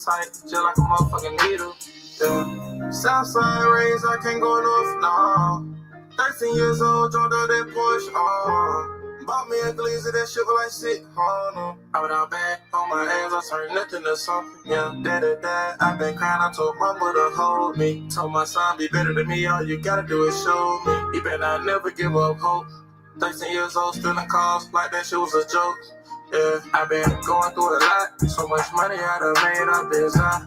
Tight, just like a motherfucking needle. Yeah. Southside raised, I can't go north, no. 13 years old, jumped out that Porsche, bought me a glazer, that shit was like sick, I went out bad on my ass, I turned nothing to something, yeah. Dad, I been crying, I told mama to hold me. Told my son, be better than me, all you gotta do is show me. You better not never give up hope. 13 years old, still in calls, like that shit was a joke. Yeah, I been going through a lot. So much money I done made up is I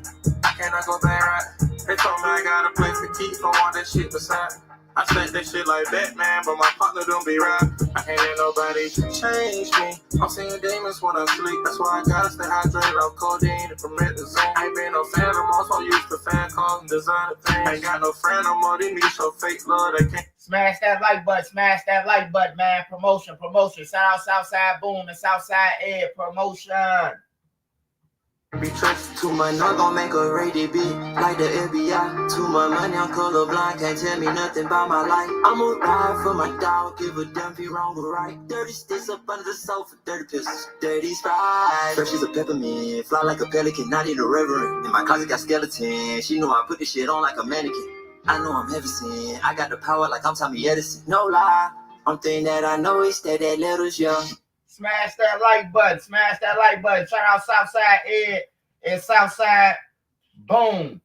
cannot go back right. They told me I got a place to keep, I want that shit beside. I said that shit like Batman, but my partner don't be right. I can't let nobody change me. I'm seeing demons when I sleep. That's why I gotta stay hydrated off codeine to permit the zone. I ain't been no fan, I'm also used to fan calls and designer things. Ain't got no friend no more, these niggas show fake love, they can't. Smash that like button, man. Promotion. Shout out Southside Boom and Southside Ed promotion. Be trusted too much, not gon' make a rated beat like the FBI. Too much money, I'm colorblind, can't tell me nothing about my life. I'ma ride for my dog, give a damn if he wrong or right. 30 sticks up under the sofa, 30 pistols, 30 spies. Fresh as a peppermint, fly like a pelican, not in a reverend. In my closet got skeletons, she know I put this shit on like a mannequin. I know I'm heavy sin, I got the power like I'm Tommy Edison. No lie, I'm thinking that I know it's that letters young. Smash that like button. Shout out Southside Ed and Southside Boom.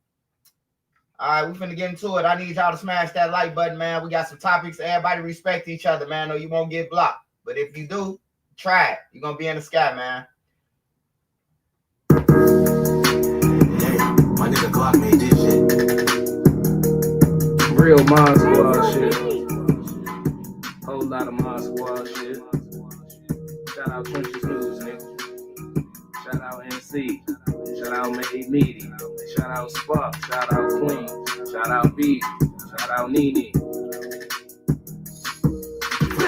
All right, we finna get into it. I need y'all to smash that like button, man. We got some topics. Everybody respect each other, man, or you won't get blocked. But if you do, try it. You're gonna be in the sky, man. Yeah, my nigga Glock made this shit. Real Mod Squad shit. Whole lot of Mod Squad shit. Shout out Trenches News, nigga. Shout out NC. Shout out Made Meaty. Shout out Spark. Shout out Queen. Shout out B. Shout out Nene.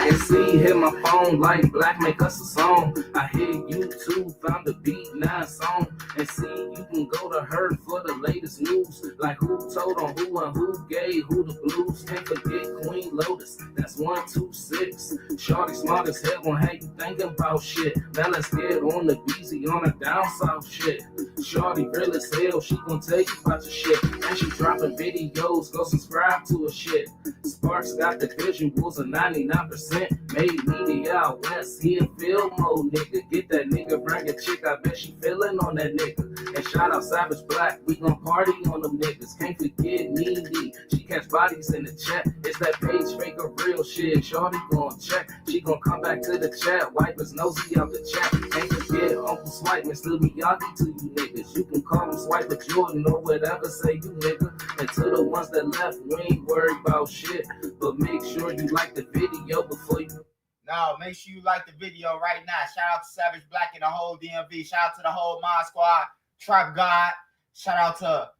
And see, hit my phone like Black make us a song. I hit YouTube, found the beat, 9 song. And see, you can go to her for the latest news. Like who told on who and who gave who the blues. Can't forget Queen Lotus, that's 126. Shorty smart as hell, gon' have you thinking about shit. Now let's get on the BZ on the down south shit. Shorty real as hell, she gon' tell you about your shit. And she dropping videos, go subscribe to her shit. Sparks got the visuals of 99%. Made media out west, he a film mode nigga. Get that nigga, bring a chick, I bet she feeling on that nigga. And shout out Savage Black, we gon' party on them niggas. Can't forget Nene, she catch bodies in the chat. It's that page fake of real shit, shorty gon' check. She gon' come back to the chat, wipe his nosy out the chat. Can't forget Uncle Swipe and still Miyagi to you niggas. You can call him Swipe or Jordan or whatever, say you nigga. And to the ones that left, we ain't worried about shit. But make sure you like the video before you. No, make sure you like the video right now. Shout out to Savage Black and the whole DMV. Shout out to the whole Mod Squad, Trap God. Shout out to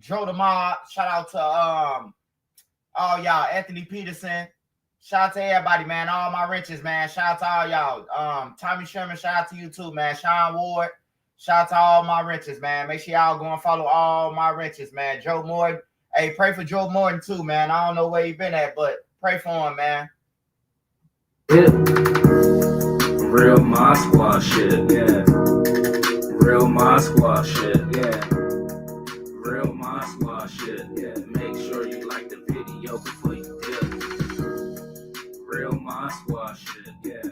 Joe the Mob. Shout out to all y'all, Anthony Peterson. Shout out to everybody, man. All my riches, man. Shout out to all y'all. Tommy Sherman, shout out to you too, man. Sean Ward. Shout out to all my riches, man. Make sure y'all go and follow all my riches, man. Joe Morton. Hey, pray for Joe Morton too, man. I don't know where he been at, but pray for him, man. Yeah. Real Mod Squad shit, yeah. Real Mod Squad shit, yeah. Real Mod Squad shit, yeah. Make sure you like the video before you dip. Real Mod Squad shit, yeah.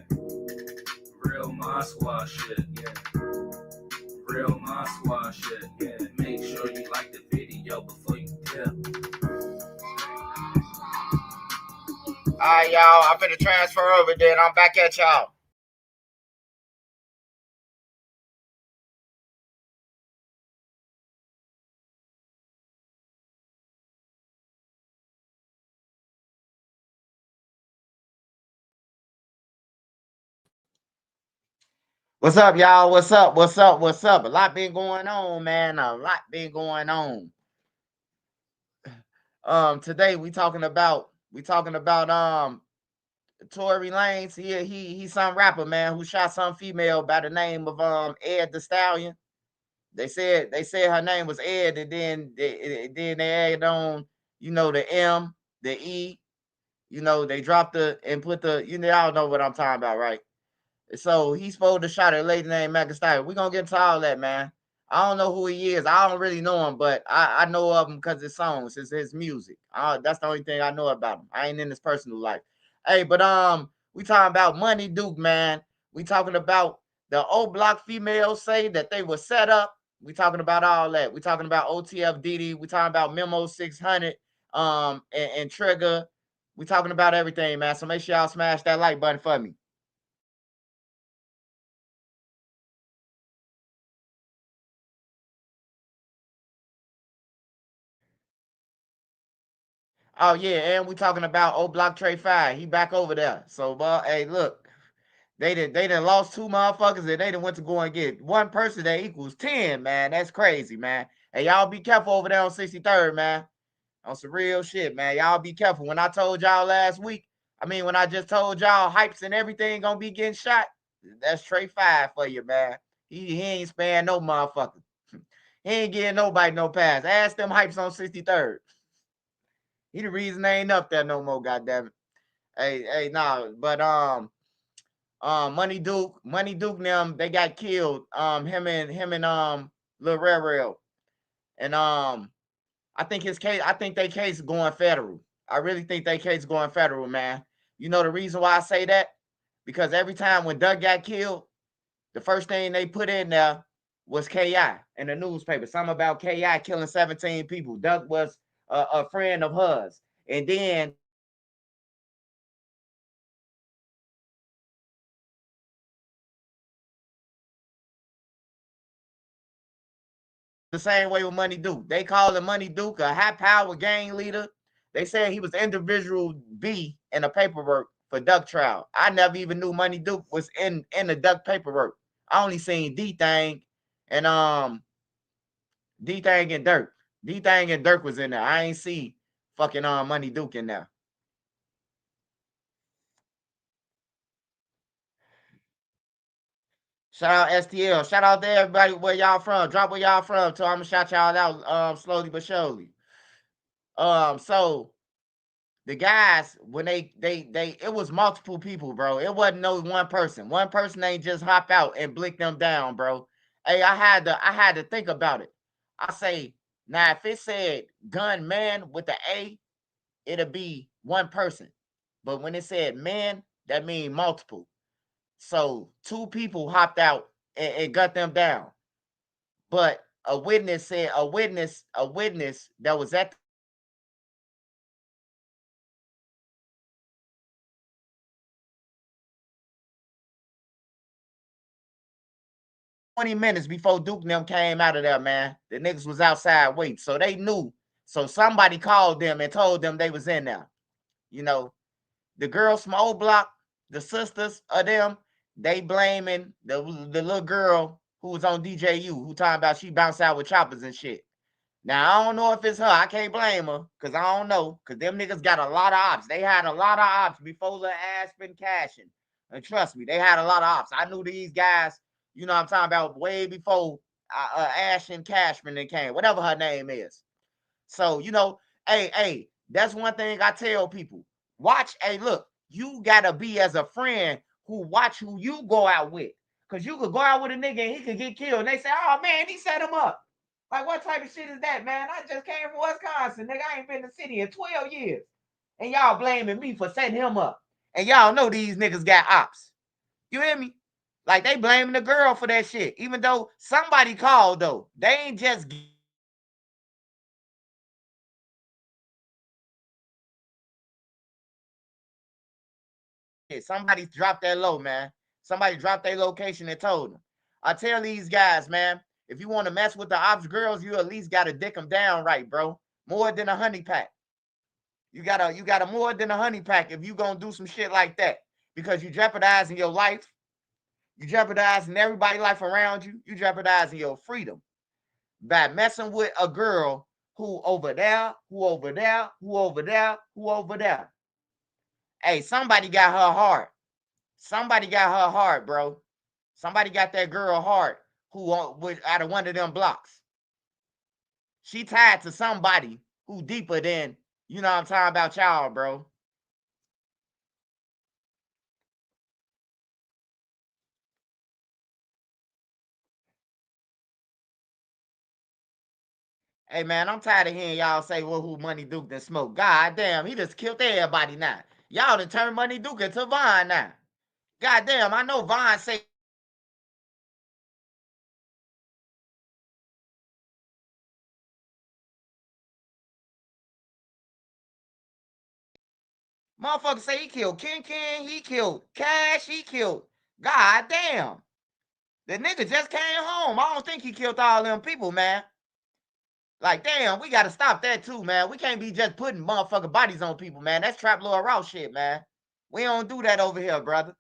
Real Mod Squad shit, yeah. Real Mod Squad shit, yeah. Make sure you like the video before you dip. All right, y'all. I'm finna transfer over then. I'm back at y'all. What's up, y'all? What's up? A lot been going on, man. A lot been going on. Today we talking about Tory Lanez. He's some rapper, man, who shot some female by the name of Ed the Stallion. They said her name was Ed, and then they added on, the M, the E, they dropped the and put the, y'all know what I'm talking about, right? So he's supposed to shot a lady named Megan Stallion. We're gonna get into all that, man. I don't know who he is. I don't really know him, but I know of him because his songs, his music. That's the only thing I know about him. I ain't in his personal life. Hey, but we talking about Money Duke, man. We talking about the Oblock females say that they were set up. We talking about all that. We talking about OTF Doodie. We talking about Memo 600, and Trigger. We talking about everything, man. So make sure y'all smash that like button for me. Oh yeah, and we talking about old Block Trey 5. He back over there. So hey, look, they done lost two motherfuckers and they done went to go and get one person that equals 10, man. That's crazy, man. Hey, y'all be careful over there on 63rd, man. On some real shit, man. Y'all be careful. When I told y'all last week, when I just told y'all hypes and everything gonna be getting shot, that's Trey 5 for you, man. He ain't sparing no motherfucker. He ain't getting nobody no pass. Ask them hypes on 63rd. He the reason they ain't up there no more, goddamn it. Hey, nah, but Money Duke, them they got killed. Him and Lil Rel. And I think they case going federal. I really think they case going federal, man. You know the reason why I say that? Because every time when Doug got killed, the first thing they put in there was KI in the newspaper. Something about KI killing 17 people. Doug was a friend of hers. And then the same way with Money Duke. They call him Money Duke a high power gang leader. They said he was individual B in the paperwork for Duck trial. I never even knew Money Duke was in the Duck paperwork. I only seen D Thing and D Thing and Dirk. D Thing and Dirk was in there. I ain't see fucking Money Duke in there. Shout out STL. Shout out to everybody where y'all from. Drop where y'all from. So I'm gonna shout y'all out slowly but surely. So the guys when they it was multiple people, bro. It wasn't no one person. One person ain't just hop out and blick them down, bro. Hey, I had to think about it. I say now if it said gunman with the A, it'll be one person. But when it said man, that means multiple. So two people hopped out and got them down. But a witness said a witness that was at 20 minutes before Duke and them came out of there, man. The niggas was outside waiting. So they knew. So somebody called them and told them they was in there. You know, the girls from Oblock, the sisters of them, they blaming the little girl who was on DJU, who talking about she bounced out with choppers and shit. Now I don't know if it's her. I can't blame her because I don't know. Because them niggas got a lot of ops. They had a lot of ops before the Aspen cashing. And trust me, they had a lot of ops. I knew these guys, you know what I'm talking about, way before Ashton Cashman they came, whatever her name is. So, hey, that's one thing I tell people. Watch, hey, look, you gotta be as a friend who watch who you go out with. Cause you could go out with a nigga and he could get killed. And they say, oh man, he set him up. Like, what type of shit is that, man? I just came from Wisconsin, nigga. I ain't been in the city in 12 years. And y'all blaming me for setting him up. And y'all know these niggas got ops. You hear me? Like, they blaming the girl for that shit. Even though somebody called, though. They ain't just somebody dropped that low, man. Somebody dropped their location and told them. I tell these guys, man, if you want to mess with the ops girls, you at least got to dick them down right, bro. More than a honey pack. You gotta more than a honey pack if you gonna do some shit like that. Because you jeopardizing your life, you jeopardizing everybody's life around you, you jeopardizing your freedom by messing with a girl who over there, who over there, who over there, who over there. Hey, somebody got her heart. Somebody got her heart, bro. Somebody got that girl heart who out of one of them blocks. She tied to somebody who deeper than, you know what I'm talking about, y'all, bro. Hey man, I'm tired of hearing y'all say, well, who Money Duke done smoke. God damn, he just killed everybody now. Y'all done turned Money Duke into Vaughn now. God damn, I know Vaughn say motherfucker say he killed King King, he killed Cash, he killed. God damn. The nigga just came home. I don't think he killed all them people, man. Like, damn, we gotta stop that too, man. We can't be just putting motherfucking bodies on people, man. That's Trap Lord Ross shit, man. We don't do that over here, brother.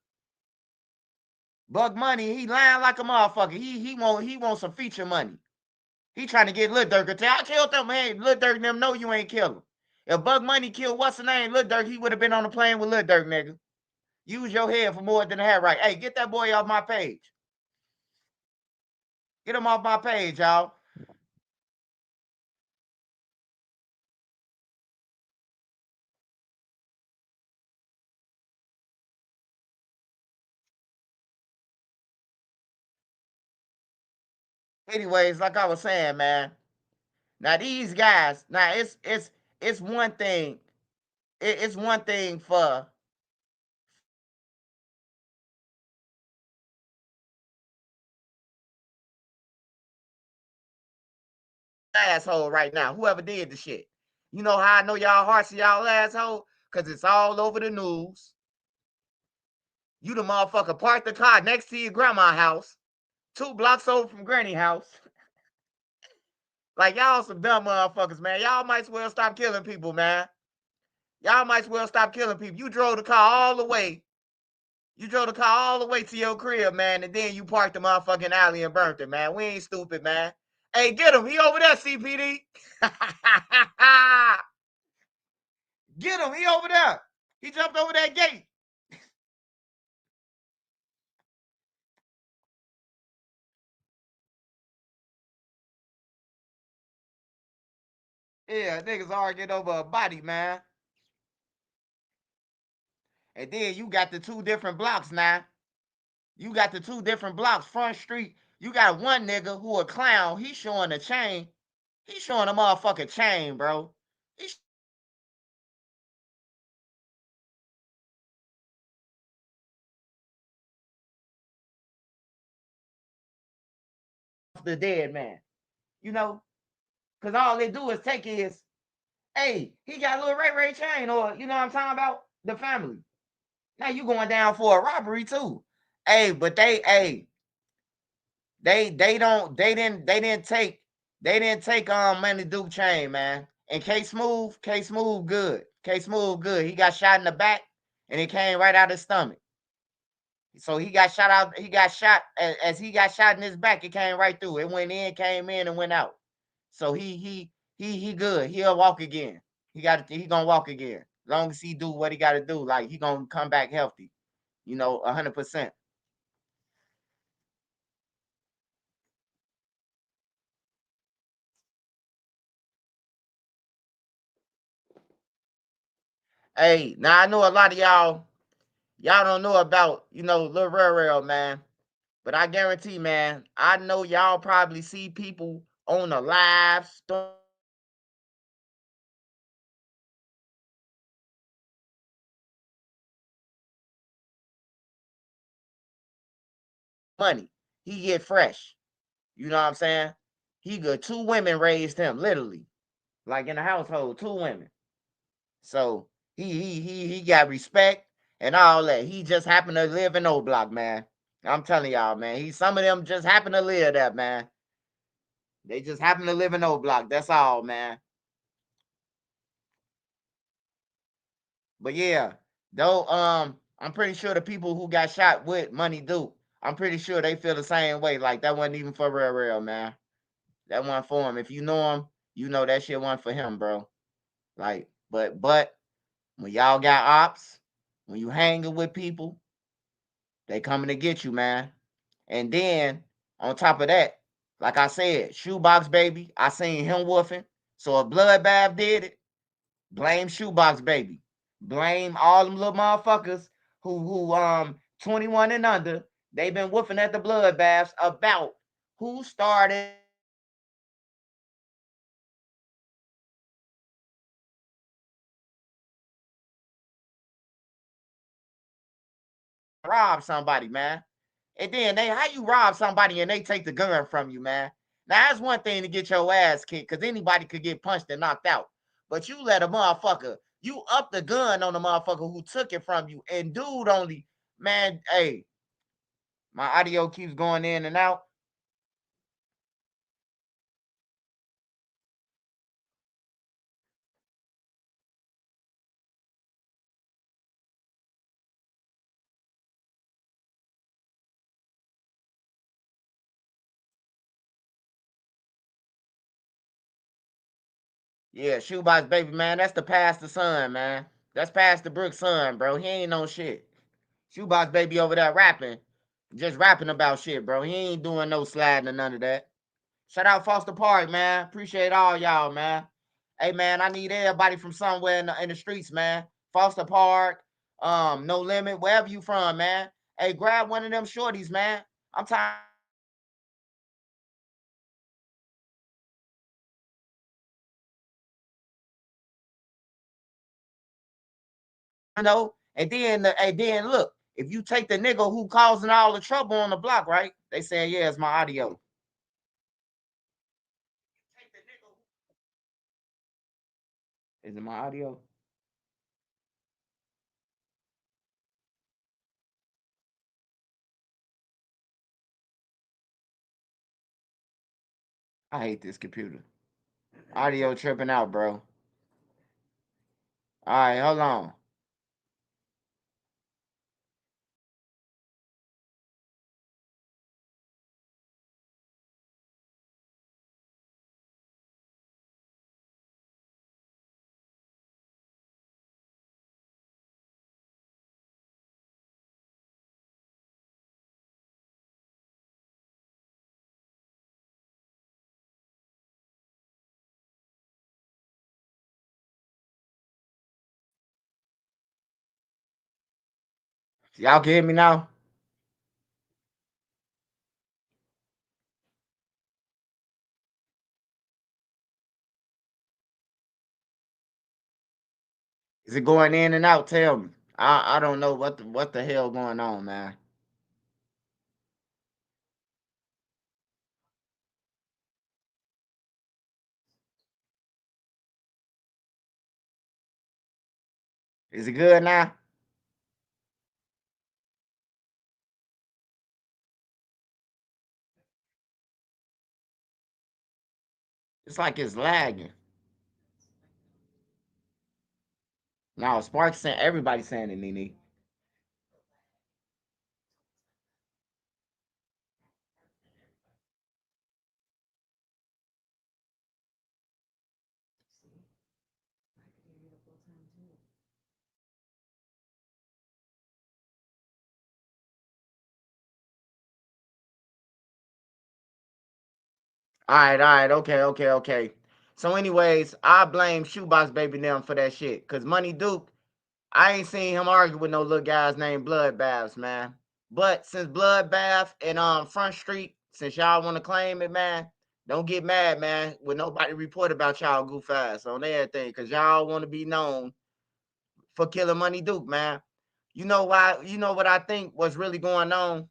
Bug Money, he lying like a motherfucker. He wants some feature money. He trying to get Lil Durk to tell I killed them. Hey, Lil Durk them know you ain't kill him. If Bug Money killed what's the name, Lil Durk, he would have been on the plane with Lil Durk, nigga. Use your head for more than that, right? Hey, get that boy off my page. Get him off my page, y'all. Anyways, like I was saying, man. Now these guys, now it's one thing. It's one thing for asshole right now. Whoever did the shit. You know how I know y'all hearts of y'all asshole? Cause it's all over the news. You the motherfucker parked the car next to your grandma's house, 2 blocks over from Granny house. Like y'all some dumb motherfuckers, man. Y'all might as well stop killing people, man. Y'all might as well stop killing people. You drove the car all the way. You drove the car all the way to your crib, man, and then you parked the motherfucking alley and burnt it, man. We ain't stupid, man. Hey, get him. He over there, CPD. Get him. He over there. He jumped over that gate. Yeah, niggas arguing over a body, man. And then you got the 2 different blocks now. You got the 2 different blocks, Front Street. You got one nigga who a clown. He showing a chain. He showing a motherfucking chain, bro. He's the dead man. You know, because all they do is take is, hey, he got a little Ray Ray chain, or you know what I'm talking about? The family. Now you going down for a robbery too. Hey, but they didn't take Money Duke chain, man. And K Smooth good. K Smooth good. He got shot in the back and it came right out his stomach. So he got shot out. He got shot as he got shot in his back. It came right through. It went in, came in, and went out. So he good. He'll walk again. He gonna walk again. As long as he do what he got to do, like he gonna come back healthy. 100%. Hey, now I know a lot of y'all don't know about Lil Rel, man. But I guarantee, man, I know y'all probably see people on the live money. He get fresh. You know what I'm saying? He got 2 women raised him, literally. Like in the household, 2 women. So he got respect and all that. He just happened to live in Oblock, man. I'm telling y'all, man. Some of them just happen to live that, man. They just happen to live in Oblock. That's all, man. But yeah, though, I'm pretty sure the people who got shot with Money Duke, I'm pretty sure they feel the same way. Like that wasn't even for real, man. That wasn't for him. If you know him, you know that shit wasn't for him, bro. Like, but when y'all got ops, when you hanging with people, they coming to get you, man. And then on top of that, like I said, Shoebox Baby, I seen him woofing. So if Bloodbath did it, blame Shoebox Baby. Blame all them little motherfuckers who 21 and under. They been woofing at the bloodbaths about who started rob somebody, man. And then how you rob somebody and they take the gun from you, man? Now that's one thing to get your ass kicked, because anybody could get punched and knocked out. But you let a motherfucker, you up the gun on the motherfucker who took it from you, and dude only, man, hey, my audio keeps going in and out. Yeah, Shoebox Baby, man, that's the Pastor son, man. That's Pastor Brooks' son, bro. He ain't no shit. Shoebox Baby over there rapping, just rapping about shit, bro. He ain't doing no sliding or none of that. Shout out Foster Park, man. Appreciate all y'all, man. Hey, man, I need everybody from somewhere in the streets, man. Foster Park, No Limit, wherever you from, man. Hey, grab one of them shorties, man. I'm tired. And then look, if you take the nigga who causing all the trouble on the block, right? They saying, yeah, it's my audio. Is it my audio? I hate this computer. Audio tripping out, bro. All right, hold on. Y'all can hear me now? Is it going in and out? Tell me. I don't know what the hell going on, man. Is it good now? It's like it's lagging. No, Sparks saying everybody's saying it, Nene. All right, okay. So, anyways, I blame Shoebox Baby them for that shit. Cause Money Duke, I ain't seen him argue with no little guys named Bloodbaths, man. But since Bloodbath and Front Street, since y'all want to claim it, man, don't get mad, man, when nobody report about y'all goof ass on everything, cause y'all want to be known for killing Money Duke, man. You know why? You know what I think was really going on?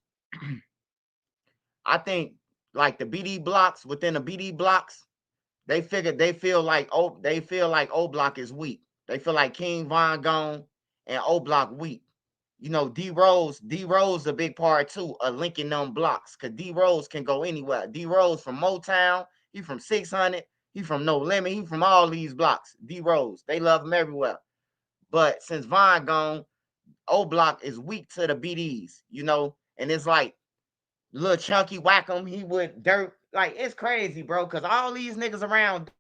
I think like the BD blocks within the BD blocks, they feel like Oblock is weak. They feel like King Von gone and Oblock weak. You know, D Rose a big part too of linking them blocks, cause D Rose can go anywhere. D Rose from Motown, he from 600, he from No Limit, he from all these blocks. D Rose, they love him everywhere. But since Von gone, Oblock is weak to the BDs, you know, and it's like little chunky whack him, he would dirt. Like it's crazy, bro, cause all these niggas around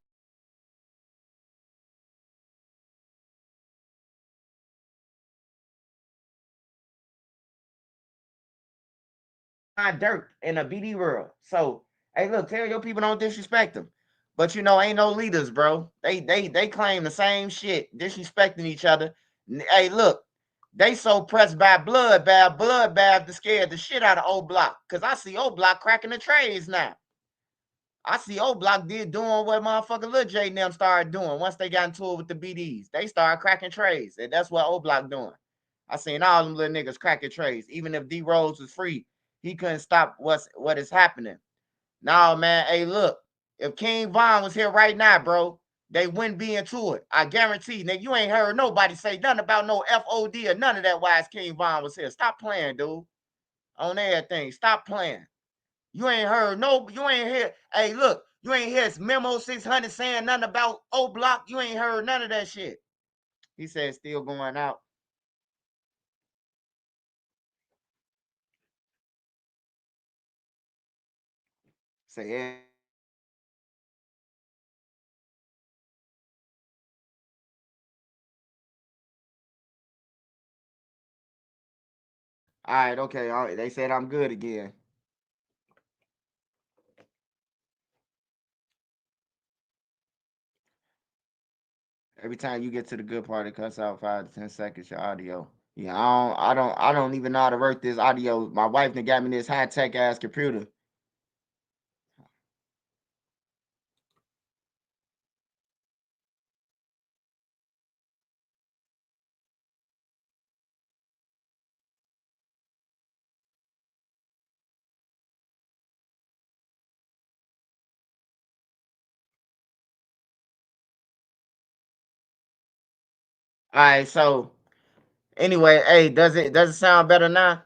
dirt in a BD world. So, hey, look, tell your people don't disrespect them. But you know, ain't no leaders, bro. They claim the same shit, disrespecting each other. Hey, look, they so pressed by Bloodbath to scared the shit out of Oblock. Cause I see Oblock cracking the trays now. I see Oblock doing what motherfucker Lil J and them started doing once they got into it with the BDs. They started cracking trays, and that's what Oblock doing. I seen all them little niggas cracking trays. Even if D Rose was free, he couldn't stop what is happening. No, man. Hey, look, if King Von was here right now, bro, they wouldn't be into it. I guarantee, nigga, you ain't heard nobody say nothing about no FOD or none of that while King Von was here. Stop playing, dude. On everything. Stop playing. You ain't heard no, you ain't hear. Hey, look, you ain't hear Memo 600 saying nothing about Oblock. You ain't heard none of that shit. He said still going out. Say, yeah. All right, okay. All right. They said I'm good again. Every time you get to the good part, it cuts out 5 to 10 seconds your audio. Yeah, I don't even know how to work this audio. My wife done got me this high tech ass computer. All right, so anyway, hey, does it sound better now?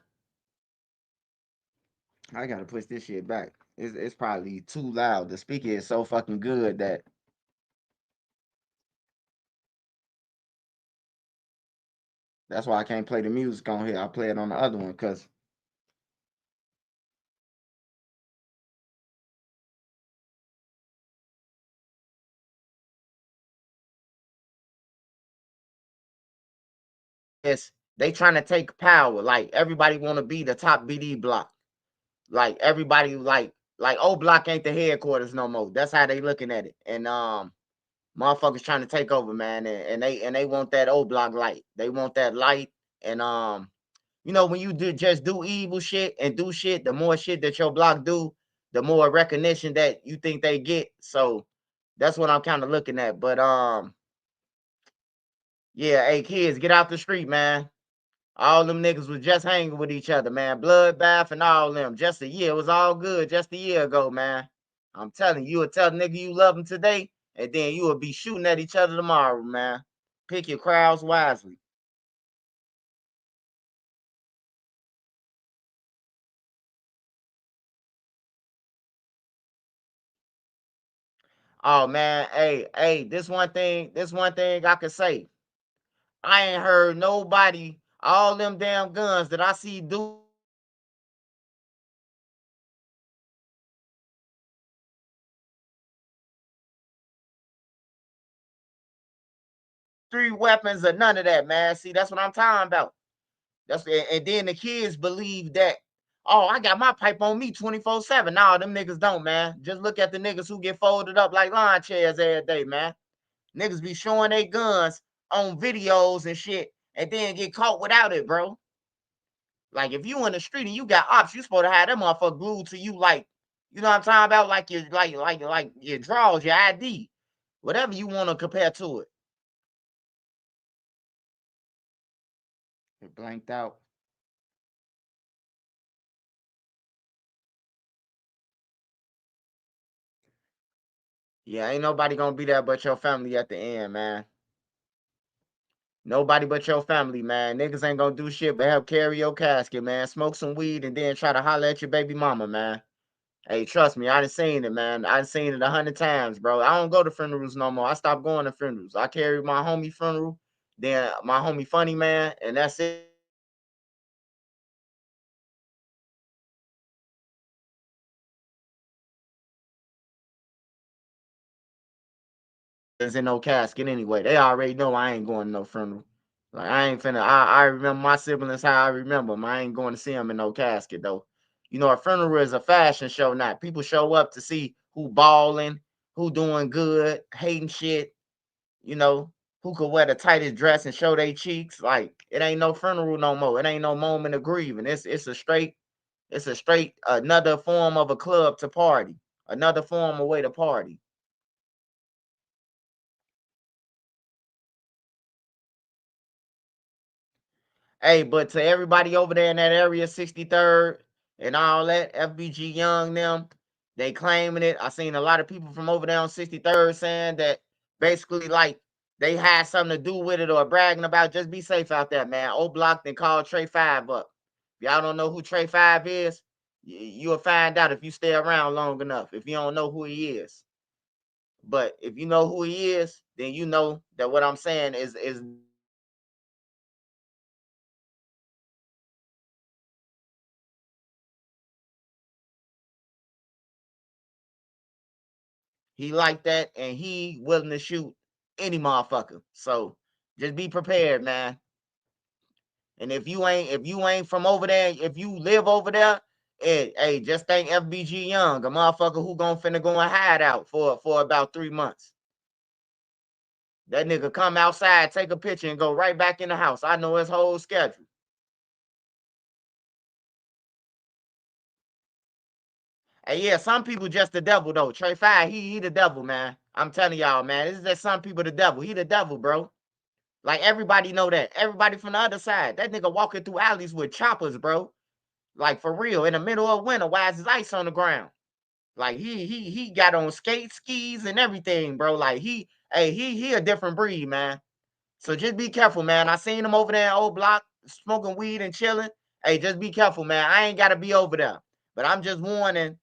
I gotta push this shit back. It's probably too loud. The speaker is so fucking good that that's why I can't play the music on here. I play it on the other one because it's they trying to take power. Like everybody want to be the top BD block. Like everybody like O Block ain't the headquarters no more. That's how they looking at it. And motherfuckers trying to take over, man. And they want that O Block light. They want that light. And you know, when you just do evil shit and do shit, the more shit that your block do, the more recognition that you think they get. So that's what I'm kind of looking at. But yeah, hey kids, get out the street, man. All them niggas was just hanging with each other, man. Bloodbath and all them. Just a year. It was all good just a year ago, man. I'm telling you, would tell the nigga you love him today, and then you would be shooting at each other tomorrow, man. Pick your crowds wisely. Oh man, hey, this one thing I could say. I ain't heard nobody, all them damn guns that I see do three weapons or none of that, man. See, that's what I'm talking about. And then the kids believe that, oh, I got my pipe on me 24/7. Nah, them niggas don't, man. Just look at the niggas who get folded up like lawn chairs every day, man. Niggas be showing their guns on videos and shit, and then get caught without it, bro. Like if you in the street and you got ops, you supposed to have them motherfucker glued to you, like, you know what I'm talking about, like your like your draws, your ID, whatever you want to compare to it. It blanked out. Yeah, ain't nobody gonna be there but your family at the end, man. Nobody but your family, man. Niggas ain't gonna do shit but help carry your casket, man. Smoke some weed and then try to holler at your baby mama, man. Hey, trust me, I done seen it, man. I done seen it 100 times, bro. I don't go to funerals no more. I stopped going to funerals. I carry my homie funeral, then my homie Funny Man, and that's it. It's in no casket anyway. They already know I ain't going to no funeral. Like I ain't finna. I remember my siblings how I remember them. I ain't going to see them in no casket though. You know, a funeral is a fashion show now. People show up to see who balling, who doing good, hating shit. You know, who could wear the tightest dress and show their cheeks. Like it ain't no funeral no more. It ain't no moment of grieving. It's a straight another form of a club to party. Another form of way to party. Hey, but to everybody over there in that area, 63rd and all that, FBG Young them, they claiming it. I seen a lot of people from over there on 63rd saying that basically like they had something to do with it or bragging about. Just be safe out there, man. Oblock then called Trey 5 up. If y'all don't know who Trey 5 is, you'll find out if you stay around long enough. If you don't know who he is. But if you know who he is, then you know that what I'm saying is he like that, and he willing to shoot any motherfucker. So just be prepared, man. And if you ain't from over there, if you live over there, hey, just think FBG Young, a motherfucker who finna go and hide out for about 3 months. That nigga come outside, take a picture, and go right back in the house. I know his whole schedule. Hey, yeah, some people just the devil though. Trey 5, he the devil, man. I'm telling y'all, man. This is just some people the devil. He the devil, bro. Like everybody know that. Everybody from the other side. That nigga walking through alleys with choppers, bro. Like for real. In the middle of winter, why is his ice on the ground? Like he got on skis and everything, bro. Like he a different breed, man. So just be careful, man. I seen him over there in Oblock smoking weed and chilling. Hey, just be careful, man. I ain't gotta be over there. But I'm just warning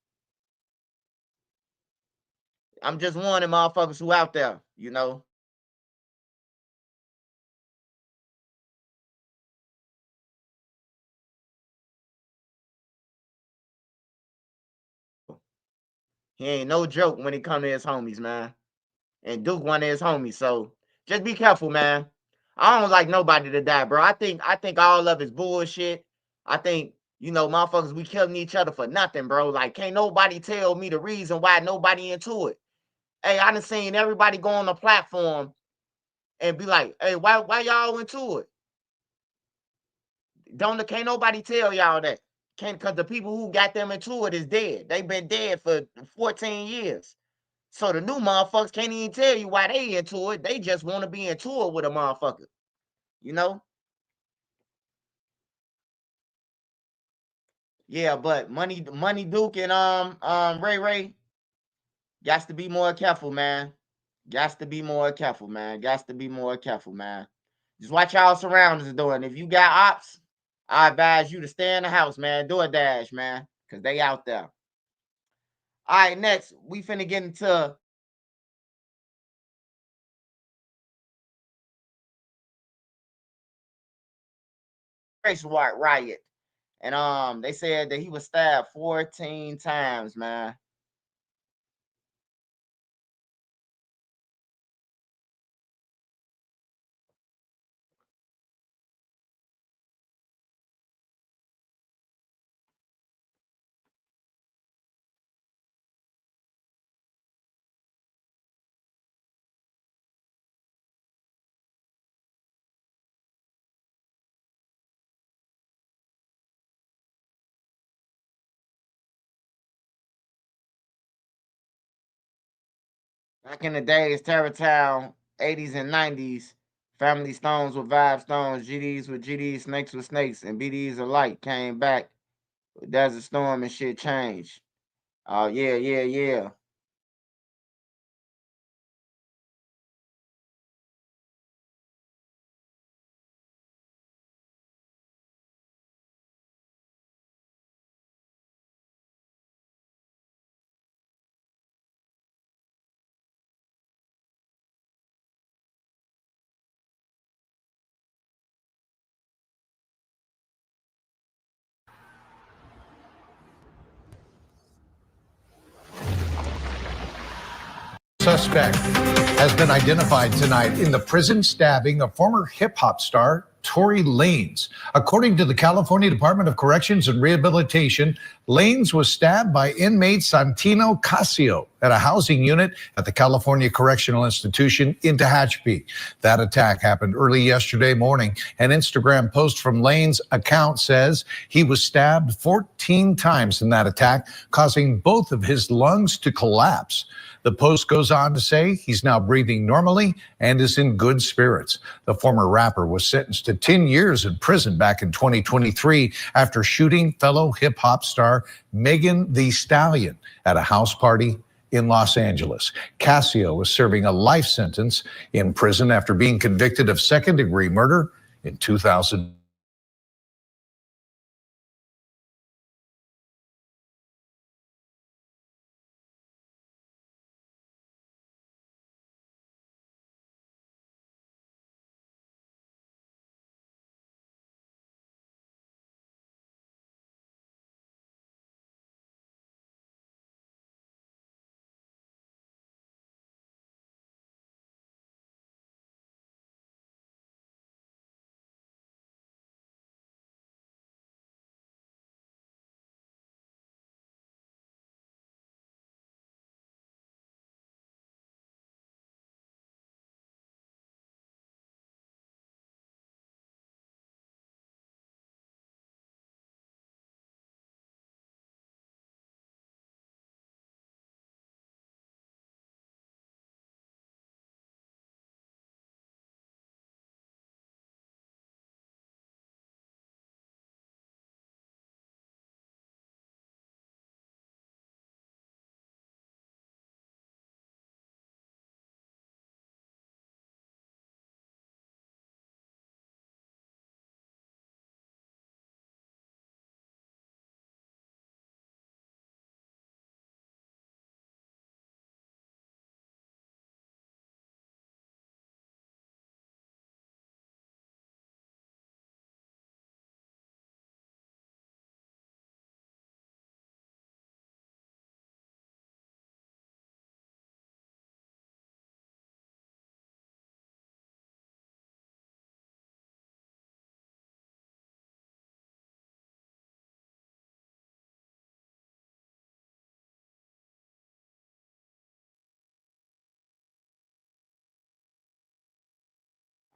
motherfuckers who out there, you know. He ain't no joke when it come to his homies, man. And Duke one of his homies. So just be careful, man. I don't like nobody to die, bro. I think all of it's bullshit. I think, motherfuckers, we killing each other for nothing, bro. Like, can't nobody tell me the reason why nobody into it. Hey, I done seen everybody go on the platform and be like, hey, why y'all into it? Can't nobody tell y'all that. Can't, because the people who got them into it is dead. They've been dead for 14 years. So the new motherfuckers can't even tell you why they into it. They just want to be into it with a motherfucker. You know? Yeah, but Money Duke and Ray got to be more careful, man. Got to be more careful, man. Got to be more careful, man. Just watch y'all surroundings doing. If you got ops, I advise you to stay in the house, man. Do a dash, man. Cause they out there. All right, next, we finna get into race riot. And they said that he was stabbed 14 times, man. Back in the days, Terrortown, 80s and 90s, Family Stones with Vibe Stones, GDs with GDs, Snakes with Snakes, and BDs alike came back. Desert Storm and shit changed. Oh, yeah. Suspect has been identified tonight in the prison stabbing of former hip-hop star Tory Lanez. According to the California Department of Corrections and Rehabilitation, Lanez was stabbed by inmate Santino Casio at a housing unit at the California Correctional Institution in Tehachapi. That attack happened early yesterday morning. An Instagram post from Lanez's account says he was stabbed 14 times in that attack, causing both of his lungs to collapse. The Post goes on to say he's now breathing normally and is in good spirits. The former rapper was sentenced to 10 years in prison back in 2023 after shooting fellow hip-hop star Megan Thee Stallion at a house party in Los Angeles. Casio was serving a life sentence in prison after being convicted of second-degree murder in 2000.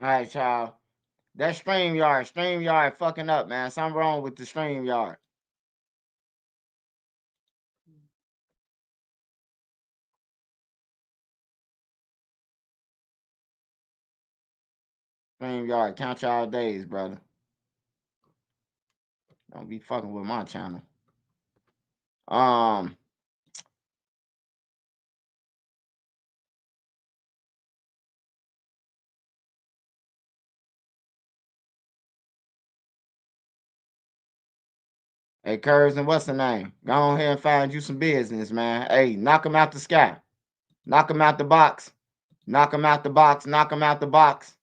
All right, y'all. That StreamYard fucking up, man. Something wrong with the StreamYard. StreamYard, count y'all days, brother. Don't be fucking with my channel. Hey, Curves, and what's the name? Go on here and find you some business, man. Hey, knock him out the sky. Knock him out the box. Knock him out the box. Knock him out the box.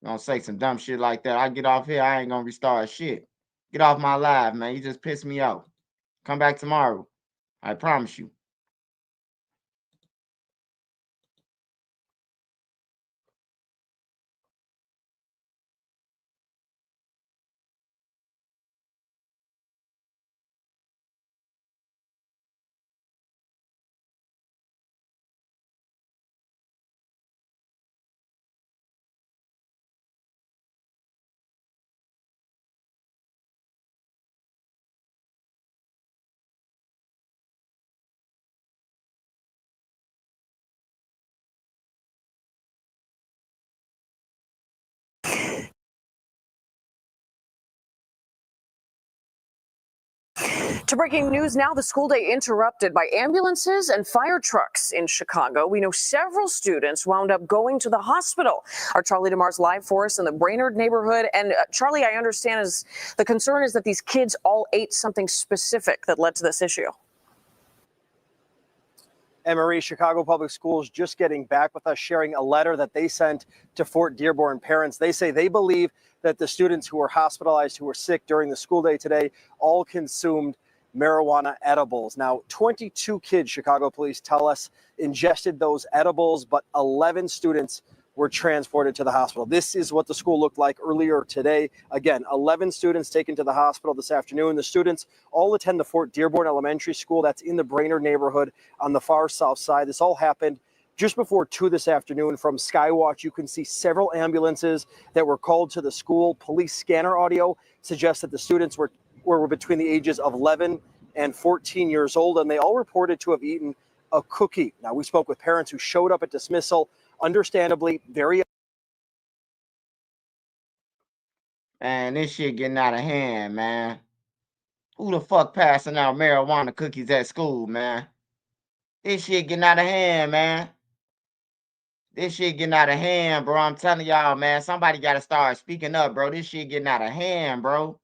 Gonna say some dumb shit like that. I get off here, I ain't gonna restart shit. Get off my live, man. You just pissed me off. Come back tomorrow. I promise you. To breaking news now, the school day interrupted by ambulances and fire trucks in Chicago. We know several students wound up going to the hospital. Our Charlie DeMar's live for us in the Brainerd neighborhood. And Charlie, I understand is the concern is that these kids all ate something specific that led to this issue. And Marie, Chicago Public Schools just getting back with us, sharing a letter that they sent to Fort Dearborn parents. They say they believe that the students who were hospitalized, who were sick during the school day today, all consumed marijuana edibles. Now, 22 kids, Chicago police tell us, ingested those edibles, but 11 students were transported to the hospital. This is what the school looked like earlier today. Again, 11 students taken to the hospital this afternoon. The students all attend the Fort Dearborn Elementary School. That's in the Brainerd neighborhood on the far south side. This all happened just before 2 this afternoon. From Skywatch, you can see several ambulances that were called to the school. Police scanner audio suggests that the students were between the ages of 11 and 14 years old, and they all reported to have eaten a cookie. Now, we spoke with parents who showed up at dismissal, understandably very. Man, this shit getting out of hand, man. Who the fuck passing out marijuana cookies at school, man? This shit getting out of hand, man. This shit getting out of hand, bro. I'm telling y'all, man. Somebody got to start speaking up, bro. This shit getting out of hand, bro.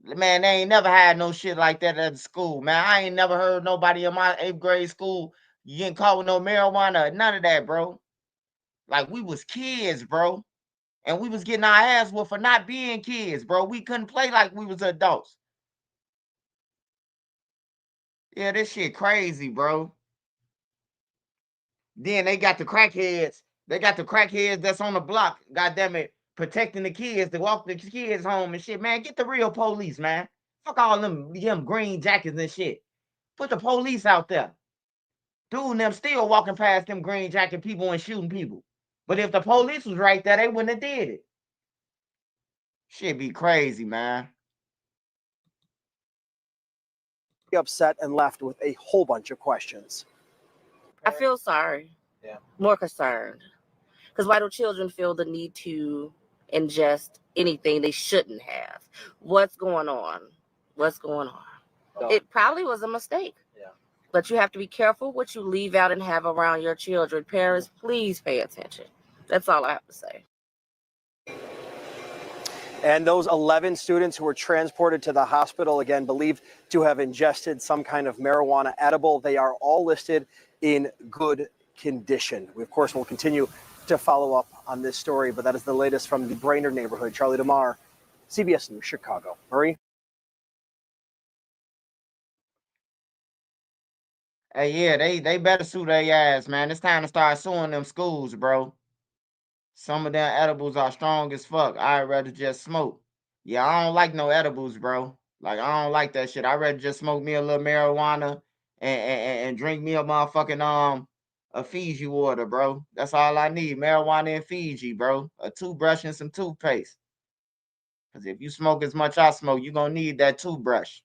Man, they ain't never had no shit like that at the school, man. I ain't never heard nobody in my 8th grade school getting caught with no marijuana, none of that, bro. Like, we was kids, bro. And we was getting our ass whooped for not being kids, bro. We couldn't play like we was adults. Yeah, this shit crazy, bro. Then they got the crackheads. They got the crackheads that's on the block, goddamn it, protecting the kids to walk the kids home and shit. Man, get the real police, man. Fuck all them green jackets and shit. Put the police out there. Dude and them still walking past them green jacket people and shooting people. But if the police was right there, they wouldn't have did it. Shit be crazy, man. Upset and left with a whole bunch of questions. I feel sorry. Yeah. More concerned. Because why do children feel the need to ingest anything they shouldn't have? What's going on? What's going on? No. It probably was a mistake. Yeah. But you have to be careful what you leave out and have around your children. Parents, please pay attention. That's all I have to say. And those 11 students who were transported to the hospital, again, believed to have ingested some kind of marijuana edible. They are all listed in good condition. We, of course, will continue to follow up on this story, but that is the latest from the Brainerd neighborhood. Charlie DeMar, CBS News, Chicago. Marie? Hey, yeah, they better sue their ass, man. It's time to start suing them schools, bro. Some of them edibles are strong as fuck. I'd rather just smoke. Yeah, I don't like no edibles, bro. Like, I don't like that shit. I'd rather just smoke me a little marijuana and drink me a motherfucking a Fiji water, bro. That's all I need. Marijuana and Fiji, bro. A toothbrush and some toothpaste. Because if you smoke as much I smoke, you're going to need that toothbrush.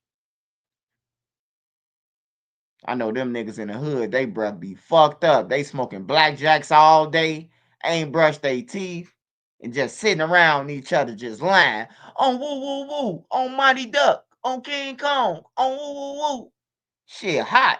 I know them niggas in the hood, they breath be fucked up. They smoking blackjacks all day, ain't brushed their teeth, and just sitting around each other just lying. On woo woo woo, on Mighty Duck, on King Kong, on woo woo woo. Shit hot.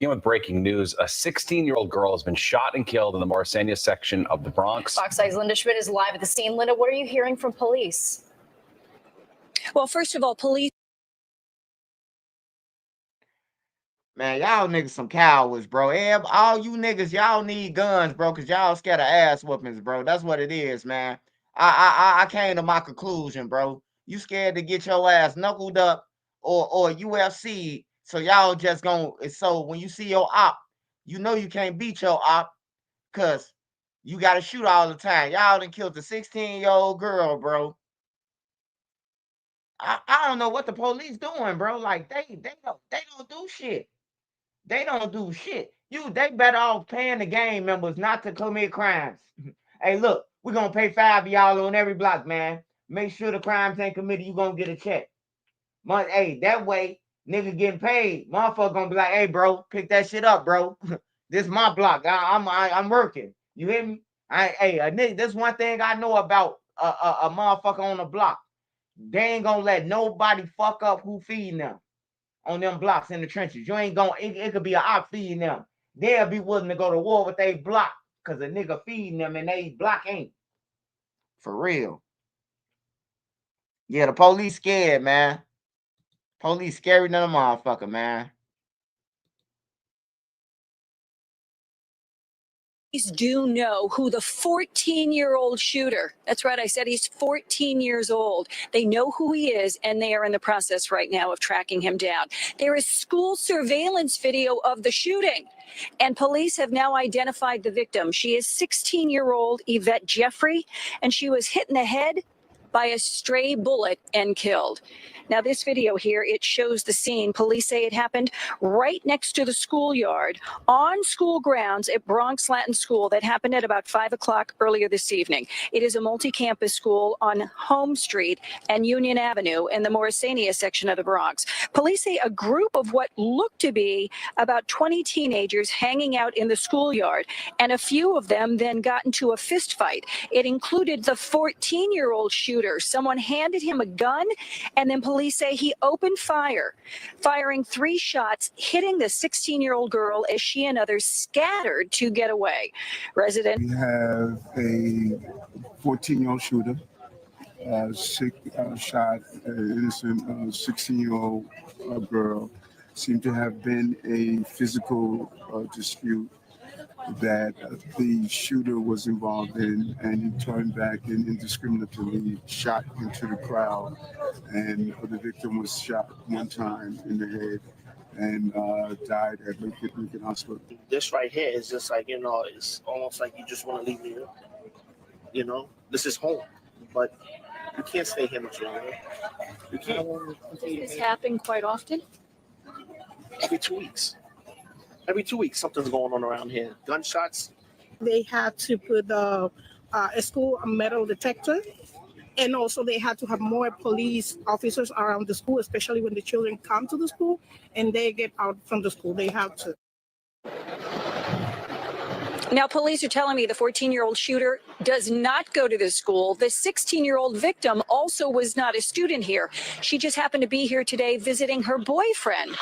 With breaking news, a 16-year-old girl has been shot and killed in the Morrisania section of the Bronx. Fox 5's Linda Schmidt is live at the scene. Linda, what are you hearing from police? Well, first of all, police. Man, y'all niggas some cowards, bro. All you niggas, y'all need guns, bro, because y'all scared of ass whoopings, bro. That's what it is, man. I came to my conclusion, bro. You scared to get your ass knuckled up or UFC. So y'all just so when you see your op, you know you can't beat your op because you got to shoot all the time. Y'all done killed a 16-year-old girl, bro. I don't know what the police doing, bro. Like, they don't do shit. They don't do shit. They better off paying the gang members not to commit crimes. Hey, look, we're going to pay 5 of y'all on every block, man. Make sure the crimes ain't committed. You going to get a check. Hey, that way, nigga getting paid. Motherfucker gonna be like, hey, bro, pick that shit up, bro. This is my block. I'm working. You hear me? Nigga, this one thing I know about a motherfucker on the block. They ain't gonna let nobody fuck up who feeding them on them blocks in the trenches. You ain't gonna, it could be an op feeding them. They'll be willing to go to war with they block because a nigga feeding them and they block ain't. For real. Yeah, the police scared, man. Police scary than a motherfucker, man. Police do know who the 14-year-old shooter, that's right, I said he's 14 years old. They know who he is, and they are in the process right now of tracking him down. There is school surveillance video of the shooting, and police have now identified the victim. She is 16-year-old Yvette Jeffrey, and she was hit in the head by a stray bullet and killed. Now, this video here, it shows the scene. Police say it happened right next to the schoolyard on school grounds at Bronx Latin School. That happened at about 5 o'clock earlier this evening. It is a multi-campus school on Home Street and Union Avenue in the Morrisania section of the Bronx. Police say a group of what looked to be about 20 teenagers hanging out in the schoolyard, and a few of them then got into a fist fight. It included the 14-year-old shooter. Someone handed him a gun, and then police say he opened fire, firing 3 shots, hitting the 16-year-old girl as she and others scattered to get away. We have a 14-year-old shooter, shot an innocent 16-year-old girl. Seemed to have been a physical dispute that the shooter was involved in, and he turned back and indiscriminately shot into the crowd, and the victim was shot 1 time in the head and died at Lincoln Hospital. This right here is just like, it's almost like you just want to leave here. This is home, but you can't stay here much longer. You can't. Does this happen quite often? Every 2 weeks. Every 2 weeks, something's going on around here. Gunshots. They had to put a school a metal detector, and also they had to have more police officers around the school, especially when the children come to the school and they get out from the school. They have to. Now, police are telling me the 14-year-old shooter does not go to this school. The 16-year-old victim also was not a student here. She just happened to be here today visiting her boyfriend,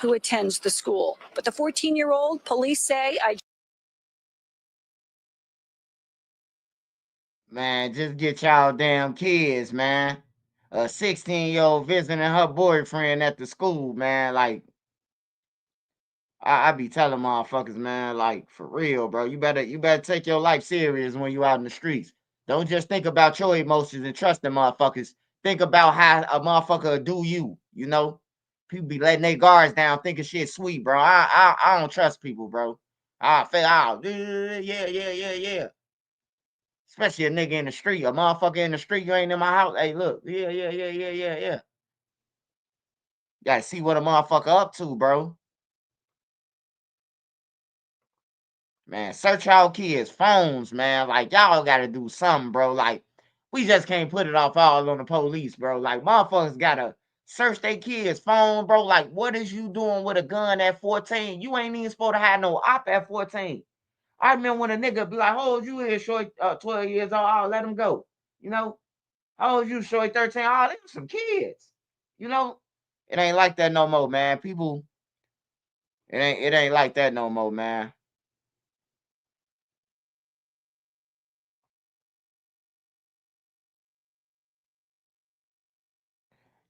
who attends the school. But the 14-year-old, police say, Man, just get y'all damn kids, man. A 16-year-old visiting her boyfriend at the school, man. Like, I be telling motherfuckers, man, like, for real, bro. You better take your life serious when you out in the streets. Don't just think about your emotions and trust them motherfuckers. Think about how a motherfucker do you, People be letting their guards down thinking shit sweet, bro. I don't trust people, bro. I feel yeah. Especially a nigga in the street, a motherfucker in the street, you ain't in my house. Hey, look, yeah. Gotta see what a motherfucker up to, bro. Man, search y'all kids' phones, man. Like, y'all gotta do something, bro. Like, we just can't put it off all on the police, bro. Like, motherfuckers gotta search their kids' phone, bro. Like, what is you doing with a gun at 14? You ain't even supposed to have no op at 14. I remember when a nigga be like, how old you is, short, 12 years old, I'll let him go. How old you, short, 13? Oh, they some kids. It ain't like that no more, man. People, it ain't like that no more, man.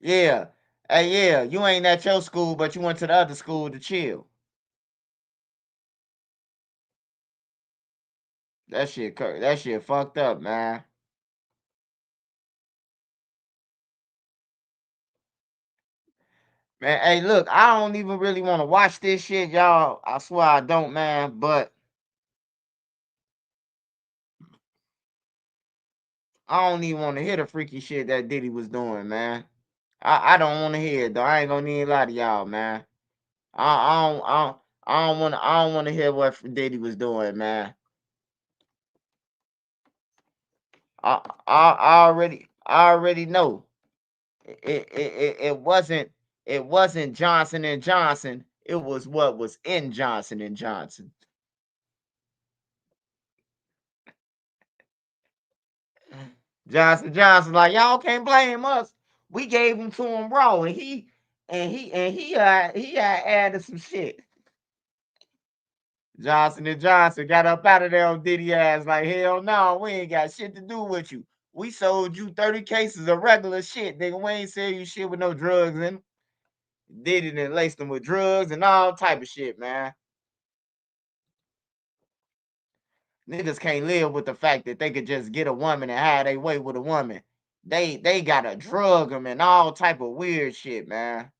Yeah. Hey, yeah, you ain't at your school, but you went to the other school to chill. That shit fucked up, man. Man, hey, look, I don't even really want to watch this shit, y'all. I swear I don't, man, but I don't even want to hear the freaky shit that Diddy was doing, man. I don't want to hear it, though. I ain't gonna need a lot of y'all, man. I don't want to hear what Diddy was doing, man. I already know. It wasn't Johnson and Johnson. It was what was in Johnson and Johnson. Johnson, like, y'all can't blame us. We gave him to him raw, and he added some shit. Johnson and Johnson got up out of there on Diddy ass like, hell no, we ain't got shit to do with you. We sold you 30 cases of regular shit, nigga. We ain't sell you shit with no drugs in. Diddy and laced them with drugs and all type of shit, man. Niggas can't live with the fact that they could just get a woman and have their way with a woman. They gotta drug them and all type of weird shit, man.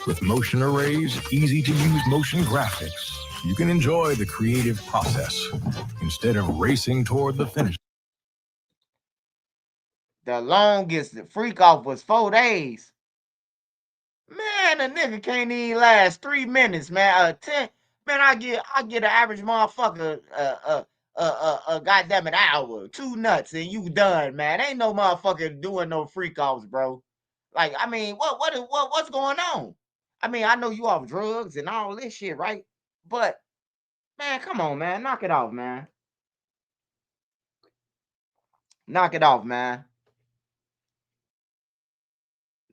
With motion arrays, easy to use motion graphics, you can enjoy the creative process instead of racing toward the finish. The longest freak off was 4 days. Man, a nigga can't even last 3 minutes, man. 10. Man, I get an average motherfucker goddamn an hour, 2 nuts, and you done, man. Ain't no motherfucker doing no freak offs, bro. Like, I mean, what's going on? I mean, I know you off drugs and all this shit, right? But man, come on, man, knock it off, man. Knock it off, man.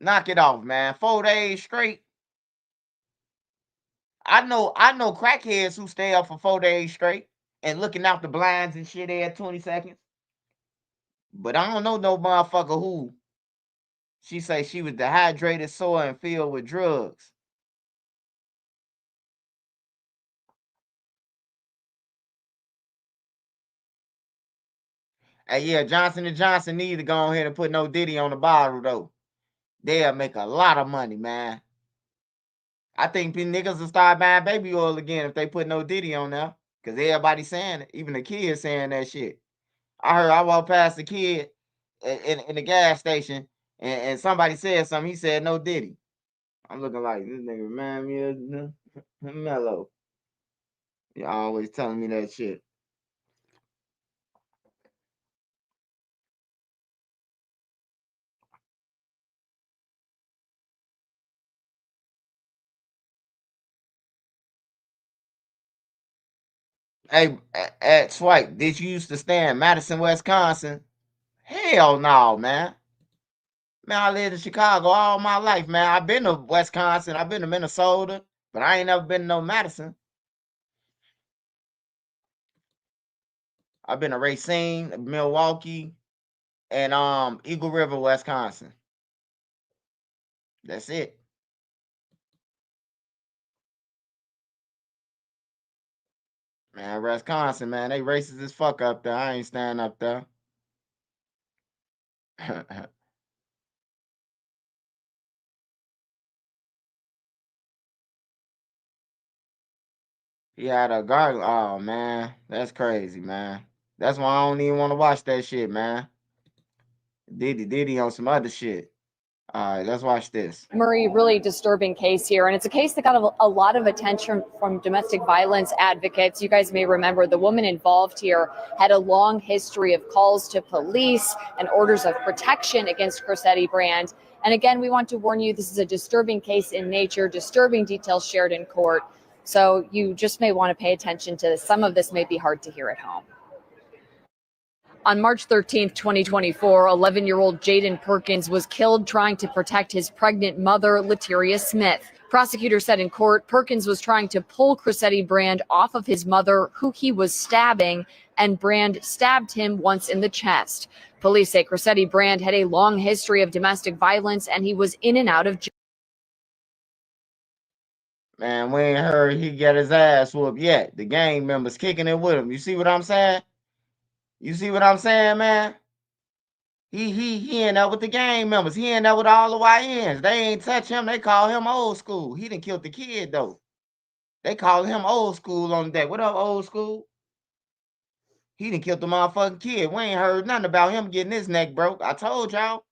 Knock it off, man. 4 days straight. I know crackheads who stay up for 4 days straight and looking out the blinds and shit every 20 seconds. But I don't know no motherfucker who she say she was dehydrated, sore, and filled with drugs. Hey, yeah, Johnson & Johnson need to go ahead and put no Diddy on the bottle, though. They'll make a lot of money, man. I think niggas will start buying baby oil again if they put no Diddy on there. Because everybody saying it. Even the kids saying that shit. I walked past the kid in the gas station and somebody said something. He said no Diddy. I'm looking like, this nigga remind me of Mello. You always telling me that shit. Hey, at Swipe, did you used to stay in Madison, Wisconsin? Hell no, man. Man, I lived in Chicago all my life, man. I've been to Wisconsin. I've been to Minnesota, but I ain't never been to no Madison. I've been to Racine, Milwaukee, and Eagle River, Wisconsin. That's it. Man, Wisconsin, man, they racist as fuck up there. I ain't standing up there. He had a gargle. Oh man, that's crazy, man. That's why I don't even want to watch that shit, man. Diddy on some other shit. All right, let's watch this. Murray, really disturbing case here. And it's a case that got a lot of attention from domestic violence advocates. You guys may remember the woman involved here had a long history of calls to police and orders of protection against Crissetti Brand. And again, we want to warn you, this is a disturbing case in nature, disturbing details shared in court. So you just may want to pay attention to this. Some of this may be hard to hear at home. On March 13th, 2024, 11-year-old Jaden Perkins was killed trying to protect his pregnant mother, Lateria Smith. Prosecutors said in court, Perkins was trying to pull Crissetti Brand off of his mother, who he was stabbing, and Brand stabbed him once in the chest. Police say Crissetti Brand had a long history of domestic violence, and he was in and out of jail. Man, we ain't heard he got his ass whooped yet. The gang members kicking it with him. You see what I'm saying? You see what I'm saying, man? He in there with the gang members. He in there with all the YNs. They ain't touch him. They call him old school. He done killed the kid, though. They call him old school on the day. What up, old school? He done killed the motherfucking kid. We ain't heard nothing about him getting his neck broke. I told y'all.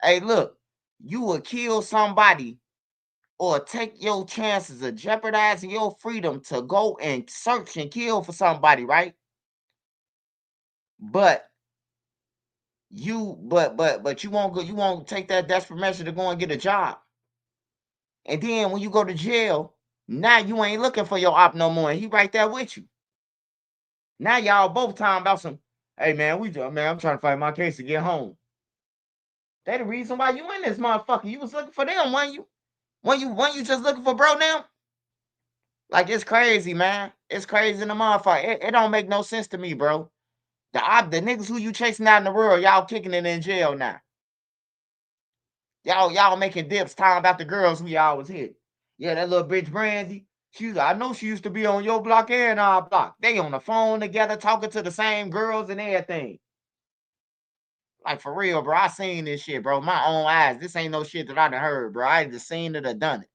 Hey, look. You will kill somebody or take your chances of jeopardizing your freedom to go and search and kill for somebody, right? But you won't go, you won't take that desperate measure to go and get a job. And then when you go to jail, now you ain't looking for your op no more. And he right there with you. Now y'all both talking about some, hey man, I'm trying to fight my case to get home. They the reason why you in this motherfucker. You was looking for them, when you just looking for bro now? Like, it's crazy, man. It's crazy in the motherfucker. It don't make no sense to me, bro. The niggas who you chasing out in the world, y'all kicking it in jail now. Y'all making dips talking about the girls who y'all was hitting. Yeah, that little bitch Brandy. I know she used to be on your block and our block. They on the phone together talking to the same girls and everything. Like, for real, bro. I seen this shit, bro. My own eyes. This ain't no shit that I done heard, bro. I just seen it or done it.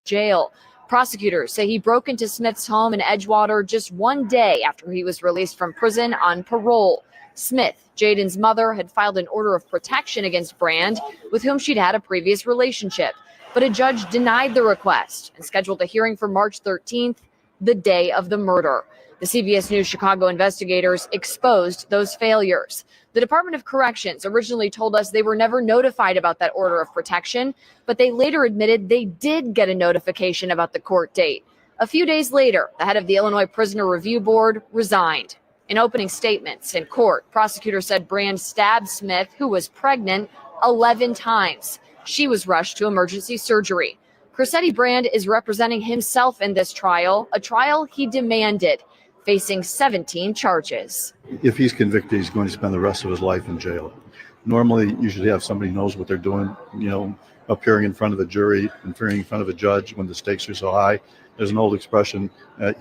jail. Prosecutors say he broke into Smith's home in Edgewater just one day after he was released from prison on parole. Smith, Jaden's mother, had filed an order of protection against Brand, with whom she'd had a previous relationship. But a judge denied the request and scheduled a hearing for March 13th, the day of the murder. The CBS News Chicago investigators exposed those failures. The Department of Corrections originally told us they were never notified about that order of protection, but they later admitted they did get a notification about the court date. A few days later, the head of the Illinois Prisoner Review Board resigned. In opening statements in court, prosecutors said Brand stabbed Smith, who was pregnant, 11 times. She was rushed to emergency surgery. Crissetti Brand is representing himself in this trial, a trial he demanded, facing 17 charges. If he's convicted, he's going to spend the rest of his life in jail. Normally, you should have somebody who knows what they're doing, appearing in front of a jury, appearing in front of a judge when the stakes are so high. There's an old expression,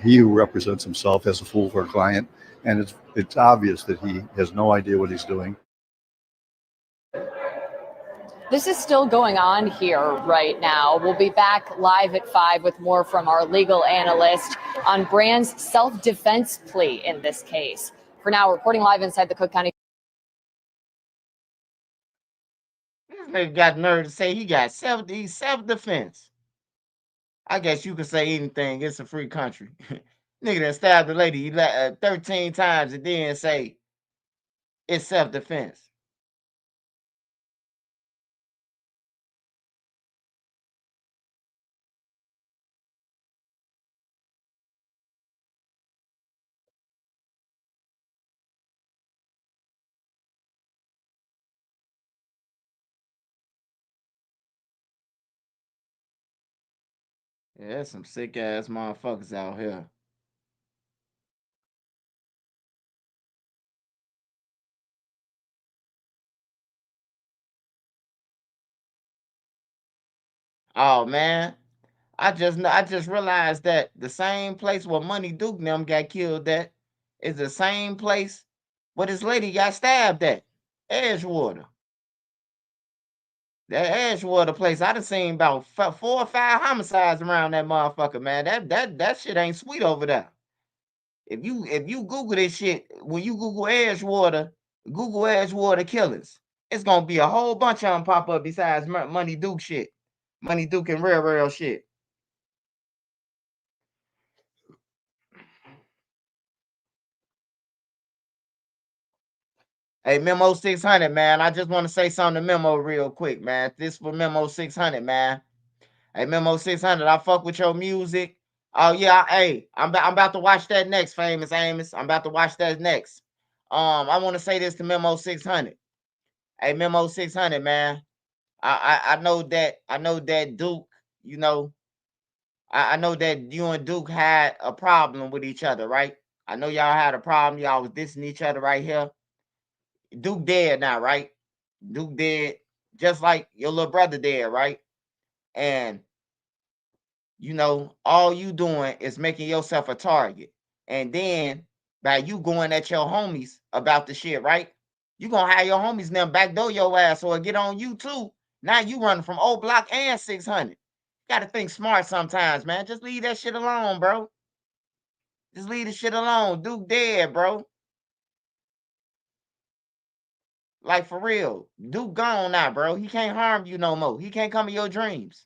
he who represents himself has a fool for a client, and it's obvious that he has no idea what he's doing. This is still going on here right now. We'll be back live at 5 with more from our legal analyst on Brand's self-defense plea in this case. For now, reporting live inside the Cook County. This nigga got nerve to say he got self-defense. I guess you could say anything. It's a free country. Nigga that stabbed the lady 13 times and then say it's self-defense. Yeah, there's some sick ass motherfuckers out here. Oh man, I just realized that the same place where Money Duke and them got killed at is the same place where this lady got stabbed at. Edgewater. That Edgewater place, I done seen about 4 or 5 homicides around that motherfucker, man. That shit ain't sweet over there. If you Google this shit, when you Google Edgewater killers, it's gonna be a whole bunch of them pop up besides Money Duke shit. Money Duke and real shit. Hey, Memo 600, man. I just want to say something to Memo real quick, man. This for Memo 600, man. Hey, Memo 600, I fuck with your music. Oh, yeah. Hey, I'm about to watch that next, Famous Amos. I'm about to watch that next. I want to say this to Memo 600. Hey, Memo 600, man. I know that Duke, I know that you and Duke had a problem with each other, right? I know y'all had a problem. Y'all was dissing each other right here. Duke dead now, right? Duke dead, just like your little brother dead, right? And all you doing is making yourself a target. And then by you going at your homies about the shit, right? You gonna have your homies them backdoor your ass or get on you too. Now you running from Oblock and 600. Gotta think smart sometimes, man. Just leave that shit alone, bro. Just leave the shit alone. Duke dead, bro. Like, for real. Duke gone now, bro. He can't harm you no more. He can't come in your dreams.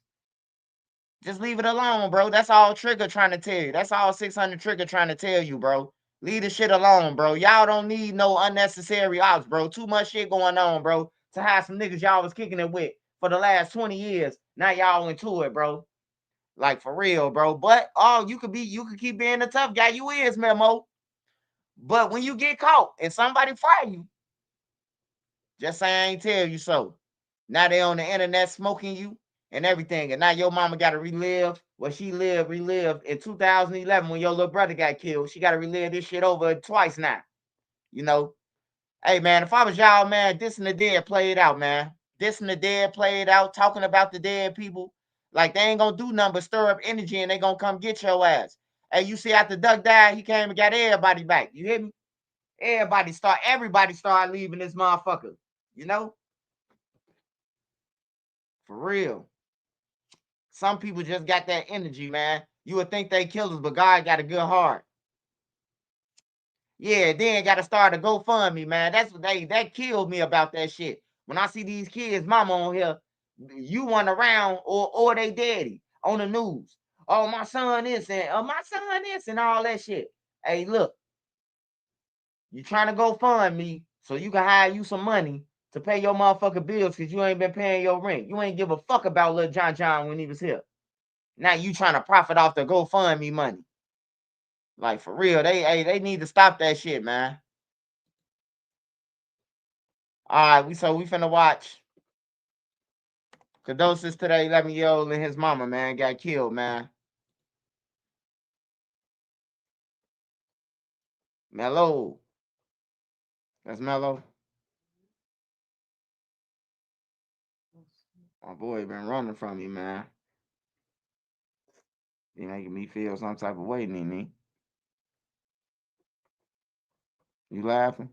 Just leave it alone, bro. That's all Trigger trying to tell you. That's all 600 Trigger trying to tell you, bro. Leave the shit alone, bro. Y'all don't need no unnecessary ops, bro. Too much shit going on, bro. To have some niggas y'all was kicking it with for the last 20 years. Now y'all into it, bro. Like, for real, bro. But you could keep being the tough guy you is, Memo. But when you get caught and somebody fire you, just say I ain't tell you so. Now they on the internet smoking you and everything. And now your mama got to relive what she relived in 2011 when your little brother got killed. She got to relive this shit over twice now. Hey, man, if I was y'all, man, this and the dead played out, man. This and the dead played out, talking about the dead people. Like, they ain't going to do nothing but stir up energy and they going to come get your ass. Hey, you see, after Duck died, he came and got everybody back. You hear me? Everybody started leaving this motherfucker. For real. Some people just got that energy, man. You would think they killers, but God got a good heart. Yeah, then got to start a GoFundMe, man. That's what that killed me about that shit. When I see these kids, mama on here, you run around or they daddy on the news. Oh, my son this and my son this and all that shit. Hey, look, you trying to GoFundMe so you can hire you some money to pay your motherfucking bills because you ain't been paying your rent. You ain't give a fuck about little John when he was here. Now you trying to profit off the GoFundMe money. Like, for real, they need to stop that shit, man. All right, we finna watch condolences to that 11-year-old and his mama, man, got killed, man. Mellow. That's Mellow. My boy been running from me, man. He making me feel some type of way, Nene. You laughing?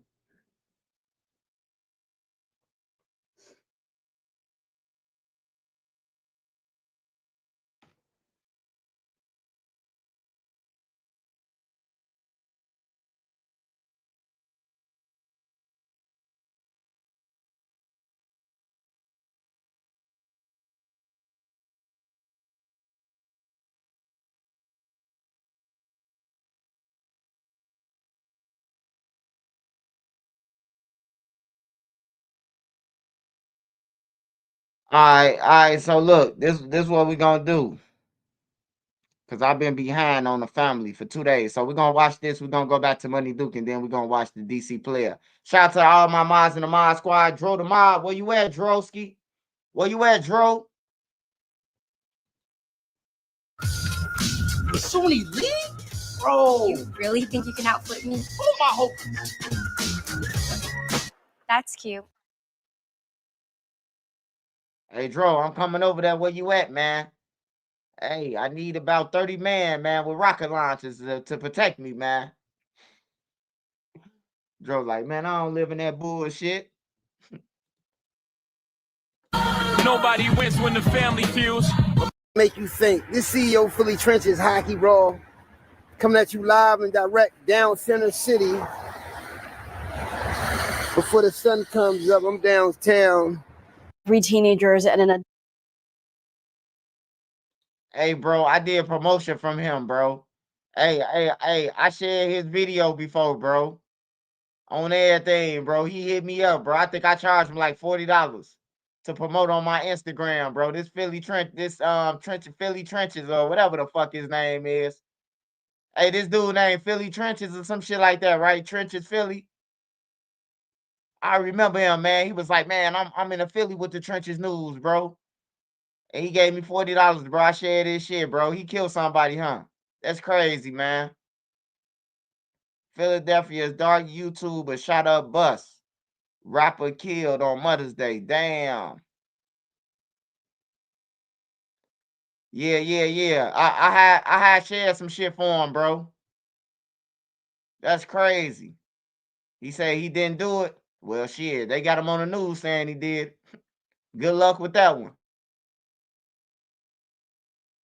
All right. So look, this what we gonna do. Cause I've been behind on the family for 2 days. So we're gonna watch this. We're gonna go back to Money Duke, and then we're gonna watch the DC player. Shout out to all my mods in the mod squad. Dro the mod. Where you at, Droski? Where you at, Dro? Sony Lee? Bro. You really think you can outfit me? Oh, my hope. That's cute. Hey, Dro, I'm coming over there. Where you at, man? Hey, I need about 30 man, with rocket launchers to protect me, man. Dro like, man, I don't live in that bullshit. Nobody wins when the family feels. Make you think. This CEO Philly Trenches Hockey Raw coming at you live and direct down Center City. Before the sun comes up, I'm downtown. 3 teenagers and an Hey, bro, I did promotion from him, bro. Hey, I shared his video before, bro. On everything, bro. He hit me up, bro. I think I charged him like $40 to promote on my Instagram, bro. This Philly Trenches or whatever the fuck his name is. Hey, this dude named Philly Trenches or some shit like that, right? Trenches Philly. I remember him, man. He was like, man, I'm in the Philly with the Trenches News, bro. And he gave me $40, bro. I shared this shit, bro. He killed somebody, huh? That's crazy, man. Philadelphia's dark YouTuber shot up bus. Rapper killed on Mother's Day. Damn. Yeah. I had shared some shit for him, bro. That's crazy. He said he didn't do it. Well, shit, they got him on the news saying he did. Good luck with that one.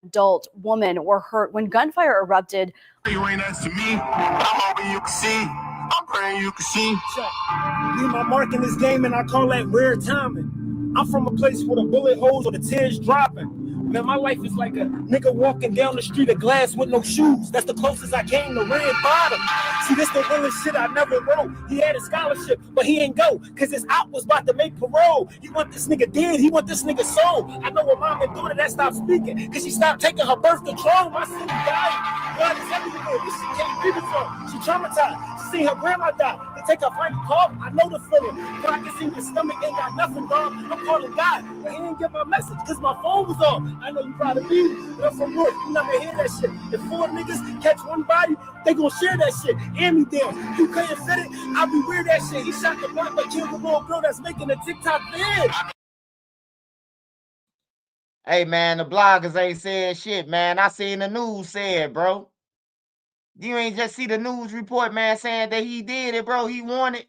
Adult woman were hurt when gunfire erupted. You ain't nice to me. I'm hoping you can see. I'm praying you can see. Leave my mark in this game, and I call that rare timing. I'm from a place where the bullet holes or the tears dropping. Man, my life is like a nigga walking down the street of glass with no shoes. That's the closest I came to red bottom. See, this the realest shit I never wrote. He had a scholarship, but he ain't go, cause his op was about to make parole. He want this nigga dead, he want this nigga soul. I know what mom and daughter that stopped speaking, cause she stopped taking her birth control. My city died. God is everywhere. This shit can't be before. She traumatized. She seen her grandma die. They take her final call. I know the feeling. But I can see my stomach ain't got nothing, dog. I'm calling God. But he didn't get my message because my phone was off. I know you proud of me, but I'm from North. You never hear that shit. If 4 niggas catch one body, they gonna share that shit. Hand me down. You couldn't fit it, I'll be weird that shit. He shot the block but killed the little girl that's making a TikTok vid. Hey, man, the bloggers ain't saying shit, man. I seen the news say it, bro. You ain't just see the news report, man, saying that he did it, bro. He won it.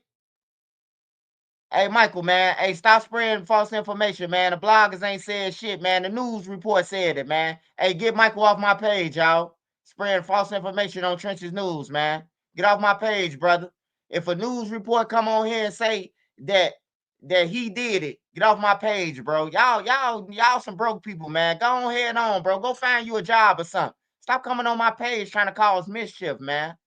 Hey, Michael, man. Hey, stop spreading false information, man. The bloggers ain't said shit, man. The news report said it, man. Hey, get Michael off my page, y'all. Spreading false information on Trenches News, man. Get off my page, brother. If a news report come on here and say that he did it, get off my page, bro. Y'all some broke people, man. Go on ahead on, bro. Go find you a job or something. Stop coming on my page trying to cause mischief, man.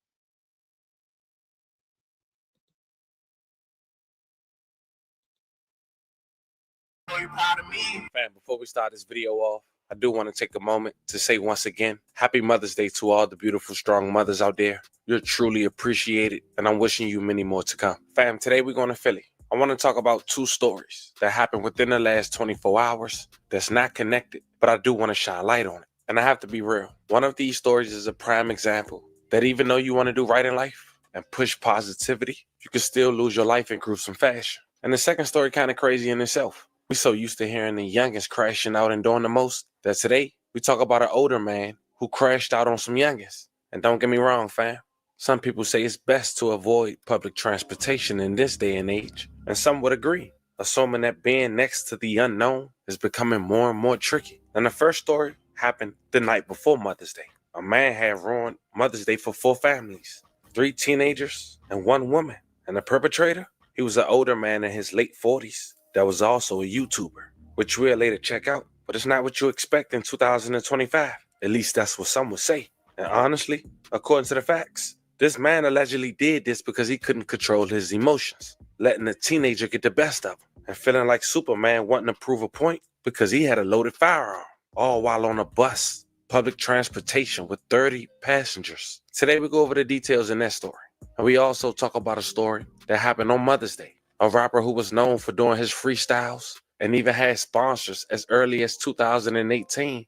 Fam, before we start this video off, I do want to take a moment to say once again, happy Mother's Day to all the beautiful, strong mothers out there. You're truly appreciated, and I'm wishing you many more to come. Fam, today we're going to Philly. I want to talk about two stories that happened within the last 24 hours that's not connected, but I do want to shine light on it. And I have to be real. One of these stories is a prime example that even though you want to do right in life and push positivity, you can still lose your life in gruesome fashion. And the second story kind of crazy in itself. We're so used to hearing the youngins crashing out and doing the most that today we talk about an older man who crashed out on some youngins. And don't get me wrong, fam. Some people say it's best to avoid public transportation in this day and age. And some would agree, assuming that being next to the unknown is becoming more and more tricky. And the first story happened the night before Mother's Day. A man had ruined Mother's Day for 4 families, 3 teenagers and 1 woman. And the perpetrator, he was an older man in his late 40s. That was also a YouTuber, which we'll later check out, but it's not what you expect in 2025. At least that's what some would say. And honestly, according to the facts, this man allegedly did this because he couldn't control his emotions, letting a teenager get the best of him, and feeling like Superman wanting to prove a point because he had a loaded firearm, all while on a bus, public transportation with 30 passengers. Today we go over the details in that story. And we also talk about a story that happened on Mother's Day. A rapper who was known for doing his freestyles and even had sponsors as early as 2018.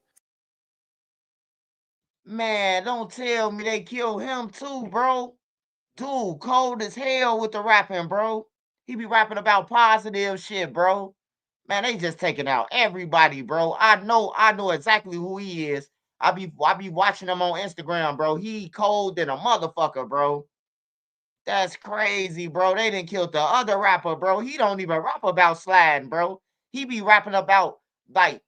Man, don't tell me they killed him too, bro. Dude, cold as hell with the rapping, bro. He be rapping about positive shit, bro. Man, they just taking out everybody, bro. I know exactly who he is. I be watching him on Instagram, bro. He cold than a motherfucker, bro. That's crazy, bro. They didn't kill the other rapper, bro. He don't even rap about sliding, bro. He be rapping about like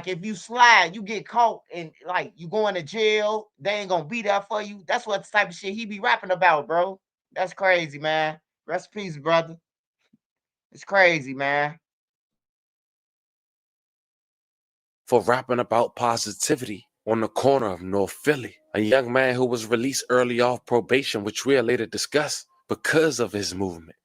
if you slide, you get caught and like you going to jail. They ain't gonna be there for you. That's what the type of shit he be rapping about, bro. That's crazy, man. Rest in peace, brother. It's crazy, man. For rapping about positivity on the corner of North Philly. A young man who was released early off probation, which we'll later discuss, because of his movement,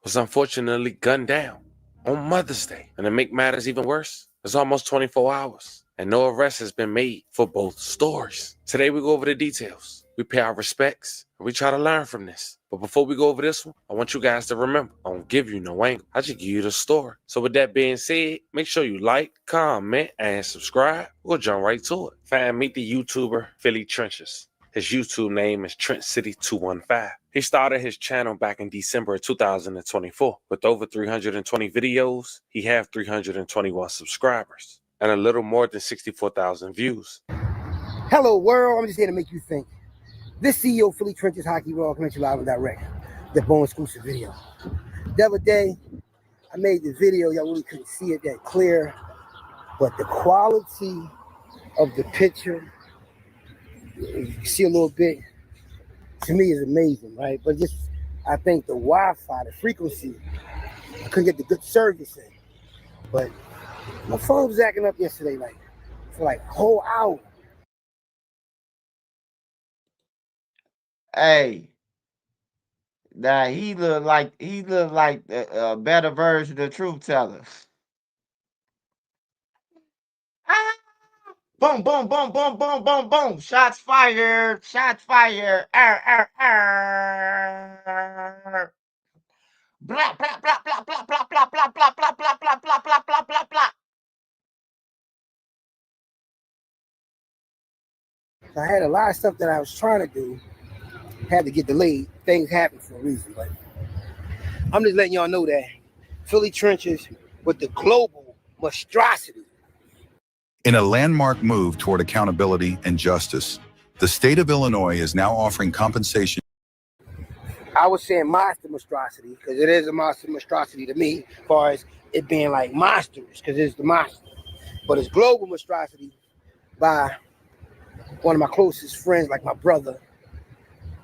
was unfortunately gunned down on Mother's Day. And to make matters even worse, it's almost 24 hours and no arrest has been made for both stories. Today we go over the details. We pay our respects and we try to learn from this. But before we go over this one, I want you guys to remember, I don't give you no angle. I just give you the story. So with that being said, make sure you like, comment, and subscribe. We'll jump right to it. Fam, meet the YouTuber Philly Trenches. His YouTube name is Trent City 215. He started his channel back in December of 2024. With over 320 videos, he have 321 subscribers and a little more than 64,000 views. Hello, world. I'm just here to make you think. This CEO of Philly Trenches Hockey Raw coming to you live and direct. The Bone exclusive video. The other day, I made the video. Y'all really couldn't see it that clear, but the quality of the picture, you can see a little bit, to me is amazing, right? But just, I think the Wi-Fi, the frequency, I couldn't get the good service in. But my phone was acting up yesterday, for a whole hour. Hey, nah, he look like a better version of Truth Teller. Boom, boom, boom, boom, boom, boom, boom. Shots fired. Shots fired. Blah, blah, blah, blah, blah, blah, blah, blah, blah, blah, blah, blah, blah, blah, blah, blah, blah. I had a lot of stuff that I was trying to do, had to get delayed. Things happen for a reason, but I'm just letting y'all know that Philly Trenches with the global monstrosity. In a landmark move toward accountability and justice, the state of Illinois is now offering compensation. I was saying monster monstrosity because it is a monster monstrosity to me, as far as it being like monsters, because it's the monster. But it's global monstrosity by one of my closest friends, like my brother,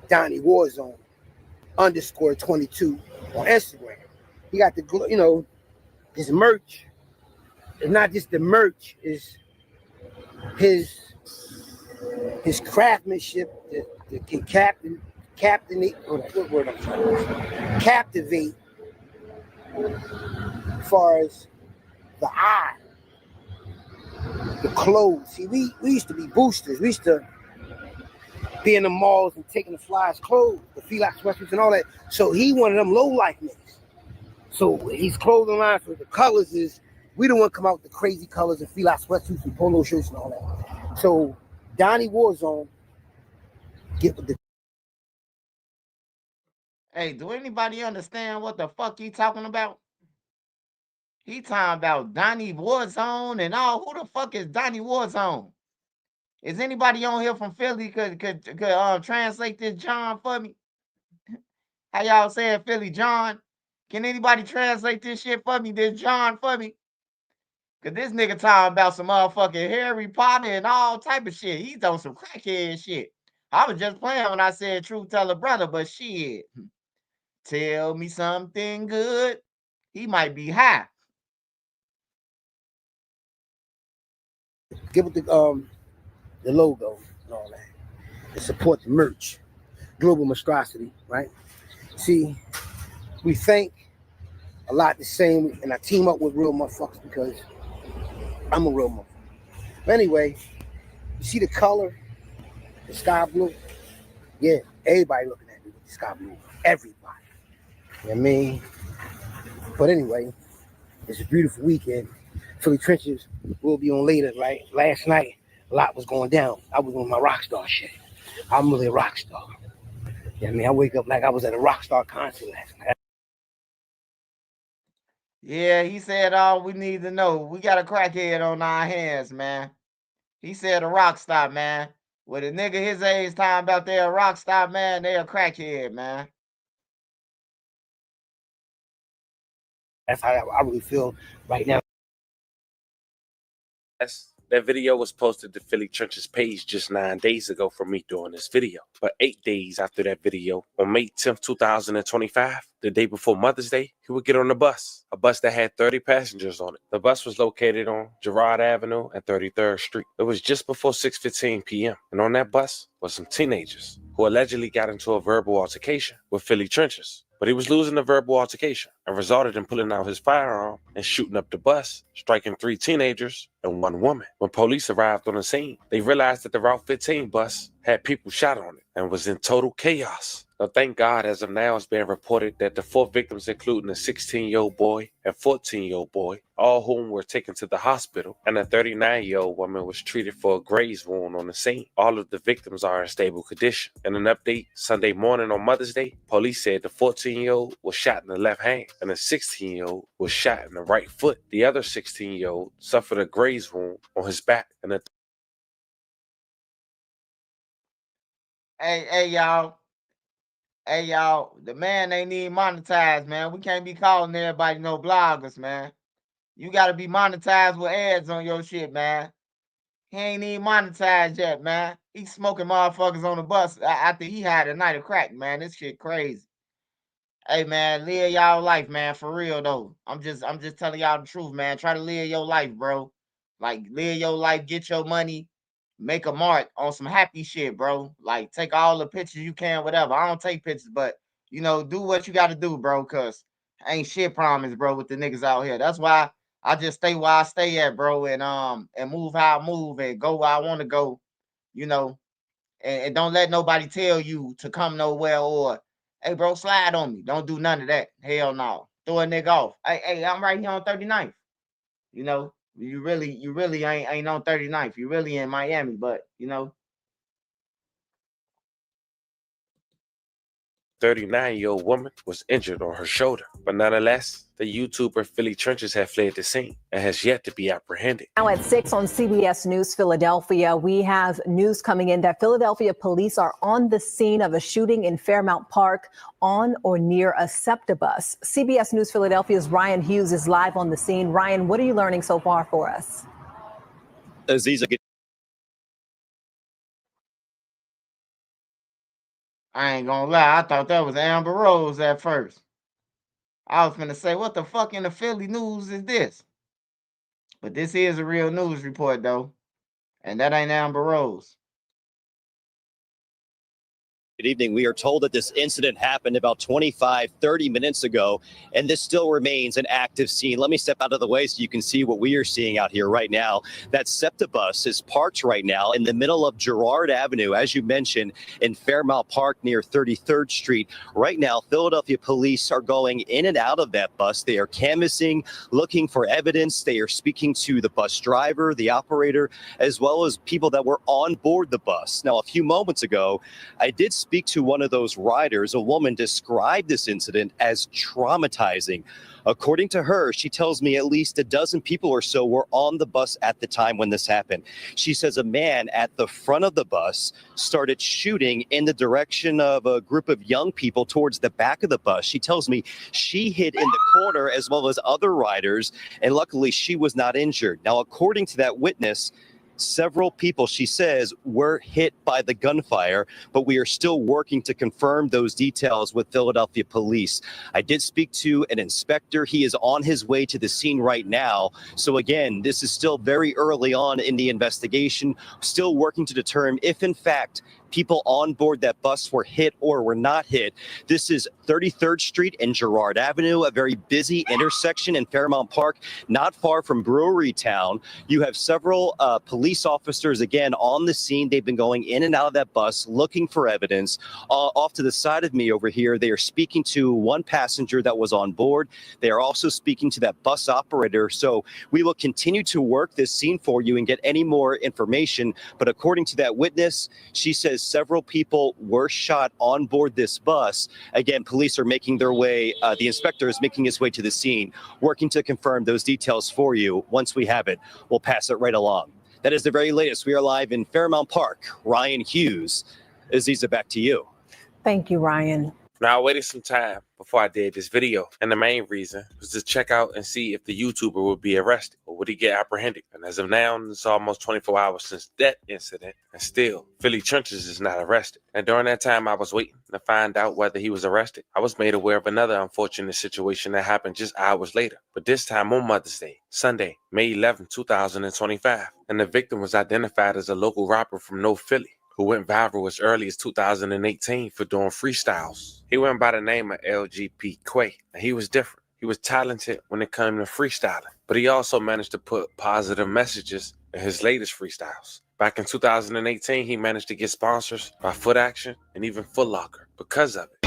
Donnie Warzone _22 on Instagram. He got the, his merch. It's not just the merch, it's his craftsmanship that can captivate, what word I'm trying to say? Captivate as far as the eye, the clothes. See, we used to be boosters. We used to be in the malls and taking the flies' clothes, the Felix sweatshirts and all that. So he one of them low life niggas. So his clothing line for the colors is, we don't want to come out with the crazy colors and Felix sweatsuits and polo shirts and all that. So Donnie Warzone get with the. Hey, do anybody understand what the fuck he talking about? He talking about Donnie Warzone and all. Who the fuck is Donnie Warzone? Is anybody on here from Philly could translate this John for me? How y'all saying Philly John? Can anybody translate this shit for me? This John for me? Cause this nigga talking about some motherfucking Harry Potter and all type of shit. He's on some crackhead shit. I was just playing when I said truth teller brother, but shit. Tell me something good. He might be high. Get with the logo and all that. And support the merch. Global monstrosity, right? See, we think a lot the same, and I team up with real motherfuckers because I'm a real motherfucker. But anyway, you see the color, the sky blue? Yeah, everybody looking at me with the sky blue. Everybody. You know what I mean? But anyway, it's a beautiful weekend. Philly Trenches will be on later, right? Last night, a lot was going down. I was on my rock star shit. I'm really a rock star. You know what I mean? I wake up like I was at a rock star concert last night. Yeah, he said all we need to know. We got a crackhead on our hands, man. He said a rock star, man. With a nigga his age talking about they a rock star, man, they a crackhead, man. That's how I really feel right now. That video was posted to Philly Trench's page just 9 days ago for me doing this video. But 8 days after that video, on May 10th, 2025, the day before Mother's Day, he would get on the bus. A bus that had 30 passengers on it. The bus was located on Girard Avenue and 33rd Street. It was just before 6:15 p.m. And on that bus was some teenagers who allegedly got into a verbal altercation with Philly Trenches. But he was losing the verbal altercation and resulted in pulling out his firearm and shooting up the bus, striking 3 teenagers and 1 woman. When police arrived on the scene, they realized that the Route 15 bus had people shot on it and was in total chaos. Now, thank God, as of now, it's being reported that the 4 victims, including a 16-year-old boy and 14-year-old boy, all whom were taken to the hospital, and a 39-year-old woman was treated for a graze wound on the scene. All of the victims are in stable condition. In an update Sunday morning on Mother's Day, police said the 14-year-old was shot in the left hand and the 16-year-old was shot in the right foot. The other 16-year-old suffered a graze wound on his back and a Hey, y'all. Hey, y'all. The man ain't even monetized, man. We can't be calling everybody no bloggers, man. You got to be monetized with ads on your shit, man. He ain't even monetized yet, man. He smoking motherfuckers on the bus after he had a night of crack, man. This shit crazy. Hey, man, live y'all life, man. For real though. I'm just telling y'all the truth, man. Try to live your life, bro. Like live your life, get your money, make a mark on some happy shit, bro. Like take all the pictures you can, whatever. I don't take pictures, but do what you got to do, bro. Cause ain't shit promised, bro, with the niggas out here. That's why I just stay where I stay at, bro, and move how I move and go where I want to go. You know, and don't let nobody tell you to come nowhere or, hey, bro, slide on me. Don't do none of that. Hell no. Throw a nigga off. Hey, I'm right here on 39th. You really ain't on 39th. You really in Miami, but 39-year-old woman was injured on her shoulder. But nonetheless, the YouTuber Philly Trenches had fled the scene and has yet to be apprehended. Now at 6 on CBS News Philadelphia, we have news coming in that Philadelphia police are on the scene of a shooting in Fairmount Park on or near a SEPTA bus. CBS News Philadelphia's Ryan Hughes is live on the scene. Ryan, what are you learning so far for us? I ain't gonna lie, I thought that was Amber Rose at first. I was gonna say, what the fuck in the Philly news is this? But this is a real news report, though. And that ain't Amber Rose. Good evening. We are told that this incident happened about 30 minutes ago, and this still remains an active scene. Let me step out of the way so you can see what we are seeing out here right now. That SEPTA bus is parked right now in the middle of Girard Avenue, as you mentioned, in Fairmount Park near 33rd Street. Right now, Philadelphia police are going in and out of that bus. They are canvassing, looking for evidence. They are speaking to the bus driver, the operator, as well as people that were on board the bus. Now, a few moments ago, I did speak to one of those riders. A woman described this incident as traumatizing. According to her, she tells me at least a dozen people or so were on the bus at the time when this happened. She says a man at the front of the bus started shooting in the direction of a group of young people towards the back of the bus. She tells me she hid in the corner as well as other riders, and luckily she was not injured. Now, according to that witness, several people, she says, were hit by the gunfire, but we are still working to confirm those details with Philadelphia police. I did speak to an inspector. He is on his way to the scene right now. So again, this is still very early on in the investigation, still working to determine if in fact people on board that bus were hit or were not hit. This is 33rd Street and Girard Avenue, a very busy intersection in Fairmount Park, not far from Brewery Town. You have several police officers, again, on the scene. They've been going in and out of that bus looking for evidence. Off to the side of me over here, they are speaking to one passenger that was on board. They are also speaking to that bus operator. So we will continue to work this scene for you and get any more information. But according to that witness, she says several people were shot on board this bus. Again, police are making their way, the inspector is making his way to the scene, working to confirm those details for you. Once we have it, we'll pass it right along. That is the very latest. We are live in Fairmount Park. Ryan Hughes. Aziza, back to you. Thank you, Ryan. Now, I waited some time before I did this video, and the main reason was to check out and see if the YouTuber would be arrested or would he get apprehended. And as of now, it's almost 24 hours since that incident, and still, Philly Trenches is not arrested. And during that time, I was waiting to find out whether he was arrested. I was made aware of another unfortunate situation that happened just hours later, but this time on Mother's Day, Sunday, May 11, 2025. And the victim was identified as a local rapper from North Philly, who went viral as early as 2018 for doing freestyles. He went by the name of LGP Quay, and he was different. He was talented when it came to freestyling, but he also managed to put positive messages in his latest freestyles. Back in 2018, he managed to get sponsors by Foot Action and even Foot Locker because of it.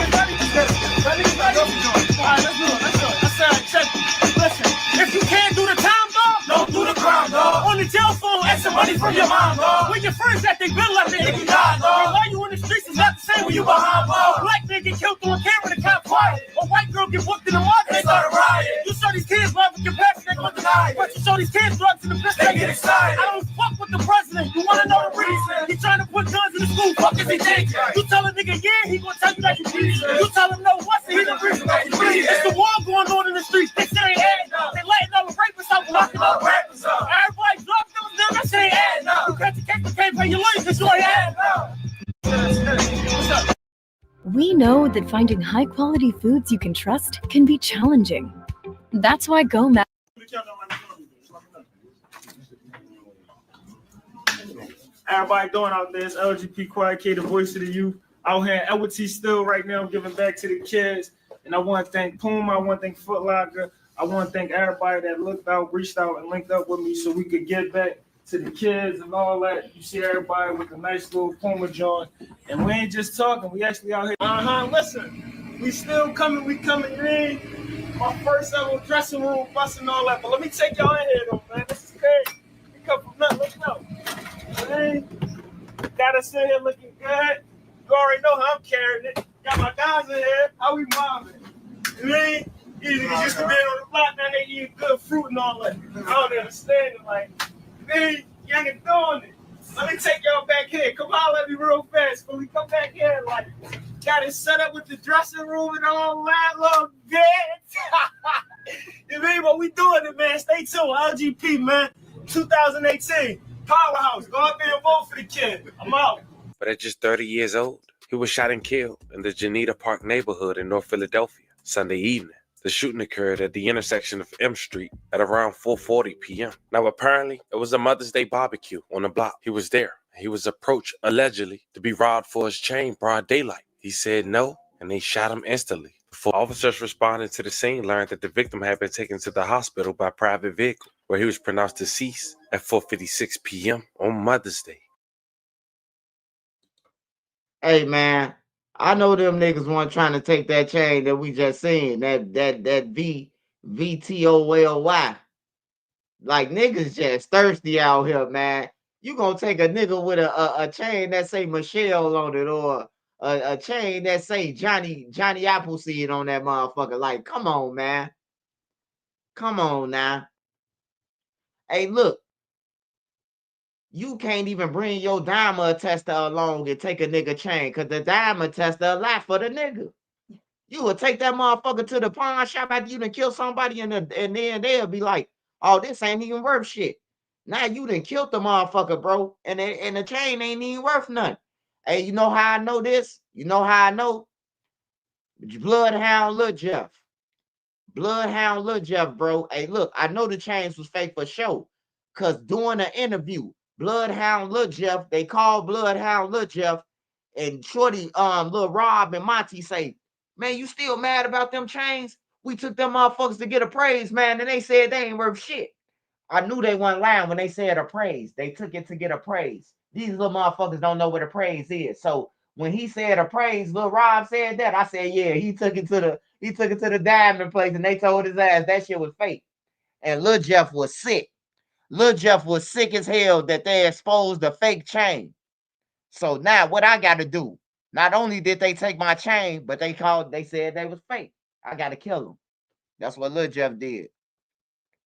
Listen, if you can't do the time, dog, don't do the crime, dog. On the jail phone, ask some money from your mom, dog. When your friends that they been left there, you die, dog. Why you in the streets is not the same when you behind, dog. Black man get killed through a camera, the cop quiet. A white girl get whooped in the market, they start a riot. You show these kids love with your passion, they gonna deny it. But you show these kids drugs in the business, they get excited. I don't fuck with the president, you wanna know the reason. He trying to put guns in the school, fuck is he thinking? You tell a nigga yeah, he gonna tell you that you please. You tell him no once, he the reason that you please. It's the war going on in the streets, they say ain't adding up. They letting all the rapists out, locking all the rappers up. Everybody drug them, that shit ain't adding up. You catch a case, you can't pay your lawyer, cause you ain't adding up. What's up? We know that finding high-quality foods you can trust can be challenging. That's why GoMac. Everybody doing out there, it's LGBTQIA, the voice of the youth. Out here in Edward still right now, giving back to the kids. And I want to thank Puma, I want to thank Foot Locker. I want to thank everybody that looked out, reached out, and linked up with me so we could get back to the kids and all that. You see everybody with a nice little Puma joint. And we ain't just talking, we actually out here. Listen, we still coming, we coming in. My first ever dressing room, busting all that. But let me take y'all in here though, man. This is crazy. We come from nothing, let's go. Man, got us in here looking good. You already know how I'm carrying it. Got my guys saying? How we mobbing? You mean? These niggas used to be on the block, now they eat good fruit and all that. I don't understand it. Like, man, Youngin doing it. Let me take y'all back here. Come on, let me real fast. When we come back here, like, got it set up with the dressing room and all that little bit. You mean? What we doing it, man? Stay tuned. LGP, man. 2018. Powerhouse. Go out there and vote for the kid. I'm out. But at just 30 years old, he was shot and killed in the Janita Park neighborhood in North Philadelphia Sunday evening. The shooting occurred at the intersection of M Street at around 4:40 p.m. Now, apparently, it was a Mother's Day barbecue on the block. He was there. He was approached, allegedly, to be robbed for his chain broad daylight. He said no, and they shot him instantly. Before officers responding to the scene, learned that the victim had been taken to the hospital by private vehicle, where he was pronounced deceased at 4:56 p.m. on Mother's Day. Hey man, I know them niggas weren't trying to take that chain that we just seen. That VTOLY. Like niggas just thirsty out here, man. You gonna take a nigga with a chain that say Michelle on it, or a chain that say Johnny Appleseed on that motherfucker. Like, come on, man. Come on now. Hey, look. You can't even bring your diamond tester along and take a nigga chain, because the diamond tester a lot for the nigga. You would take that motherfucker to the pawn shop after you done kill somebody, and then they'll be like, oh, this ain't even worth shit. Now you done killed the motherfucker, bro, and the chain ain't even worth nothing. Hey, you know how I know this? You know how I know? Bloodhound Lil Jeff. Bloodhound Lil Jeff, bro. Hey, look, I know the chains was fake for sure. Cause during the interview, Bloodhound Lil Jeff, they called Bloodhound Lil Jeff, and Shorty, Lil Rob and Monty say, man, you still mad about them chains? We took them motherfuckers to get appraised, man, and they said they ain't worth shit. I knew they weren't lying when they said appraised. They took it to get appraised. These little motherfuckers don't know what appraised is. So when he said appraised, Lil Rob said that, I said, yeah, he took it to the diamond place, and they told his ass that shit was fake. And Lil Jeff was sick. Lil Jeff was sick as hell that they exposed the fake chain. So now what I got to do? Not only did they take my chain, but they said they was fake. I got to kill them. That's what Lil Jeff did.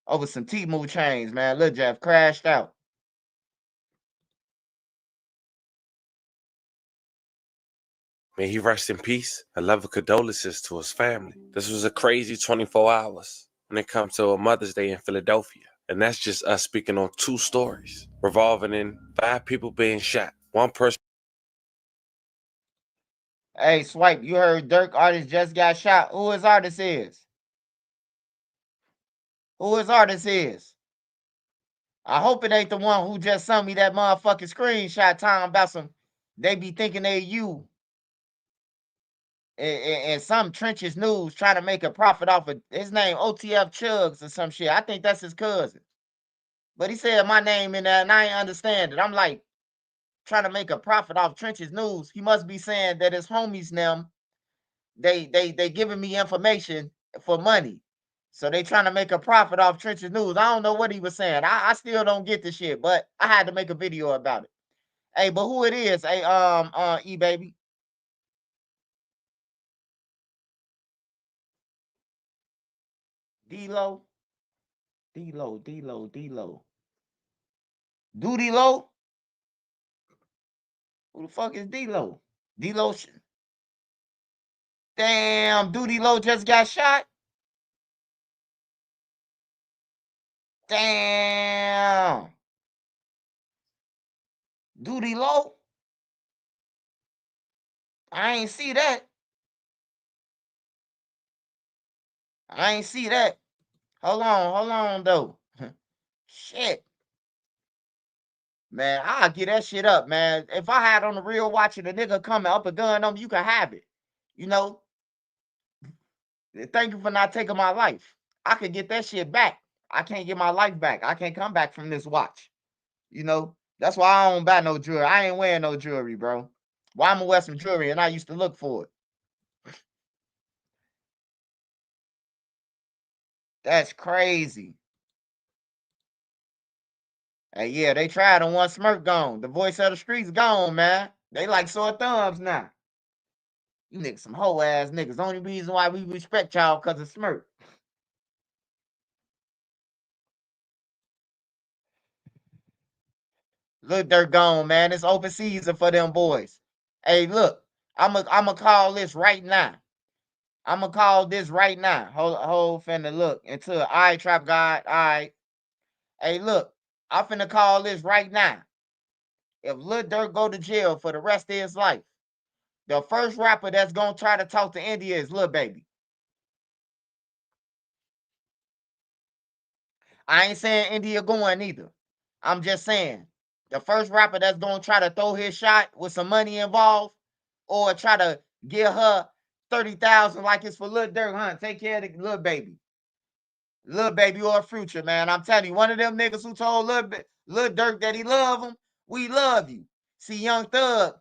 Over some T-Move chains, man. Lil Jeff crashed out. May he rest in peace and love and condolences to his family. This was a crazy 24 hours when it comes to a Mother's Day in Philadelphia. And that's just us speaking on two stories revolving in 5 people being shot. One person. Hey, Swipe, you heard Dirk artist just got shot. Who his artist is? Who his artist is? I hope it ain't the one who just sent me that motherfucking screenshot talking about some, they be thinking they you. And some trenches news trying to make a profit off of his name, OTF Chugs or some shit. I think that's his cousin. But he said my name in there and I ain't understand it. I'm like, trying to make a profit off trenches news. He must be saying that his homies them, they giving me information for money. So they trying to make a profit off trenches news. I don't know what he was saying. I still don't get the shit, but I had to make a video about it. Hey, but who it is? Hey, E baby. D-Lo. D-Lo. Doodie Lo? Who the fuck is D-Lo? D-Lo. Damn, Doodie Lo just got shot. Damn. Doodie Lo? I ain't see that. I ain't see that. Hold on though. Shit. Man, I'll get that shit up, man. If I had on the real watching a nigga coming up a gun on me, you can have it. You know? Thank you for not taking my life. I could get that shit back. I can't get my life back. I can't come back from this watch. You know? That's why I don't buy no jewelry. I ain't wearing no jewelry, bro. Why I'm gonna wear some jewelry and I used to look for it. That's crazy. Hey, yeah, they tried on one smirk gone. The voice of the streets gone, man. They like sore thumbs now. You niggas some hoe ass niggas. The only reason why we respect y'all because of Smirk. Lil Durk gone, man. It's open season for them boys. Hey, look, I'ma call this right now. I'ma call this right now. Hold finna look until I trap God. All right. Hey, look, I'm finna call this right now. If Lil Durk go to jail for the rest of his life, the first rapper that's gonna try to talk to India is Lil Baby. I ain't saying India going either. I'm just saying the first rapper that's gonna try to throw his shot with some money involved, or try to give her 30,000 like it's for Lil Durk, huh? Take care of the Lil Baby. Lil Baby or Future, man. I'm telling you, one of them niggas who told Lil Durk that he love him, we love you. See, Young Thug,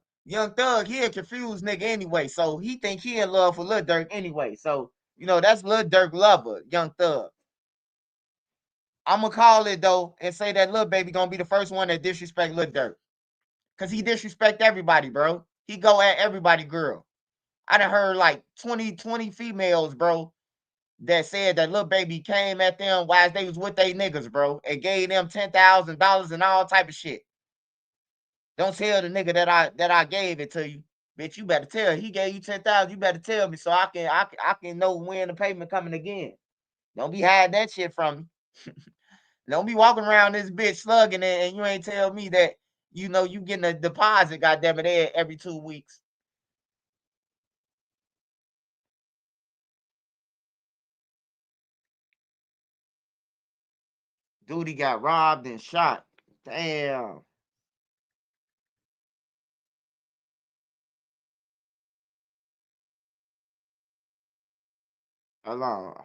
he a confused nigga anyway, so he think he in love with Lil Durk anyway. So, you know, that's Lil Durk lover, Young Thug. I'm gonna call it though and say that Lil Baby gonna be the first one that disrespect Lil Durk. Cause he disrespect everybody, bro. He go at everybody, girl. I done heard like 20 females, bro, that said that Lil Baby came at them while they was with they niggas, bro, and gave them $10,000 and all type of shit. Don't tell the nigga that I gave it to you, bitch. You better tell. He gave you 10,000. You better tell me so I can know when the payment coming again. Don't be hiding that shit from me. Don't be walking around this bitch slugging it and you ain't tell me that you know you getting a deposit, goddamn it, every 2 weeks. Doodie got robbed and shot. Damn. Hold on.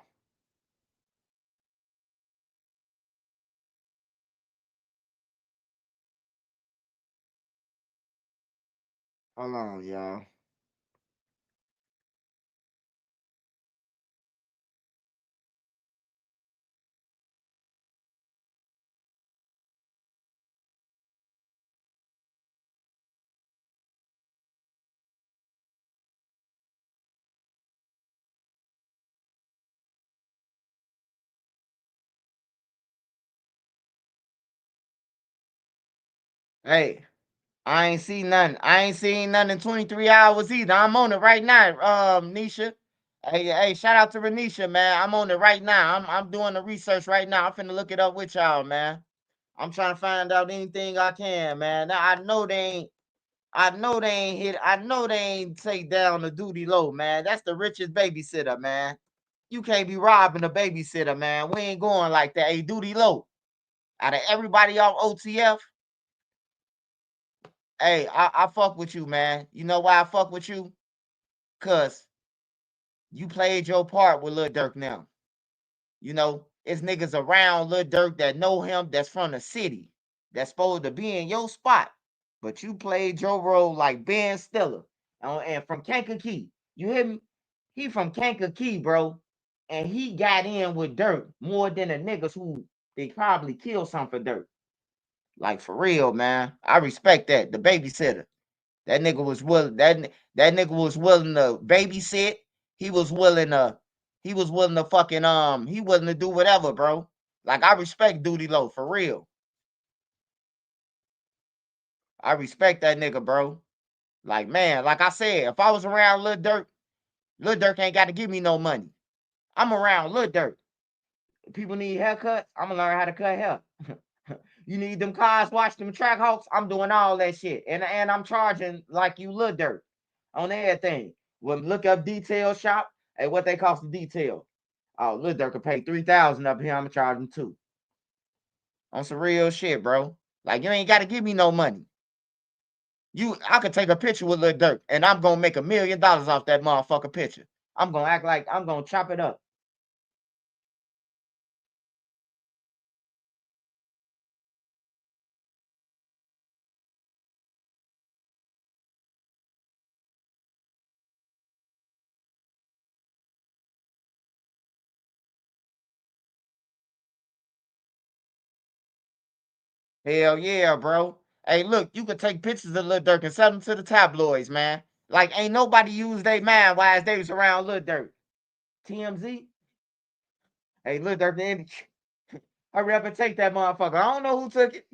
Hold on, y'all. Hey, I ain't seen nothing. I ain't seen nothing in 23 hours either. I'm on it right now, Nisha. Hey, shout out to Renisha, man. I'm on it right now. I'm doing the research right now. I'm finna look it up with y'all, man. I'm trying to find out anything I can, man. Now I know they ain't. I know they ain't hit. I know they ain't take down the Doodie Low, man. That's the richest babysitter, man. You can't be robbing a babysitter, man. We ain't going like that. Hey, Doodie Low. Out of everybody off OTF, hey, I fuck with you, man. You know why I fuck with you? Cause you played your part with Lil Durk now. You know, it's niggas around Lil Durk that know him that's from the city. That's supposed to be in your spot. But you played your role like Ben Stiller. And from Kankakee. You hear me? He from Kankakee, bro. And he got in with Durk more than the niggas who they probably killed some for Durk. Like for real, man. I respect that. The babysitter. That nigga was willing. That nigga was willing to babysit. He was willing to. He was willing to fucking He willing to do whatever, bro. Like I respect Doodie Low for real. I respect that nigga, bro. Like man, like I said, if I was around Lil Durk ain't got to give me no money. I'm around Lil Durk. People need haircuts. I'm gonna learn how to cut hair. You need them cars, watch them track hawks. I'm doing all that shit, and I'm charging like you Lil Durk on everything. Well, look up detail shop. Hey, what they cost the detail? Oh, Lil Durk could pay 3,000 up here. I'm gonna charge him 2. On some real shit, bro. Like you ain't got to give me no money. I could take a picture with Lil Durk, and I'm gonna make $1 million off that motherfucker picture. I'm gonna act like I'm gonna chop it up. Hell yeah, bro. Hey, look, you can take pictures of Lil Durk and sell them to the tabloids, man. Like, ain't nobody used their mind while they was around Lil Durk. TMZ? Hey, Lil Durk, hurry up and take that motherfucker. I don't know who took it.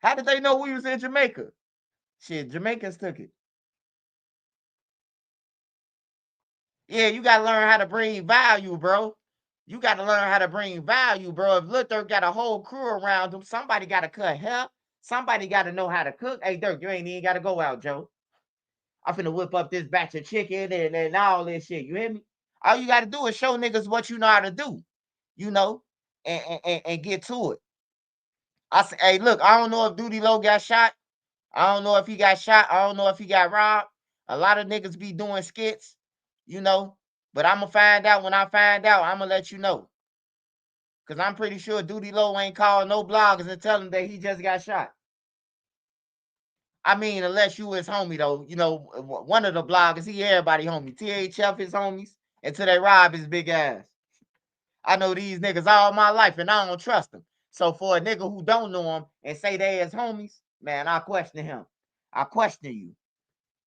How did they know we was in Jamaica? Shit, Jamaicans took it. Yeah, you gotta learn how to bring value, bro. You gotta learn how to bring value, bro. If Lil Durk got a whole crew around him, somebody gotta cut hair. Somebody gotta know how to cook. Hey, Durk, you ain't even gotta go out, Joe. I'm finna whip up this batch of chicken and all this shit. You hear me? All you gotta do is show niggas what you know how to do, you know, and get to it. I say, hey, look, I don't know if Doodie Low got shot. I don't know if he got shot. I don't know if he got robbed. A lot of niggas be doing skits, you know, but I'm gonna find out. When I find out, I'm gonna let you know. Cause I'm pretty sure Doodie Low ain't called no bloggers and tell him that he just got shot. I mean, unless you his homie though, you know, one of the bloggers, he everybody homie. THF his homies until they rob his big ass. I know these niggas all my life and I don't trust them. So for a nigga who don't know him and say they his homies, man, I question him. I question you.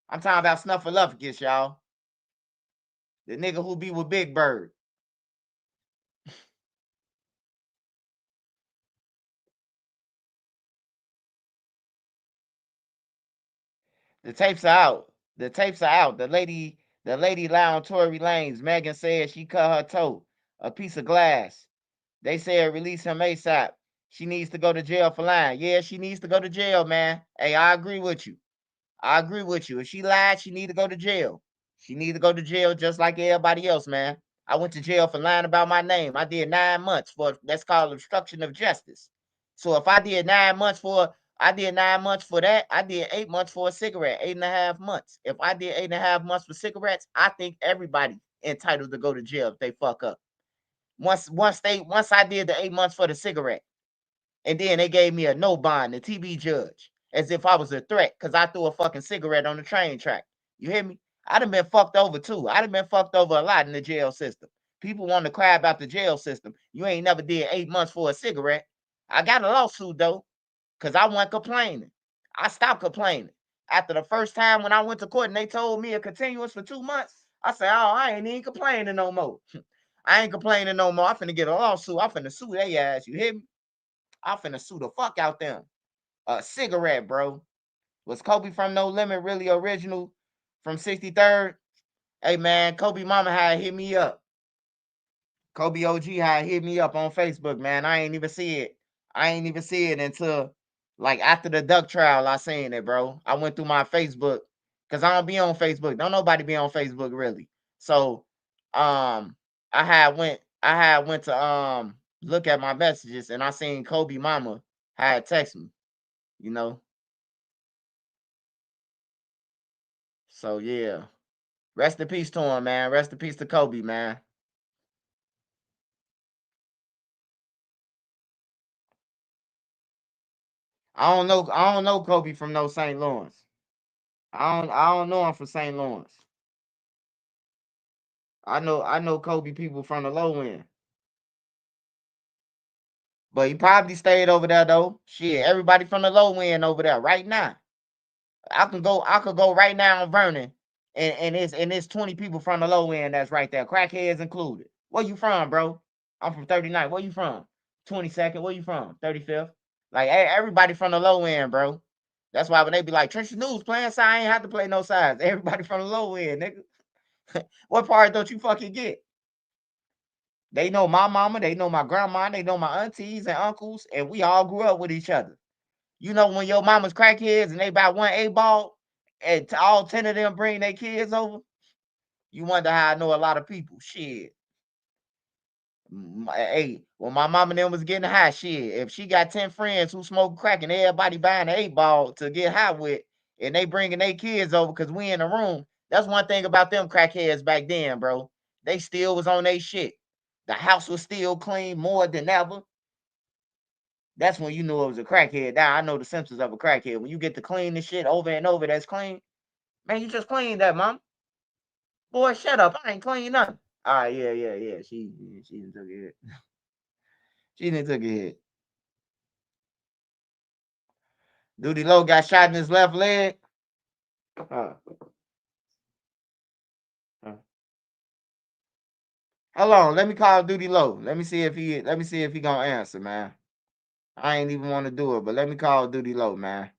I'm talking about Snuffleupagus, y'all. The nigga who be with Big Bird. The tapes are out. The tapes are out. The lady lie on Tory Lanez. Megan said she cut her toe. A piece of glass. They said release him ASAP. She needs to go to jail for lying. Yeah, she needs to go to jail, man. Hey, I agree with you. I agree with you. If she lied, she need to go to jail. She need to go to jail just like everybody else, man. I went to jail for lying about my name. I did 9 months for that's called obstruction of justice. So if I did 9 months for that, I did 8 months for a cigarette, 8.5 months. If I did 8.5 months for cigarettes, I think everybody entitled to go to jail if they fuck up. Once I did the 8 months for the cigarette, and then they gave me a no bond, the TB judge, as if I was a threat because I threw a fucking cigarette on the train track. You hear me? I done been fucked over too. I done been fucked over a lot in the jail system. People want to cry about the jail system. You ain't never did 8 months for a cigarette. I got a lawsuit though, because I wasn't complaining. I stopped complaining. After the first time when I went to court and they told me a continuance for 2 months, I said, oh, I ain't even complaining no more. I ain't complaining no more. I'm finna get a lawsuit. I'm finna sue they ass. You hear me? I'm finna sue the fuck out them. A cigarette, bro. Was Kobe from No Limit really original from 63rd? Hey, man, Kobe mama had hit me up. Kobe OG had hit me up on Facebook, man. I ain't even see it. I ain't even see it until like after the duck trial. I seen it, bro. I went through my Facebook because I don't be on Facebook. Don't nobody be on Facebook really. So I had went to look at my messages and I seen Kobe mama had text me, you know. So yeah. Rest in peace to him, man. Rest in peace to Kobe, man. I don't know Kobe from no St. Lawrence. I don't know him from St. Lawrence. I know Kobe people from the low end. But he probably stayed over there though. Shit, everybody from the low end over there right now. I could go right now on Vernon and it's 20 people from the low end that's right there, crackheads included. Where you from, bro? I'm from 39. Where you from? 22nd. Where you from? 35th. Like everybody from the low end, bro. That's why when they be like Trenches News playing side, I ain't have to play no sides. Everybody from the low end, nigga. What part don't you fucking get? They know my mama, they know my grandma, they know my aunties and uncles, and we all grew up with each other. You know, when your mama's crackheads and they buy one A-ball and all 10 of them bring their kids over, you wonder how I know a lot of people. Shit. Hey, when my mama and them was getting high, shit, if she got 10 friends who smoke crack and everybody buying an 8-ball to get high with, and they bringing their kids over because we in the room, that's one thing about them crackheads back then, bro. They still was on their shit. The house was still clean more than ever. That's when you knew it was a crackhead. Now I know the symptoms of a crackhead. When you get to clean this shit over and over, that's clean. Man, you just cleaned that, mom. Boy, shut up. I ain't clean nothing. All right, yeah. She didn't took it. She didn't took it. Doodie Low got shot in his left leg. Hold on, let me call Doodie Low. Let me see if he gonna answer, man. I ain't even want to do it, but let me call Doodie Low, man.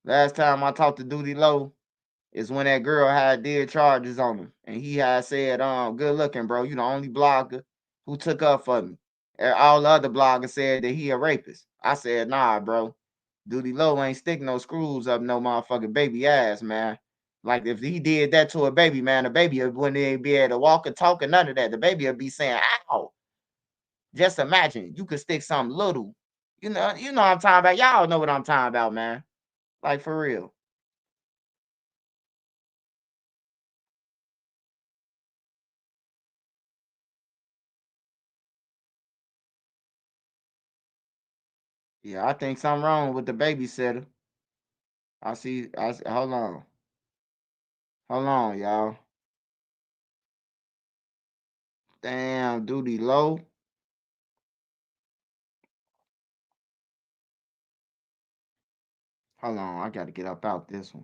Last time I talked to Doodie Low is when that girl had did charges on him, and he had said, good looking, bro. You the only blogger who took up for me. And all the other bloggers said that he a rapist. I said, nah, bro. Doodie Low ain't sticking no screws up no motherfucking baby ass, man. Like if he did that to a baby, man, the baby wouldn't even be able to walk or talk or none of that. The baby would be saying, ow. Just imagine you could stick something little. You know what I'm talking about. Y'all know what I'm talking about, man. Like for real. Yeah, I think something wrong with the babysitter. I see. Hold on. Hold on, y'all. Damn, Doodie Low. Hold on, I gotta get up out this one.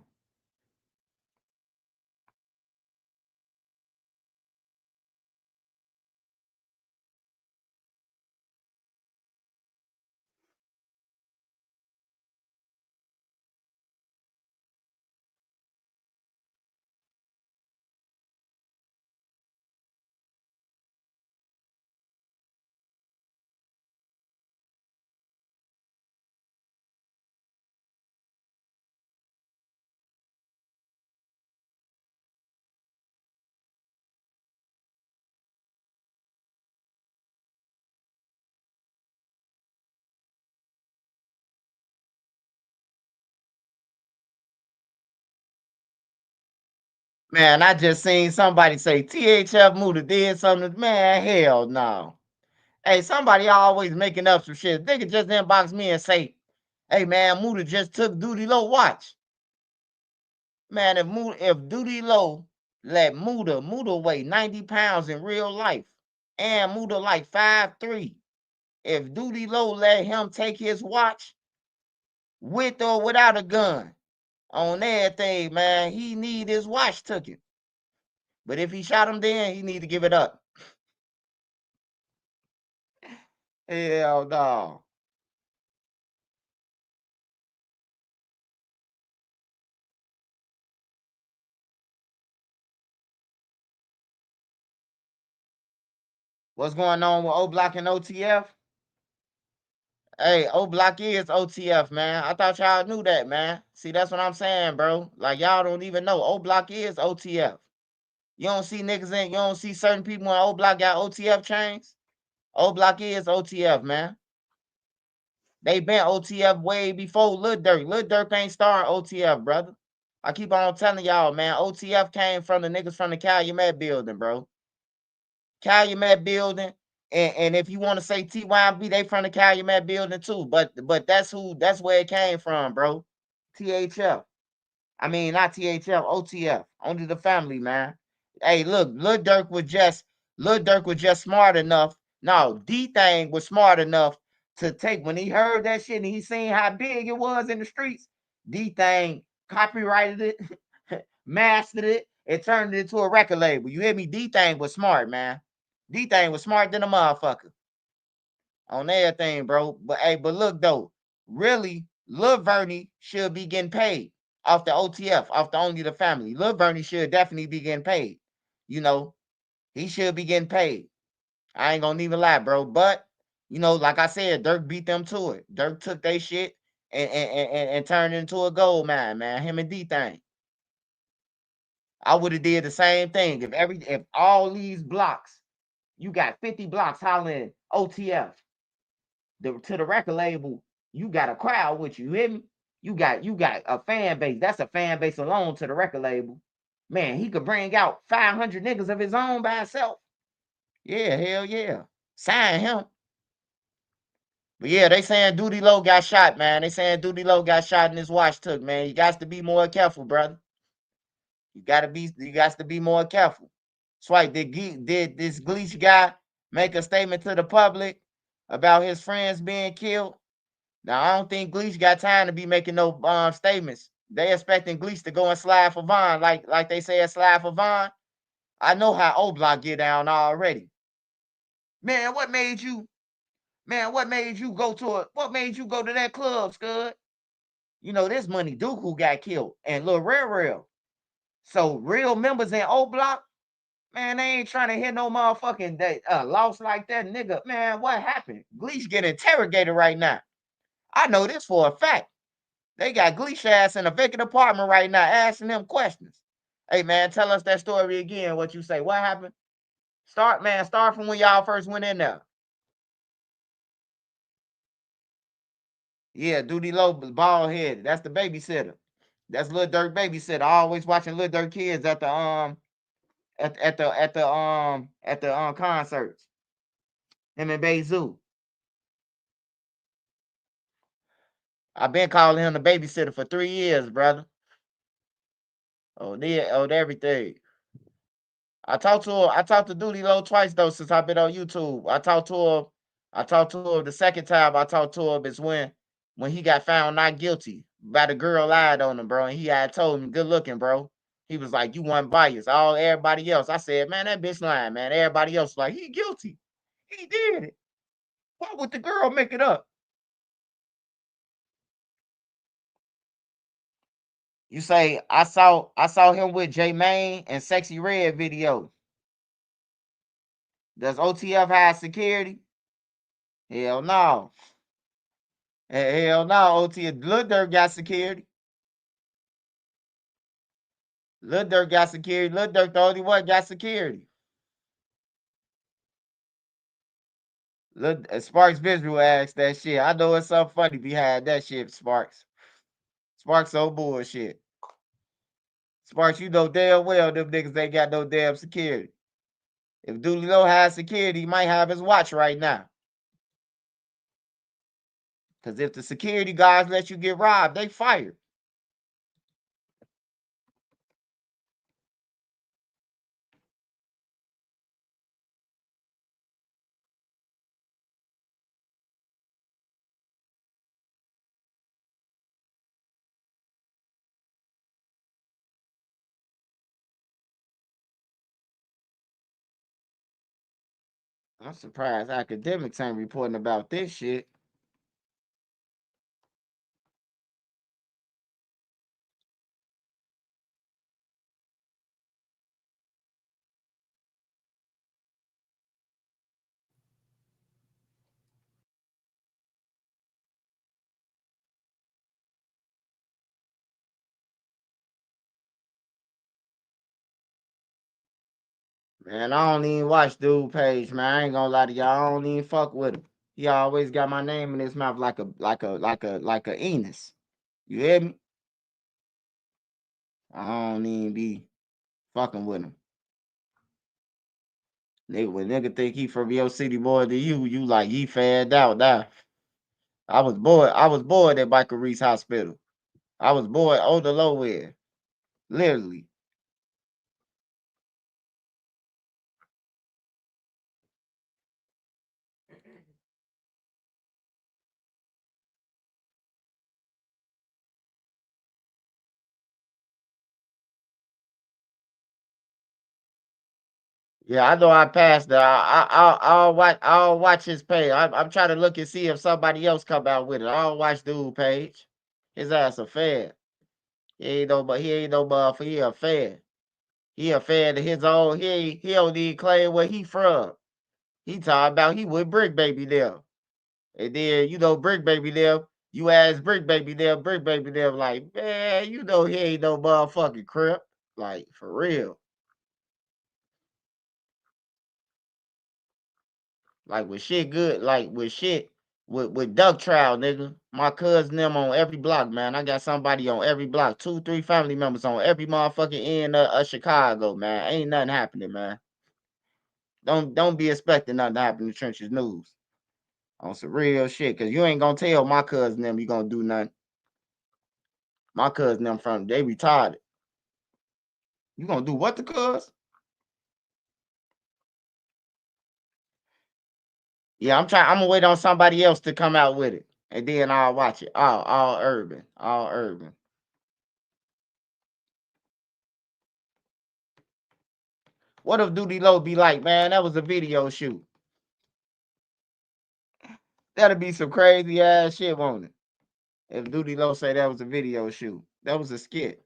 Man, I just seen somebody say THF Muda did something. Man, hell no. Hey, somebody always making up some shit. They could just inbox me and say, hey man, Muda just took Doodie Low watch. Man, if Doodie Low let Muda weigh 90 pounds in real life, and Muda like 5'3". If Doodie Low let him take his watch with or without a gun on everything, man, he need his watch took it. But if he shot him then, he need to give it up. Hell no. What's going on with Oblock and OTF? Hey, Oblock is OTF, man. I thought y'all knew that, man. See, that's what I'm saying, bro. Like y'all don't even know. Oblock is OTF. You don't see niggas in, you don't see certain people in Oblock got OTF chains. Oblock is OTF, man. They been OTF way before Lil Durk. Lil Durk ain't starting OTF, brother. I keep on telling y'all, man. OTF came from the niggas from the Calumet building, bro. Calumet building. And if you want to say TYB, they from the Calumet building too. But that's where it came from, bro. THF. I mean, not THF, OTF. Only the family, man. Hey, look, Lil Durk was just smart enough. No, D-Thing was smart enough to take, when he heard that shit and he seen how big it was in the streets, D-Thing copyrighted it, mastered it, and turned it into a record label. You hear me? D-Thing was smart, man. D-Thing was smart than a motherfucker on everything, bro. But hey, but look though, really, Lil Vernie should be getting paid off the OTF, off the Only the Family. Lil Vernie should definitely be getting paid. You know, he should be getting paid. I ain't gonna even lie, bro. But you know, like I said, Dirk beat them to it. Dirk took their shit and turned it into a gold mine, man. Him and D-Thing. I would have did the same thing if all these blocks, you got 50 blocks hollering OTF. To the record label, you got a crowd with you. You hear me? You got a fan base. That's a fan base alone to the record label. Man, he could bring out 500 niggas of his own by himself. Yeah, hell yeah. Sign him. But yeah, they saying Doodie Low got shot, man. They saying Doodie Low got shot and his watch took, man. You got to be more careful, brother. You got to be more careful. Swipe, did this Gleech guy make a statement to the public about his friends being killed? Now, I don't think Gleech got time to be making no statements. They expecting Gleese to go and slide for Vaughn like they said slide for Vaughn. I know how Oblock get down already. Man, what made you go to that club, Scud? You know, this Money Duke who got killed and Lil Real. So real members in Oblock, man, they ain't trying to hit no motherfucking loss like that, nigga. Man, what happened? Gleesh get interrogated right now. I know this for a fact. They got Gleesh ass in a vacant apartment right now asking them questions. Hey, man, tell us that story again, what you say. What happened? Start from when y'all first went in there. Yeah, Doodie Low, bald head. That's the babysitter. That's Lil Durk babysitter. Always watching Lil Durk kids at the concerts. Him and Bay Zoo. I've been calling him the babysitter for 3 years, brother. Oh, everything. I talked to Doodie Low twice though since I've been on YouTube. I talked to him the second time I talked to him is when he got found not guilty by the girl lied on him, bro. And he had told me, good looking, bro. He was like, you weren't biased. Everybody else. I said, man, that bitch lying, man. Everybody else was like, he guilty. He did it. Why would the girl make it up? You say I saw him with J Main and Sexy Red video. Does OTF have security? Hell no. Hell no. OTF Lil Durk got security. Lil Durk got security. Lil Durk the only one got security. Sparks Visual asked that shit. I know it's something funny behind that shit, Sparks. Sparks so bullshit. Sparks, you know damn well them niggas ain't got no damn security. If Doodie Low has security, he might have his watch right now. Because if the security guards let you get robbed, they fired. I'm surprised academics ain't reporting about this shit. Man, I don't even watch Dude page, man. I ain't gonna lie to y'all. I don't even fuck with him. He always got my name in his mouth like a Enos. You hear me? I don't even be fucking with him. When nigga think he from your city more than you like he fanned out now. I was bored at Michael Reese Hospital. I was bored on the low end. Literally. Yeah, I know I passed that. I'll watch his page. I'm trying to look and see if somebody else come out with it. I'll watch Dude page. His ass a fan. He ain't no motherfucker. He a fan. He a fan of his own. He don't even claim where he from. He talking about he with Brick Baby there. And then Brick Baby there. You ask Brick Baby there, like, man, he ain't no motherfucking crip. Like, for real. Like with shit good, like with shit with duck trial, nigga. My cousin them on every block, man. I got somebody on every block, 2, 3 family members on every motherfucking end of Chicago, man. Ain't nothing happening, man. Don't be expecting nothing to happen in the trenches news. On some real shit, cause you ain't gonna tell my cousin them you gonna do nothing. My cousin them they retarded. You gonna do what to cuz? Yeah, I'm gonna wait on somebody else to come out with it. And then I'll watch it. All urban. All urban. What if Doodie Low be like, man, that was a video shoot? That'd be some crazy ass shit, won't it? If Doodie Low say that was a video shoot, that was a skit.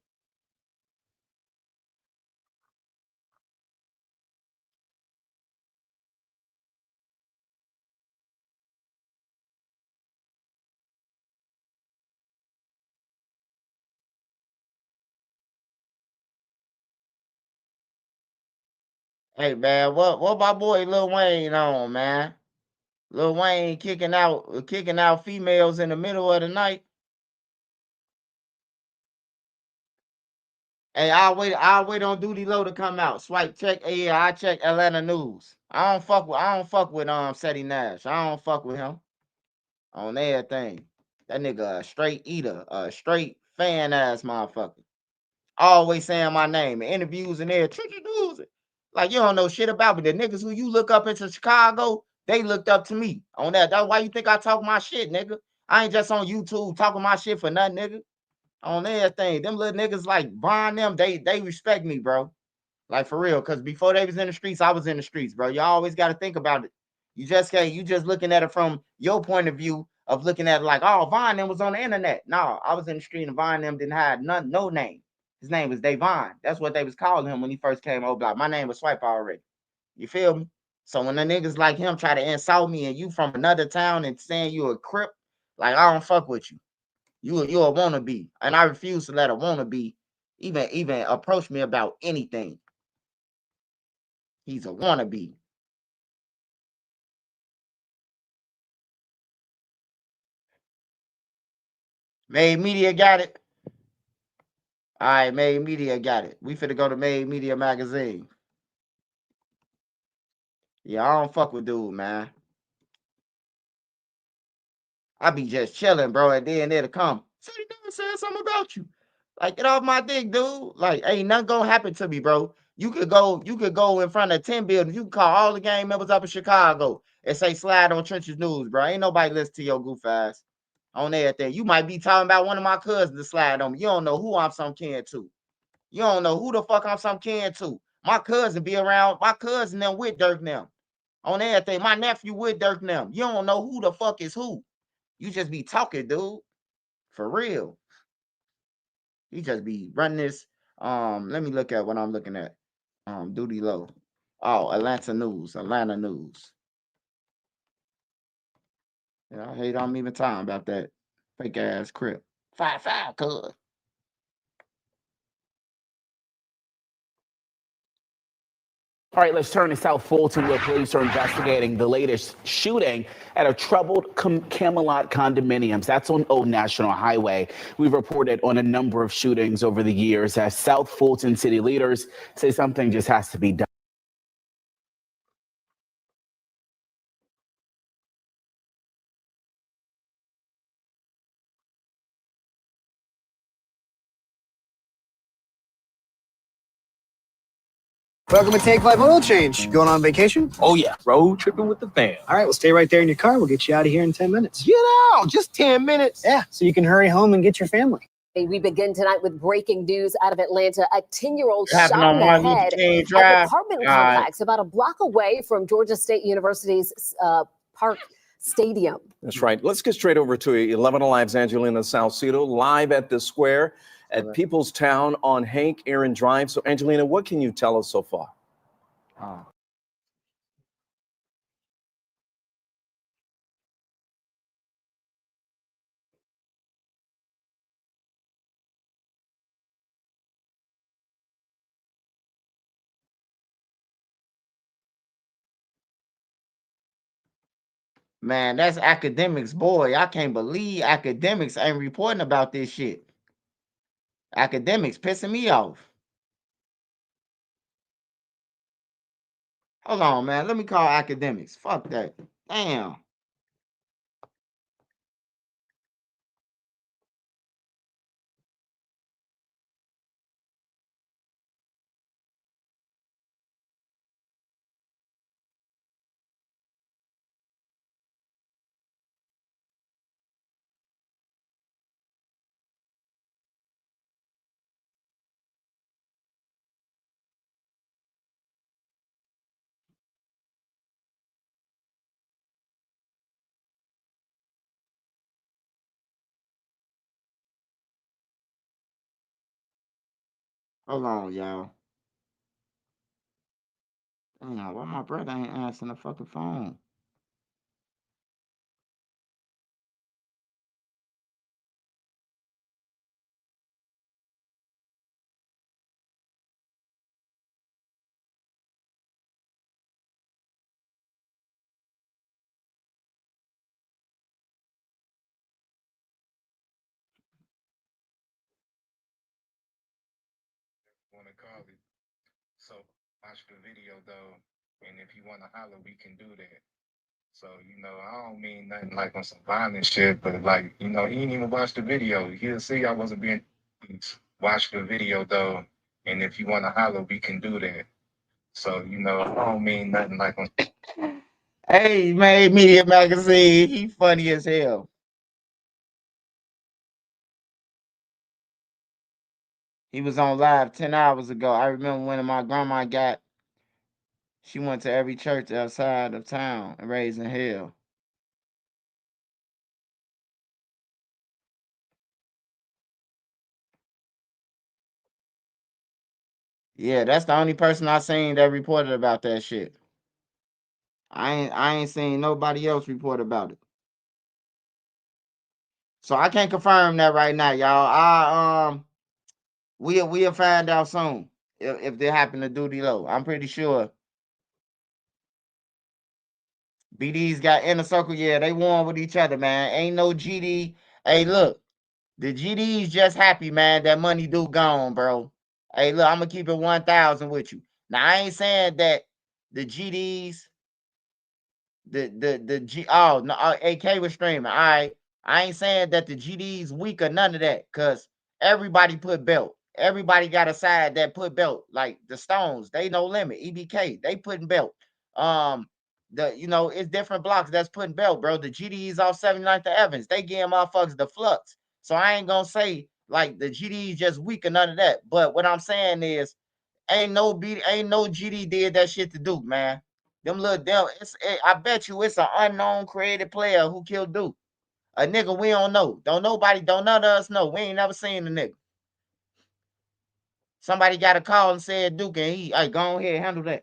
Hey man, what my boy Lil Wayne on, man? Lil Wayne kicking out females in the middle of the night. Hey, I'll wait on Doodie Low to come out. Swipe check. Yeah, I check Atlanta News. I don't fuck with Seti Nash. I don't fuck with him on everything. That nigga a straight eater, a straight fan ass motherfucker. Always saying my name in interviews and there. News. Like you don't know shit about me. The niggas who you look up into Chicago, they looked up to me on that. That's why you think I talk my shit, nigga. I ain't just on YouTube talking my shit for nothing, nigga. On everything. Them little niggas like Von them, they respect me, bro. Like for real. Cause before they was in the streets, I was in the streets, bro. You always gotta think about it. You just can't, you just looking at it from your point of view of looking at it like, oh, Von them was on the internet. No, I was in the street and Von them didn't have no name. His name was Davon. That's what they was calling him when he first came Oblock. My name was Swipe already. You feel me? So when the niggas like him try to insult me and you from another town and saying you a crip, like I don't fuck with you. You a wannabe, and I refuse to let a wannabe even approach me about anything. He's a wannabe. Made Media got it. All right, Made Media got it. We finna go to Made Media magazine. Yeah, I don't fuck with dude, man. I be just chilling, bro, and then it'll come. Say done said something about you. Like, get off my dick, dude. Like, ain't nothing gonna happen to me, bro. You could go in front of 10 buildings. You can call all the gang members up in Chicago and say slide on Trenches News, bro. Ain't nobody listen to your goof ass on everything. You might be talking about one of my cousins to slide on me. You don't know who I'm some kin to. You don't know who the fuck I'm some kin to. My cousin be around, my cousin them with Dirk now. On everything. My nephew with Dirk now. You don't know who the fuck is who. You just be talking, dude. For real. You just be running this. Let me look at what I'm looking at. Doodie Low. Oh, Atlanta News. Atlanta News. Yeah, I hate I'm even talking about that fake ass crip. 5-5, cuz. All right, let's turn to South Fulton, where police are investigating the latest shooting at a troubled Camelot condominiums. That's on Old National Highway. We've reported on a number of shootings over the years as South Fulton city leaders say something just has to be done. Welcome to Take 5 Oil Change. Going on vacation? Oh, yeah. Road tripping with the fam. All right, we'll stay right there in your car. We'll get you out of here in 10 minutes. Get out! Just 10 minutes. Yeah, so you can hurry home and get your family. We begin tonight with breaking news out of Atlanta. A 10-year-old Happened shot on in the Martin head Luther King at Drive. the apartment All right. complex about a block away from Georgia State University's Park Stadium. That's right. Let's get straight over to 11 Alive's Angelina Salcido, live at the square at People's Town on Hank Aaron Drive. So, Angelina, what can you tell us so far? Man, that's academics, boy. I can't believe academics ain't reporting about this shit. Academics pissing me off. Hold on, man. Let me call academics. Fuck that. Damn. Hold on, y'all. Damn, why my brother ain't answering the fucking phone? Want to call it. So watch the video though, and if you want to holler, we can do that. So I don't mean nothing like on some violent shit, but like he didn't even watch the video. He'll see I wasn't being. Watch the video though, and if you want to holler, we can do that. So I don't mean nothing like on. Hey, man, Media Magazine. He funny as hell. He was on live 10 hours ago. I remember when my grandma she went to every church outside of town and raising hell. Yeah, that's the only person I seen that reported about that shit. I ain't seen nobody else report about it. So I can't confirm that right now, y'all. We'll find out soon if they happen to do the low. I'm pretty sure. BD's got inner circle. Yeah, they won with each other, man. Ain't no GD. Hey, look, the GD's just happy, man. That money do gone, bro. Hey, look, I'm gonna keep it 1,000 with you. Now I ain't saying that the GDs, the G. Oh no, AK was streaming. All right, I ain't saying that the GD's weak or none of that, cause everybody put belt. Everybody got a side that put belt. Like the Stones, they no limit. EBK, they putting belt. It's different blocks that's putting belt, bro. The GDs off 79th to Evans, they giving motherfuckers the flux. So I ain't gonna say like the GDs just weak or none of that. But what I'm saying is, ain't no GD did that shit to Duke, man. Them little I bet you it's an unknown creative player who killed Duke. A nigga we don't know. Don't none of us know. We ain't never seen the nigga. Somebody got a call and said Duke, and he, hey, go ahead, handle that.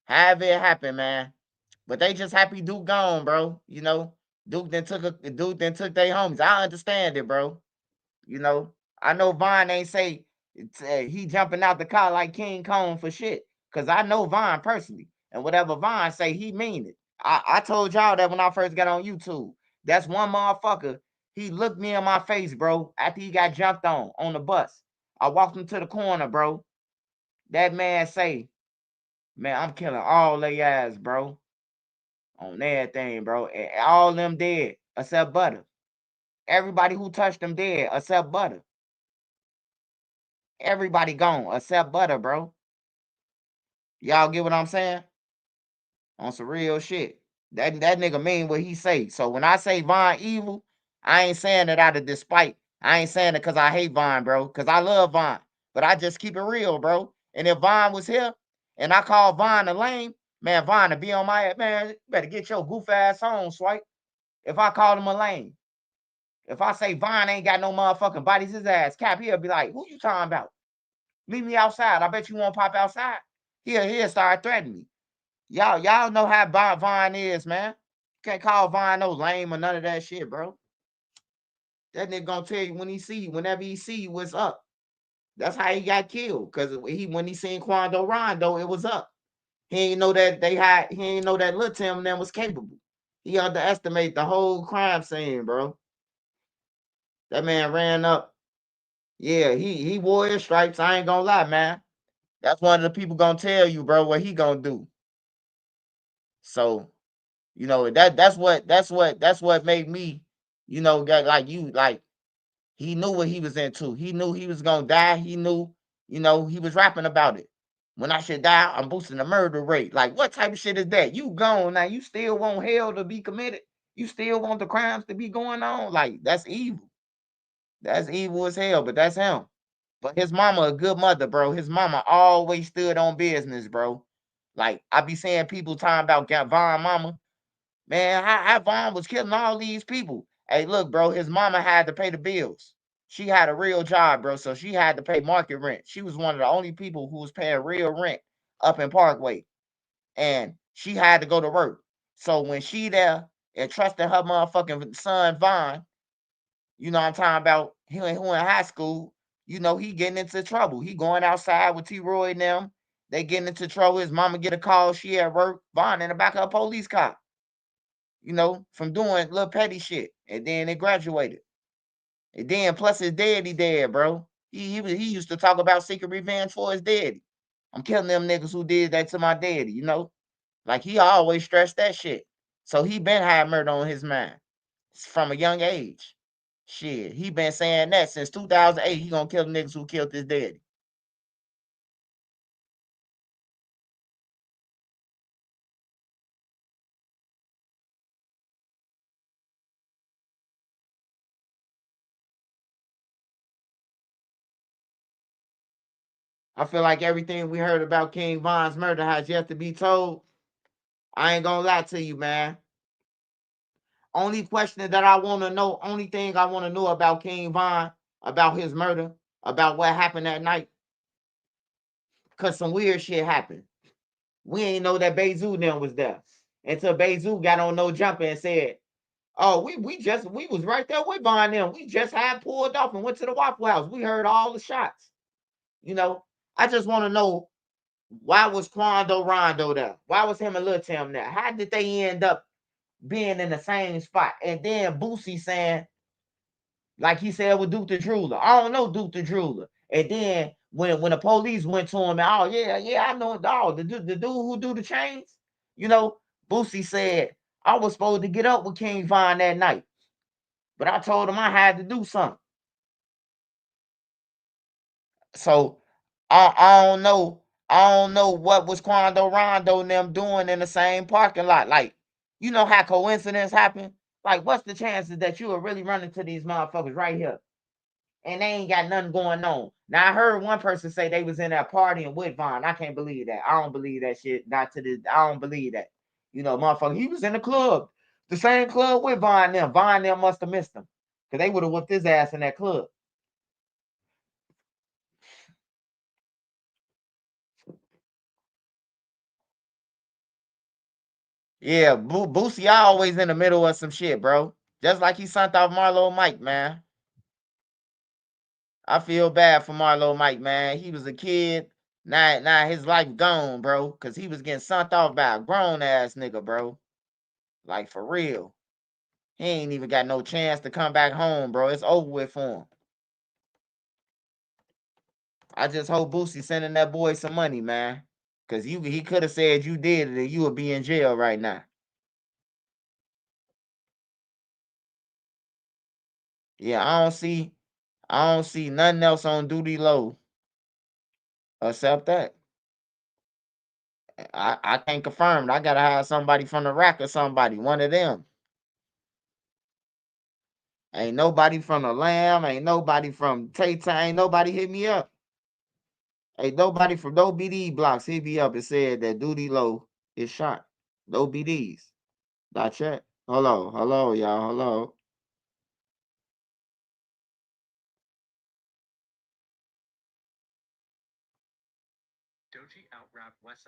However it happened, man. But they just happy Duke gone, bro. Duke then took their homies. I understand it, bro. I know Vaughn ain't say he jumping out the car like King Kong for shit. Cause I know Vaughn personally. And whatever Vaughn say, he mean it. I told y'all that when I first got on YouTube. That's one motherfucker. He looked me in my face, bro, after he got jumped on the bus. I walked him to the corner, bro. That man say, man, I'm killing all they ass, bro. On everything, bro. And all them dead except Butter. Everybody who touched them dead except Butter. Everybody gone except Butter, bro. Y'all get what I'm saying? On some real shit. That nigga mean what he say. So when I say Vaughn evil, I ain't saying it out of despite. I ain't saying it because I hate Vaughn, bro. Because I love Vaughn. But I just keep it real, bro. And if Vaughn was here and I call Vaughn a lame, man, Vaughn to be on my head, man, you better get your goof ass home, Swipe. If I call him a lame. If I say Vaughn ain't got no motherfucking bodies, his ass cap, he'll be like, who you talking about? Meet me outside. I bet you won't pop outside. He'll start threatening me. Y'all know how Vaughn is, man. You can't call Vaughn no lame or none of that shit, bro. That nigga gonna tell you whenever he see what's up. That's how he got killed. Cause when he seen Quando Rondo, it was up. He ain't know that he ain't know that Lil Tim then was capable. He underestimated the whole crime scene, bro. That man ran up. Yeah, he wore his stripes. I ain't gonna lie, man. That's one of the people gonna tell you, bro, what he gonna do. So, that's what made me, get like you, like he knew what he was into. He knew he was gonna die. He knew, he was rapping about it. When I should die, I'm boosting the murder rate. Like, what type of shit is that? You gone now. You still want hell to be committed. You still want the crimes to be going on. Like, that's evil. That's evil as hell, but that's him. But his mama a good mother, bro. His mama always stood on business, bro. Like, I be saying people talking about Vaughn mama. Man, how Vaughn was killing all these people. Hey, look, bro, his mama had to pay the bills. She had a real job, bro, so she had to pay market rent. She was one of the only people who was paying real rent up in Parkway, and she had to go to work. So when she there and trusting her motherfucking son Vaughn, you know what I'm talking about, who in high school, you know, he getting into trouble. He going outside with T-Roy and them. They getting into trouble. His mama get a call. She at work. Vaughn in the back of a police car, you know, from doing little petty shit. And then they graduated. And then plus his daddy dead, bro. He used to talk about seeking revenge for his daddy. I'm killing them niggas who did that to my daddy, you know? Like he always stressed that shit. So he been had murder on his mind from a young age. Shit, he been saying that since 2008. He gonna kill the niggas who killed his daddy. I feel like everything we heard about King Von's murder has yet to be told. I ain't gonna lie to you, man. Only question that I want to know, only thing I want to know about King Von, about his murder, about what happened that night, because some weird shit happened. We ain't know that Bezu then was there until Bezu got on No Jumper and said, "Oh, we was right there with Von them. We just had pulled off and went to the Waffle House. We heard all the shots." You know, I just want to know, why was Quando Rondo there? Why was him and Lil Tim there? How did they end up being in the same spot? And then Boosie saying, like he said with Duke the Drooler, "I don't know Duke the Drooler." And then when the police went to him, "Oh yeah, I know the dude who do the chains." You know, Boosie said, "I was supposed to get up with King Von that night, but I told him I had to do something." So I don't know. I don't know what was Quando Rondo and them doing in the same parking lot. Like, you know how coincidence happen? Like, what's the chances that you are really running to these motherfuckers right here? And they ain't got nothing going on. Now I heard one person say they was in that partying with Von. I can't believe that. I don't believe that shit. Not to this. I don't believe that. You know, motherfucker, he was in the club, the same club with Von them. Von them must have missed him, because they would have whooped his ass in that club. Yeah, Boosie always in the middle of some shit, bro. Just like he sent off Marlo Mike, man. I feel bad for Marlo Mike, man. He was a kid. Now his life gone, bro. Cause he was getting sent off by a grown ass nigga, bro. Like for real. He ain't even got no chance to come back home, bro. It's over with for him. I just hope Boosie sending that boy some money, man. Cause he could have said you did it and you would be in jail right now. Yeah, I don't see nothing else on Doodie Low except that. I can't confirm it. I gotta have somebody from the rack or somebody, one of them. Ain't nobody from the Lamb, ain't nobody from Tay-Tay, ain't nobody hit me up. Ain't nobody from no BD blocks hit me up and said that Doodie Low is shot. No BDs. Not yet. Hello, y'all. Hello. Doji out-rap West.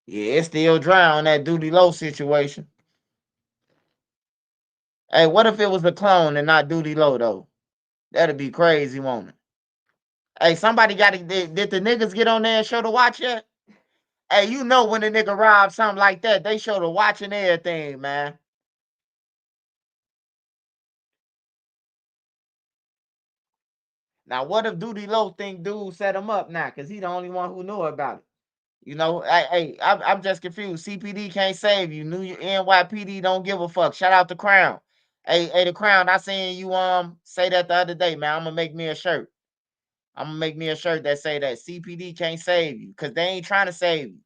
Yeah, it's still dry on that Doodie Low situation. Hey, what if it was a clone and not Doodie Low though? That'd be crazy, won't it? Hey, somebody got to did the niggas get on there and show the watch yet? Hey, you know when a nigga rob something like that, they show the watch and everything, man. Now, what if Doodie Low think dude set him up now? Because he the only one who knew about it. You know, I'm just confused. CPD can't save you. New NYPD don't give a fuck. Shout out to Crown. Hey, the Crown, I seen you say that the other day, man. I'm gonna make me a shirt. I'm gonna make me a shirt that say that CPD can't save you, because they ain't trying to save you.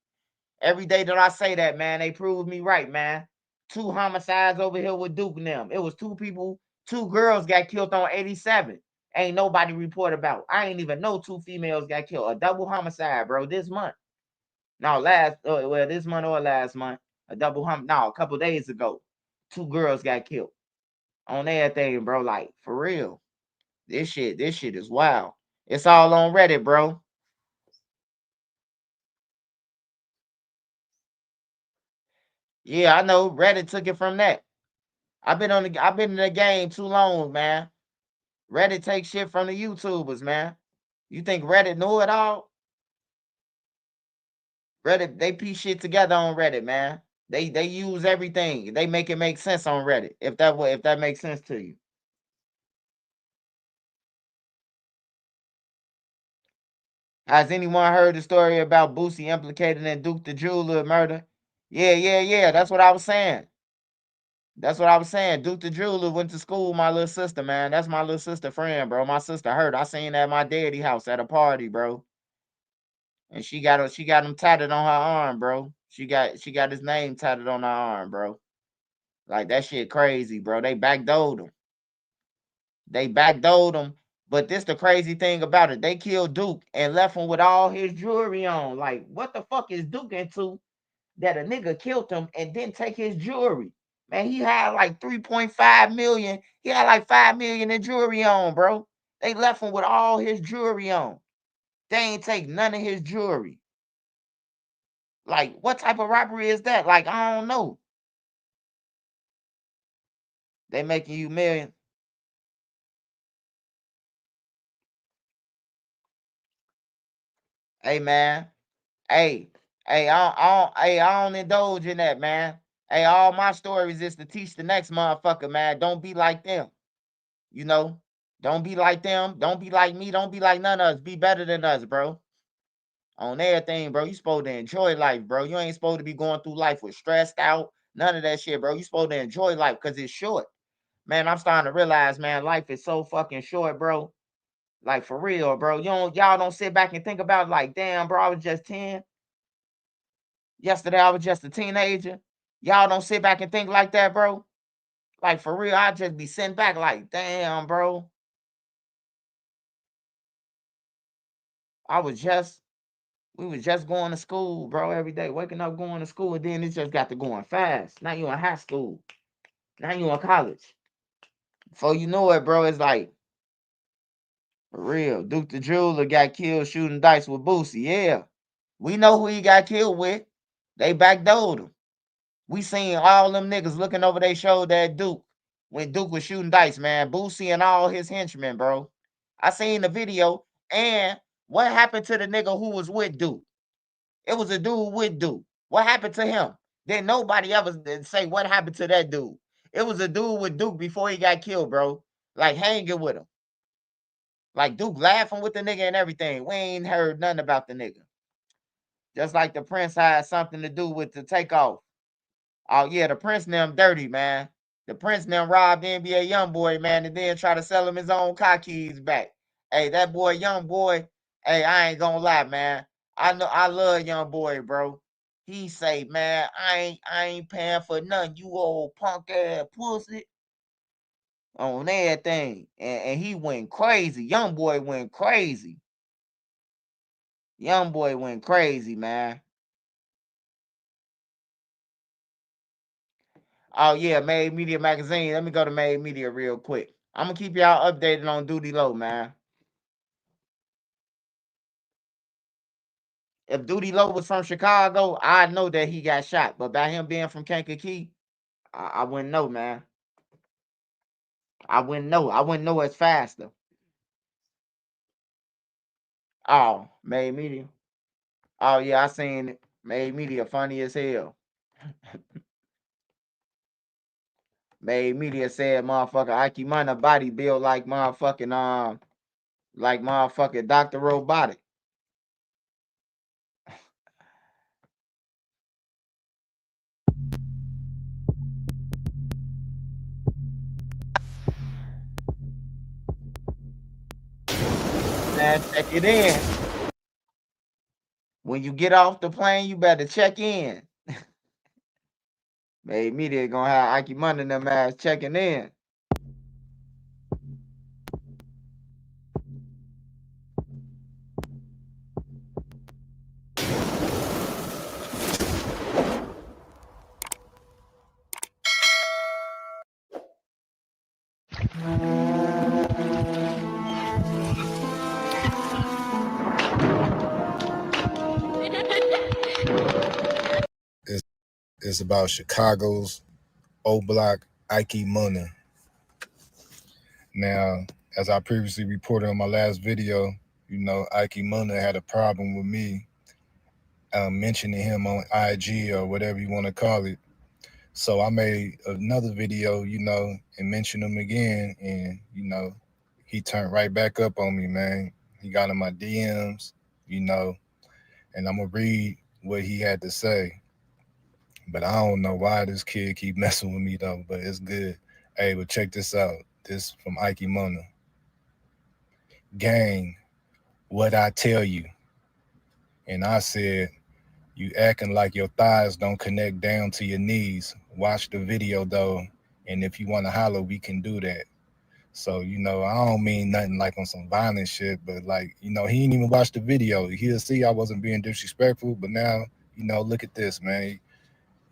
Every day that I say that, man, they prove me right, man. 2 homicides over here with Duke and them. It was 2 people, 2 girls got killed on 87. Ain't nobody report about. I ain't even know 2 females got killed. A double homicide, bro, this month. No, this month or last month, a double hump. No, a couple days ago, 2 girls got killed on everything, bro. Like for real, this shit is wild. It's all on Reddit, bro. Yeah, I know. Reddit took it from that. I've been in the game too long, man. Reddit takes shit from the YouTubers, man. You think Reddit know it all? Reddit, they piece shit together on Reddit, man. They use everything. They make it make sense on Reddit. If that makes sense to you. Has anyone heard the story about Boosie implicated in Duke the Jeweler murder? Yeah. That's what I was saying. Duke the Jeweler went to school with my little sister, man. That's my little sister friend, bro. My sister hurt. I seen that at my daddy house at a party, bro. And she got him tatted on her arm, bro. She got his name tatted on her arm, bro. Like that shit crazy, bro. They backdoored him. But this the crazy thing about it. They killed Duke and left him with all his jewelry on. Like, what the fuck is Duke into that a nigga killed him and didn't take his jewelry? Man, he had like 3.5 million. He had like 5 million in jewelry on, bro. They left him with all his jewelry on. They ain't take none of his jewelry. Like, what type of robbery is that? Like, I don't know. They making you millions. Hey, man. Hey, I don't indulge in that, man. Hey, all my stories is to teach the next motherfucker, man. Don't be like them. You know? Don't be like them. Don't be like me. Don't be like none of us. Be better than us, bro. On everything, bro. You supposed to enjoy life, bro. You ain't supposed to be going through life with stressed out. None of that shit, bro. You supposed to enjoy life because it's short. Man, I'm starting to realize, man, life is so fucking short, bro. Like for real, bro. Y'all don't sit back and think about like, damn, bro, I was just 10. Yesterday I was just a teenager. Y'all don't sit back and think like that, bro. Like for real, I just be sitting back like, damn, bro. We was just going to school, bro, every day. Waking up, going to school, and then it just got to going fast. Now you in high school. Now you in college. Before you know it, bro, it's like, for real. Duke the Jeweler got killed shooting dice with Boosie. Yeah. We know who he got killed with. They backdoored him. We seen all them niggas looking over their shoulder at Duke when Duke was shooting dice, man. Boosie and all his henchmen, bro. I seen the video. And what happened to the nigga who was with Duke? It was a dude with Duke. What happened to him? Then nobody ever say what happened to that dude. It was a dude with Duke before he got killed, bro. Like hanging with him. Like Duke laughing with the nigga and everything. We ain't heard nothing about the nigga. Just like the Prince had something to do with the takeoff. Oh yeah, the Prince and them dirty, man. The Prince and them robbed NBA Youngboy, man, and then try to sell him his own car keys back. Hey, that boy, Youngboy. Hey, I ain't gonna lie, man. I know I love Youngboy, bro. He say, man, I ain't paying for nothing. You old punk ass pussy. On everything. And he went crazy. Youngboy went crazy. Youngboy went crazy, man. Oh yeah, Made Media Magazine. Let me go to Made Media real quick. I'm gonna keep y'all updated on Doodie Low, man. If Doodie Low was from Chicago, I know that he got shot. But by him being from Kankakee, I wouldn't know, man. I wouldn't know. I wouldn't know it's faster. Oh, Made Media. Oh yeah, I seen it. Made Media funny as hell. Made Media said motherfucker Ike Munna body built like motherfucking Dr. Robotic. Man, check it in. When you get off the plane, you better check in. Made Media gonna have Ike Munna and them ass checking in. It's about Chicago's Oblock Munna. Now, as I previously reported on my last video, you know, Munna had a problem with me mentioning him on IG or whatever you want to call it. So I made another video, you know, and mentioned him again, and you know, he turned right back up on me, man. He got in my DMs, you know, and I'm gonna read what he had to say. But I don't know why this kid keep messing with me though, but it's good. Hey, but check this out. This from Munna. Gang, what I tell you. And I said, you acting like your thighs don't connect down to your knees. Watch the video though. And if you want to holler, we can do that. So, you know, I don't mean nothing like on some violent shit, but like, you know, he didn't even watch the video. He'll see I wasn't being disrespectful, but now, you know, look at this, man.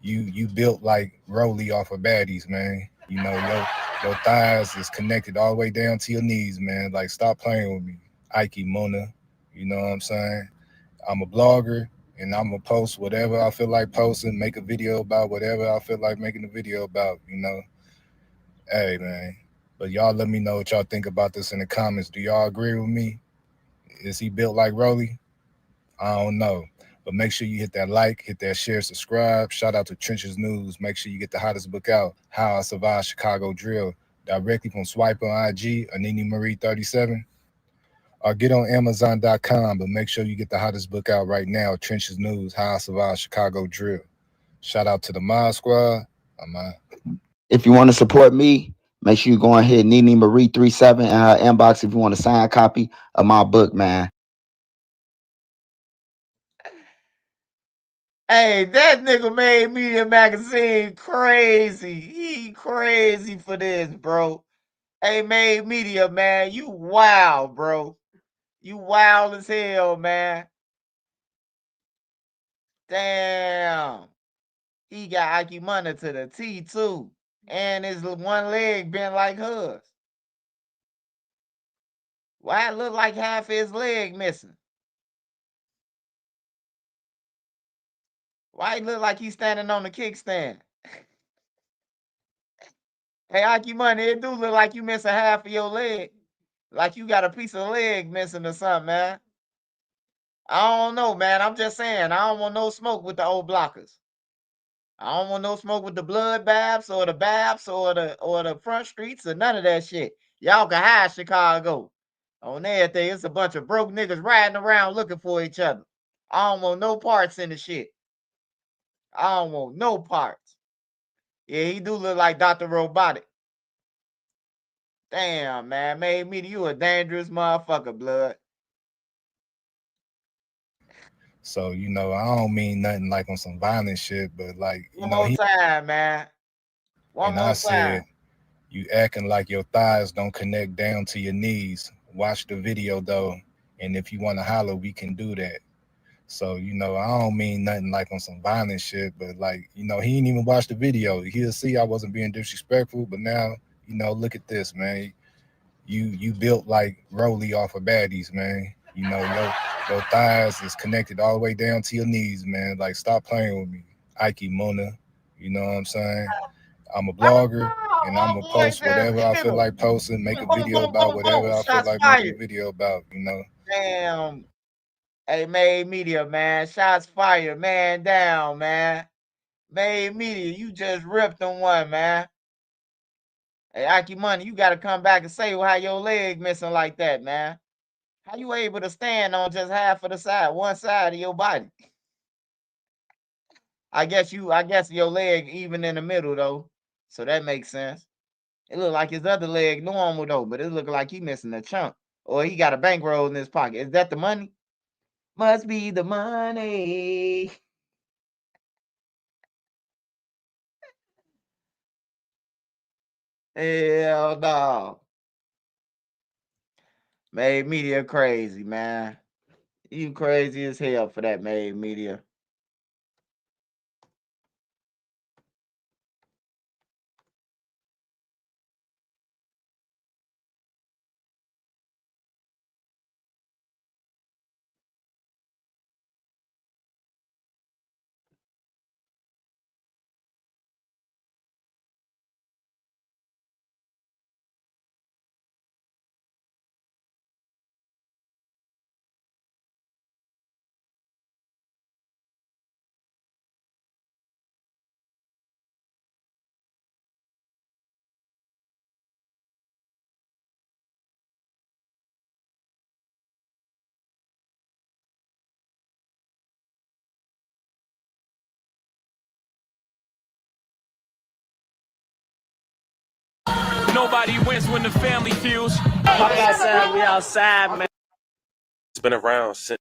You built like Rolly off of baddies, man. You know, your thighs is connected all the way down to your knees, man. Like, stop playing with me. Munna, you know what I'm saying? I'm a blogger, and I'm gonna post whatever I feel like posting, make a video about whatever I feel like making a video about, you know. Hey, man. But y'all let me know what y'all think about this in the comments. Do y'all agree with me? Is he built like Rolly? I don't know. But make sure you hit that like, hit that share, subscribe. Shout out to Trenches News. Make sure you get the hottest book out, How I Survived Chicago Drill, directly from Swipe on IG, Anini Marie 37. Or get on Amazon.com, but make sure you get the hottest book out right now, Trenches News, How I Survived Chicago Drill. Shout out to the Mod Squad. I'm out. If you want to support me, make sure you go ahead, Nene Marie 37 in her inbox if you want a signed copy of my book, man. Hey, that nigga made Media Magazine crazy. He crazy for this, bro. Hey, Made Media, man, you wild, bro. You wild as hell, man. Damn. He got Ike Munna to the T, too. And his one leg bent like hers. Why it look like half his leg missing? Why it look like he's standing on the kickstand? Hey, Ike Munna, it do look like you missing half of your leg. Like you got a piece of leg missing or something, man. I don't know, man. I'm just saying, I don't want no smoke with the old blockers. I don't want no smoke with the blood baths or the or the front streets or none of that shit. Y'all can hide Chicago. On everything, it's a bunch of broke niggas riding around looking for each other. I don't want no parts in the shit. I don't want no parts. Yeah, he do look like Dr. Robotic. Damn, man. Made me you a dangerous motherfucker, blood. So, you know, I don't mean nothing like on some violent shit, but like, you One know, more time, man. One and more I time. said, you acting like your thighs don't connect down to your knees. Watch the video though, and if you want to holler, we can do that. So, you know, I don't mean nothing like on some violent shit, but like, you know, he didn't even watch the video. He'll see I wasn't being disrespectful, but now, you know, look at this, man. You built like Rolly off of baddies, man. You know, your thighs is connected all the way down to your knees, man. Like, stop playing with me. Munna, you know what I'm saying? I'm a blogger, and I'm gonna post whatever I feel like posting, make a video about whatever I feel like making a video about, you know. Damn. Hey, Made Media, man. Shots fired, man. Down, man. Made Media, you just ripped on one, man. Hey, Ike Munna, you got to come back and say how your leg missing like that, man. How you able to stand on just half of the side, one side of your body? I guess your leg even in the middle though, so that makes sense. It look like his other leg normal though, but it look like he missing a chunk, or he got a bankroll in his pocket. Is that the money? Must be the money. Hell no. Made Media crazy, man. You crazy as hell for that, Made Media. Nobody wins when the family feels. Pop outside, we outside, man. It's been around since.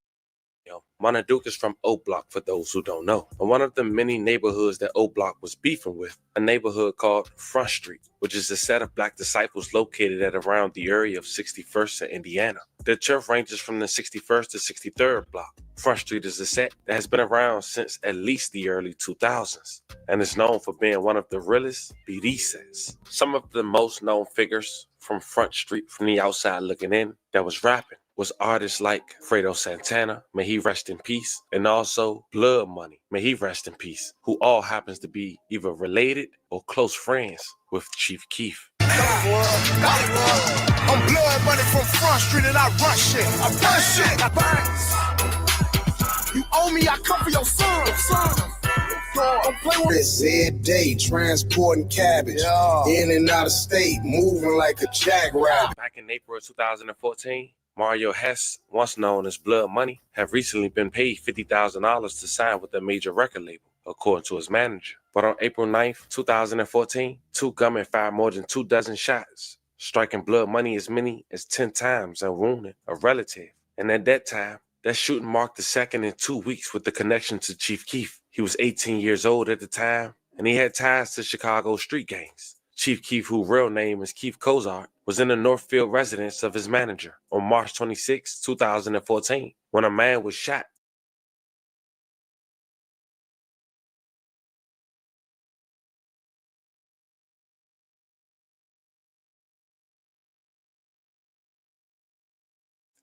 Munna is from Oblock, for those who don't know. And one of the many neighborhoods that Oblock was beefing with, a neighborhood called Front Street, which is a set of black disciples located at around the area of 61st and Indiana. Their turf ranges from the 61st to 63rd block. Front Street is a set that has been around since at least the early 2000s and is known for being one of the realest BD sets. Some of the most known figures from Front Street from the outside looking in that was rapping was artists like Fredo Santana, may he rest in peace, and also Blood Money, may he rest in peace, who all happens to be either related or close friends with Chief Keef. I'm Blood Money from Front Street and I run shit. I run shit. I burn. You owe me, I come for your son. Don't play with this every day, transporting cabbage. In and out of state, moving like a jackrabbit. Back in April 2014, Mario Hess, once known as Blood Money, have recently been paid $50,000 to sign with a major record label, according to his manager. But on April 9th, 2014, two gunmen fired more than 24 shots, striking Blood Money as many as 10 times and wounding a relative. And at that time, that shooting marked the second in 2 weeks with the connection to Chief Keef. He was 18 years old at the time, and he had ties to Chicago street gangs. Chief Keef, whose real name is Keith Cozart, was in the Northfield residence of his manager on March 26, 2014, when a man was shot.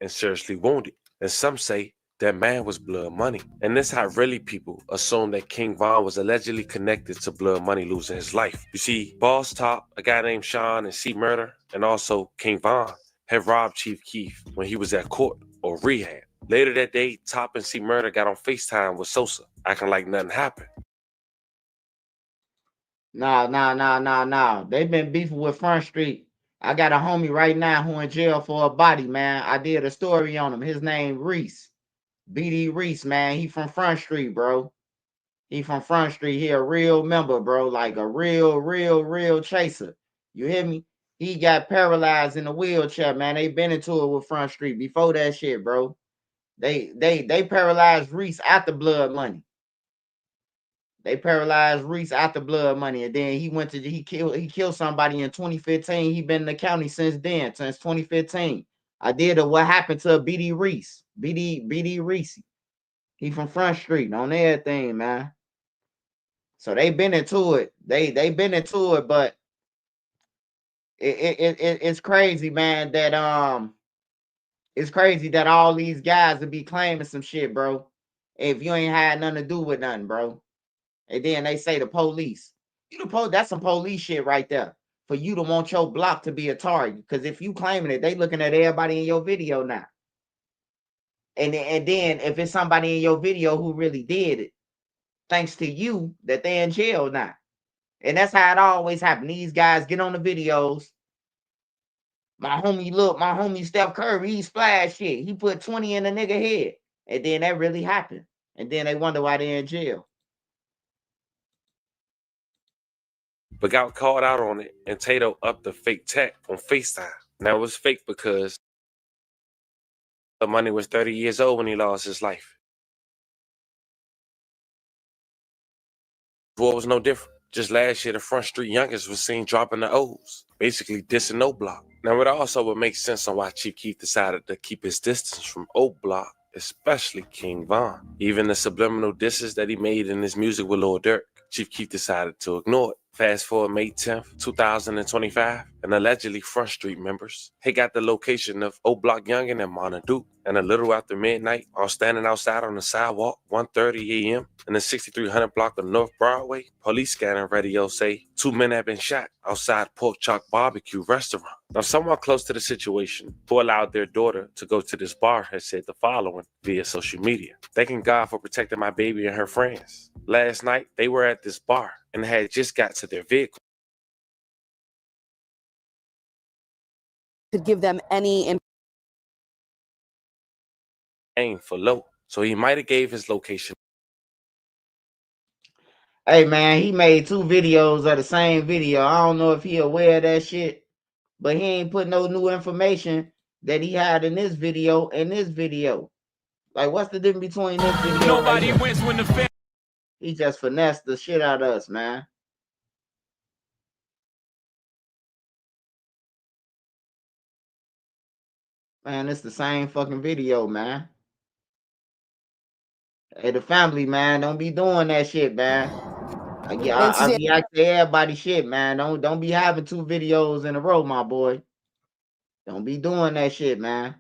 And seriously wounded. And some say that man was Blood Money. And this how really people assume that King Von was allegedly connected to Blood Money losing his life. You see, Boss Top, a guy named Sean, and C Murder, and also King Von had robbed Chief Keef when he was at court or rehab. Later that day, Top and C Murder got on FaceTime with Sosa, acting like nothing happened. Nah. They've been beefing with Front Street. I got a homie right now who in jail for a body, man. I did a story on him. His name Reese. BD Reese, man. He from Front Street, bro. He from Front Street. He a real member, bro. Like a real chaser. You hear me? He got paralyzed in a wheelchair, man. They been into it with Front Street before that shit, bro. They paralyzed Reese after Blood Money. They paralyzed Reese after Blood Money, and then he killed somebody in 2015. He been in the county since then, since 2015. I did a what happened to BD Reese. BD Reese. He from Front Street on everything, man. So they been into it. They been into it, but it's crazy, man, that it's crazy that all these guys will be claiming some shit, bro. If you ain't had nothing to do with nothing, bro. And then they say the police. That's some police shit right there. For you to want your block to be a target. Because if you claiming it, they looking at everybody in your video now. And then if it's somebody in your video who really did it, thanks to you, that they in jail now. And that's how it always happens. These guys get on the videos. My homie Steph Curry, he splashed shit. He put 20 in the nigga head. And then that really happened. And then they wonder why they're in jail. But got called out on it, and Tato upped the fake tech on FaceTime. Now it was fake because the money was 30 years old when he lost his life. War was no different. Just last year, the Front Street Youngins was seen dropping the O's, basically dissing Oblock. Now it also would make sense on why Chief Keef decided to keep his distance from Oblock, especially King Von. Even the subliminal disses that he made in his music with Lil Durk, Chief Keef decided to ignore it. Fast forward May 10th, 2025, and allegedly Front Street members, he got the location of Oblock Youngin and Munna, and a little after midnight, all standing outside on the sidewalk, 1:30 a.m. in the 6300 block of North Broadway, police scanning radio say 2 men have been shot outside Pork Chop Barbecue restaurant. Now, someone close to the situation who allowed their daughter to go to this bar has said the following via social media. Thanking God for protecting my baby and her friends. Last night, they were at this bar and had just got to their vehicle. Could give them any aim for low. So he might have gave his location. Hey, man, he made 2 videos of the same video. I don't know if he aware of that shit. but he ain't put no new information that he had in this video and this video. Like, what's the difference between this video? Nobody right wins when the family. He just finessed the shit out of us, man. Man, it's the same fucking video, man. Hey, the family, man, don't be doing that shit, man. I be asking everybody shit, man. Don't be having 2 videos in a row, my boy. Don't be doing that shit, man.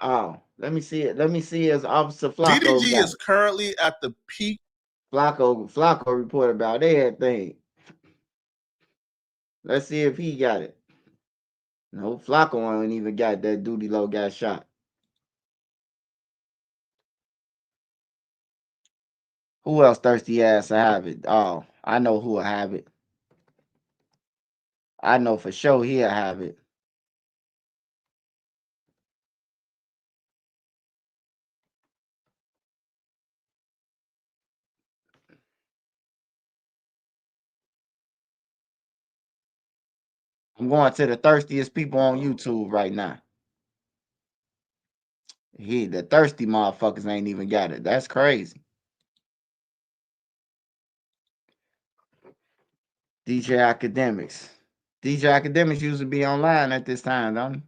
Oh, let me see it. Let me see his Officer Flacco. DDG is currently at the peak. Flacco reported about everything. Let's see if he got it. No, Flacco ain't even got that Doodie Low got shot. Who else thirsty ass have it? Oh, I know who'll have it. I know for sure he'll have it. I'm going to the thirstiest people on YouTube right now. The thirsty motherfuckers ain't even got it. That's crazy. DJ Academics. DJ Academics used to be online at this time, don't he?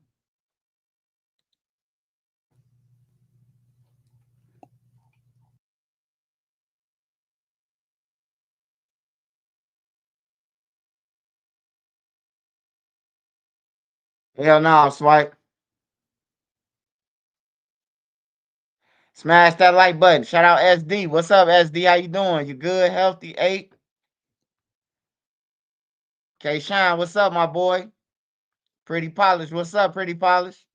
Hell no, swipe. Smash that like button. Shout out SD. What's up, SD? How you doing? You good? Healthy? 8? K Shine, what's up, my boy? Pretty Polish. What's up, Pretty Polish?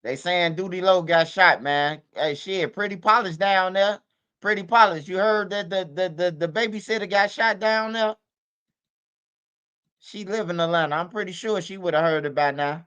They saying Doodie Low got shot, man. Hey, shit, Pretty Polish down there. Pretty Polish. You heard that the babysitter got shot down there? She live in Atlanta. I'm pretty sure she would have heard it by now.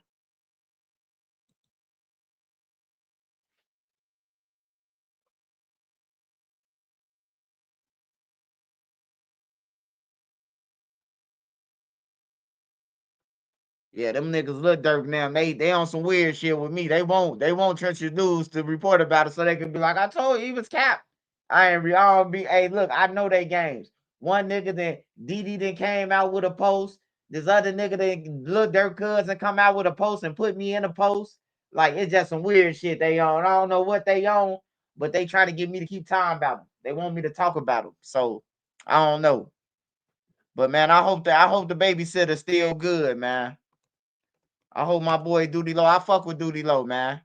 Yeah, them niggas look dirt now. They on some weird shit with me. They won't Trencher News to report about it so they can be like, I told you he was cap. I don't be. Hey, look, I know they games. One nigga that DD then came out with a post. This other nigga that Lil Durk cousin come out with a post and put me in a post. Like, it's just some weird shit they on. I don't know what they on, but they try to get me to keep talking about them. They want me to talk about them. So I don't know. But man, I hope the babysitter's still good, man. I hope my boy Doodie Low. I fuck with Doodie Low, man.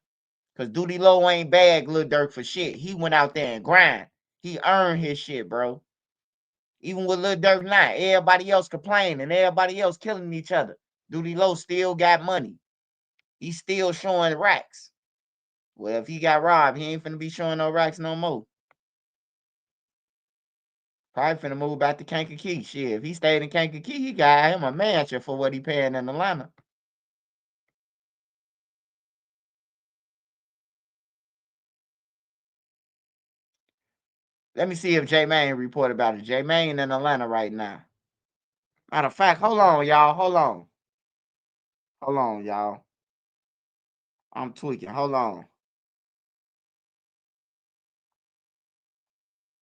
Cause Doodie Low ain't bag Lil Durk for shit. He went out there and grind. He earned his shit, bro. Even with Lil Durk now, everybody else complaining, everybody else killing each other. Doodie Low still got money. He's still showing racks. Well, if he got robbed, he ain't finna be showing no racks no more. Probably finna move back to Kankakee. Shit, if he stayed in Kankakee, he got him a mansion for what he paying in Atlanta. Let me see if J Main report about it. J Main in Atlanta right now. Matter of fact, hold on, y'all. Hold on. Hold on, y'all. I'm tweaking. Hold on.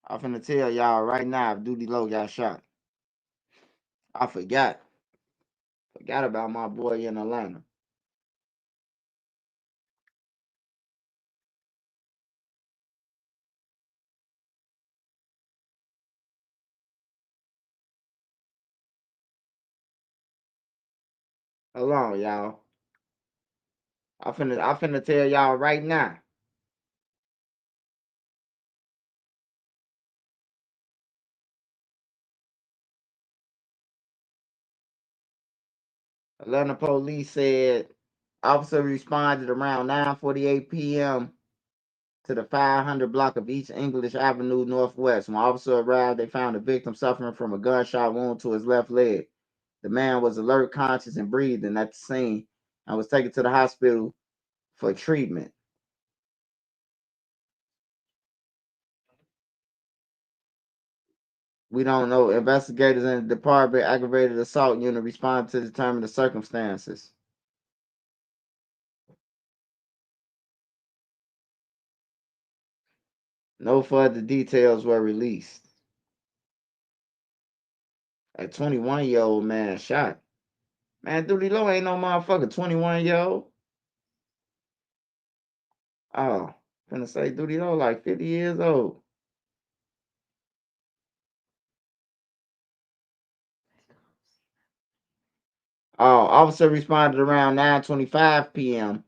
I'm finna tell y'all right now if Doodie Low got shot. I forgot. Forgot about my boy in Atlanta. Hold on, y'all. I finna tell y'all right now. Atlanta police said Officer responded around 9:48 p.m. to the 500 block of East English Avenue Northwest. When officer arrived, they found the victim suffering from a gunshot wound to his left leg. The man was alert, conscious, and breathing at the scene and was taken to the hospital for treatment. We don't know. Investigators in the Department Aggravated Assault Unit responded to determine the circumstances. No further details were released. A 21-year-old man shot. Man, Doodie Low ain't no motherfucker 21-year-old. Oh, gonna say Doodie Low like 50 years old. Officer responded around 9:25 p.m.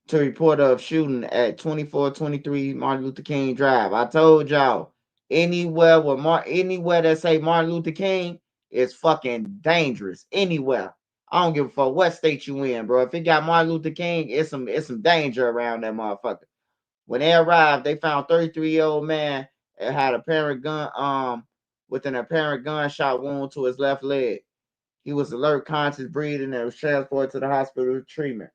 to report of shooting at 2423 Martin Luther King Drive. I told y'all, anywhere that say Martin Luther King is fucking dangerous. Anywhere. I don't give a fuck what state you in, bro. If it got Martin Luther King, it's some danger around that motherfucker. When they arrived, they found 33-year-old man that had apparent gun with an apparent gunshot wound to his left leg. He was alert, conscious, breathing, and was transported to the hospital for treatment.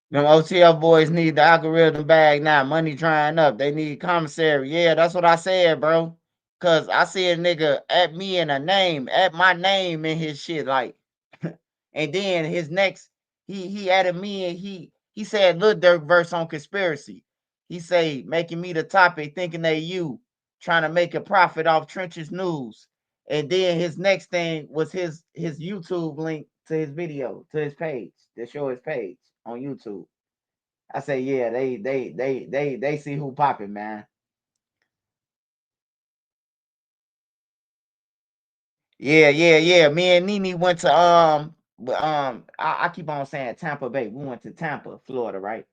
Them OTL boys need the algorithm bag now. Money drying up. They need commissary. Yeah, that's what I said, bro. Cause I see a nigga at me in a name, at my name in his shit, like, and then his next, he added me and he said Lil Durk verse on conspiracy. He say making me the topic, thinking they you trying to make a profit off Trenches News. And then his next thing was his YouTube link to his video, to his page, to show his page on YouTube. I say, yeah, they see who popping, man. Yeah. Me and Nene went to I keep on saying Tampa Bay. We went to Tampa, Florida, right?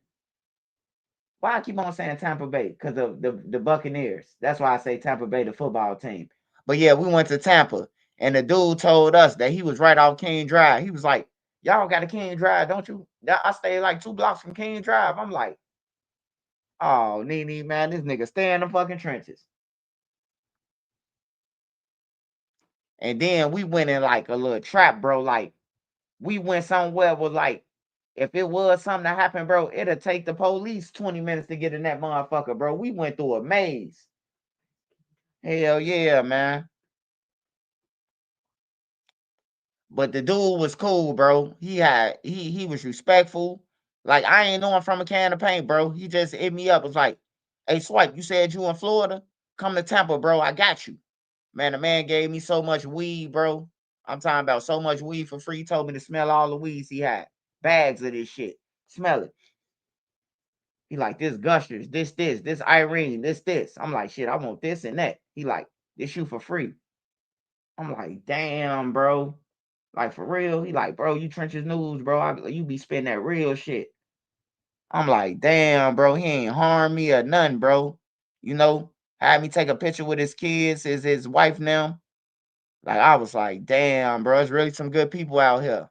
Why I keep on saying Tampa Bay? Because of the Buccaneers. That's why I say Tampa Bay, the football team. But yeah, we went to Tampa, and the dude told us that he was right off King Drive. He was like, "Y'all got a King Drive, don't you?" I stay like 2 blocks from King Drive. I'm like, "Oh, Nene, man, this nigga stay in the fucking trenches." And then we went in like a little trap, bro. Like we went somewhere with like, if it was something that happened, bro, it'll take the police 20 minutes to get in that motherfucker, bro. We went through a maze. Hell yeah, man. But the dude was cool, bro. He was respectful. Like I ain't know him from a can of paint, bro. He just hit me up. Was like, "Hey, Swipe, you said you in Florida? Come to Tampa, bro. I got you." Man, the man gave me so much weed, bro. I'm talking about so much weed for free. He told me to smell all the weeds he had. Bags of this shit. Smell it. He like, this Gushers, this Irene, this. I'm like, shit, I want this and that. He like, this you for free. I'm like, damn, bro. Like, for real? He like, bro, you Trenches News, bro. You be spending that real shit. I'm like, damn, bro. He ain't harm me or nothing, bro. You know, had me take a picture with his kids, his wife now. Like, I was like, damn, bro, it's really some good people out here.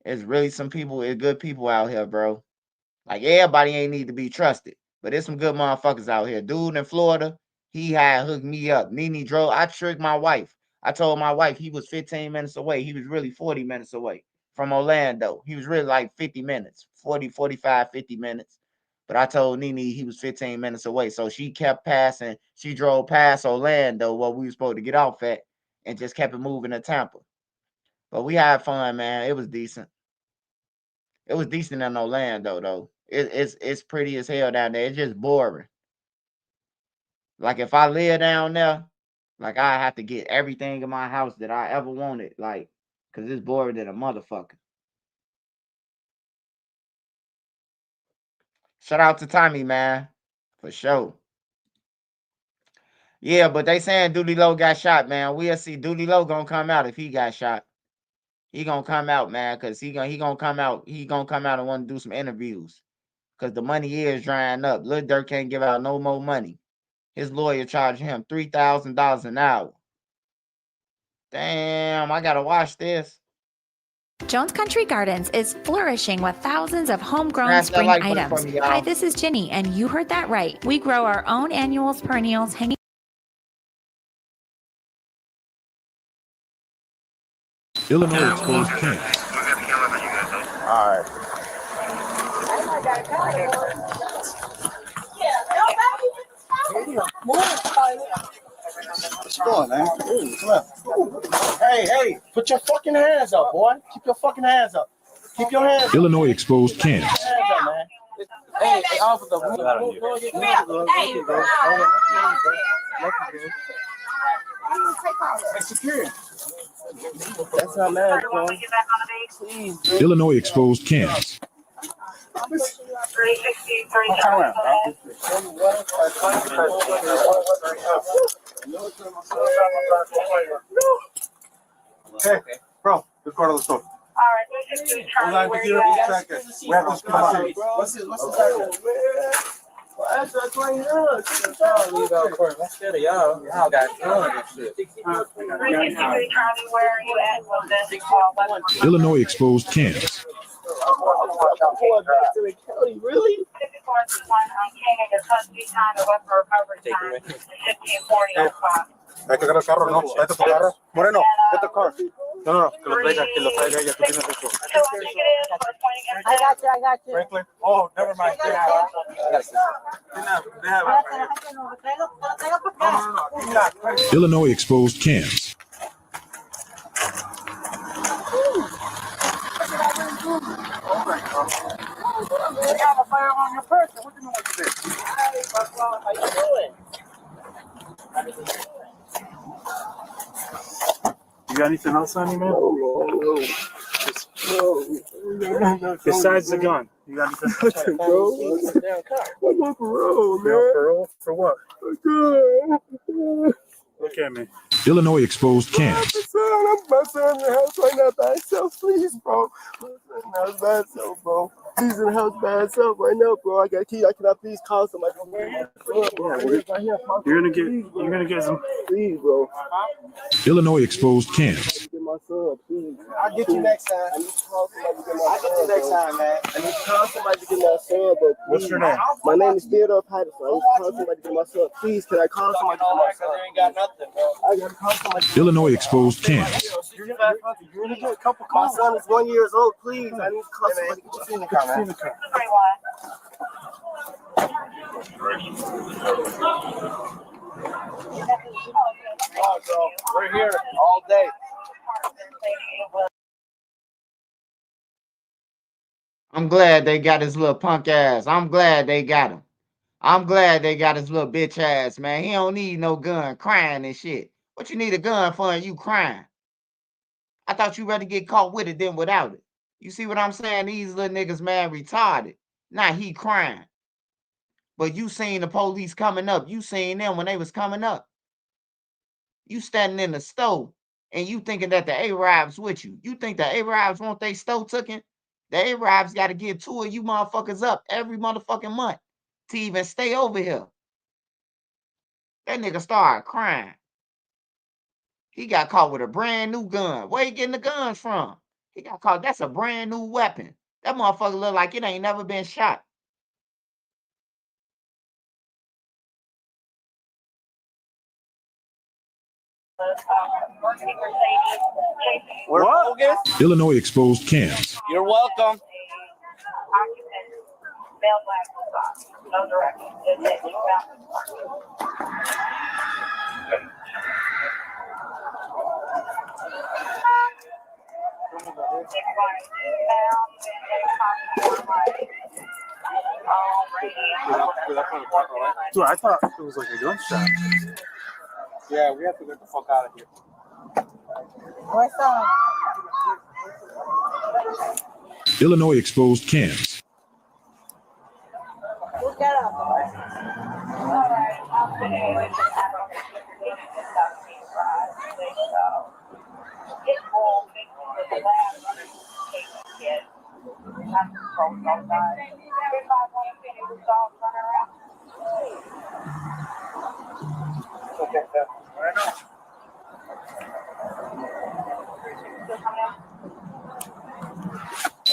It's really some people, it's good people out here, bro. Like, everybody ain't need to be trusted, but there's some good motherfuckers out here. Dude in Florida, he had hooked me up. Nene drove, I tricked my wife. I told my wife he was 15 minutes away. He was really 40 minutes away from Orlando. He was really like 50 minutes, 40, 45, 50 minutes. But I told Nene he was 15 minutes away. So she kept passing. She drove past Orlando where we were supposed to get off at and just kept it moving to Tampa. But we had fun, man. It was decent. It was decent in Orlando, though. It's pretty as hell down there. It's just boring. Like if I live down there, like I have to get everything in my house that I ever wanted, like, cause it's boring than a motherfucker. Shout out to Tommy, man, for sure. Yeah, but they saying Doodie Low got shot, man. We'll see. Doodie Low gonna come out if he got shot. He gonna come out, man, cause he gonna come out. He gonna come out and want to do some interviews, cause the money is drying up. Lil Durk can't give out no more money. His lawyer charged him $3,000 an hour. Damn, I gotta watch this. Jones Country Gardens is flourishing with thousands of homegrown Smash that spring like button items. for me, y'all. Hi, this is Ginny, and you heard that right. We grow our own annuals, perennials, hanging. Illinois exposed camps. All right. What you doing, man? Come up. Hey, put your fucking hands up, boy. Keep your fucking hands up. Keep your hands up. Illinois exposed camps. Hands up, man. Hey, officer. Hey, security. That's not mad, bro. Please, bro. Illinois exposed camps. Hey, bro, the car to the store. Hold on, we have this conversation. What's this? Well, that's right here. Leave out first. I'm scared of y'all. Y'all got guns and shit. Illinois exposed camps. Really? Hay que agarrar el carro, no. Vete tu carro. Moreno, get the car. No, que lo traiga ella. Tú tienes eso. I got you. Franklin? Oh, never mind. They have it. Illinois exposed camps. You got a fire on your person. What do you know what you did? How you doing? You got anything else on you, man? No. Besides the gun, you got anything? Bro, I'm on parole, man. You're on parole for what? Look at me. Illinois exposed camps. My son in the house right now by himself, please, bro. My son in the house by himself, bro. He's in the house by himself right now, bro. I got a key. I cannot please call somebody. You're gonna get some. Please, bro. Illinois exposed camps. Get my son, please. I'll get you next time. I need to call somebody to get my son. I'll get you next time, man. I need to call somebody to get my son, bro. What's your name? My name is Theodore Patterson. I need to call somebody to get my son. Please, can I call somebody to get my son? You ain't got nothing, bro. I gotta call somebody. Illinois exposed camps. You're gonna get a couple calls. My son is 1 year old. Please, I need to call somebody. Get your car, man. We're here all day. I'm glad they got his little punk ass. I'm glad they got him. I'm glad they got his little bitch ass, man. He don't need no gun crying and shit. What you need a gun for and you crying? I thought you rather get caught with it than without it. You see what I'm saying? These little niggas, man, retarded. Now he crying. But you seen the police coming up. You seen them when they was coming up. You standing in the store and you thinking that the Arabs with you. You think the Arabs want they store taken? The Arabs got to get 2 of you motherfuckers up every motherfucking month to even stay over here. That nigga started crying. He got caught with a brand new gun. Where he getting the guns from? He got caught. That's a brand new weapon. That motherfucker look like it ain't never been shot. Illinois exposed camps. You're welcome. Bell Black no direction. Just at eastbound. Dude, I thought it was like a gunshot. Yeah, we have to get the fuck out of here. Where's some? Illinois exposed cams. Look that up. All right.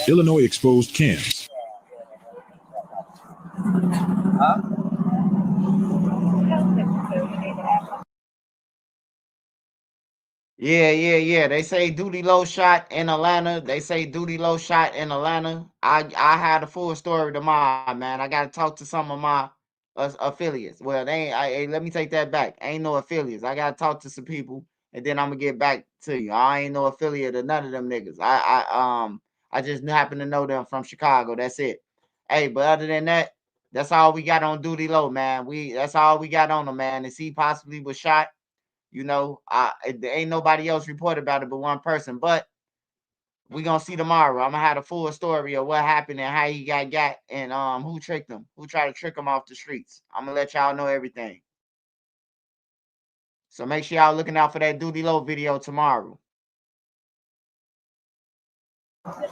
Illinois exposed cams. Yeah. They say Doodie Low shot in Atlanta. I had a full story tomorrow, man. I gotta talk to some of my affiliates. Well, they ain't. Let me take that back. Ain't no affiliates. I gotta talk to some people, and then I'm gonna get back to you. I ain't no affiliate of none of them niggas. I just happen to know them from Chicago. That's it. Hey, but other than that, that's all we got on Doodie Low, man. That's all we got on him, man. Is he possibly was shot? You know, there ain't nobody else reported about it but one person. But we gonna see tomorrow. I'm gonna have a full story of what happened and how he got and who tricked him, who tried to trick him off the streets. I'm gonna let y'all know everything. So make sure y'all looking out for that Doodie Low video tomorrow. All right,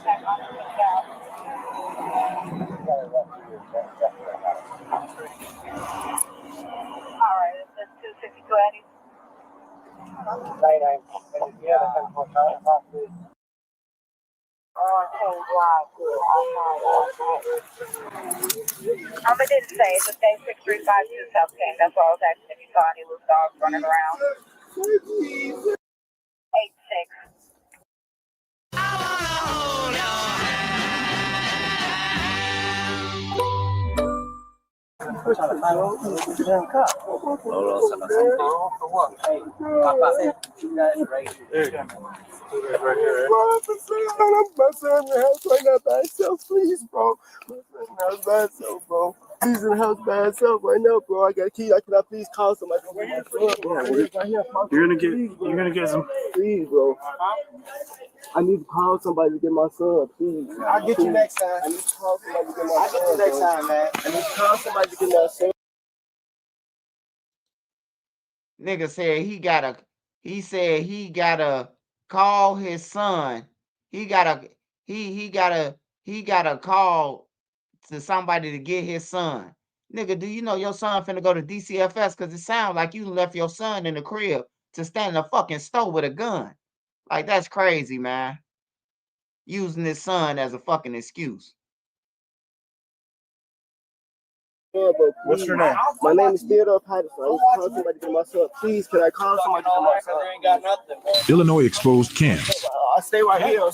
it's 262 I didn't say it's a state 6352 South King. That's what I was asking if you saw any loose dogs running around. 86. My son in the house right now by himself, please, bro. My son in the house by himself, bro. He's in the house by himself right now, bro. I got a key. I cannot please call somebody. You're gonna get some. Please, bro. I need to call somebody to get my son, please. I'll get you next time. I need to call somebody to get my son. I'll get you next time, man. I need to call somebody to get my son. Nigga said he gotta call his son. He gotta call to somebody to get his son. Nigga, do you know your son finna go to DCFS? Cause it sounds like you left your son in the crib to stand in a fucking store with a gun. Like, that's crazy, man. Using his son as a fucking excuse. What's your name? My name is Theodore Patterson. I need to call somebody to get my son. Please, can I call somebody to get my son? You ain't got nothing. Illinois exposed cams. I stay right here.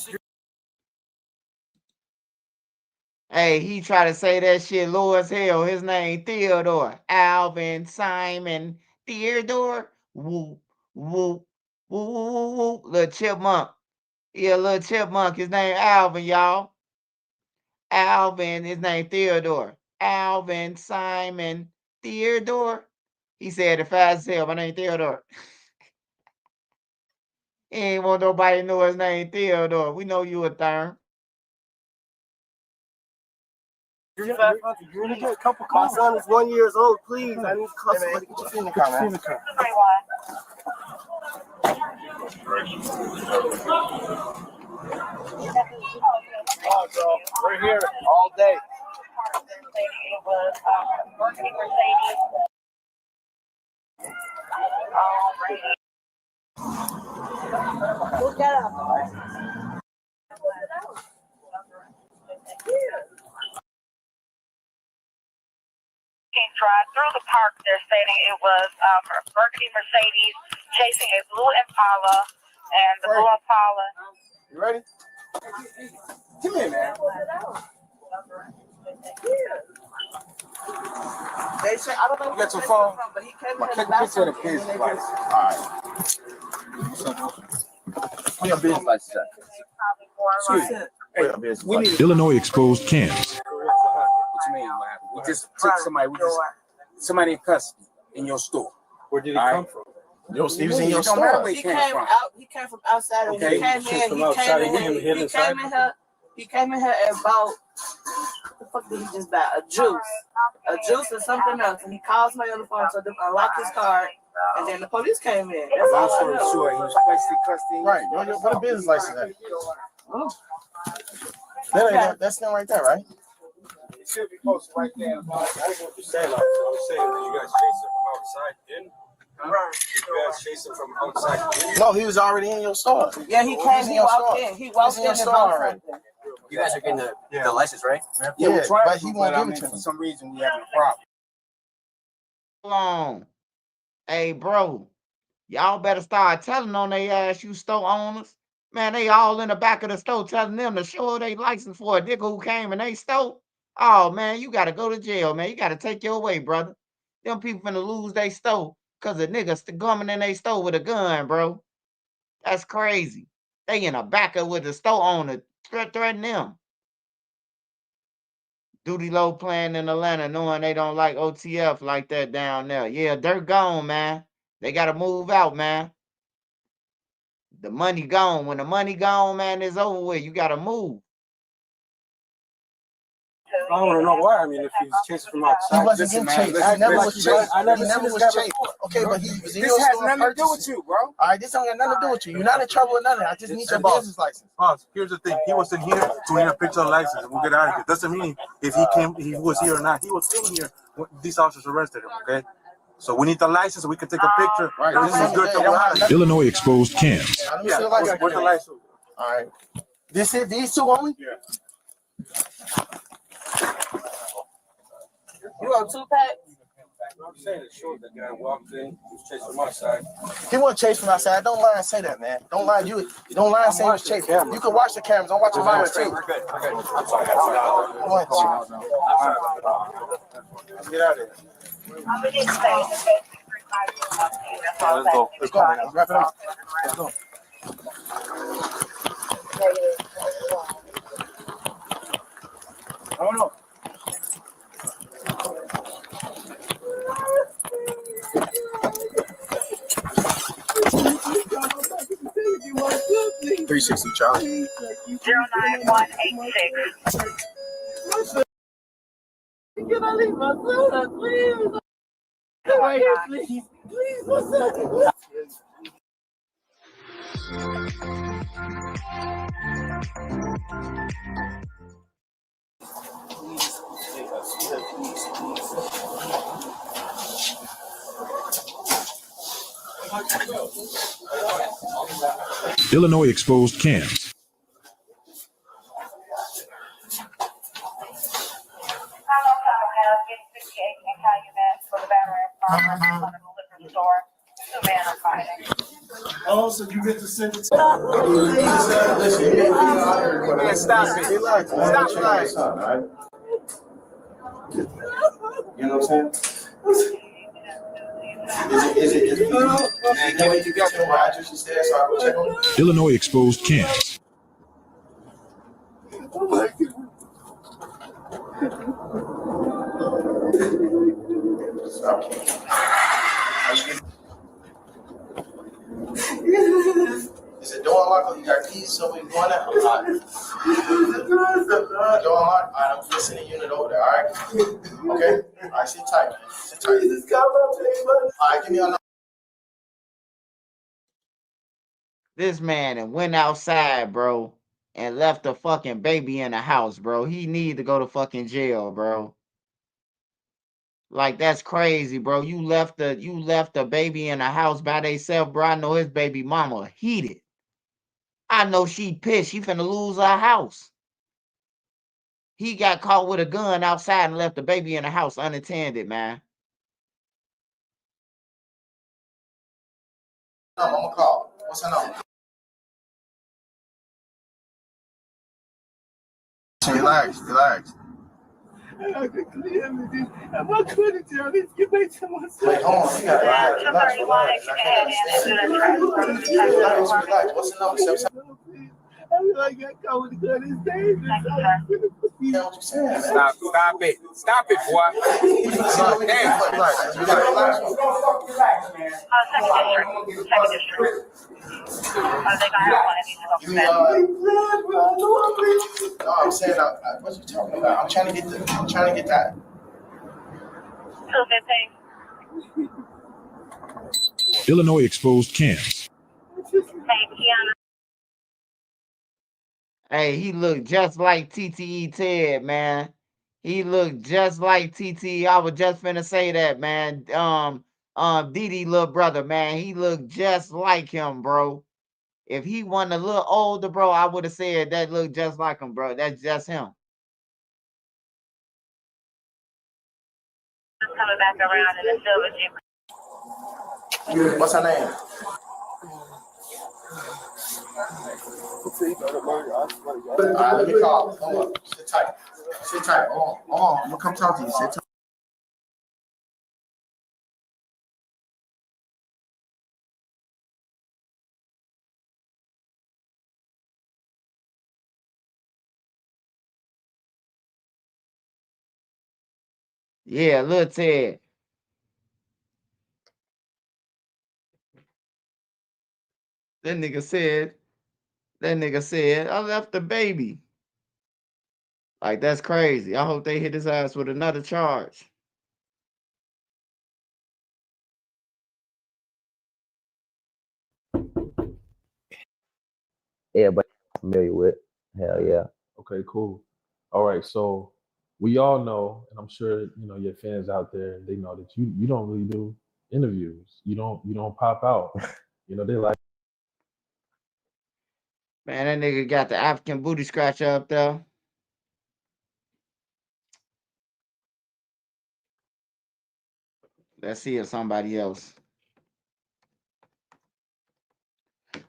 Hey, he try to say that shit low as hell. His name Theodore. Alvin, Simon, Theodore. Whoop, whoop, whoop, whoop, whoop. Little chipmunk. Yeah, little chipmunk. His name Alvin, y'all. Alvin, his name Theodore. Alvin, Simon, Theodore. He said it fast as hell. My name Theodore. He ain't want nobody to know his name Theodore. We know you a third. You're gonna get a couple calls. My son is 1 year old. Please, I need to call somebody to get you in the car, man. Oh, bro, we're here all day. It was Burgundy Mercedes. Alrighty. Look that up. Drive through the park. They're stating it was Burgundy Mercedes chasing a blue Impala, and the blue Impala. You ready? Come here, man. say, I don't know where your phone from, but he came in here. Take a picture of the business license. All right. Where your business license at? Excuse me. Where your business license? Illinois exposed cams. What you mean? What happened? We just took somebody. Somebody in custody in your store. Where did he come from? He was in your store. He came from outside. Okay. He came in here and bought. What the fuck did he just buy? A juice or something else. And he calls my on the phone, so they unlocked his card. And then the police came in. That's all I know. Sure, he was placed in custody. Right. What a business license at? Oh. That's them right there, right? It should be posted right there. I don't know what you're saying. I'm saying that you guys chased him from outside in. Right. You guys chased him from outside in. No, he was already in your store. Yeah, he came. He walked in. He walked in your store already. You guys are getting the license, right? Yeah, but he won't give it to me. For some reason, we having a problem. Hold on. Hey, bro, y'all better start telling on they ass, you store owners. Man, they all in the back of the store telling them to show their license for a nigga who came and they stole. Oh, man, you got to go to jail, man. You got to take your way, brother. Them people finna lose they store because a nigga coming in they store with a gun, bro. That's crazy. They in the back of with the store owner threatening them. Doodie Low playing in Atlanta, knowing they don't like OTF like that down there. Yeah, they're gone, man. They got to move out, man. The money gone. When the money gone, man, it's over with. You got to move. I don't want to know why. I mean, if he was chasing from outside. He wasn't getting chased. I never was chased. He never was chased. Okay, but he was in your store. This has nothing to do with you, bro. All right, this don't have nothing to do with you. You're not in trouble with nothing. I just need your business license. Boss, here's the thing. He was in here to get a picture of license. We'll get out of here. Doesn't mean if he came, he was here or not. He was in here when these officers arrested him, okay? So we need the license so we can take a picture. Right. This is good. Illinois exposed cams. Yeah, where's the license? All right. These two only? Yeah. You want 2-pack? I'm saying it short. That guy walked in, he was chasing from outside. He wasn't chased from outside. Don't lie and say that, man. Don't lie. You don't lie and say he was chased. You can watch the cameras. I'm watching mine too. We're good. I'm sorry. Let's get out of here. Let's go. Let's go, man. Let's wrap it up. Let's go. I don't know. $360, Charlie. 09186. Can I leave my soda, please? Right here, please. Please, one second. Illinois exposed cams. Oh, so you get to send it to man, stop it. Relax. Stop lying. You know what I'm saying? Is it? Man, you got your address instead, so I go check on it. Illinois exposed cams. Oh my God. Is it door locked or you got keys so we going out? All right. The door locked? All right, I'm just in the unit over there, all right? Okay? All right, sit tight, man. Sit tight. All right, give me a number. This man and went outside, bro, and left a fucking baby in the house, bro. He need to go to fucking jail, bro. Like, that's crazy, bro. You left the baby in the house by themselves, bro. I know his baby mama heated. I know she pissed. She finna lose her house. He got caught with a gun outside and left the baby in the house unattended, man. I'm gonna call. What's her number? Relax. I can clearly do. Am I couldn't tell this? You make to myself. Wait, hold on. You gotta relax. I can't understand. Relax. What's the number? I feel like that car with the gun is dangerous. Stop it. Stop it, boy. No, I'm saying, what you talking about? I'm trying to get that. 215. Illinois exposed cams. Hey, he looked just like TTE Ted, man. He looked just like TTE. I was just finna say that, man. Doodie little brother, man. He looked just like him, bro. If he wasn't a little older, bro, I would have said that looked just like him, bro. That's just him. Coming back around in the silver Jeep. What's her name? Let me call. Hold on. Sit tight. Sit tight. Hold on. I'm gonna come talk to you. Sit tight. Yeah, little Ted. That nigga said, I left the baby. Like, that's crazy. I hope they hit his ass with another charge. Everybody familiar with. Hell yeah. Okay, cool. All right, so we all know, and I'm sure you know your fans out there, they know that you don't really do interviews. You don't pop out. You know, they like. Man, that nigga got the African booty scratcher up there. Let's see if somebody else.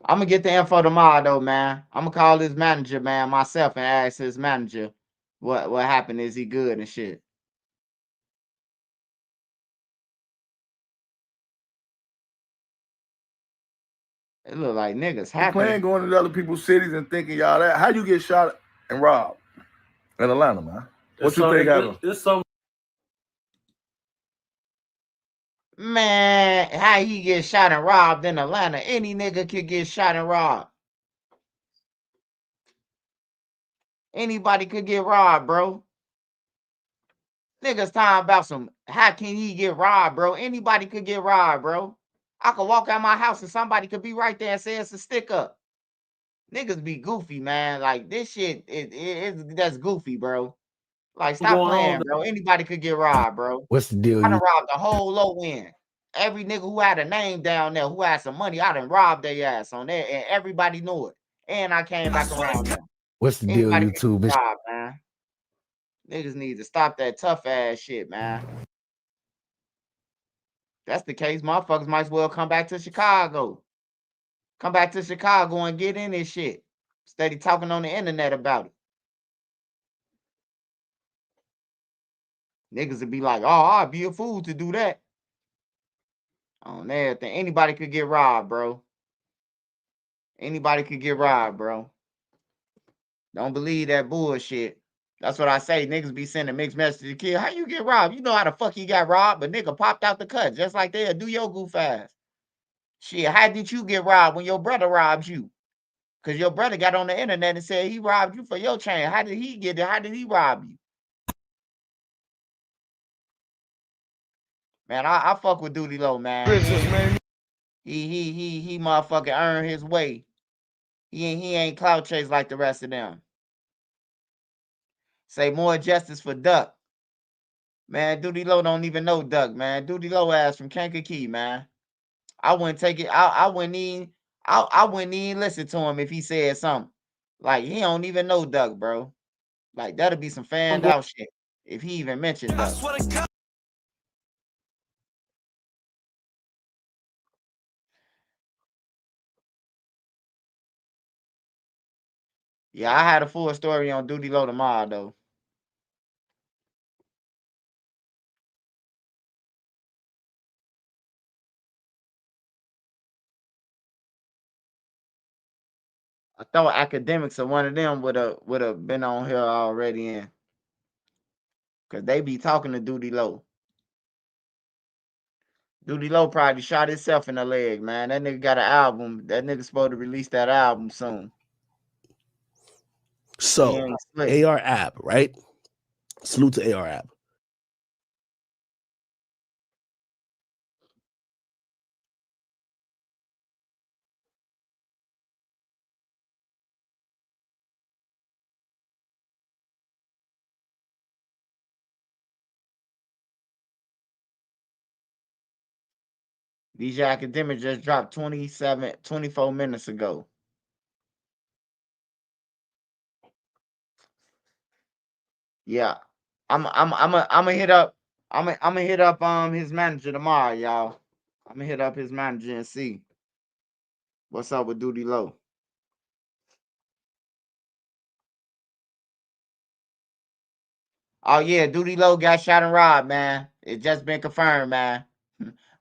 I'm gonna get the info tomorrow, though, man. I'm gonna call his manager, man, myself, and ask his manager what happened. Is he good and shit? It look like niggas You playing happy. going to other people's cities and thinking y'all that. How you get shot and robbed in Atlanta, man? What you think happened? It's some. Man, how he get shot and robbed in Atlanta? Any nigga could get shot and robbed. Anybody could get robbed, bro. Niggas talking about some, how can he get robbed, bro? Anybody could get robbed, bro. I could walk out my house and somebody could be right there and say it's a stick up. Niggas be goofy, man. Like, this shit, that's goofy, bro. Like, stop playing, bro. Anybody could get robbed, bro. What's the deal? I done robbed the whole low end. Every nigga who had a name down there, who had some money, I done robbed their ass on there, and everybody knew it. And I came back around them. What's the deal, Anybody YouTube? could get robbed, man. Niggas need to stop that tough ass shit, man. That's the case. Motherfuckers might as well come back to Chicago. Come back to Chicago and get in this shit. Steady talking on the internet about it. Niggas would be like, oh, I'd be a fool to do that. On everything. Anybody could get robbed, bro. Anybody could get robbed, bro. Don't believe that bullshit. That's what I say. Niggas be sending mixed messages to the kid. How you get robbed? You know how the fuck he got robbed, but nigga popped out the cut just like they'll do your goof ass. Shit, how did you get robbed when your brother robbed you? Because your brother got on the internet and said he robbed you for your chain. How did he get it? How did he rob you? Man, I fuck with Doodie Low, man. He motherfucking earned his way. He ain't clout chase like the rest of them. Say more justice for Duck. Man, Doodie Low don't even know Duck, man. Doodie Low ass from Kankakee, man. I wouldn't take it. I wouldn't even listen to him if he said something. Like, he don't even know Duck, bro. Like, that'll be some fanned out shit if he even mentioned Duck. Yeah, I had a full story on Doodie Low tomorrow, though. I thought academics or one of them would have been on here already in. Cause they be talking to Doodie Low. Doodie Low probably shot himself in the leg, man. That nigga got an album. That nigga supposed to release that album soon. So AR app, right? Salute to AR app. DJ Academic just dropped 24 minutes ago. Yeah. I'm gonna hit up his manager tomorrow, y'all. I'm gonna hit up his manager and see what's up with Doodie Low. Oh yeah, Doodie Low got shot and robbed, man. It just been confirmed, man.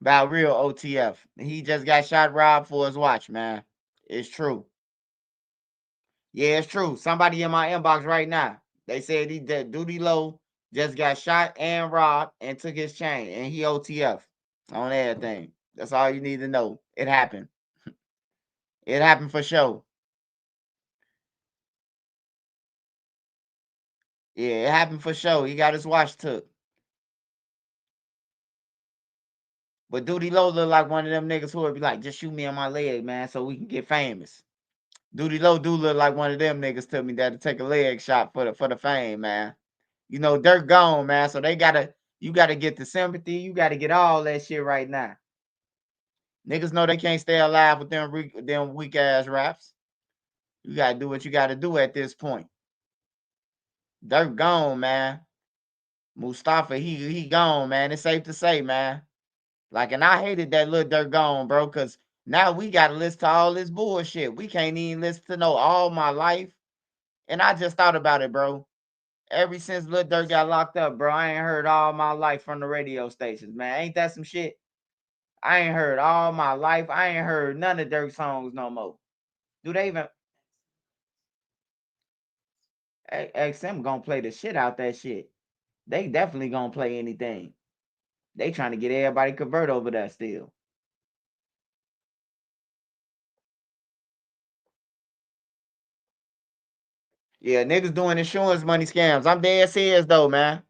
About real OTF. He just got shot and robbed for his watch, man. It's true. Yeah, it's true. Somebody in my inbox right now. They said that Doodie Low just got shot and robbed and took his chain, and he OTF on everything. That's all you need to know. It happened. It happened for sure. Yeah, it happened for sure. He got his watch took. But Doodie Low look like one of them niggas who would be like, just shoot me on my leg, man, so we can get famous. Doodie Low do look like one of them niggas to me that'll take a leg shot for the fame, man. You know, Dirt gone, man. So you gotta get the sympathy. You gotta get all that shit right now. Niggas know they can't stay alive with them weak ass raps. You gotta do what you gotta do at this point. Dirt gone, man. Mustafa, he gone, man. It's safe to say, man. Like, and I hated that little Dirt gone, bro, because now we gotta listen to all this bullshit. We can't even listen to no All My Life. And I just thought about it, bro. Ever since Lil Durk got locked up, bro, I ain't heard All My Life from the radio stations, man. Ain't that some shit? I ain't heard All My Life. I ain't heard none of Durk's songs no more. Do they even? XM gonna play the shit out that shit. They definitely gonna play anything. They trying to get everybody convert over that still. Yeah, niggas doing insurance money scams. I'm dead serious though, man.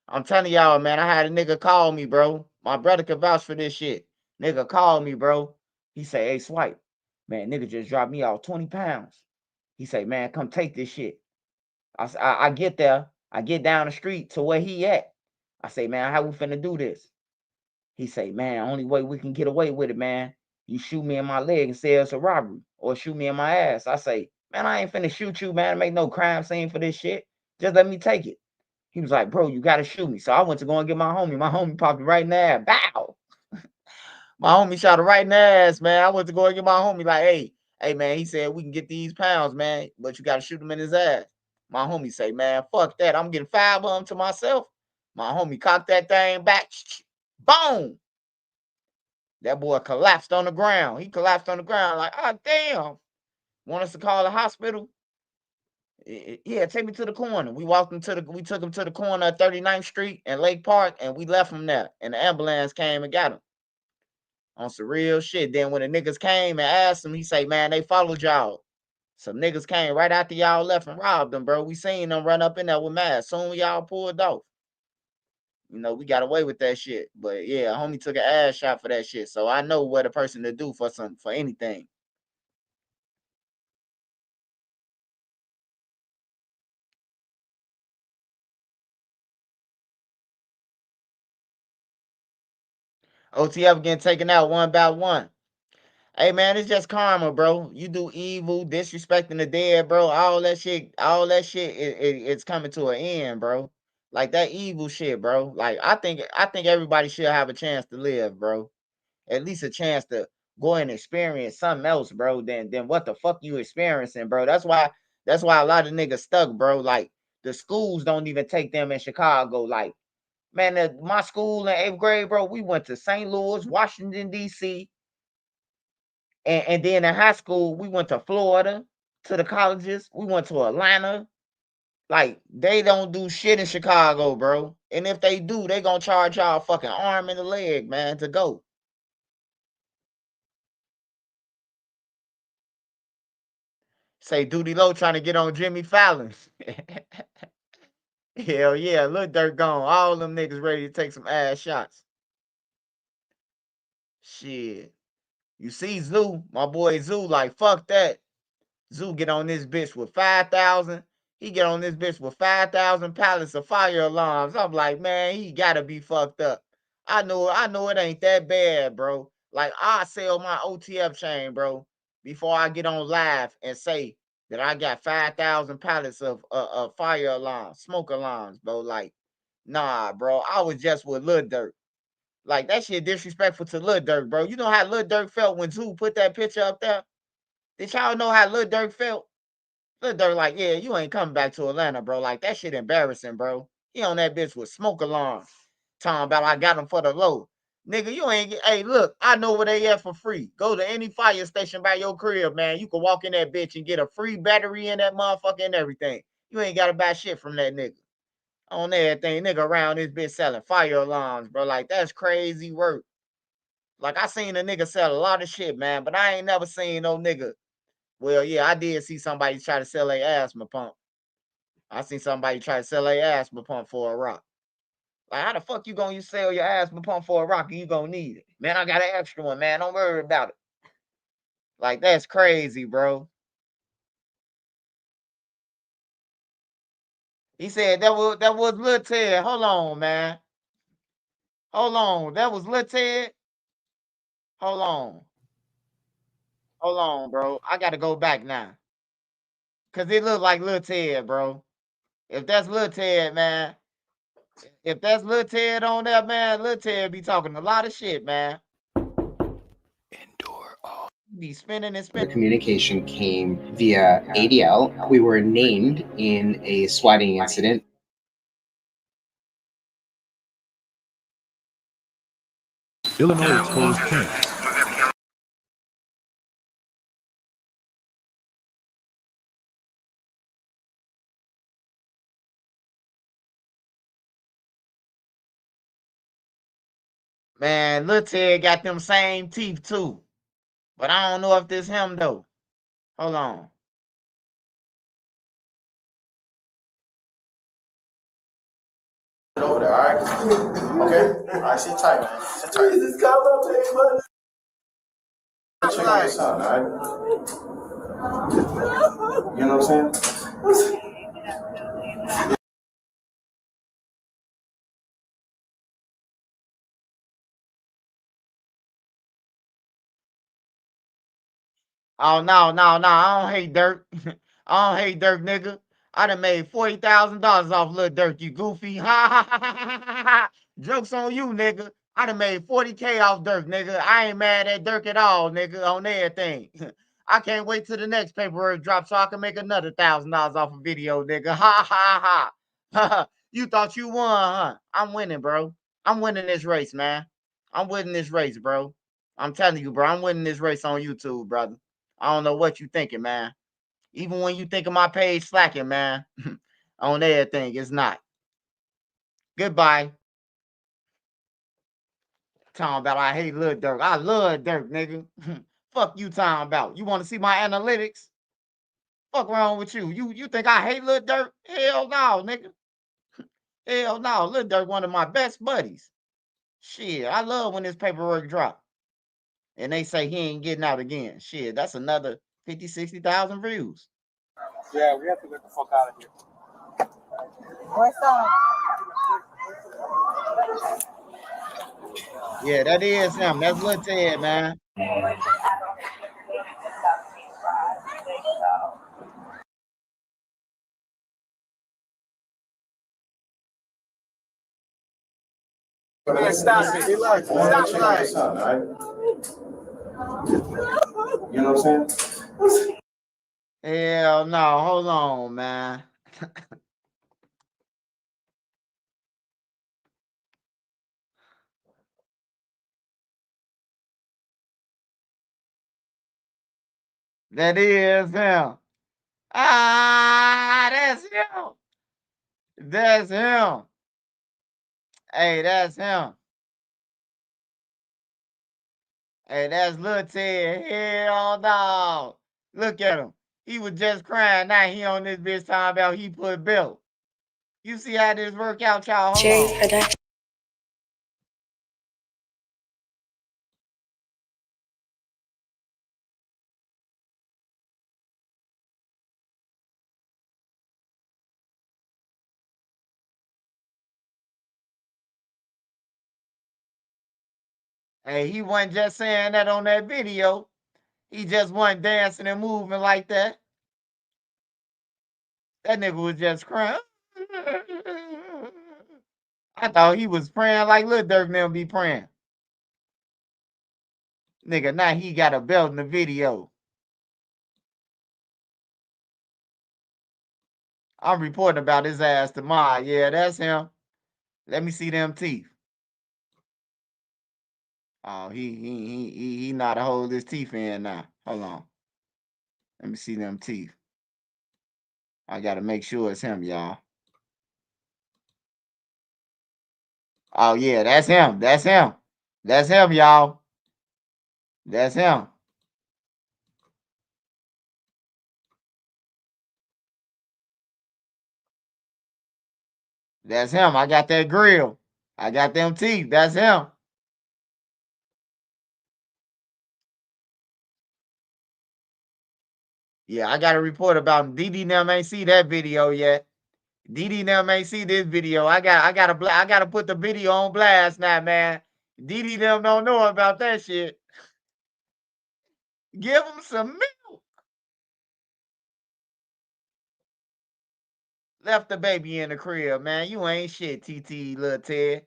I'm telling y'all, man, I had a nigga call me, bro. My brother could vouch for this shit. Nigga called me, bro. He say, hey, Swipe, man, nigga just dropped me off 20 pounds. He say, man, come take this shit. I get there. I get down the street to where he at. I say, man, how we finna do this? He say, man, only way we can get away with it, man, you shoot me in my leg and say it's a robbery, or shoot me in my ass. I say, man, I ain't finna shoot you, man, make no crime scene for this shit. Just let me take it. He was like, bro, you gotta shoot me. So I went to go and get my homie. My homie popped it right in the ass. Bow. My homie shot it right in the ass, man. I went to go and get my homie, like, hey, man, he said we can get these pounds, man, but you gotta shoot him in his ass. My homie say, man, fuck that. I'm getting 5 of them to myself. My homie cocked that thing back. Boom. That boy collapsed on the ground. He collapsed on the ground like, oh, damn. Want us to call the hospital? Yeah, take me to the corner. We took him to the corner of 39th Street and Lake Park, and we left him there. And the ambulance came and got him. On some real shit. Then when the niggas came and asked him, he say, man, they followed y'all. Some niggas came right after y'all left and robbed them, bro. We seen them run up in there with masks. Soon y'all pulled off. You know, we got away with that shit. But yeah, homie took an ass shot for that shit. So I know what a person to do for anything. OTF getting taken out one by one. Hey man, it's just karma, bro. You do evil, disrespecting the dead, bro. All that shit, it's coming to an end, bro. Like that evil shit, bro. Like I think everybody should have a chance to live, bro. At least a chance to go and experience something else, bro, than what the fuck you experiencing, bro. That's why a lot of niggas stuck, bro. Like the schools don't even take them in Chicago. Like, man, my school in 8th grade, bro, we went to St. Louis, Washington, D.C., and then in high school, we went to Florida. to the colleges. We went to Atlanta. Like, they don't do shit in Chicago, bro. And if they do, they gonna charge y'all a fucking arm and a leg, man, to go. Say Doodie Low trying to get on Jimmy Fallon. Hell yeah, Lil Durk gone. All them niggas ready to take some ass shots. Shit. You see Zoo, my boy Zoo, like, fuck that. Zoo get on this bitch with 5,000. He get on this bitch with 5,000 pallets of fire alarms. I'm like, man, he gotta be fucked up. I know it ain't that bad, bro. Like, I sell my OTF chain, bro, before I get on live and say that I got 5,000 pallets of fire alarms, smoke alarms, bro. Like, nah, bro. I was just with Lil Durk. Like, that shit disrespectful to Lil Durk, bro. You know how Lil Durk felt when Zoo put that picture up there? Did y'all know how Lil Durk felt? Lil Durk like, yeah, you ain't coming back to Atlanta, bro. Like, that shit embarrassing, bro. He on that bitch with smoke alarms. Talking about I got him for the low. Nigga, you ain't get, hey, look, I know where they at for free. Go to any fire station by your crib, man. You can walk in that bitch and get a free battery in that motherfucker and everything. You ain't gotta buy shit from that nigga. On everything, nigga around this bitch selling fire alarms, bro. Like, that's crazy work. Like, I seen a nigga sell a lot of shit, man, but I ain't never seen no nigga. Well, yeah, I did see somebody try to sell a asthma pump. I seen somebody try to sell a asthma pump for a rock. Like, how the fuck you gonna sell your asthma pump for a rock and you gonna need it? Man, I got an extra one, man. Don't worry about it. Like, that's crazy, bro. He said that was Lil Ted. Hold on, man. Hold on. That was Lil Ted. Hold on. Hold on, bro. I gotta go back now. Cause it looked like Lil Ted, bro. If that's Lil Ted, man. If that's Lil Ted on there, man, Lil Ted be talking a lot of shit, man. Be spinning and The spinning. communication came via ADL. We were named in a swatting incident. Illinois exposed camp. Man, Lil Ted got them same teeth too. But I don't know if this him though. Hold on. Over there, all right? Okay? All right, sit tight, man. Sit tight. This combo page, man. Check out this out, all right? You know what I'm saying? Oh no. I don't hate Dirk. I don't hate Dirk, nigga. I done made $40,000 off Lil Durk, you goofy. Ha ha ha ha ha ha. Jokes on you, nigga. I done made 40K off Dirk, nigga. I ain't mad at Dirk at all, nigga, on everything. I can't wait till the next paperwork drops so I can make another $1,000 off a video, nigga. Ha ha ha. You thought you won, huh? I'm winning, bro. I'm winning this race, man. I'm winning this race, bro. I'm telling you, bro. I'm winning this race on YouTube, brother. I don't know what you thinking, man. Even when you think of my page slacking, man, on everything, it's not. Goodbye. Talking about I hate Lil Durk. I love Dirk, nigga. Fuck you talking about. You want to see my analytics? Fuck wrong with you? You think I hate Lil Durk? Hell no, nigga. Hell no. Lil Durk one of my best buddies. Shit, I love when this paperwork drop. And they say he ain't getting out again. Shit, that's another 50, 60,000 views. Yeah, we have to get the fuck out of here. What's up? Yeah, that is him. That's Lil Ted, man. Man, stop it. Relax. Stop Check out this out, all right? You know what I'm saying? Hell no. Hold on, man. That is him. Ah, that's him. That's him. Hey, that's him. Hey, that's Lil Ted. Hell no. Look at him. He was just crying. Now he on this bitch talking about he put belt. You see how this work out, y'all? Hold on. Hey, he wasn't just saying that on that video. He just wasn't dancing and moving like that. That nigga was just crying. I thought he was praying like Lil Durk and them be praying. Nigga, now he got a belt in the video. I'm reporting about his ass tomorrow. Yeah, that's him. Let me see them teeth. Oh, he not to hold his teeth in now. Hold on. Let me see them teeth. I gotta make sure it's him, y'all. Oh yeah, that's him. That's him. That's him, y'all. That's him. That's him. I got that grill. I got them teeth. That's him. Yeah, I got a report about him. Doodie them ain't see that video yet. Doodie them ain't see this video. I gotta put the video on blast now, man. Doodie them don't know about that shit. Give them some milk. Left the baby in the crib, man. You ain't shit, TT, Lil Ted.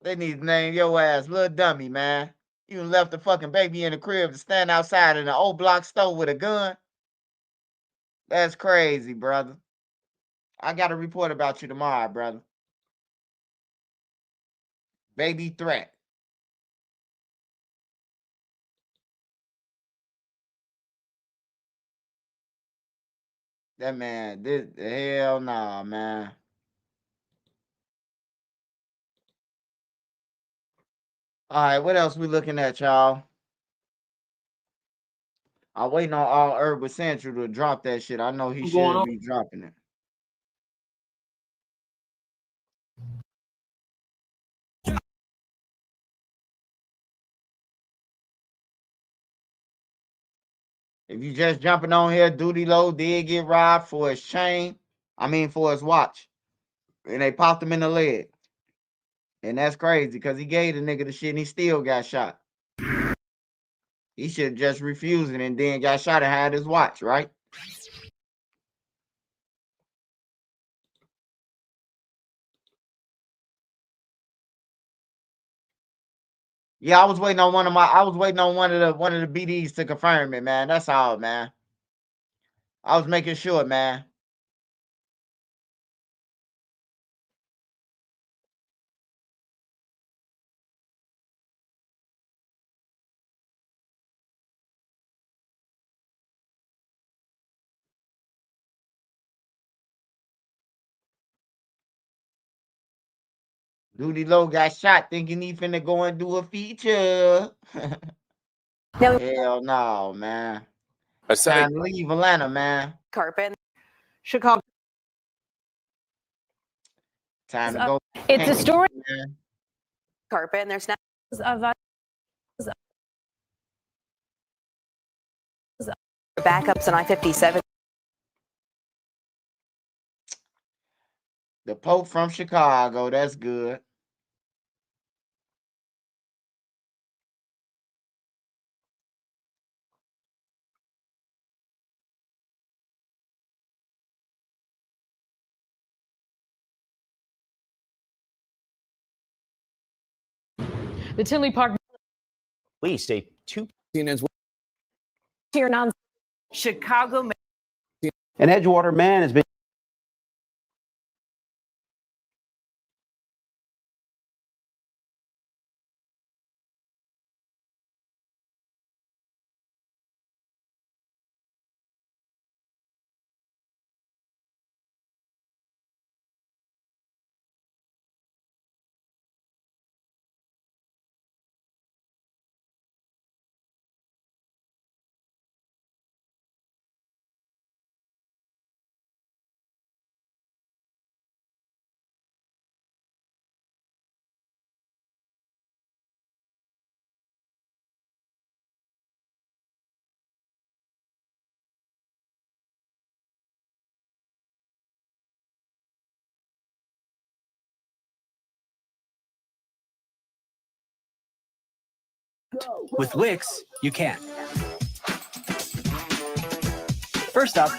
They need to name your ass Lil Dummy, man. You left the fucking baby in the crib to stand outside in an Oblock store with a gun. That's crazy, brother. I got a report about you tomorrow, brother. Baby threat. That man, this hell nah, man. All right, what else we looking at, y'all? I'm waiting on all Urban Central to drop that shit. I know he What's going should on? be dropping it. If you just jumping on here, Doodie Low did get robbed for his chain. I mean, for his watch. And they popped him in the leg. And that's crazy because he gave the nigga the shit and he still got shot. He should have just refused it and then got shot and had his watch, right? Yeah, I was waiting on one of the BDs to confirm it, man. That's all, man. I was making sure, man. Doodie Low got shot thinking he finna go and do a feature. Hell no, man. Time to leave Atlanta, man. Carpet. Chicago. Time to go. It's a story. Man. Carpet, and there's now backups on I-57. The Pope from Chicago. That's good. The Tinley Park. Please stay two. Tier non. Chicago. An Edgewater man has been With Wix, you can. First up,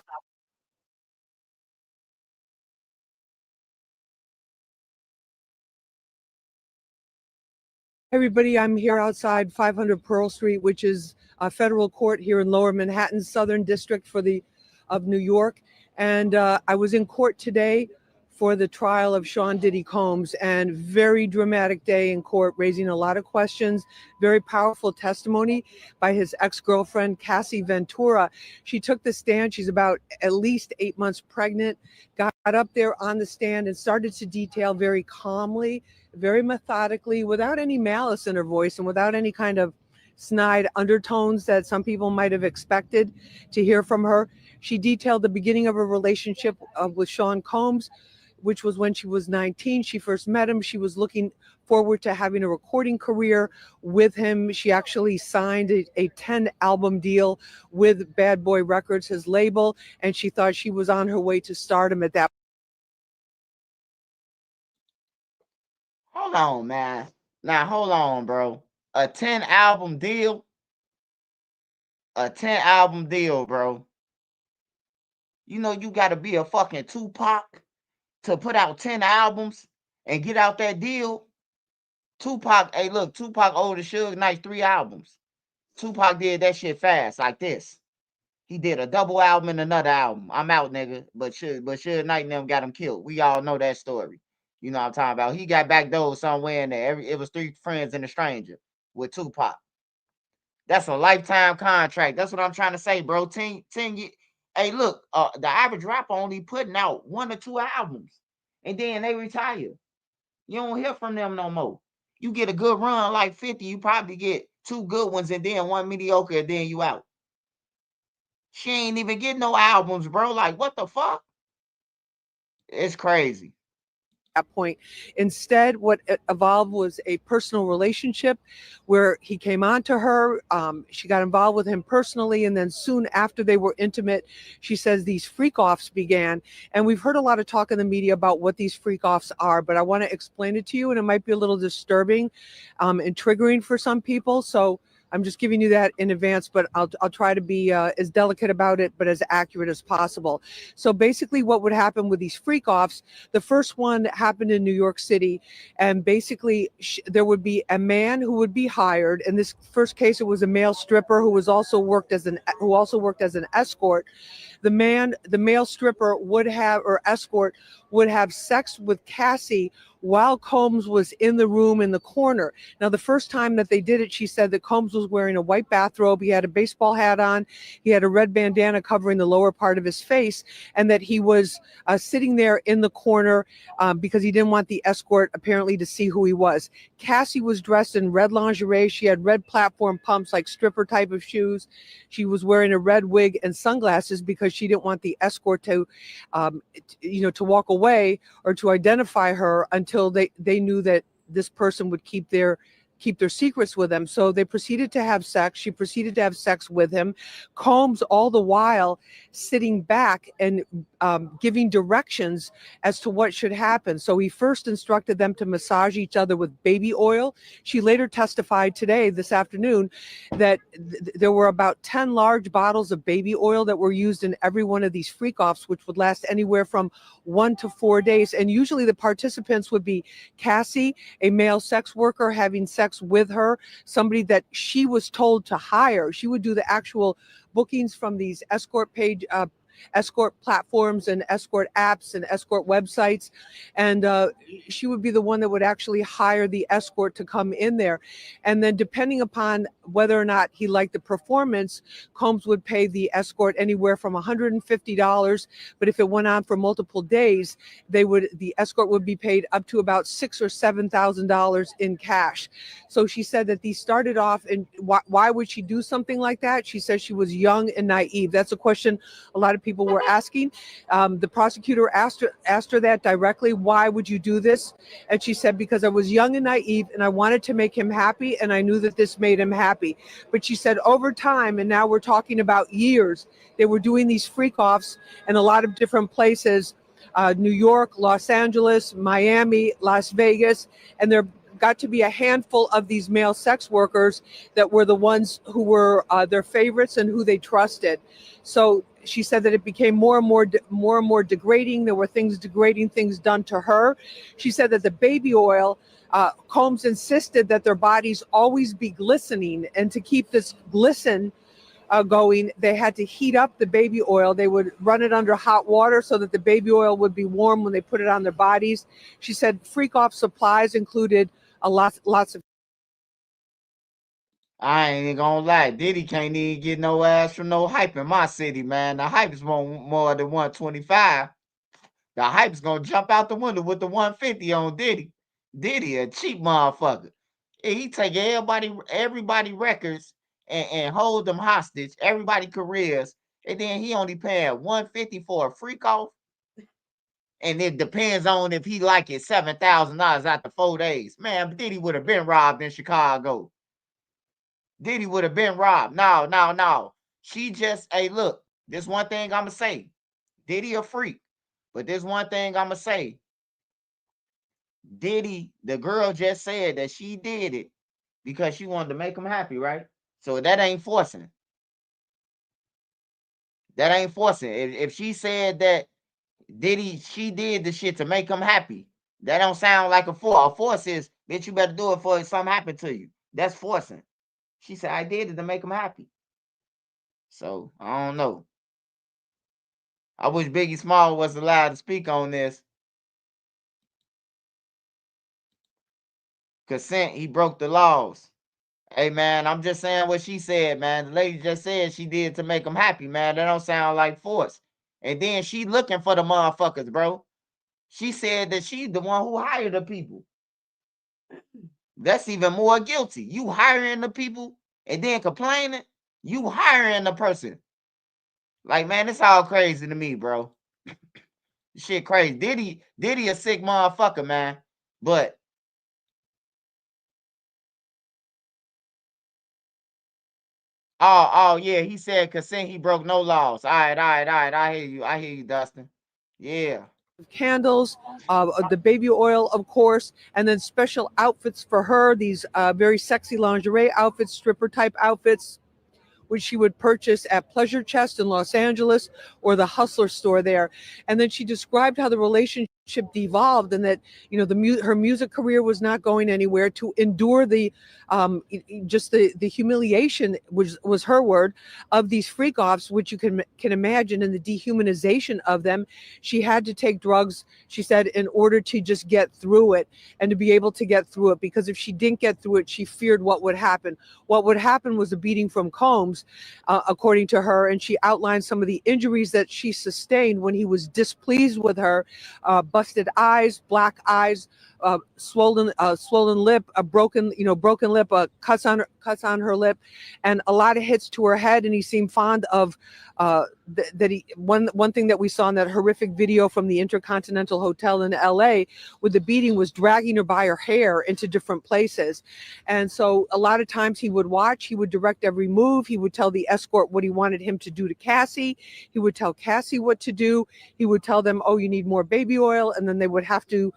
Everybody, I'm here outside 500 Pearl Street, which is a federal court here in Lower Manhattan, Southern District of New York. And I was in court today for the trial of Sean Diddy Combs, and very dramatic day in court, raising a lot of questions, very powerful testimony by his ex-girlfriend, Cassie Ventura. She took the stand. She's about at least 8 months pregnant, got up there on the stand and started to detail very calmly, very methodically, without any malice in her voice and without any kind of snide undertones that some people might have expected to hear from her. She detailed the beginning of her relationship with Sean Combs, which was when she was 19. She first met him. She was looking forward to having a recording career with him. She actually signed a 10-album deal with Bad Boy Records, his label, and she thought she was on her way to stardom at that. Hold on, man. Now, hold on, bro. A 10-album deal? A 10-album deal, bro. You know you got to be a fucking Tupac to put out 10 albums and get out that deal. Tupac, hey, look, Tupac owed Suge Knight 3 albums. Tupac did that shit fast, like this. He did a double album and another album. I'm out, nigga. But Suge Knight and them got him killed. We all know that story. You know what I'm talking about. He got backdoored somewhere in there. It was 3 friends and a stranger with Tupac. That's a lifetime contract. That's what I'm trying to say, bro. 10 years. Hey, look, the average rapper only putting out 1 or 2 albums, and then they retire. You don't hear from them no more. You get a good run like 50, you probably get 2 good ones and then 1 mediocre, and then you out. She ain't even getting no albums, bro. Like, what the fuck? It's crazy. That point. Instead, what evolved was a personal relationship where he came on to her. She got involved with him personally, and then soon after they were intimate, she says these freak-offs began. And we've heard a lot of talk in the media about what these freak-offs are, but I want to explain it to you, and it might be a little disturbing and triggering for some people. So I'm just giving you that in advance, but I'll try to be as delicate about it, but as accurate as possible. So basically what would happen with these freak-offs, the first one happened in New York City, and basically there would be a man who would be hired. In this first case, it was a male stripper who also worked as an escort. The male stripper would have, or escort, would have sex with Cassie while Combs was in the room in the corner. Now, the first time that they did it, she said that Combs was wearing a white bathrobe. He had a baseball hat on. He had a red bandana covering the lower part of his face, and that he was sitting there in the corner because he didn't want the escort apparently to see who he was. Cassie was dressed in red lingerie. She had red platform pumps, like stripper type of shoes. She was wearing a red wig and sunglasses because she didn't want the escort to, to walk away or to identify her until they knew that this person would keep their secrets with them. So they proceeded to have sex. She proceeded to have sex with him. Combs, all the while, sitting back and giving directions as to what should happen. So he first instructed them to massage each other with baby oil. She later testified today, this afternoon, that there were about 10 large bottles of baby oil that were used in every one of these freak-offs, which would last anywhere from 1 to 4 days. And usually the participants would be Cassie, a male sex worker, having sex with her, somebody that she was told to hire. She would do the actual bookings from these escort platforms and escort apps and escort websites, and she would be the one that would actually hire the escort to come in there. And then depending upon whether or not he liked the performance, Combs would pay the escort anywhere from $150, but if it went on for multiple days, the escort would be paid up to about $6,000 or $7,000 in cash. So she said that these started off, and why would she do something like that? She said she was young and naive. That's a question a lot of people were asking. The prosecutor asked her that directly. Why would you do this? And she said, because I was young and naive and I wanted to make him happy, and I knew that this made him happy. But she said over time, and now we're talking about years, they were doing these freak-offs in a lot of different places, New York, Los Angeles, Miami, Las Vegas, and got to be a handful of these male sex workers that were the ones who were their favorites and who they trusted. So she said that it became more and more degrading. There were degrading things done to her. She said that the baby oil, Combs insisted that their bodies always be glistening, and to keep this glisten going, they had to heat up the baby oil. They would run it under hot water so that the baby oil would be warm when they put it on their bodies. She said freak off supplies included lots of. I ain't gonna lie, Diddy can't even get no ass from no hype in my city, man. The hype is more than 125. The hype's gonna jump out the window with the 150 on Diddy. Diddy a cheap motherfucker. He take everybody records and hold them hostage, everybody careers, and then he only paying 150 for a freak off. And it depends on if he like it $7,000 after 4 days. Man, Diddy would have been robbed in Chicago. Diddy would have been robbed. No. She just, hey, look, this one thing I'ma say. Diddy a freak. But this one thing I'ma say. Diddy, the girl just said that she did it because she wanted to make him happy, right? So that ain't forcing. That ain't forcing. If she said that she did the shit to make him happy, that don't sound like a force. A force is, bitch, you better do it before something happened to you. That's forcing. She said, I did it to make him happy. So, I don't know. I wish Biggie Small was allowed to speak on this. Consent, he broke the laws. Hey, man, I'm just saying what she said, man. The lady just said she did to make him happy, man. That don't sound like force. And then she looking for the motherfuckers, bro. She said that she's the one who hired the people. That's even more guilty. You hiring the people and then complaining. You hiring the person. Like, man, it's all crazy to me, bro. Shit crazy. Diddy a sick motherfucker, man. But oh yeah, he said consent, he broke no laws. All right. I hear you, Dustin. Yeah. Candles, the baby oil, of course, and then special outfits for her, these very sexy lingerie outfits, stripper type outfits, which she would purchase at Pleasure Chest in Los Angeles or the Hustler store there. And then she described how the relationship devolved, and that, you know, her music career was not going anywhere. To endure the just the humiliation, was her word, of these freak offs, which you can imagine, and the dehumanization of them. She had to take drugs, she said, in order to just get through it, and to be able to get through it, because if she didn't get through it, she feared what would happen. What would happen was a beating from Combs, according to her, and she outlined some of the injuries that she sustained when he was displeased with her: busted eyes, black eyes, swollen lip, a broken lip, cuts on her lip, and a lot of hits to her head. And he seemed fond of one thing that we saw in that horrific video from the Intercontinental Hotel in LA with the beating was dragging her by her hair into different places. And so a lot of times he would direct every move. He would tell the escort what he wanted him to do to Cassie. He would tell Cassie what to do. He would tell them, oh, you need more baby oil, and then they would have to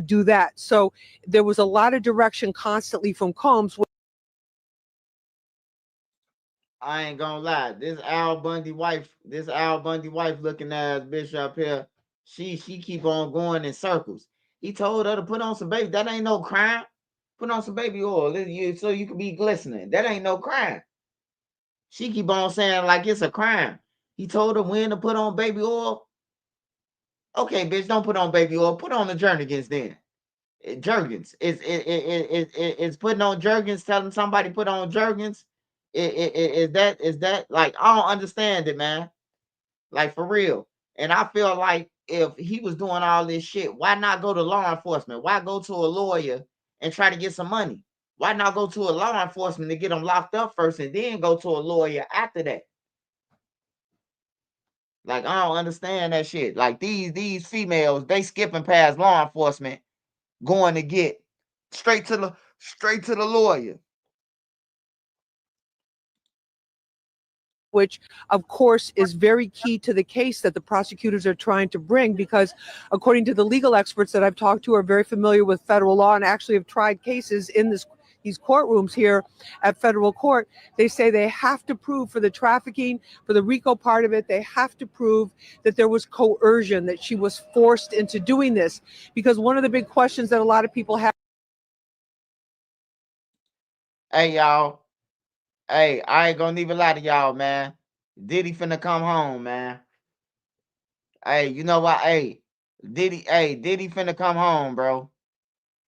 do that. So there was a lot of direction constantly from Combs. I ain't gonna lie. This Al Bundy wife looking ass bitch up here, she keep on going in circles. He told her to put on some baby. That ain't no crime. Put on some baby oil so you can be glistening. That ain't no crime. She keep on saying like it's a crime. He told her when to put on baby oil. Okay, bitch, don't put on baby oil. Put on the Jergens then. Jergens. It's putting on Jergens, telling somebody put on Jergens. Is that like, I don't understand it, man. Like, for real. And I feel like if he was doing all this shit, why not go to law enforcement? Why go to a lawyer and try to get some money? Why not go to a law enforcement to get them locked up first and then go to a lawyer after that? Like, I don't understand that shit. Like, these females, they skipping past law enforcement, going to get straight to the lawyer. which of course is very key to the case that the prosecutors are trying to bring, because according to the legal experts that I've talked to are very familiar with federal law and actually have tried cases in these courtrooms here at federal court. They say they have to prove for the trafficking, for the RICO part of it, they have to prove that there was coercion, that she was forced into doing this. Because one of the big questions that a lot of people have. Hey, y'all. Hey, I ain't gonna even lie to y'all, man. Diddy finna come home, man. Hey, you know what? Hey, Diddy finna come home, bro.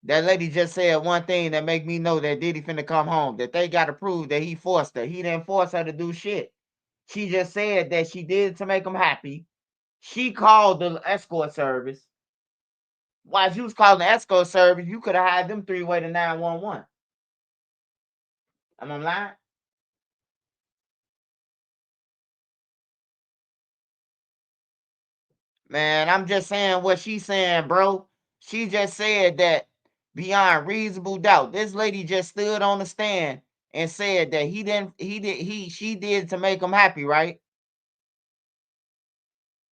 That lady just said one thing that make me know that Diddy finna come home, that they gotta prove that he forced her. He didn't force her to do shit. She just said that she did it to make him happy. She called the escort service. While she was calling the escort service, you could have had them three-way to 911. Am I lying? Man, I'm just saying what she's saying, bro. She just said that beyond reasonable doubt. This lady just stood on the stand and said that she did to make him happy, right?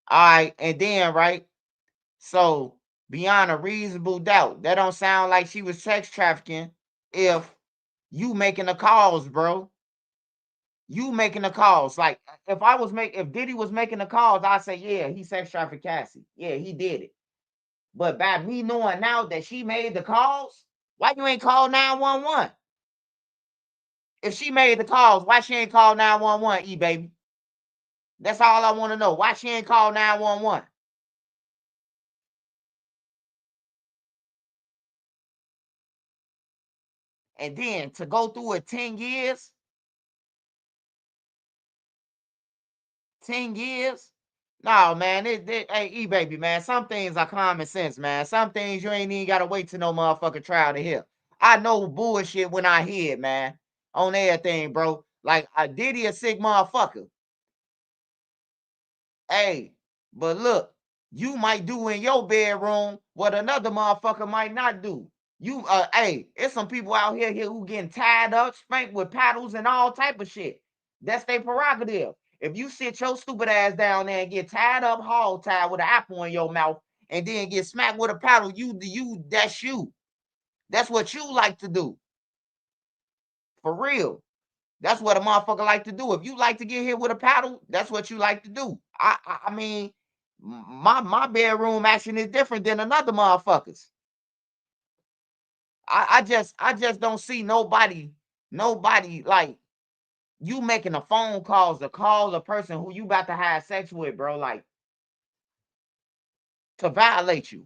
All right, and then, right? So, beyond a reasonable doubt, that don't sound like she was sex trafficking if you making the calls, bro. You making the calls. Like, if Diddy was making the calls, I'd say, yeah, he sex trafficked Cassie. Yeah, he did it. But by me knowing now that she made the calls, why you ain't call 911? If she made the calls, why she ain't call 911, baby? That's all I want to know. Why she ain't call 911? And then to go through it 10 years, 10 years? No, man, hey, baby, man, some things are common sense, man. Some things you ain't even got to wait to no motherfucking trial to hear. I know bullshit when I hear it, man, on everything, bro. Like, Diddy a sick motherfucker. Hey, but look, you might do in your bedroom what another motherfucker might not do. Hey, it's some people out here who getting tied up, spanked with paddles and all type of shit. That's their prerogative. If you sit your stupid ass down there and get tied up, hog tied with an apple in your mouth, and then get smacked with a paddle, that's you. That's what you like to do. For real. That's what a motherfucker like to do. If you like to get hit with a paddle, that's what you like to do. I mean, my bedroom action is different than another motherfucker's. I just don't see nobody like you making a phone calls to call a person who you about to have sex with, bro, like to violate you.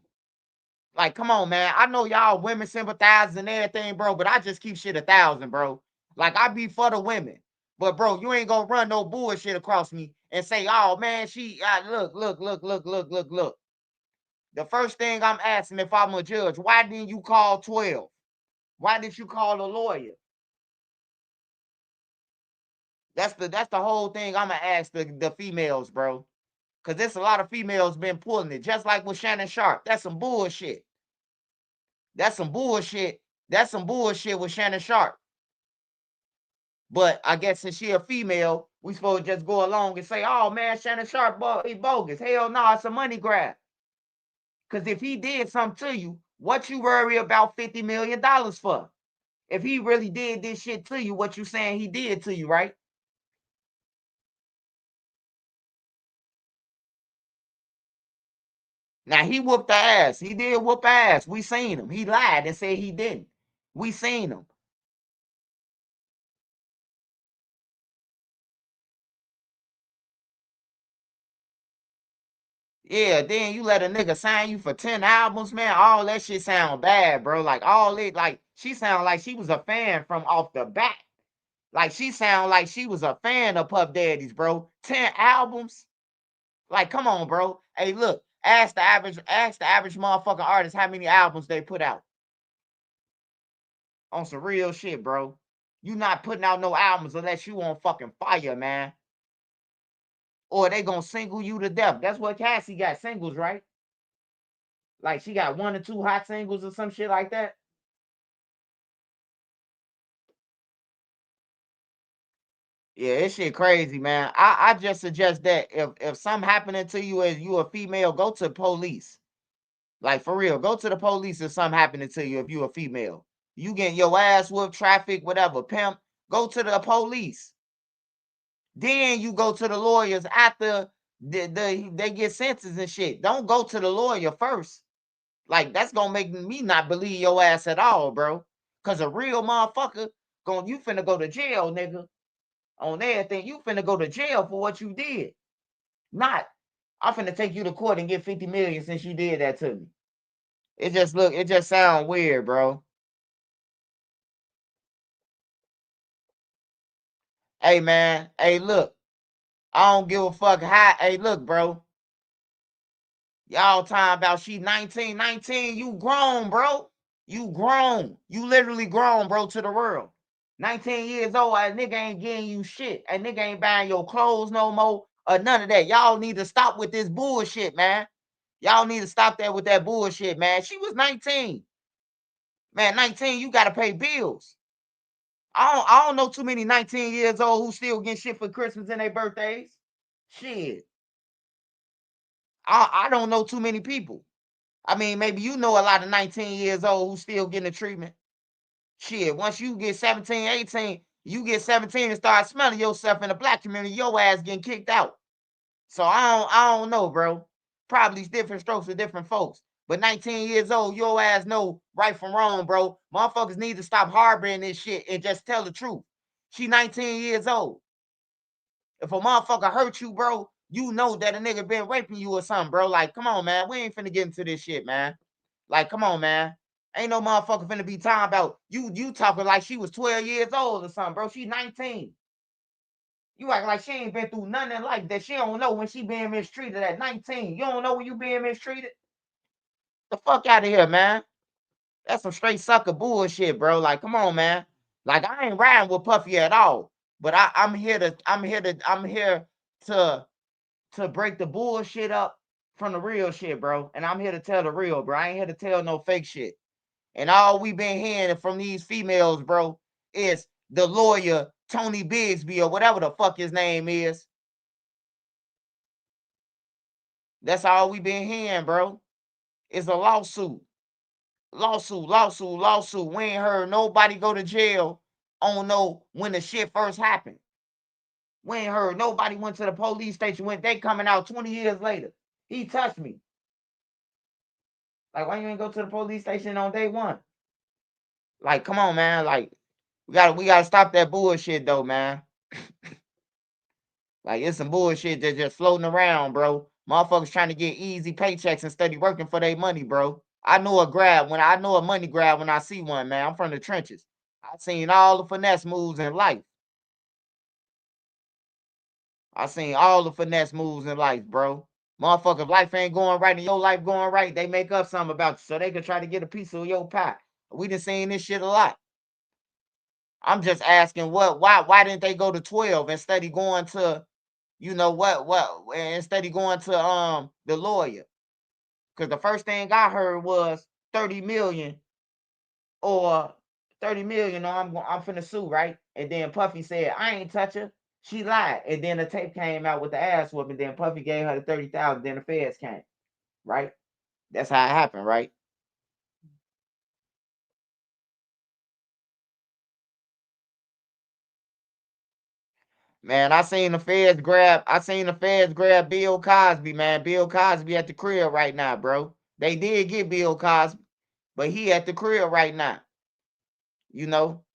Like, come on, man. I know y'all women sympathize and everything, bro, but I just keep shit 1,000, bro. Like, I be for the women. But, bro, you ain't gonna run no bullshit across me and say, oh, man, look. The first thing I'm asking if I'm a judge, why didn't you call 12? Why didn't you call a lawyer? That's the whole thing I'm gonna ask the females, bro. Because there's a lot of females been pulling it, just like with Shannon Sharp. That's some bullshit. That's some bullshit. That's some bullshit with Shannon Sharp. But I guess since she a female, we supposed to just go along and say, oh, man, Shannon Sharp is bogus. Hell no, it's a money grab. Because if he did something to you, what you worry about $50 million for? If he really did this shit to you, what you saying he did to you, right? Now, he whooped her ass. He did whoop her ass. We seen him. He lied and said he didn't. We seen him. Yeah, then you let a nigga sign you for 10 albums, man. All that shit sound bad, bro. Like, all it, like, she sound like she was a fan from off the bat. Like, she sound like she was a fan of Puff Daddy's, bro. 10 albums? Like, come on, bro. Hey, look, ask the average motherfucking artist how many albums they put out. On some real shit, bro. You not putting out no albums unless you on fucking fire, man. Or they gonna single you to death. That's what Cassie got, singles, right? Like, she got 1 or 2 hot singles or some shit like that. Yeah, this shit crazy, man. I just suggest that if something happening to you as you a female, go to the police. Like for real, go to the police if something happening to you if you a female. You getting your ass whooped, traffic, whatever, pimp, go to the police. Then you go to the lawyers after they get sentenced and shit. Don't go to the lawyer first. Like that's gonna make me not believe your ass at all, bro. Cause a real motherfucker you finna go to jail, nigga. On everything, you finna go to jail for what you did. Not, I'm finna take you to court and get 50 million since you did that to me. It just sound weird, bro. Hey man, hey look, I don't give a fuck how. Hey look, bro. Y'all talking about she 19, you grown, bro. You grown. You literally grown, bro, to the world. 19 years old, a nigga ain't getting you shit. A nigga ain't buying your clothes no more or none of that. Y'all need to stop with this bullshit, man. Y'all need to stop that with that bullshit, man. She was 19. Man, 19, you got to pay bills. I don't know too many 19 years old who still get shit for Christmas and their birthdays. Shit. I don't know too many people. I mean, maybe you know a lot of 19 years old who still getting the treatment. Shit, once you get 17, 18, you get 17 and start smelling yourself in the black community, your ass getting kicked out. So I don't know, bro. Probably different strokes for different folks. But 19 years old, your ass know right from wrong, bro. Motherfuckers need to stop harboring this shit and just tell the truth. She 19 years old. If a motherfucker hurt you, bro, you know that a nigga been raping you or something, bro. Like, come on, man. We ain't finna get into this shit, man. Like, come on, man. Ain't no motherfucker finna be talking about you talking like she was 12 years old or something, bro. She 19. You act like she ain't been through nothing in life that she don't know when she being mistreated at 19. You don't know when you being mistreated? The fuck out of here, man. That's some straight sucker bullshit, bro. Like, come on, man. Like, I ain't riding with Puffy at all. But I'm here to break the bullshit up from the real shit, bro. And I'm here to tell the real, bro. I ain't here to tell no fake shit. And all we been hearing from these females, bro, is the lawyer Tony Bigsby or whatever the fuck his name is. That's all we been hearing, bro. It's a lawsuit. Lawsuit. We ain't heard nobody go to jail on no when the shit first happened. We ain't heard nobody went to the police station when they coming out 20 years later. He touched me. Like, why you ain't go to the police station on day one? Like, come on, man. Like, we gotta stop that bullshit though, man. Like, it's some bullshit that's just floating around, bro. Motherfuckers trying to get easy paychecks and steady working for their money, bro. I know a money grab when I see one, man. I'm from the trenches. I've seen all the finesse moves in life. Bro. Motherfucker, if life ain't going right and your life going right, they make up something about you so they can try to get a piece of your pie. We done seen this shit a lot. I'm just asking why didn't they go to 12 instead of going to, you know instead of going to the lawyer? Because the first thing I heard was 30 million or 30 million, or I'm finna sue, right? And then Puffy said, I ain't touch her. She lied. And then the tape came out with the ass whooping. Then Puffy gave her the 30,000. Then the feds came, right? That's how it happened, right? Man, I seen the feds grab Bill Cosby, man. Bill Cosby at the crib right now, bro. They did get Bill Cosby, but he at the crib right now. You know?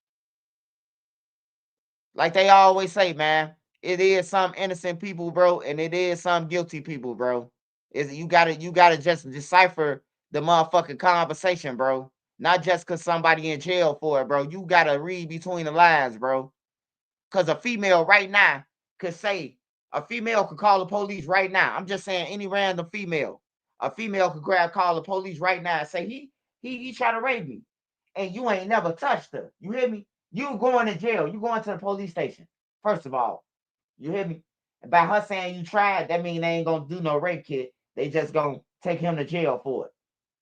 Like they always say, man, it is some innocent people, bro, and it is some guilty people, bro. You gotta just decipher the motherfucking conversation, bro. Not just cause somebody in jail for it, bro. You gotta read between the lines, bro. Cause a female right now could call the police right now. I'm just saying any random female. A female could call the police right now and say he tried to rape me. And you ain't never touched her. You hear me? You going to jail. You going to the police station. First of all. You hear me? By her saying you tried, that mean they ain't gonna do no rape kit. They just gonna take him to jail for it.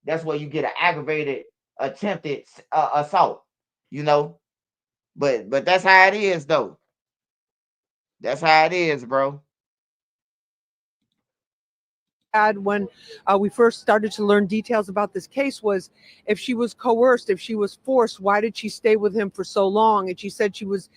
That's where you get an aggravated attempted assault. You know? But that's how it is though. That's how it is, bro. Had when we first started to learn details about this case was if she was coerced, if she was forced, why did she stay with him for so long? And she said she was,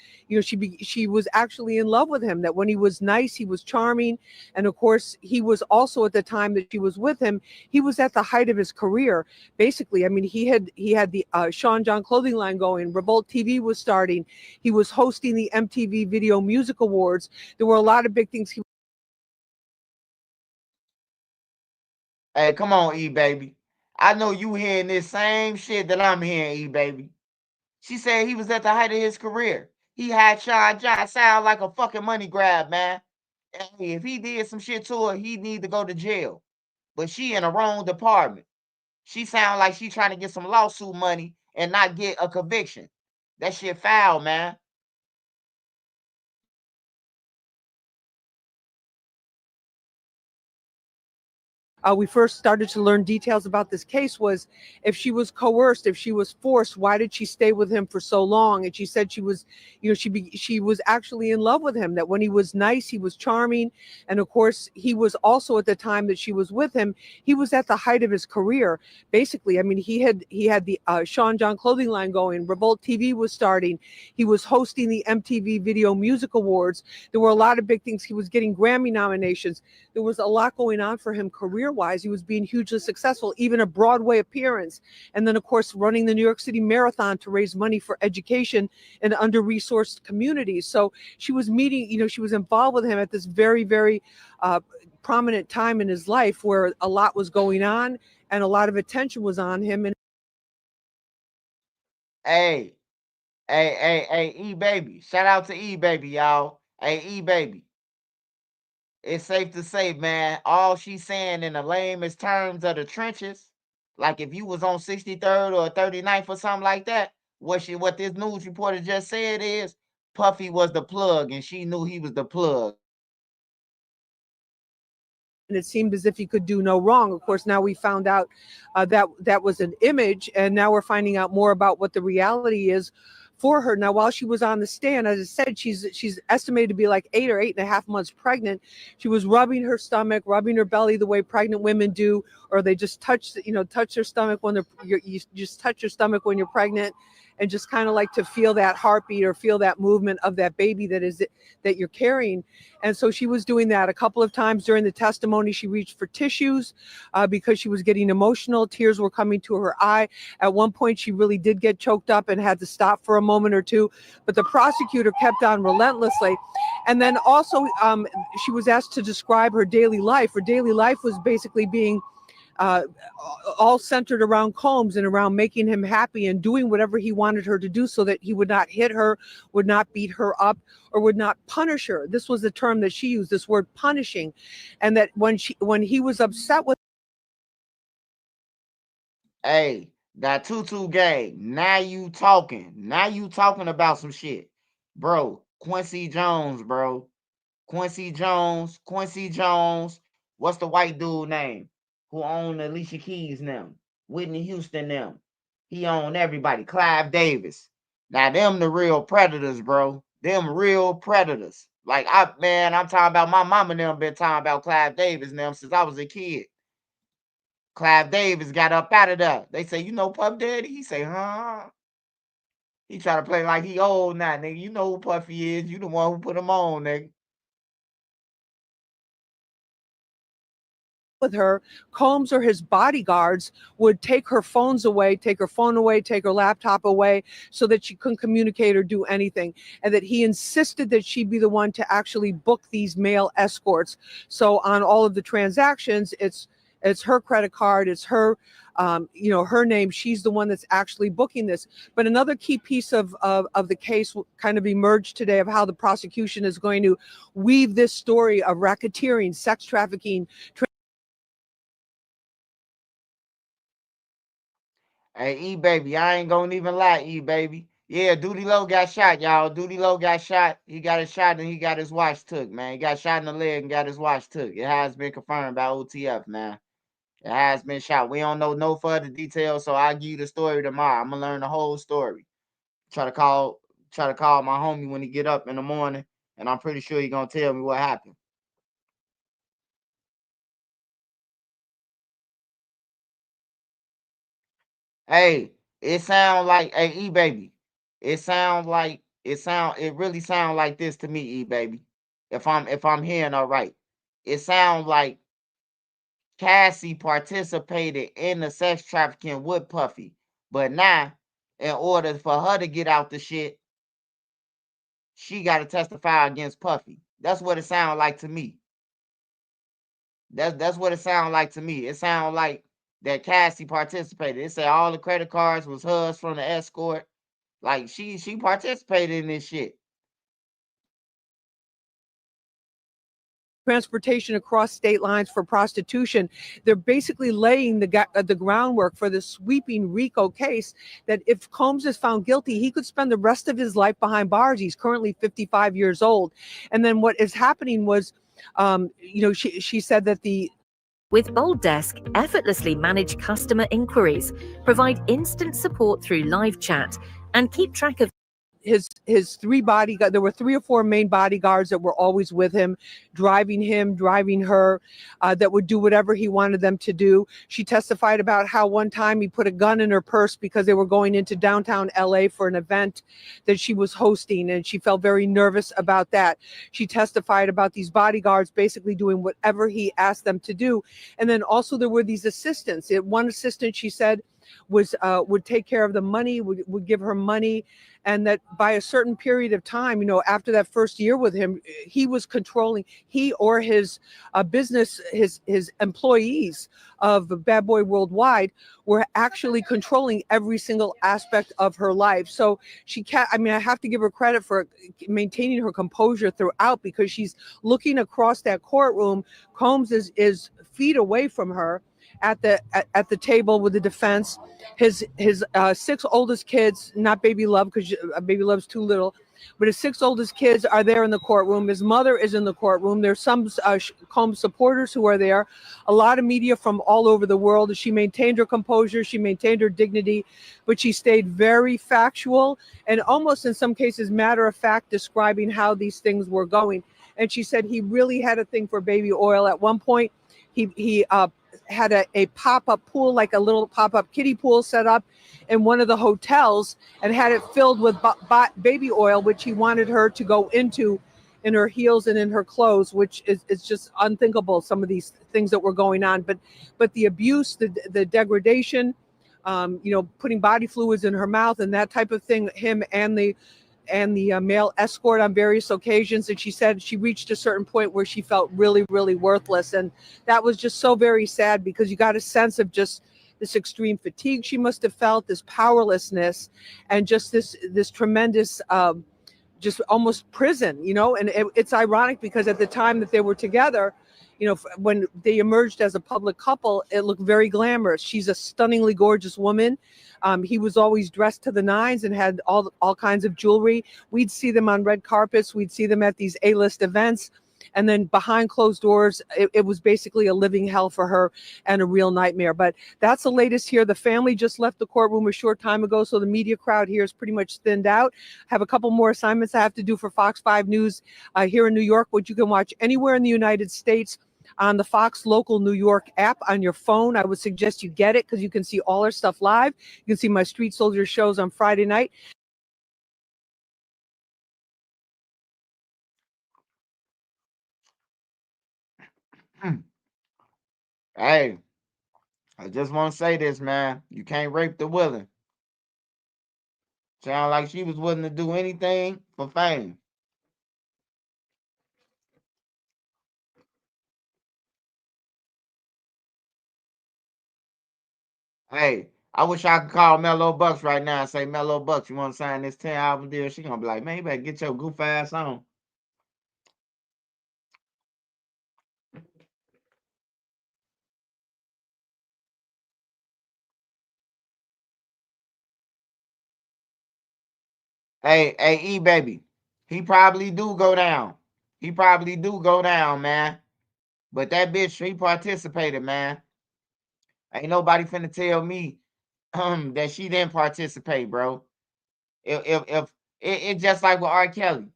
she was actually in love with him, that when he was nice, he was charming. And of course, he was also, at the time that she was with him, he was at the height of his career. Basically, I mean, he had the Sean John clothing line going, Revolt TV was starting, he was hosting the MTV Video Music Awards. There were a lot of big things he. Hey, come on, E baby. I know you hearing this same shit that I'm hearing, E baby. She said he was at the height of his career. He had Sean John sound like a fucking money grab, man. Hey, if he did some shit to her, he need to go to jail. But she in the wrong department. She sound like she trying to get some lawsuit money and not get a conviction. That shit foul, man. We first started to learn details about this case was if she was coerced, if she was forced, why did she stay with him for so long? And she said she was, she was actually in love with him, that when he was nice, he was charming. And of course, he was also, at the time that she was with him, he was at the height of his career. Basically, I mean, he had the Sean John clothing line going, Revolt TV was starting, he was hosting the MTV Video Music Awards. There were a lot of big things. He was getting Grammy nominations. There was a lot going on for him career-wise. He was being hugely successful, even a Broadway appearance. And then, of course, running the New York City Marathon to raise money for education in under-resourced communities. So she was meeting, she was involved with him at this very, very prominent time in his life where a lot was going on and a lot of attention was on him. And Hey, E baby. Shout out to E baby, y'all. Hey, E baby. It's safe to say, man, all she's saying in the lamest terms of the trenches, like if you was on 63rd or 39th or something like that, what this news reporter just said is Puffy was the plug and she knew he was the plug. And it seemed as if he could do no wrong. Of course, now we found out that was an image, and now we're finding out more about what the reality is for her. Now, while she was on the stand, as I said, she's estimated to be like 8 or 8.5 months pregnant. She was rubbing her stomach, rubbing her belly the way pregnant women do, or they just touch their stomach when you just touch your stomach when you're pregnant, and just kind of like to feel that heartbeat or feel that movement of that baby that you're carrying. And so she was doing that a couple of times during the testimony. She reached for tissues because she was getting emotional. Tears were coming to her eye. At one point, she really did get choked up and had to stop for a moment or two. But the prosecutor kept on relentlessly. And then also, she was asked to describe her daily life. Her daily life was basically being all centered around Combs and around making him happy and doing whatever he wanted her to do so that he would not hit her, would not beat her up, or would not punish her. This was the term that she used, this word punishing. And that when he was upset with. Hey, that tutu gang. Now you talking. Now you talking about some shit. Bro, Quincy Jones, bro. Quincy Jones. What's the white dude name? Who owned Alicia Keys now? Whitney Houston them. He owned everybody. Clive Davis. Now them the real predators, bro. Them real predators. Like I'm talking about my mama and them been talking about Clive Davis and them since I was a kid. Clive Davis got up out of there. They say, Puff Daddy? He say, huh? He try to play like he old now, nigga. You know who Puffy is. You the one who put him on, nigga. With her, Combs or his bodyguards would take her phones away, take her phone away, take her laptop away so that she couldn't communicate or do anything. And that he insisted that she be the one to actually book these male escorts. So on all of the transactions, it's her credit card, it's her, her name. She's the one that's actually booking this. But another key piece of the case kind of emerged today of how the prosecution is going to weave this story of racketeering, sex trafficking. Hey, E baby, I ain't gonna even lie, E baby. Yeah, Doodie Low got shot, y'all. Doodie Low got shot. He got his shot and he got his watch took, man. He got shot in the leg and got his watch took. It has been confirmed by OTF, man. It has been shot. We don't know no further details, so I'll give you the story tomorrow. I'm gonna learn the whole story. Try to call my homie when he get up in the morning and I'm pretty sure you're gonna tell me what happened. Hey, it sound like E baby. It really sound like this to me, E baby. If I'm hearing all right. It sounds like Cassie participated in the sex trafficking with Puffy. But now, in order for her to get out the shit, she got to testify against Puffy. That's what it sounds like to me. That's what it sounds like to me. It sounds like that Cassie participated. It said all the credit cards was hers from the escort. Like she participated in this shit. Transportation across state lines for prostitution. They're basically laying the groundwork for the sweeping RICO case that if Combs is found guilty, he could spend the rest of his life behind bars. He's currently 55 years old. And then what is happening was, she said that With Bold Desk, effortlessly manage customer inquiries, provide instant support through live chat, and keep track of his three bodyguards. There were 3 or 4 main bodyguards that were always with him, driving her, that would do whatever he wanted them to do. She testified about how one time he put a gun in her purse because they were going into downtown LA for an event that she was hosting, and she felt very nervous about that. She testified about these bodyguards basically doing whatever he asked them to do. And then also there were these assistants. One assistant, she said, would take care of the money, would give her money, and that by a certain period of time, after that first year with him, he was controlling, he or his business, his employees of Bad Boy Worldwide were actually controlling every single aspect of her life. So I have to give her credit for maintaining her composure throughout, because she's looking across that courtroom. Combs is feet away from her at the table with the defense. His 6 oldest kids, not Baby Love, because Baby Love's too little, but his 6 oldest kids are there in the courtroom. His mother is in the courtroom. There's some Combs supporters who are there, a lot of media from all over the world. She maintained her composure, she maintained her dignity, but she stayed very factual and almost in some cases matter of fact, describing how these things were going. And she said he really had a thing for baby oil. At one point, he had a pop-up pool, like a little pop-up kiddie pool set up in one of the hotels, and had it filled with baby oil, which he wanted her to go into in her heels and in her clothes, which is just unthinkable, some of these things that were going on. But the abuse, the degradation, putting body fluids in her mouth and that type of thing, him and the male escort on various occasions. And she said she reached a certain point where she felt really, really worthless. And that was just so very sad, because you got a sense of just this extreme fatigue she must have felt, this powerlessness, and just this tremendous, just almost prison, and it's ironic because at the time that they were together, when they emerged as a public couple, it looked very glamorous. She's a stunningly gorgeous woman. He was always dressed to the nines and had all kinds of jewelry. We'd see them on red carpets. We'd see them at these A-list events. And then behind closed doors, it was basically a living hell for her and a real nightmare. But that's the latest here. The family just left the courtroom a short time ago, so the media crowd here is pretty much thinned out. I have a couple more assignments I have to do for Fox 5 News here in New York, which you can watch anywhere in the United States on the Fox Local New York app on your phone. I would suggest you get it because you can see all our stuff live. You can see my Street Soldier shows on Friday night. Hey, I just want to say this, man. You can't rape the willing. Sound like she was willing to do anything for fame. Hey, I wish I could call Mellow Bucks right now and say, Mellow Bucks, you want to sign this 10-album deal? She gonna be like, man, you better get your goof ass on. Hey, E baby, he probably do go down. He probably do go down, man. But that bitch, she participated, man. Ain't nobody finna tell me that she didn't participate, bro. If it just like with R. Kelly,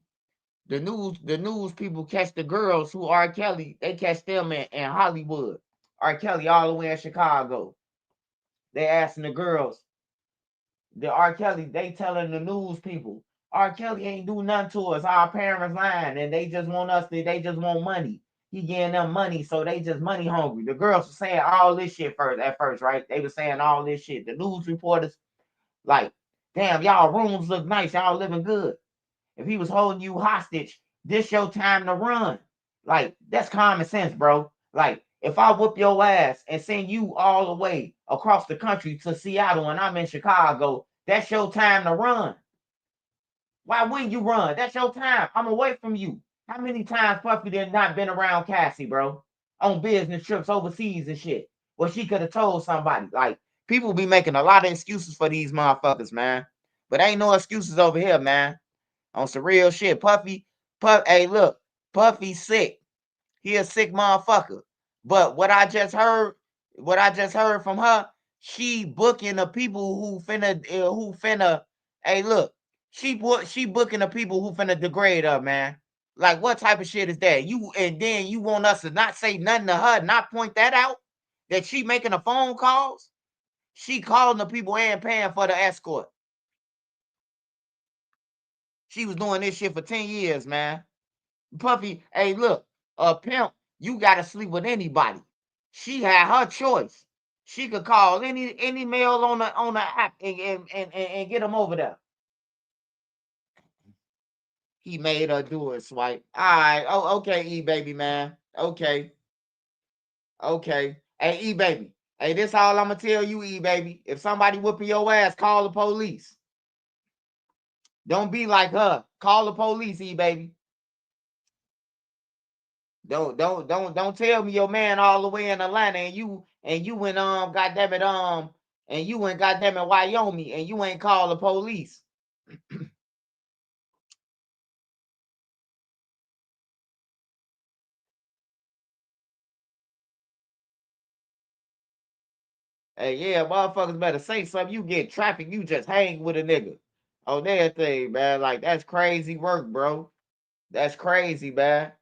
The news people catch the girls who R. Kelly, they catch them in Hollywood. R. Kelly all the way in Chicago. They asking the girls, the R. Kelly, they telling the news people, R. Kelly ain't do nothing to us. Our parents lying, and they just want us to, they just want money. He getting them money, so they just money hungry. The girls were saying all this shit at first, right? They were saying all this shit. The news reporters, like, damn, y'all rooms look nice. Y'all living good. If he was holding you hostage, this your time to run. Like, that's common sense, bro. Like, if I whoop your ass and send you all the way across the country to Seattle and I'm in Chicago, that's your time to run. Why wouldn't you run? That's your time. I'm away from you. How many times Puffy did not been around Cassie, bro? On business trips overseas and shit. Well, she could have told somebody. Like, people be making a lot of excuses for these motherfuckers, man. But ain't no excuses over here, man. On some real shit. Hey, look, Puffy's sick. He a sick motherfucker. But what I just heard from her, she booking the people who finna, hey, look, she booking the people who finna degrade her, man. Like, what type of shit is that? And then you want us to not say nothing to her, not point that out? That she making the phone calls? She calling the people and paying for the escort. She was doing this shit for 10 years, man. Puffy, hey, look, a pimp, you gotta sleep with anybody. She had her choice. She could call any male on the app and get him over there. He made her do it, Swipe. All right. Oh, okay, E-Baby, man. Okay. Hey, E-Baby. Hey, this all I'm gonna tell you, E-Baby. If somebody whooping your ass, call the police. Don't be like her. Call the police, E-Baby. Don't tell me your man all the way in Atlanta and you went goddamn it Wyoming and you ain't call the police. Hey, yeah, motherfuckers better say something. You get traffic, you just hang with a nigga. Oh, that thing, man. Like, that's crazy work, bro. That's crazy, man.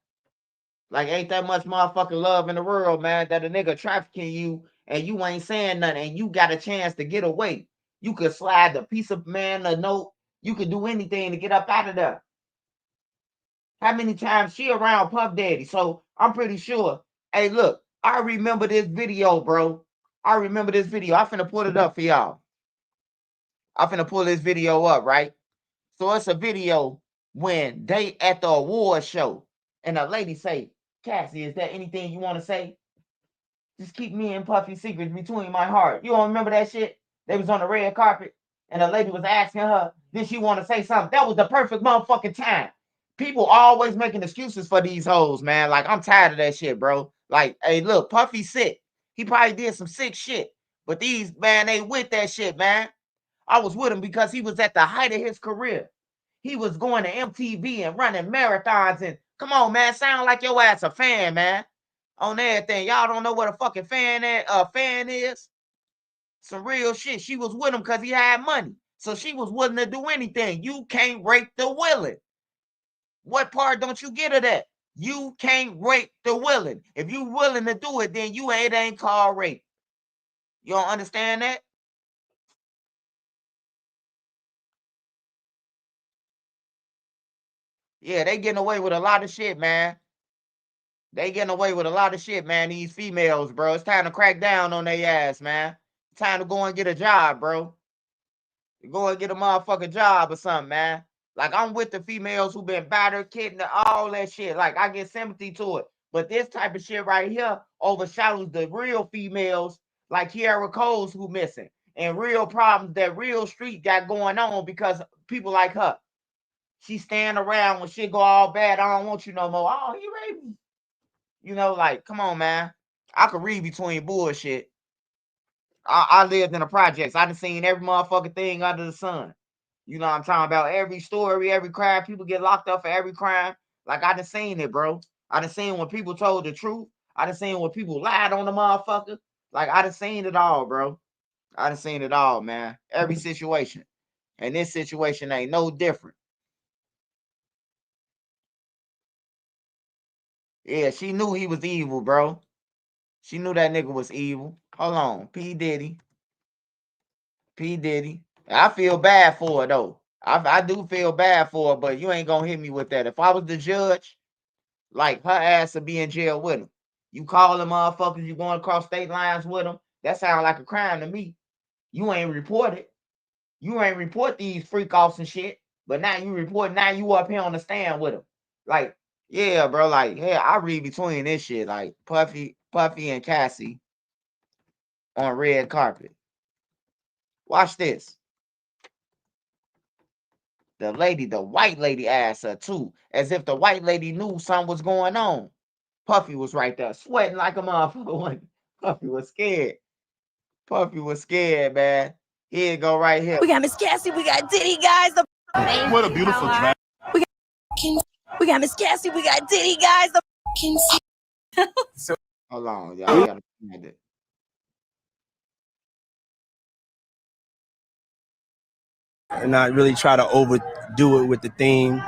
Like, ain't that much motherfucking love in the world, man, that a nigga trafficking you and you ain't saying nothing and you got a chance to get away. You could slide the piece of a note. You could do anything to get up out of there. How many times she around Puff Daddy? So I'm pretty sure. Hey, look, I remember this video, bro. I remember this video. I finna pull it up for y'all. I finna pull this video up, right? So it's a video when they at the award show and a lady say, Cassie, is there anything you want to say? Just keep me and Puffy's secrets between my heart. You don't remember that shit? They was on the red carpet and a lady was asking her, did she want to say something? That was the perfect motherfucking time. People always making excuses for these hoes, man. Like, I'm tired of that shit, bro. Like, hey, look, Puffy's sick. He probably did some sick shit. But these, man, they with that shit, man. I was with him because he was at the height of his career. He was going to MTV and running marathons and come on, man, sound like your ass a fan, man. On everything. Y'all don't know what a fucking fan is? Some real shit. She was with him because he had money. So she was willing to do anything. You can't rape the willing. What part don't you get of that? You can't rape the willing. If you willing to do it, then it ain't called rape. You don't understand that? Yeah, they getting away with a lot of shit, man. They getting away with a lot of shit, man. These females, bro. It's time to crack down on their ass, man. It's time to go and get a job, bro. Go and get a motherfucking job or something, man. Like, I'm with the females who been battered, kidnapped, all that shit. Like, I get sympathy to it. But this type of shit right here overshadows the real females like Kiara Coles who missing. And real problems that real street got going on because people like her. She stand around when shit go all bad. I don't want you no more. Oh, he raped me. You know, like, come on, man. I could read between bullshit. I lived in the projects. I done seen every motherfucking thing under the sun. You know what I'm talking about? Every story, every crime. People get locked up for every crime. Like, I done seen it, bro. I done seen when people told the truth. I done seen when people lied on the motherfucker. Like, I done seen it all, bro. I done seen it all, man. Every situation. And this situation ain't no different. Yeah, she knew he was evil, bro. She knew that nigga was evil. Hold on. P. Diddy. I feel bad for her, though. I do feel bad for her, but you ain't gonna hit me with that. If I was the judge, like, her ass would be in jail with him. You calling motherfuckers, you going across state lines with them, that sounds like a crime to me. You ain't report it. You ain't report these freak offs and shit, but now you report, now you up here on the stand with them. Like, yeah, bro, like, yeah, I read between this shit, like Puffy and Cassie on red carpet. Watch this. The white lady asked her too, as if the white lady knew something was going on. Puffy was right there, sweating like a motherfucker. Puffy was scared, man. Here it go right here. We got Miss Cassie, we got Diddy, guys. What a beautiful drag. We got Miss Cassie, we got Diddy, guys. Hold on, y'all gotta find it. And not really try to overdo it with the theme,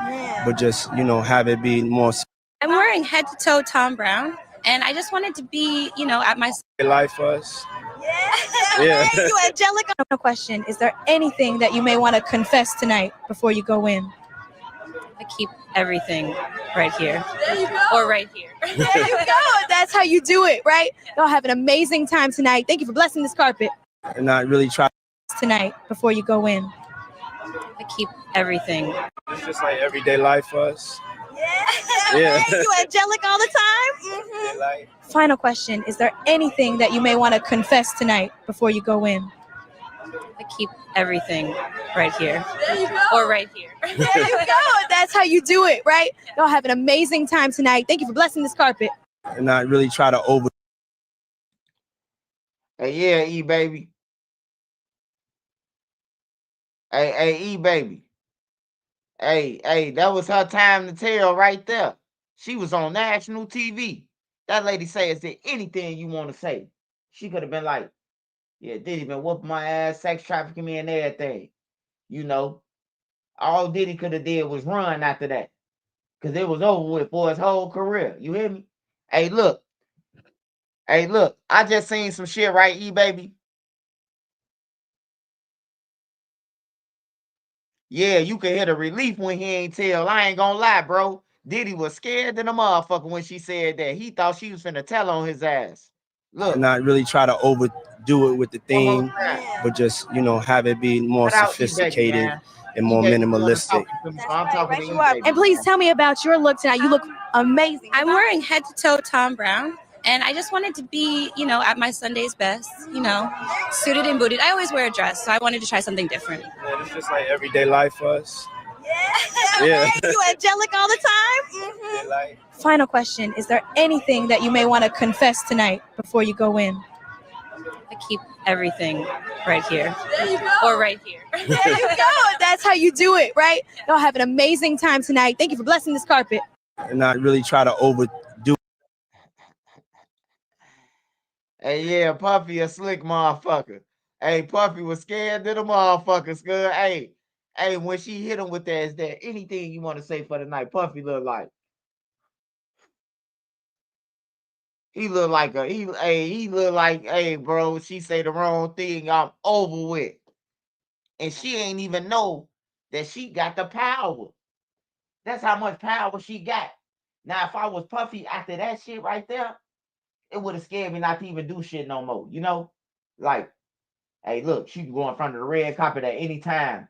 but just, you know, have it be more I'm wearing head to toe Tom Brown, and I just wanted to be, you know, at my life for us. Yeah. You angelic. No question. Is there anything that you may want to confess tonight before you go in? I keep everything right here. There you go. Or right here. There you go. That's how you do it, right? Y'all have an amazing time tonight. Thank you for blessing this carpet. And not really try Tonight before you go in. I keep everything. It's just like everyday life for us. Yeah. You angelic all the time? Mm-hmm. Final question. Is there anything that you may want to confess tonight before you go in? I keep everything right here. There you go. Or right here. There you go. That's how you do it, right? Y'all have an amazing time tonight. Thank you for blessing this carpet. And not really try to over. Hey, yeah, E baby. Hey, E baby. Hey, that was her time to tell right there. She was on national TV. That lady say, is there anything you want to say? She could have been like, yeah, Diddy been whooping my ass, sex trafficking me and everything. You know, all Diddy could have did was run after that. Because it was over with for his whole career. You hear me? Hey, look. I just seen some shit, right, E baby? Yeah, you could hear the relief when he ain't tell. I ain't gonna lie, bro. Diddy was scared than a motherfucker when she said that. He thought she was finna tell on his ass. Look. And not really try to overdo it with the theme, but just, you know, have it be more sophisticated and more minimalistic. And please tell me about your look tonight. You look amazing. I'm wearing head to toe Tom Brown, and I just wanted to be, you know, at my Sunday's best, you know, suited and booted. I always wear a dress, so I wanted to try something different. Yeah, it's just like everyday life for us. Yeah. You angelic all the time? Mm-hmm. Final question. Is there anything that you may want to confess tonight before you go in? I keep everything right here. There you go. Or right here. There you go. That's how you do it, right? Y'all have an amazing time tonight. Thank you for blessing this carpet. And not really try to overdo. Hey, yeah, Puffy a slick motherfucker. Hey, Puffy was scared to the motherfuckers, good. Hey, when she hit him with that, is there anything you want to say for the night? Puffy look like. He look like, hey, bro, she say the wrong thing, I'm over with. And she ain't even know that she got the power. That's how much power she got. Now, if I was Puffy after that shit right there, it would have scared me not to even do shit no more, you know? Like, hey, look, she can go in front of the red carpet at any time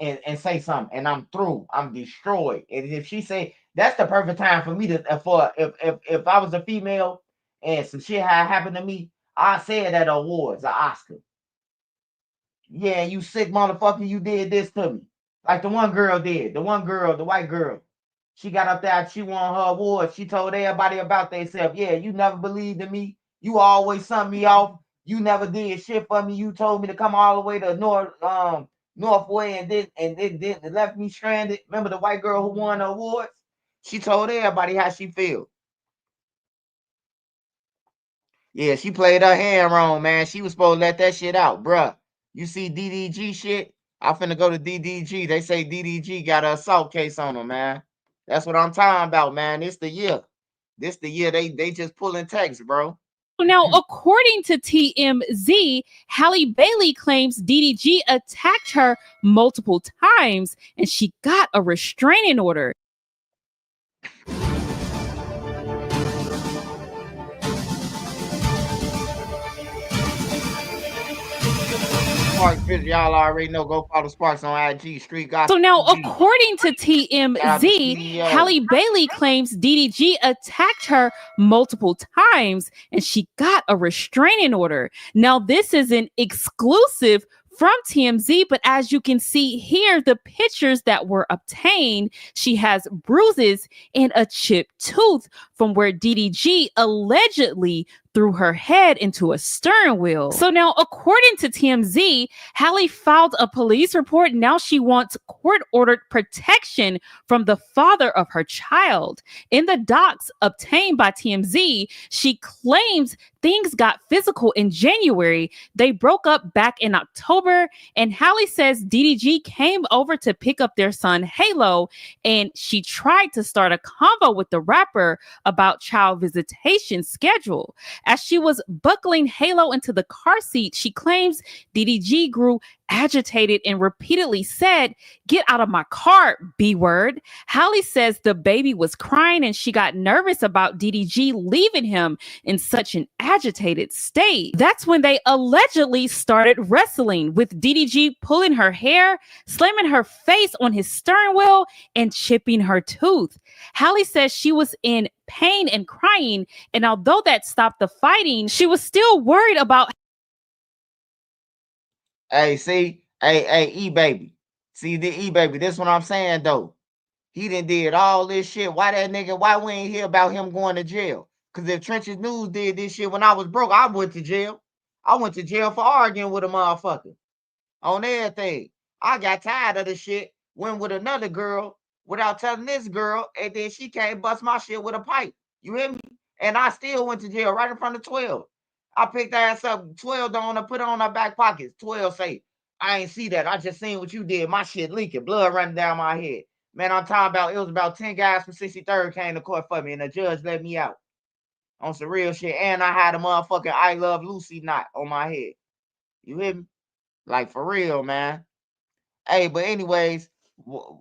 and say something, and I'm through. I'm destroyed. And if she say, that's the perfect time for me to, if I was a female and some shit had happened to me, I said at awards, an Oscar. Yeah, you sick motherfucker, you did this to me. Like the one girl did. The one girl, the white girl. She got up there, she won her award. She told everybody about themselves. Yeah, you never believed in me. You always summed me off. You never did shit for me. You told me to come all the way to Northway and then left me stranded. Remember the white girl who won the awards? She told everybody how she feel. Yeah, she played her hand wrong, man. She was supposed to let that shit out, bruh. You see DDG shit? I'm finna go to DDG. They say DDG got an assault case on him, man. That's what I'm talking about, man. It's the year. This the year they just pulling text, bro. Now, according to TMZ, Halle Bailey claims DDG attacked her multiple times and she got a restraining order. Y'all already know. Go follow Sparks on IG. Street Gospel. So now, according to TMZ, Halle Bailey claims DDG attacked her multiple times and she got a restraining order. Now, this is an exclusive from TMZ, but as you can see here, the pictures that were obtained, she has bruises and a chipped tooth from where DDG allegedly threw her head into a steering wheel. So now, according to TMZ, Halle filed a police report. Now she wants court-ordered protection from the father of her child. In the docs obtained by TMZ, she claims things got physical in January. They broke up back in October, and Halle says DDG came over to pick up their son Halo, and she tried to start a convo with the rapper about child visitation schedule. As she was buckling Halo into the car seat, she claims DDG grew agitated and repeatedly said, "Get out of my car, B-word." Halle says the baby was crying and she got nervous about DDG leaving him in such an agitated state. That's when they allegedly started wrestling, with DDG pulling her hair, slamming her face on his steering wheel, and chipping her tooth. Halle says she was in pain and crying, and although that stopped the fighting, she was still worried about. Hey, see, hey, E-Baby. See, the E-Baby, this what I'm saying, though. He did all this shit. Why we ain't hear about him going to jail? Because if Trenches News did this shit when I was broke, I went to jail. I went to jail for arguing with a motherfucker on everything. I got tired of the shit, went with another girl without telling this girl, and then she came bust my shit with a pipe. You hear me? And I still went to jail right in front of 12. I picked her ass up, 12 on her, put her on her back pockets. 12 say, "I ain't see that. I just seen what you did. My shit leaking, blood running down my head." Man, I'm talking about, it was about 10 guys from 63rd came to court for me, and the judge let me out on some real shit. And I had a motherfucking I Love Lucy knot on my head. You hear me? Like, for real, man. Hey, but anyways, why?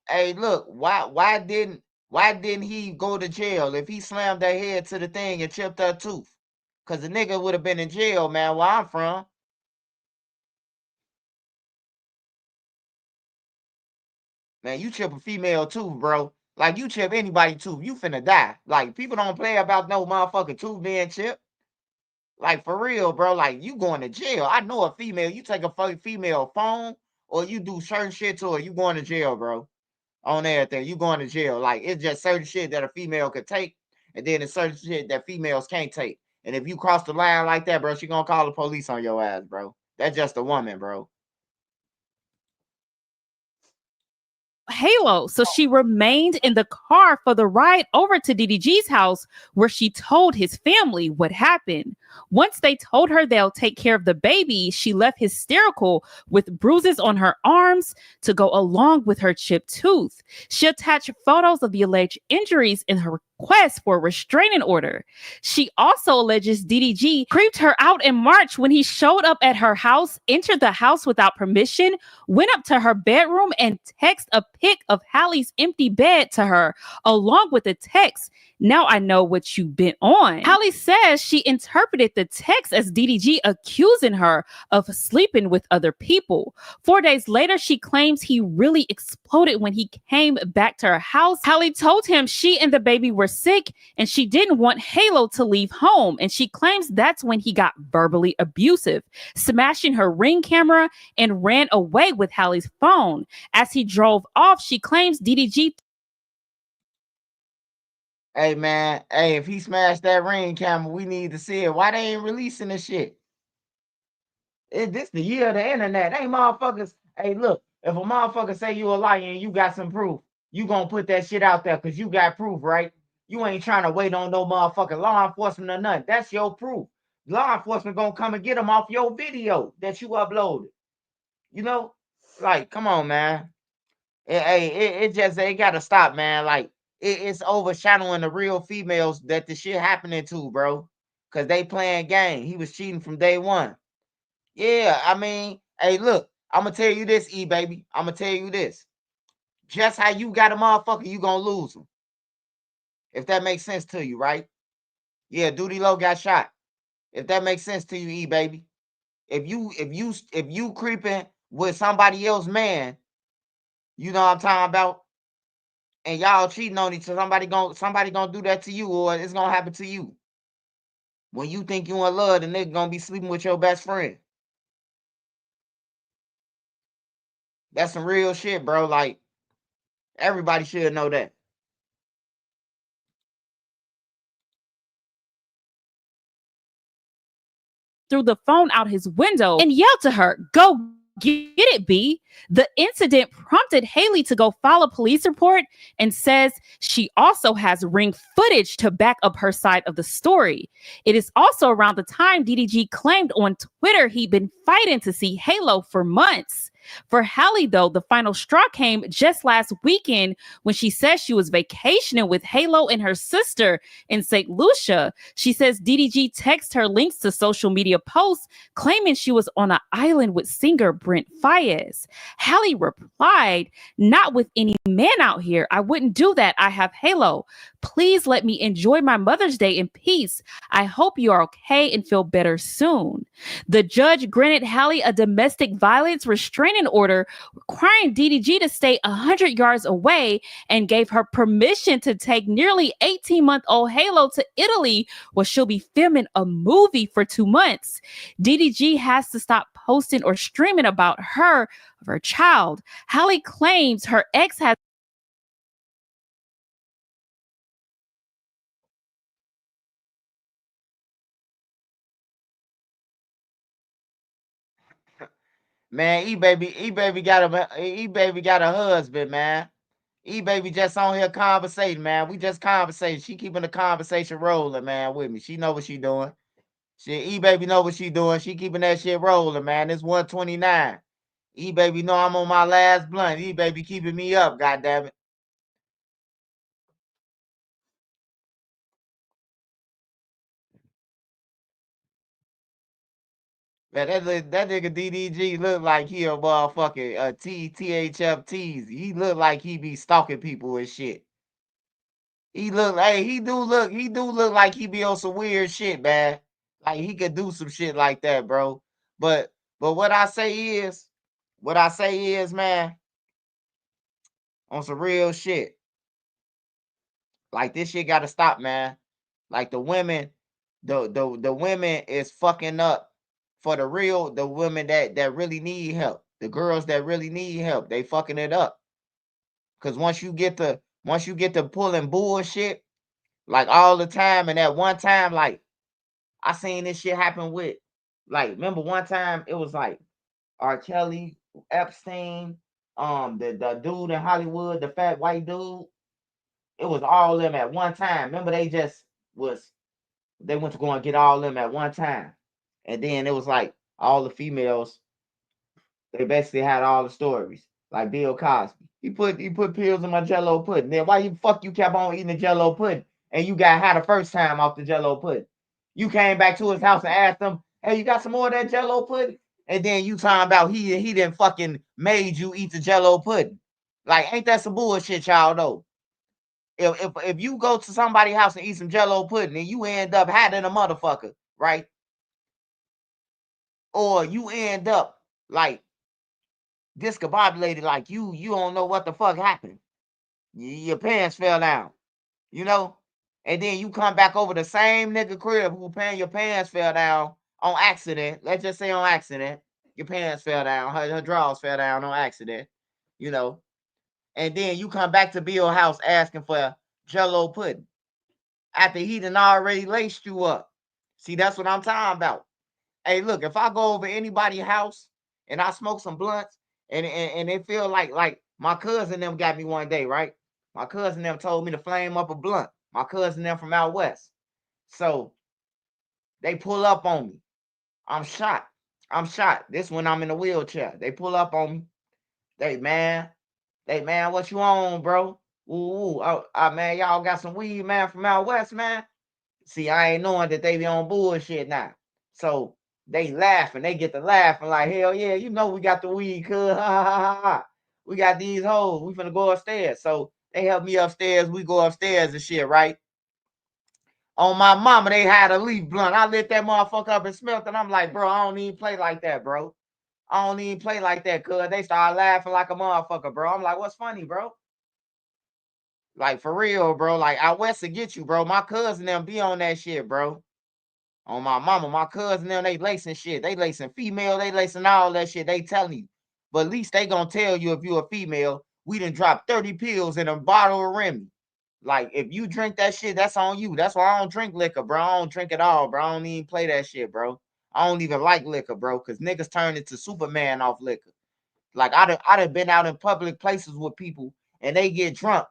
Hey, look, why didn't he go to jail if he slammed their head to the thing and chipped her tooth? Because the nigga would have been in jail, man, where I'm from. Man, you chip a female tooth, bro. Like, you chip anybody tooth, you finna die. Like, people don't play about no motherfucking tooth being chipped. Like, for real, bro. Like, you going to jail. I know a female, you take a female phone or you do certain shit to her, you going to jail, bro. On everything, you going to jail. Like, it's just certain shit that a female could take, and then it's certain shit that females can't take. And if you cross the line like that, bro, she gonna call the police on your ass, bro. That's just a woman, bro. Halo. So she remained in the car for the ride over to DDG's house, where she told his family what happened. Once they told her they'll take care of the baby, she left hysterical with bruises on her arms to go along with her chipped tooth. She attached photos of the alleged injuries in her request for a restraining order. She also alleges DDG creeped her out in March when he showed up at her house, entered the house without permission, went up to her bedroom and texted a pic of Halle's empty bed to her, along with a text, "Now I know what you've been on." Halle says she interpreted the text as DDG accusing her of sleeping with other people. 4 days later, she claims he really exploded when he came back to her house. Halle told him she and the baby were sick and she didn't want Halo to leave home. And she claims that's when he got verbally abusive, smashing her Ring camera and ran away with Halle's phone. As he drove off, she claims DDG. Hey, man. Hey, if he smashed that Ring camera, we need to see it. Why they ain't releasing this shit? This the year of the internet. Hey, motherfuckers. Hey, look. If a motherfucker say you a liar and you got some proof, you gonna put that shit out there because you got proof, right? You ain't trying to wait on no motherfucking law enforcement or nothing. That's your proof. Law enforcement gonna come and get them off your video that you uploaded. You know? Like, come on, man. It gotta stop, man. Like, it's overshadowing the real females that the shit happening to, bro. Cause they playing game. He was cheating from day one. Yeah, I mean, hey, look, I'm gonna tell you this, baby. I'm gonna tell you this. Just how you got a motherfucker, you gonna lose him. If that makes sense to you, right? Yeah, Doodie Low got shot. If that makes sense to you, baby. If you creeping with somebody else, man, you know what I'm talking about, and y'all cheating on each other, somebody gonna do that to you, or it's gonna happen to you. When you think you in love, the nigga gonna be sleeping with your best friend. That's some real shit, bro. Like, everybody should know that. Threw the phone out his window and yelled to her, "Go get it, B." The incident prompted Haley to go file a police report and says she also has ring footage to back up her side of the story. It is also around the time DDG claimed on Twitter he'd been fighting to see Halo for months. For Haley, though, the final straw came just last weekend when she says she was vacationing with Halo and her sister in St. Lucia. She says DDG texted her links to social media posts claiming she was on an island with singer Brent Faiyaz. Haley replied, "Not with any man out here. I wouldn't do that. I have Halo. Please let me enjoy my Mother's Day in peace. I hope you are okay and feel better soon." The judge granted Haley a domestic violence restraining order requiring DDG to stay 100 yards away and gave her permission to take nearly 18-month-old Halo to Italy, where she'll be filming a movie for 2 months. DDG has to stop posting or streaming about her child. Haley claims her ex has Man, E-Baby got a husband, man. E-Baby just on here conversating, man. We just conversating. She keeping the conversation rolling, man, with me. She know what she doing. E-Baby know what she doing. She keeping that shit rolling, man. It's 1:29. E-Baby know I'm on my last blunt. E-Baby keeping me up, goddammit. Man, that nigga DDG look like he a motherfucking THF tease. He look like he be stalking people and shit. He do look like he be on some weird shit, man. Like he could do some shit like that, bro. But what I say is, man, on some real shit. Like this shit gotta stop, man. Like the women, the women is fucking up for the women that really need help. The girls that really need help, they fucking it up. Cause once you get to pulling bullshit like all the time, and at one time, like I seen this shit happen with, like, remember one time it was like R. Kelly, Epstein, the dude in Hollywood, the fat white dude. It was all them at one time. Remember they went to go and get all them at one time. And then it was like all the females, they basically had all the stories. Like Bill Cosby. He put pills in my Jello pudding. Then why you kept on eating the Jello pudding and you got high the first time off the Jello pudding? You came back to his house and asked him, "Hey, you got some more of that Jello pudding?" And then you talking about he didn't fucking made you eat the Jello pudding. Like, ain't that some bullshit, y'all though? If you go to somebody's house and eat some Jello pudding and you end up having a motherfucker, right? Or you end up like discombobulated, like you don't know what the fuck happened. Your pants fell down, you know? And then you come back over the same nigga crib who your pants fell down on accident. Let's just say on accident. Your pants fell down, her drawers fell down on accident, you know? And then you come back to Bill's house asking for Jello pudding after he done already laced you up. See, that's what I'm talking about. Hey, look, if I go over anybody's house and I smoke some blunts and it feel like my cousin them got me one day, right? My cousin them told me to flame up a blunt. My cousin them from out west. So they pull up on me. I'm shot. This when I'm in a wheelchair. They pull up on me. They man, what you on, bro? Ooh, man, y'all got some weed, man, from out west, man. See, I ain't knowing that they be on bullshit now. So they laughing, they get to laughing like, hell yeah, you know we got the weed, cuz, ha, ha, ha, ha. We got these hoes, we finna go upstairs. So they help me upstairs, we go upstairs and shit, right? On my mama, they had a leaf blunt. I lit that motherfucker up and smelled it. I'm like, bro, I don't even play like that, bro. I don't even play like that, cuz. They started laughing like a motherfucker, bro. I'm like, what's funny, bro? Like, for real, bro. Like, out west to get you, bro. My cousin them be on that shit, bro. On my mama, my cousin them, they lacing shit. They lacing female, they lacing all that shit. They telling you. But at least they gonna tell you if you a female, we done dropped 30 pills in a bottle of Remy. Like, if you drink that shit, that's on you. That's why I don't drink liquor, bro. I don't drink it all, bro. I don't even play that shit, bro. I don't even like liquor, bro, because niggas turn into Superman off liquor. Like, I done been out in public places with people, and they get drunk.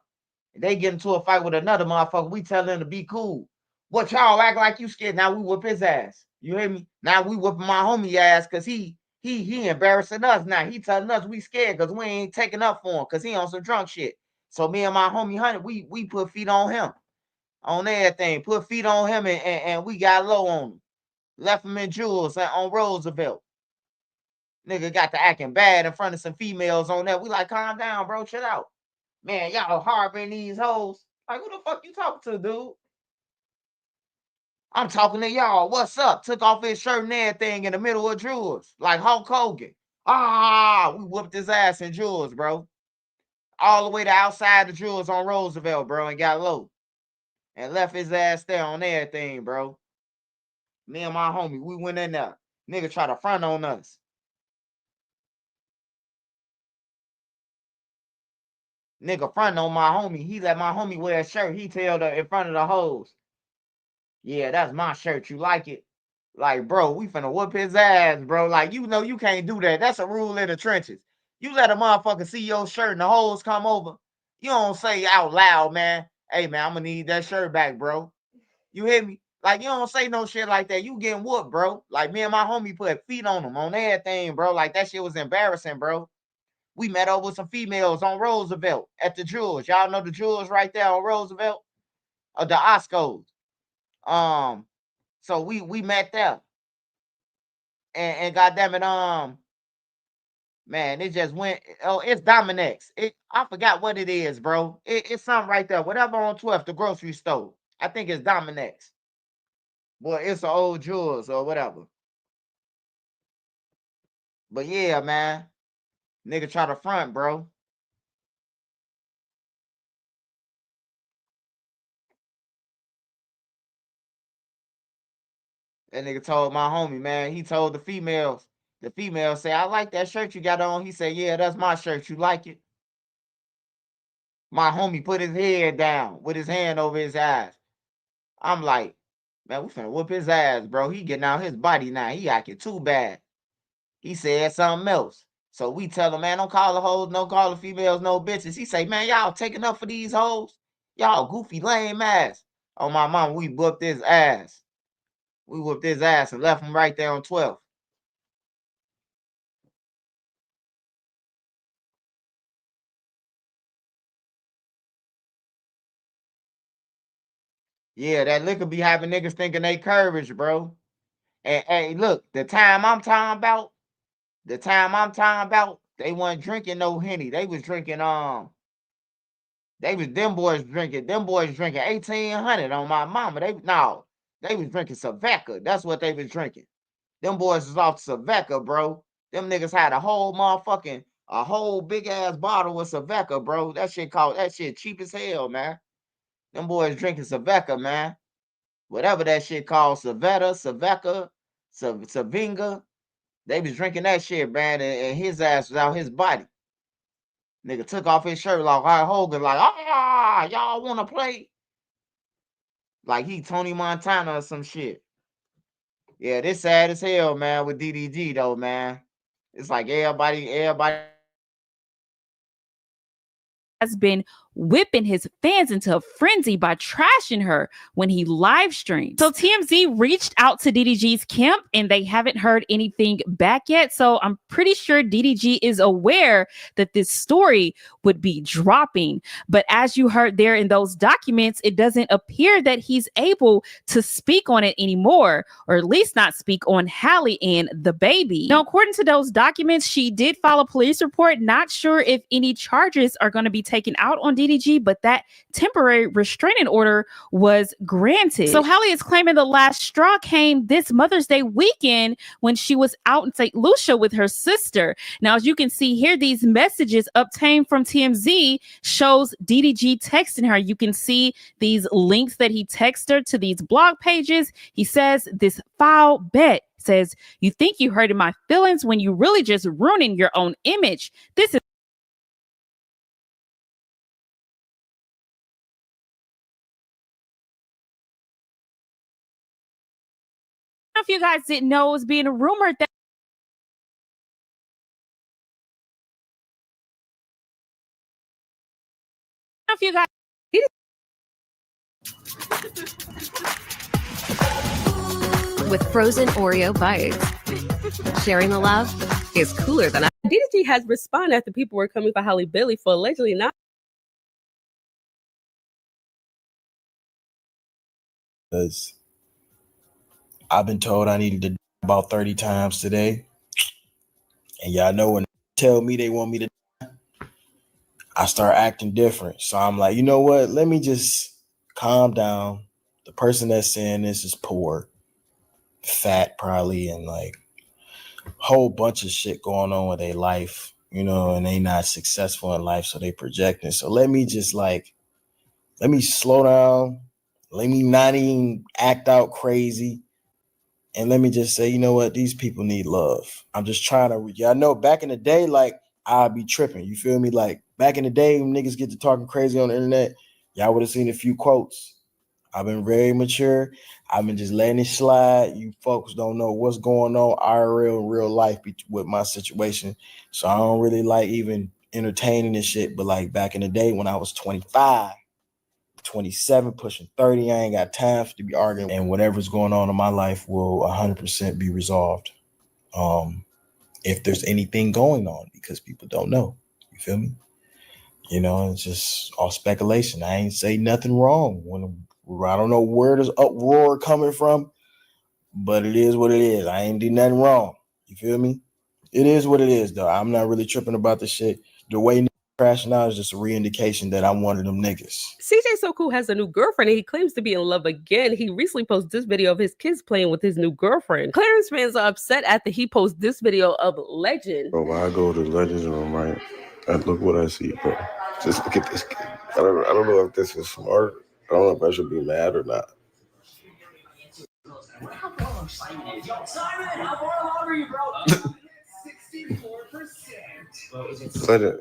They get into a fight with another motherfucker. We tell them to be cool. What y'all act like you scared? Now we whoop his ass. You hear me? Now we whooping my homie ass because he embarrassing us now. He telling us we scared because we ain't taking up for him because he on some drunk shit. So me and my homie Hunter, we put feet on him. On everything. Put feet on him and we got low on him. Left him in Jules on Roosevelt. Nigga got to acting bad in front of some females on that. We like, calm down, bro. Chill out. Man, y'all harboring these hoes. Like, who the fuck you talking to, dude? I'm talking to y'all. What's up? Took off his shirt and everything in the middle of Jules. Like Hulk Hogan. We whooped his ass in Jules, bro. All the way to outside the Jules on Roosevelt, bro, and got low. And left his ass there on everything, bro. Me and my homie, we went in there. Nigga try to front on us. Nigga front on my homie. He let my homie wear a shirt. He tell her in front of the hoes. Yeah, that's my shirt. You like it? Like, bro, we finna whoop his ass, bro. Like, you know you can't do that. That's a rule in the trenches. You let a motherfucker see your shirt and the hoes come over. You don't say out loud, man. Hey, man, I'm gonna need that shirt back, bro. You hear me? Like, you don't say no shit like that. You getting whooped, bro. Like, me and my homie put feet on him, on everything, bro. Like, that shit was embarrassing, bro. We met up with some females on Roosevelt at the Jewels. Y'all know the Jewels right there on Roosevelt? Or the Oscos. So we met there. And goddamn it, man, it just went. Oh, it's Dominex. I forgot what it is, bro. It's something right there. Whatever on 12th, the grocery store. I think it's Dominex. Boy, it's an old Jewels or whatever. But yeah, man. Nigga try to front, bro. That nigga told my homie, man. He told the females. The females say, I like that shirt you got on. He said, yeah, that's my shirt. You like it? My homie put his head down with his hand over his eyes. I'm like, man, we finna whoop his ass, bro. He getting out his body now. He acting too bad. He said something else. So we tell him, man, don't call the hoes, don't call the females, no bitches. He say, man, y'all taking up for these hoes? Y'all goofy, lame ass. On my mom, we whooped his ass. We whooped his ass and left him right there on 12th. Yeah, that liquor be having niggas thinking they courage, bro. And hey, look, the time I'm talking about, they wasn't drinking no Henny. They was drinking them boys drinking 1800 on my mama. They was drinking Savecca. That's what they was drinking. Them boys was off Savecca, bro. Them niggas had a whole big ass bottle of Savecca, bro. That shit cheap as hell, man. Them boys drinking Savecca, man. Whatever that shit called, Savecca, Savinga. They was drinking that shit, man, and his ass was out his body. Nigga took off his shirt like Hulk Hogan, like, y'all want to play? Like he Tony Montana or some shit. Yeah, this sad as hell, man, with DDG, though, man. It's like everybody. Has been whipping his fans into a frenzy by trashing her when he live streamed. So TMZ reached out to DDG's camp and they haven't heard anything back yet. So I'm pretty sure DDG is aware that this story would be dropping. But as you heard there in those documents, it doesn't appear that he's able to speak on it anymore, or at least not speak on Halle and the baby. Now, according to those documents, she did file a police report. Not sure if any charges are going to be taken out on DDG, but that temporary restraining order was granted. So Halle is claiming the last straw came this Mother's Day weekend when she was out in St. Lucia with her sister. Now, as you can see here, these messages obtained from TMZ shows DDG texting her. You can see these links that he texted her to these blog pages. He says this foul bet. Says, you think you hurted my feelings when you really just ruining your own image. This is if you guys didn't know, it was being rumored that if you guys with frozen Oreo bites. Sharing the love is cooler than DDG has responded after people were coming for Halle Bailey for allegedly not. Because I've been told I needed to about 30 times today. And y'all know when they tell me they want me to I start acting different. So I'm like, you know what? Let me just calm down. The person that's saying this is poor, fat probably, and like a whole bunch of shit going on with their life, you know, and they not successful in life, so they projecting. So let me just like, let me slow down. Let me not even act out crazy. And let me just say, you know what? These people need love. I'm just trying to, y'all know back in the day, like I'd be tripping. You feel me? Like back in the day, when niggas get to talking crazy on the internet, y'all would have seen a few quotes. I've been very mature. I've been just letting it slide. You folks don't know what's going on IRL in real life with my situation. So I don't really like even entertaining this shit. But like back in the day when I was 25, 27, pushing 30, I ain't got time to be arguing. And whatever's going on in my life will 100% be resolved. If there's anything going on, because people don't know. You feel me? You know, it's just all speculation. I ain't say nothing wrong. I don't know where this uproar coming from, but it is what it is. I ain't do nothing wrong. You feel me? It is what it is, though. I'm not really tripping about the shit. The way niggas crashing out is just a re-indication that I'm one of them niggas. CJ So Cool has a new girlfriend and he claims to be in love again. He recently posted this video of his kids playing with his new girlfriend. Clarence fans are upset after he posted this video of Legend. Bro, when I go to the Legends room, right, and look what I see, bro. Just look at this kid. I don't know if this is smart. I don't know if I should be mad or not. Legend.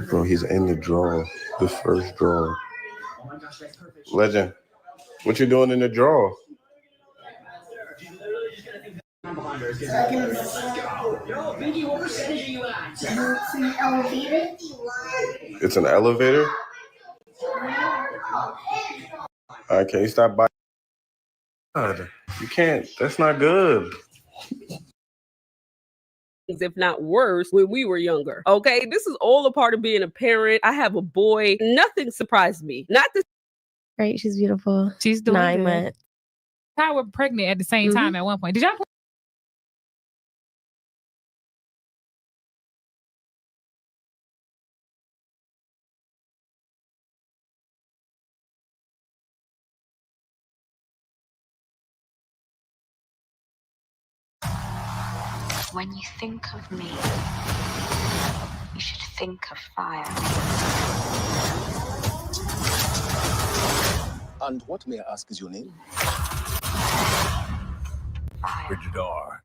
Bro, he's in the draw. The first draw. Legend. What you doing in the draw? It's an elevator? Can you stop by? God, you can't. That's not good. If not worse, when we were younger. Okay, this is all a part of being a parent. I have a boy. Nothing surprised me. Not this. Right, she's beautiful. She's doing 9 good. months. I was pregnant at the same time at one point. Did y'all? When you think of me, you should think of fire. And what, may I ask, is your name? Rated R.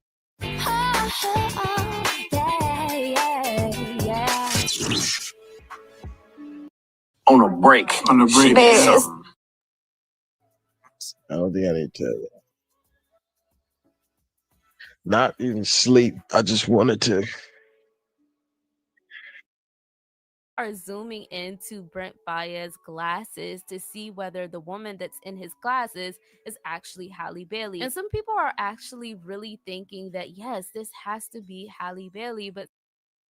On a break. On a break. Yes. I don't think I need to tell you. Not even sleep. I just wanted to are zooming into Brent Faiyaz's glasses to see whether the woman that's in his glasses is actually Halle Bailey. And some people are actually really thinking that, yes, this has to be Halle Bailey, but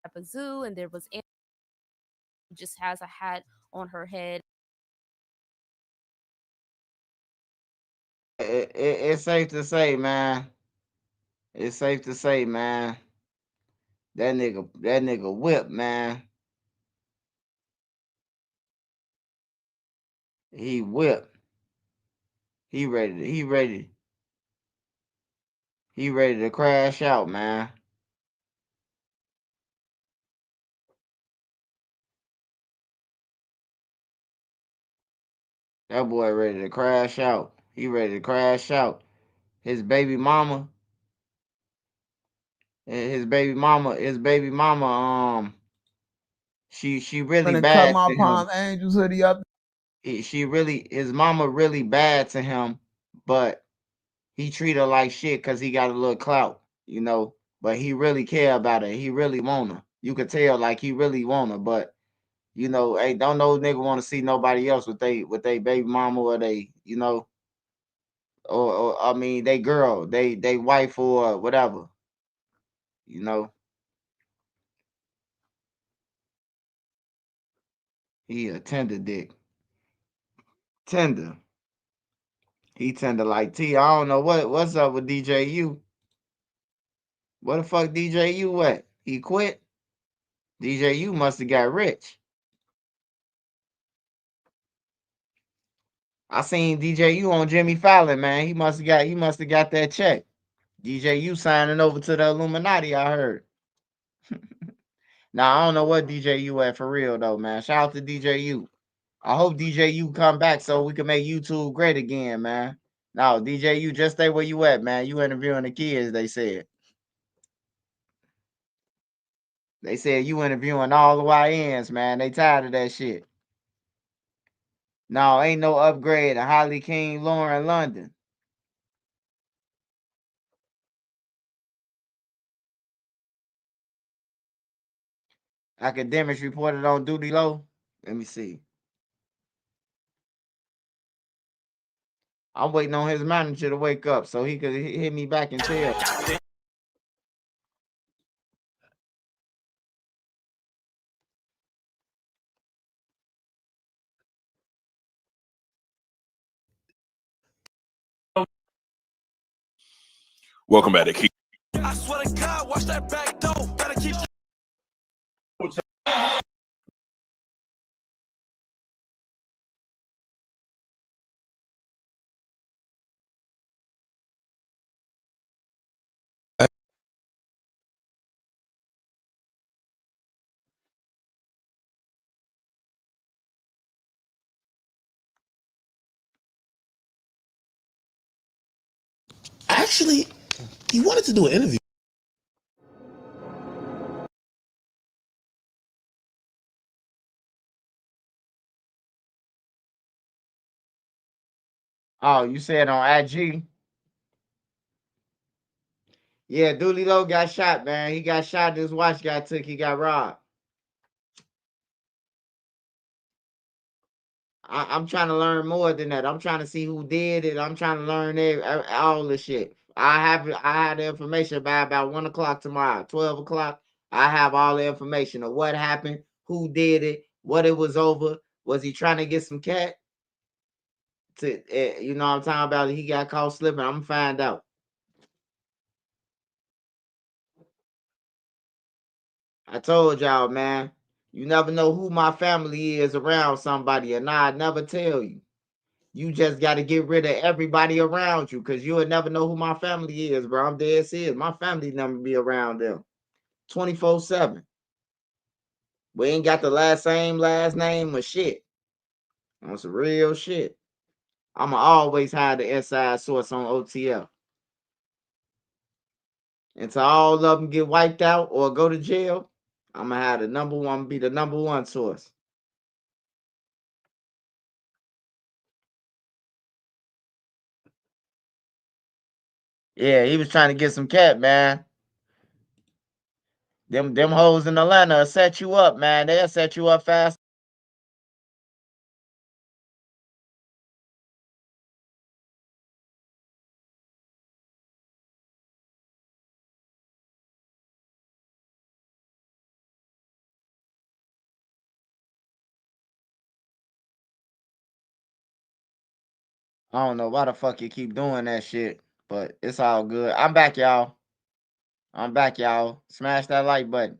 at a zoo and there was just has a hat on her head. It's safe to say, man. It's safe to say, man. That nigga whip, man. He whip. He ready to crash out, man. That boy ready to crash out. He ready to crash out. His baby mama. His baby mama, she really Gonna cut bad my to him. Palm Angels hoodie up. His mama really bad to him, but he treat her like shit because he got a little clout, you know. But he really care about her. He really want her. You could tell like he really want her, but you know, hey, don't no nigga want to see nobody else with they baby mama or they, you know, or I mean they girl, they wife or whatever, you know. He a tender dick. Tender. He tender like T. I don't know what's up with DJU. What the fuck DJU at? He quit? DJU must have got rich. I seen DJU on Jimmy Fallon, man. He must have got that check. DJU signing over to the Illuminati, I heard. Now I don't know what DJU at for real though, man. Shout out to DJU. I hope DJU come back so we can make YouTube great again, man. No, DJU, just stay where you at, man. You interviewing the kids, they said. They said you interviewing all the YNs, man. They tired of that shit. No, ain't no upgrade to Holly King, Lauren, London. Academics reported on Doodie Low. Let me see. I'm waiting on his manager to wake up so he could hit me back and tell. Welcome back to Keep. I swear to God, watch that back door. Better keep. Actually, he wanted to do an interview. Oh, you said on IG? Yeah, Dooley Low got shot, man. He got shot. His watch got took. He got robbed. I'm trying to learn more than that. I'm trying to see who did it. I'm trying to learn all the shit. I have the information by about 1 o'clock tomorrow, 12 o'clock. I have all the information of what happened, who did it, what it was over. Was he trying to get some cat? You know what I'm talking about? He got caught slipping. I'm gonna find out. I told y'all, man. You never know who my family is around somebody, and I never tell you. You just got to get rid of everybody around you because you'll never know who my family is, bro. I'm dead serious. My family never be around them 24/7. We ain't got the same last name or shit. On some real shit. I'ma always have the inside source on OTL. Until all of them get wiped out or go to jail, I'ma have the number one, be the number one source. Yeah, he was trying to get some cat, man. Them hoes in Atlanta will set you up, man. They'll set you up fast. I don't know why the fuck you keep doing that shit, but it's all good. I'm back, y'all. I'm back, y'all. Smash that like button.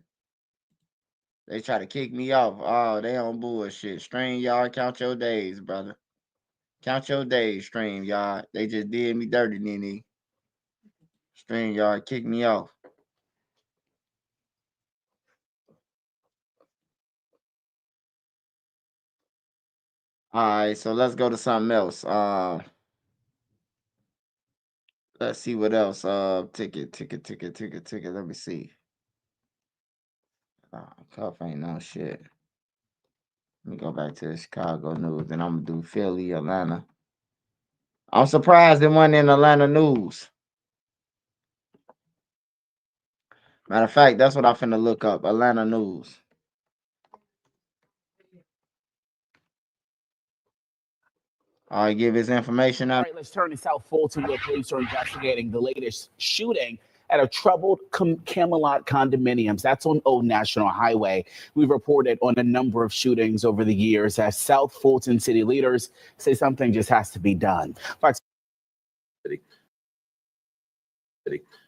They try to kick me off. Oh, they on bullshit. Stream, y'all. Count your days, brother. Count your days, stream, y'all. They just did me dirty, Nene. Stream, y'all. Kick me off. All right, so let's go to something else. Let's see what else. Ticket. Let me see. Cuff ain't no shit. Let me go back to the Chicago news, and I'm gonna do Philly, Atlanta. I'm surprised it wasn't in Atlanta news. Matter of fact, that's what I'm finna look up. Atlanta news. All right, give his information out. All right, let's turn to South Fulton, where police are investigating the latest shooting at a troubled Camelot condominiums. That's on Old National Highway. We've reported on a number of shootings over the years as South Fulton city leaders say something just has to be done.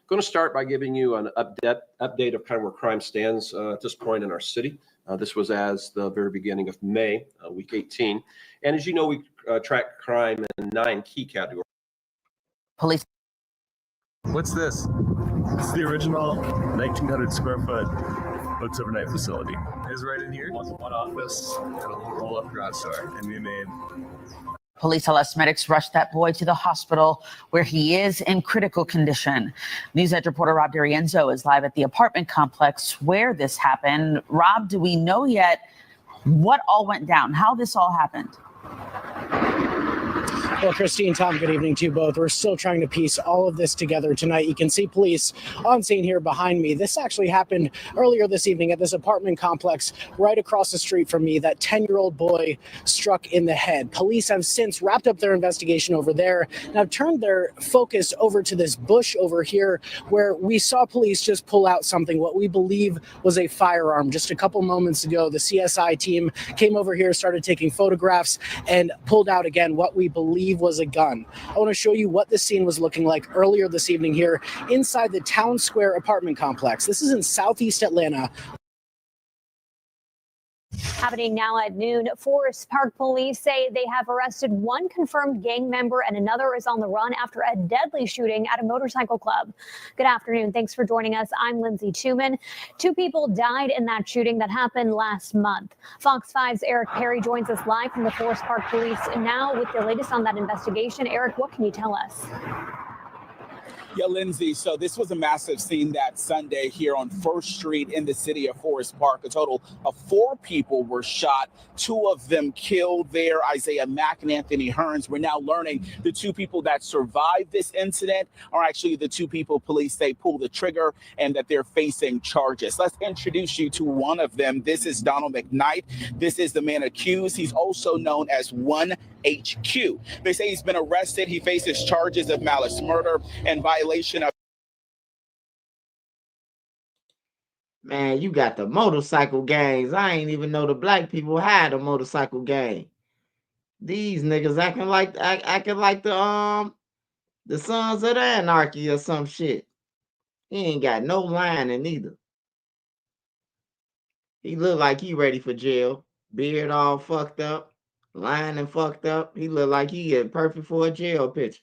Going to start by giving you an update of kind of where crime stands at this point in our city. This was as the very beginning of May, week 18. And as you know, we track crime in 9 key categories. Police. What's this? It's the original 1,900 square foot Books Overnight facility. It's right in here. One office and a little roll-up garage door. And we made... Police tell us medics rushed that boy to the hospital where he is in critical condition. News Edge reporter Rob D'Arienzo is live at the apartment complex where this happened. Rob, do we know yet what all went down, how this all happened? Well, Christine, Tom, good evening to you both. We're still trying to piece all of this together tonight. You can see police on scene here behind me. This actually happened earlier this evening at this apartment complex right across the street from me. That 10-year-old boy struck in the head. Police have since wrapped up their investigation over there and have turned their focus over to this bush over here where we saw police just pull out something, what we believe was a firearm. Just a couple moments ago, the CSI team came over here, started taking photographs, and pulled out again what we believe was a gun. I want to show you what this scene was looking like earlier this evening here inside the Town Square apartment complex. This is in Southeast Atlanta. Happening now at noon, Forest Park police say they have arrested one confirmed gang member and another is on the run after a deadly shooting at a motorcycle club. Good afternoon. Thanks for joining us. I'm Lindsay Tuman. 2 people died in that shooting that happened last month. Fox 5's Eric Perry joins us live from the Forest Park police now with the latest on that investigation. Eric, what can you tell us? Yeah, Lindsay, so this was a massive scene that Sunday here on 1st Street in the city of Forest Park. A total of 4 people were shot, 2 of them killed there, Isaiah Mack and Anthony Hearns. We're now learning the 2 people that survived this incident are actually the 2 people police say pulled the trigger and that they're facing charges. Let's introduce you to one of them. This is Donald McKnight. This is the man accused. He's also known as 1HQ. They say he's been arrested. He faces charges of malice murder and violation of. Man, you got the motorcycle gangs. I ain't even know the black people had a motorcycle gang. These niggas acting like the Sons of the Anarchy or some shit. He ain't got no line in either. He look like he ready for jail. Beard all fucked up, line and fucked up. He look like he get perfect for a jail picture.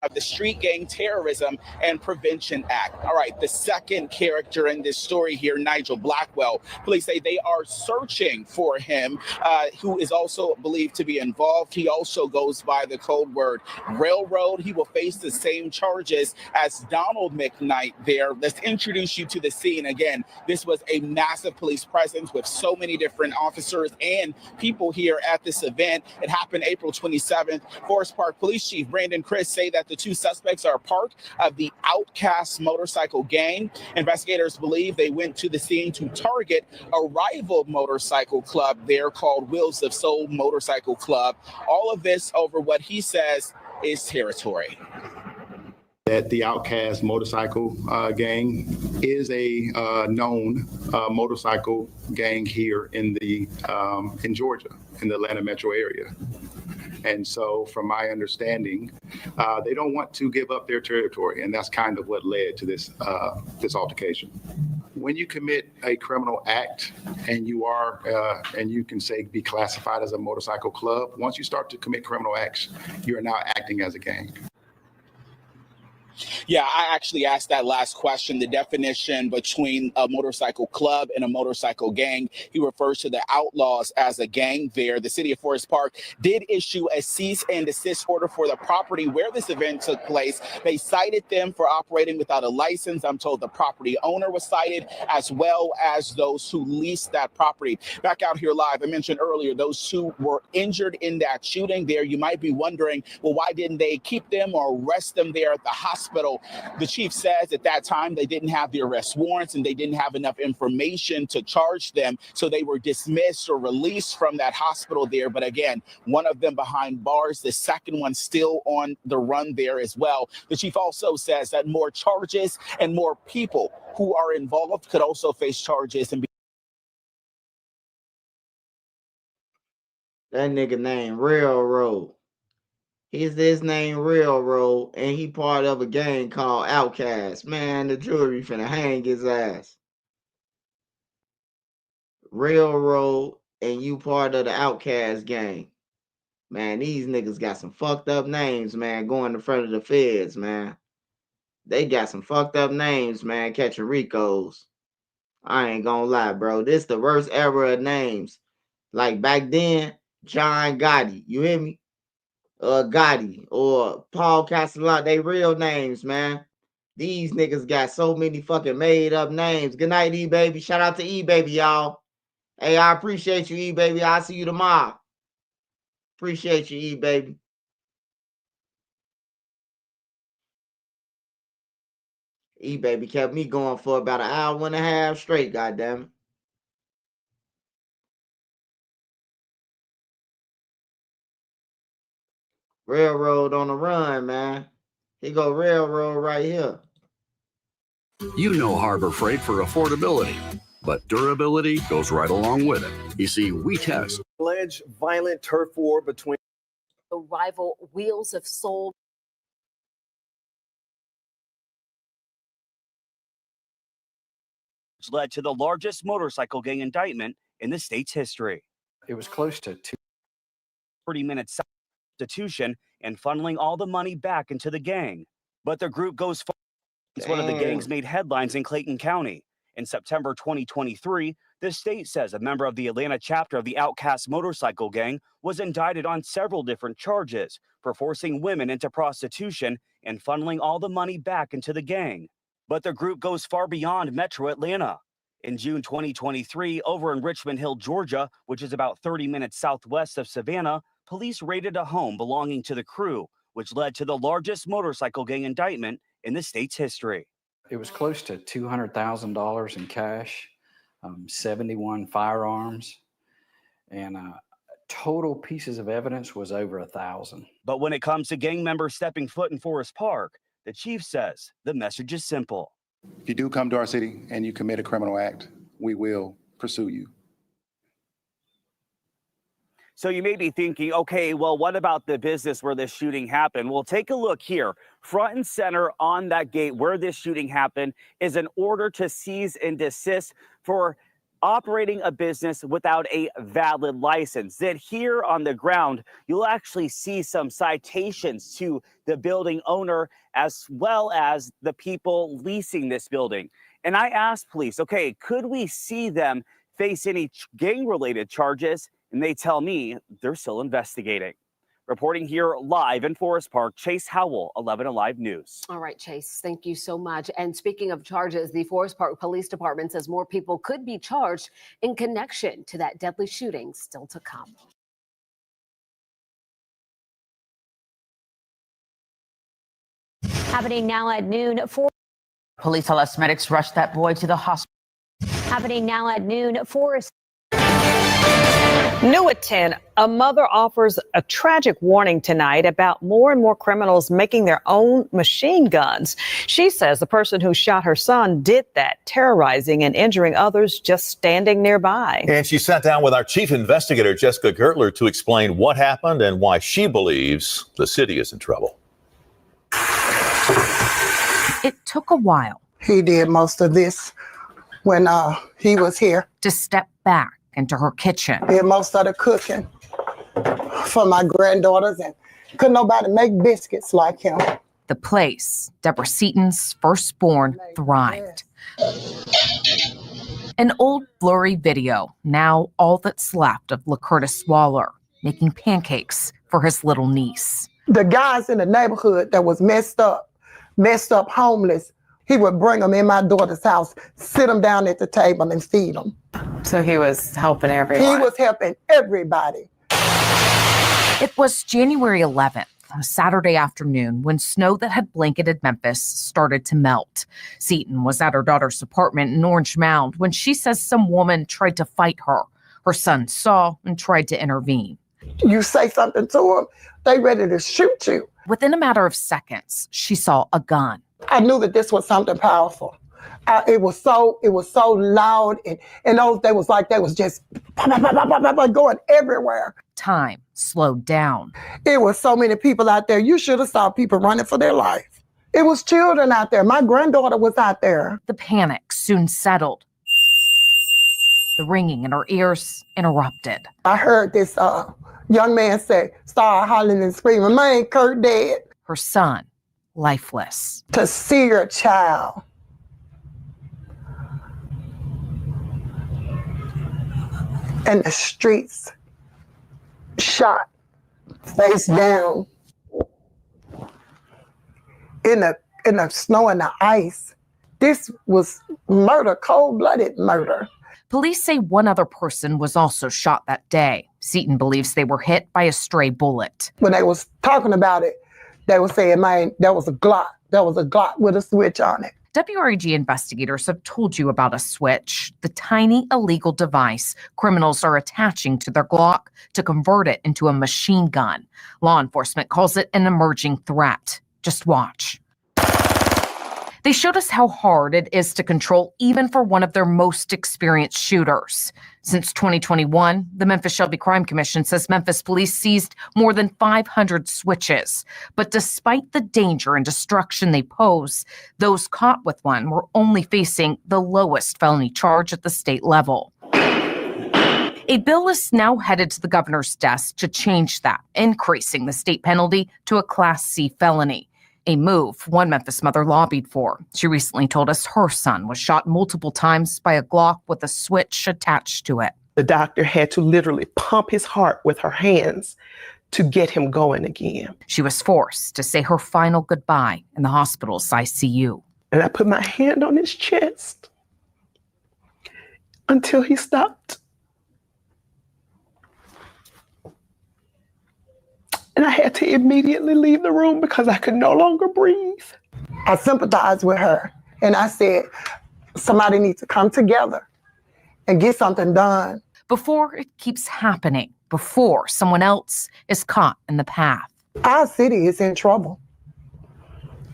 Of the Street Gang Terrorism and Prevention Act. All right, the second character in this story here, Nigel Blackwell. Police say they are searching for him, who is also believed to be involved. He also goes by the code word Railroad. He will face the same charges as Donald McKnight there. Let's introduce you to the scene again. This was a massive police presence with so many different officers and people here at this event. It happened April 27th. Forest Park Police Chief Brandon Criss say that The two suspects are part of the Outcast motorcycle gang. Investigators believe they went to the scene to target a rival motorcycle club there called Wheels of Soul Motorcycle Club. All of this over what he says is territory. That the Outcast motorcycle gang is a known motorcycle gang here in Georgia, in the Atlanta metro area. And so from my understanding, they don't want to give up their territory. And that's kind of what led to this altercation. When you commit a criminal act and you are, and you can say be classified as a motorcycle club, once you start to commit criminal acts, you are now acting as a gang. Yeah, I actually asked that last question, the definition between a motorcycle club and a motorcycle gang. He refers to the Outlaws as a gang there. The city of Forest Park did issue a cease and desist order for the property where this event took place. They cited them for operating without a license. I'm told the property owner was cited, as well as those who leased that property. Back out here live, I mentioned earlier, those two were injured in that shooting there. You might be wondering, well, why didn't they keep them or arrest them there at the hospital? The chief says at that time they didn't have the arrest warrants and they didn't have enough information to charge them, so they were dismissed or released from that hospital there. But again, one of them behind bars, the second one still on the run there as well. The chief also says that more charges and more people who are involved could also face charges and be. That nigga named Railroad. His name Railroad, and he part of a gang called Outcast. Man, the jury finna hang his ass. Railroad, and you part of the Outcast gang. Man, these niggas got some fucked up names, man, going in front of the feds, man. They got some fucked up names, man, catching Ricos. I ain't gonna lie, bro. This the worst era of names. Like back then, John Gotti, you hear me? Gotti or Paul Castellano, they real names, man. These niggas got so many fucking made up names. Good night, E-Baby. Shout out to E-Baby, y'all. Hey, I appreciate you, E-Baby. I'll see you tomorrow. Appreciate you, E-Baby. E-Baby kept me going for about an hour and a half straight, goddammit. Railroad on the run, man. He go Railroad right here. You know Harbor Freight for affordability, but durability goes right along with it. You see, we test. Alleged violent turf war between the rival Wheels of Soul led to the largest motorcycle gang indictment in the state's history. It was close to 30-minute substitution and funneling all the money back into the gang. But the group goes far. It's one of the gangs made headlines in Clayton County. In September 2023, the state says a member of the Atlanta chapter of the Outcast motorcycle gang was indicted on several different charges for forcing women into prostitution and funneling all the money back into the gang. But the group goes far beyond Metro Atlanta. In June 2023, over in Richmond Hill, Georgia, which is about 30 minutes southwest of Savannah, police raided a home belonging to the crew, which led to the largest motorcycle gang indictment in the state's history. It was close to $200,000 in cash, 71 firearms, and total pieces of evidence was over 1,000. But when it comes to gang members stepping foot in Forest Park, the chief says the message is simple. If you do come to our city and you commit a criminal act, we will pursue you. So you may be thinking, okay, well, what about the business where this shooting happened? Well, take a look here. Front and center on that gate where this shooting happened is an order to cease and desist for operating a business without a valid license. Then here on the ground, you'll actually see some citations to the building owner as well as the people leasing this building. And I asked police, okay, could we see them face any gang-related charges? And they tell me they're still investigating. Reporting here live in Forest Park, Chase Howell, 11 Alive News. All right, Chase, thank you so much. And speaking of charges, the Forest Park Police Department says more people could be charged in connection to that deadly shooting still to come. Happening now at noon. Police tell us medics rushed that boy to the hospital. Happening now at noon. Forest. New at 10, a mother offers a tragic warning tonight about more and more criminals making their own machine guns. She says the person who shot her son did that, terrorizing and injuring others just standing nearby. And she sat down with our chief investigator, Jessica Gertler, to explain what happened and why she believes the city is in trouble. It took a while. He did most of this when he was here. To step back into her kitchen. Did most of the cooking for my granddaughters, and couldn't nobody make biscuits like him. The place, Deborah Seaton's firstborn, thrived. An old blurry video, now all that's left of LaCurtis Waller, making pancakes for his little niece. The guys in the neighborhood that was messed up, homeless, he would bring them in my daughter's house, sit them down at the table and feed them. So he was helping everyone. He was helping everybody. It was January 11th, a Saturday afternoon, when snow that had blanketed Memphis started to melt. Seaton was at her daughter's apartment in Orange Mound when she says some woman tried to fight her. Her son saw and tried to intervene. You say something to them, they ready to shoot you. Within a matter of seconds, she saw a gun. I knew that this was something powerful. It was so loud, and those they was just going everywhere. Time slowed down. It was so many people out there. You should have saw people running for their life. It was children out there. My granddaughter was out there. The panic soon settled. The ringing in her ears interrupted. I heard this young man start hollering and screaming, "Man, Kurt dead." Her son, lifeless. To see your child in the streets, shot, face down, in the snow and the ice. This was murder, cold-blooded murder. Police say one other person was also shot that day. Seaton believes they were hit by a stray bullet. When they was talking about it, they were saying, "Man, that was a Glock. That was a Glock with a switch on it." WREG investigators have told you about a switch, the tiny illegal device criminals are attaching to their Glock to convert it into a machine gun. Law enforcement calls it an emerging threat. Just watch. They showed us how hard it is to control even for one of their most experienced shooters. Since 2021, the Memphis Shelby Crime Commission says Memphis police seized more than 500 switches. But despite the danger and destruction they pose, those caught with one were only facing the lowest felony charge at the state level. A bill is now headed to the governor's desk to change that, increasing the state penalty to a Class C felony. A move one Memphis mother lobbied for. She recently told us her son was shot multiple times by a Glock with a switch attached to it. The doctor had to literally pump his heart with her hands to get him going again. She was forced to say her final goodbye in the hospital's ICU. And I put my hand on his chest until he stopped. And I had to immediately leave the room because I could no longer breathe. I sympathized with her, and I said, somebody needs to come together and get something done. Before it keeps happening, before someone else is caught in the path. Our city is in trouble.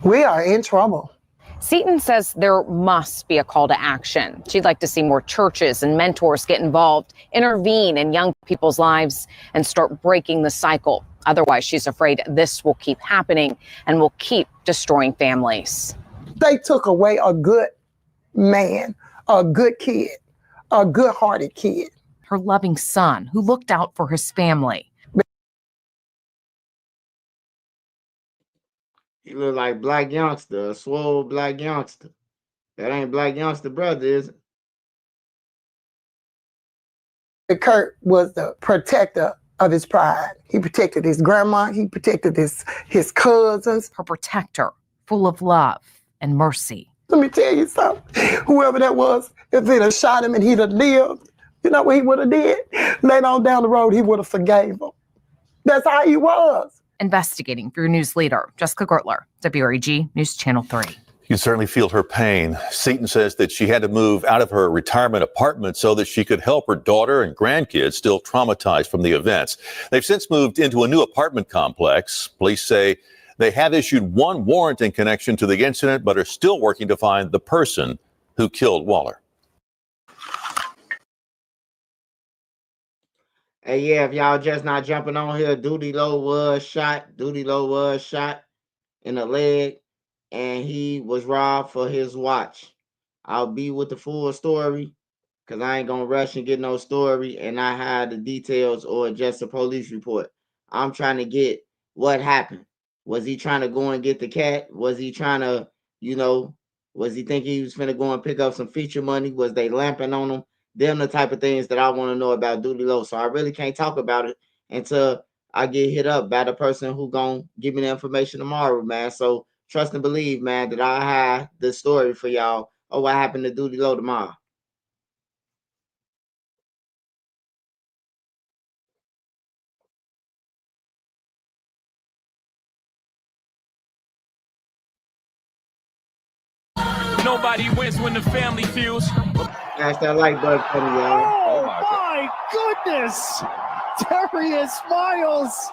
We are in trouble. Seaton says there must be a call to action. She'd like to see more churches and mentors get involved, intervene in young people's lives, and start breaking the cycle. Otherwise, she's afraid this will keep happening and will keep destroying families. They took away a good man, a good kid, a good-hearted kid. Her loving son who looked out for his family. He look like Black Youngster, a swole Black Youngster. That ain't Black Youngster brother, is it? Kurt was the protector of his pride. He protected his grandma. He protected his cousins. Her protector, full of love and mercy. Let me tell you something. Whoever that was, if they'd have shot him and he'd have lived, you know what he would have did? Later on down the road, he would have forgave him. That's how he was. investigating for your news leader, Jessica Gertler, WREG News Channel 3. You can certainly feel her pain. Seton says that she had to move out of her retirement apartment so that she could help her daughter and grandkids still traumatized from the events. They've since moved into a new apartment complex. Police say they have issued one warrant in connection to the incident, but are still working to find the person who killed Waller. Hey, yeah, if y'all just not jumping on here, Doodie Low was shot. Doodie Low was shot in the leg, and he was robbed for his watch. I'll be with the full story because I ain't gonna rush and get no story and not have the details or just a police report. I'm trying to get what happened. Was he trying to go and get the cat? Was he trying to, was he thinking he was finna go and pick up some feature money? Was they lamping on him? Them the type of things that I want to know about Doodie Low. So I really can't talk about it until I get hit up by the person who gonna give me the information tomorrow, man. So trust and believe, man, that I have the story for y'all of what happened to Doodie Low tomorrow. Nobody wins when the family feels. Smash that like button for me, y'all. Oh my goodness! Darius Miles.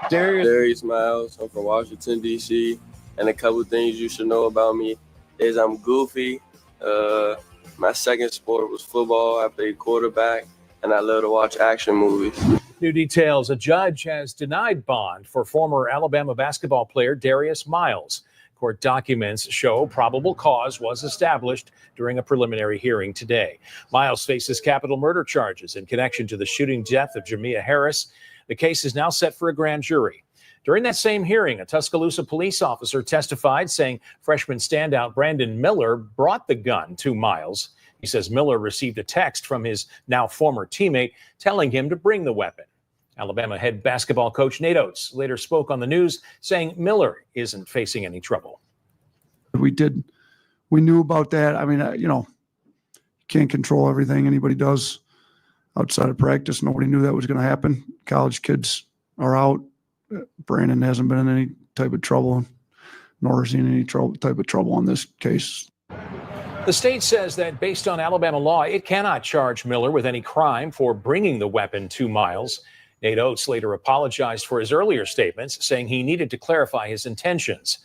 Darius Miles. I'm from Washington, D.C. And a couple things you should know about me is I'm goofy. My second sport was football. I played quarterback, and I love to watch action movies. New details. A judge has denied bond for former Alabama basketball player Darius Miles. Court documents show probable cause was established during a preliminary hearing today. Miles faces capital murder charges in connection to the shooting death of Jamia Harris. The case is now set for a grand jury. During that same hearing, a Tuscaloosa police officer testified, saying freshman standout Brandon Miller brought the gun to Miles. He says Miller received a text from his now former teammate telling him to bring the weapon. Alabama head basketball coach Nate Oates later spoke on the news, saying Miller isn't facing any trouble. We knew about that. I mean, you can't control everything anybody does outside of practice. Nobody knew that was going to happen. College kids are out. Brandon hasn't been in any type of trouble, nor has he in any type of trouble in this case. The state says that based on Alabama law, it cannot charge Miller with any crime for bringing the weapon to Miles. Nate Oates later apologized for his earlier statements, saying he needed to clarify his intentions.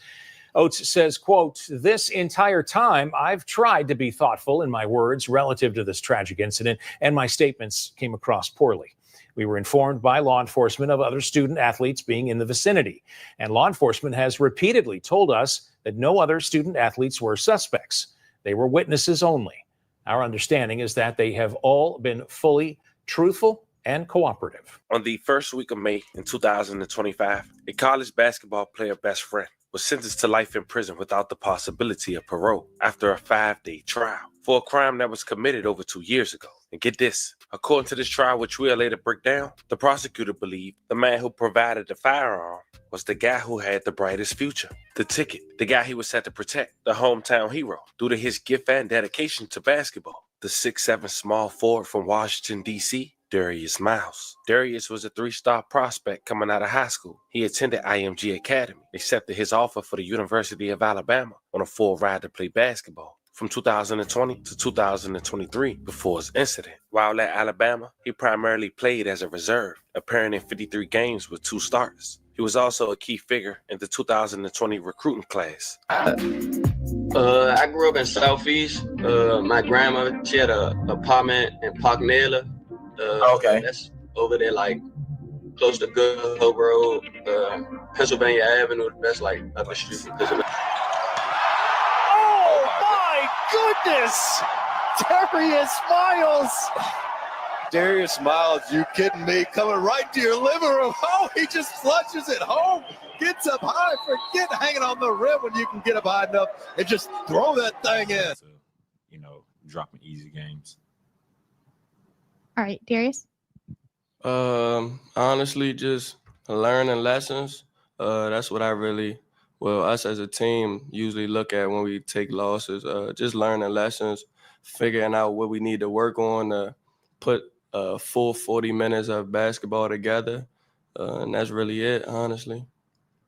Oates says, quote, "This entire time, I've tried to be thoughtful in my words relative to this tragic incident, and my statements came across poorly. We were informed by law enforcement of other student athletes being in the vicinity, and law enforcement has repeatedly told us that no other student athletes were suspects. They were witnesses only. Our understanding is that they have all been fully truthful and cooperative." On the first week of May in 2025, a college basketball player best friend was sentenced to life in prison without the possibility of parole after a 5-day trial for a crime that was committed over 2 years ago. And get this, according to this trial, which we'll later break down, the prosecutor believed the man who provided the firearm was the guy who had the brightest future, the ticket, the guy he was set to protect, the hometown hero, due to his gift and dedication to basketball. The 6'7" small forward from Washington, D.C., Darius Miles. Darius was a 3-star prospect coming out of high school. He attended IMG Academy, accepted his offer for the University of Alabama on a full ride to play basketball from 2020 to 2023 before his incident. While at Alabama, he primarily played as a reserve, appearing in 53 games with 2 starts. He was also a key figure in the 2020 recruiting class. I grew up in Southeast. My grandma, she had an apartment in Parknella. Okay. That's over there, like close to Good Hope Road, Pennsylvania Avenue. That's like up the street from Pennsylvania. Oh my goodness! Darius Miles. Darius Miles, you kidding me? Coming right to your living room. Oh, he just flushes it home. Gets up high. Forget hanging on the rim when you can get up high enough and just throw that thing in. Dropping easy games. All right, Darius? Honestly, just learning lessons. That's what us as a team usually look at when we take losses. Just learning lessons, figuring out what we need to work on to put a full 40 minutes of basketball together. And that's really it, honestly.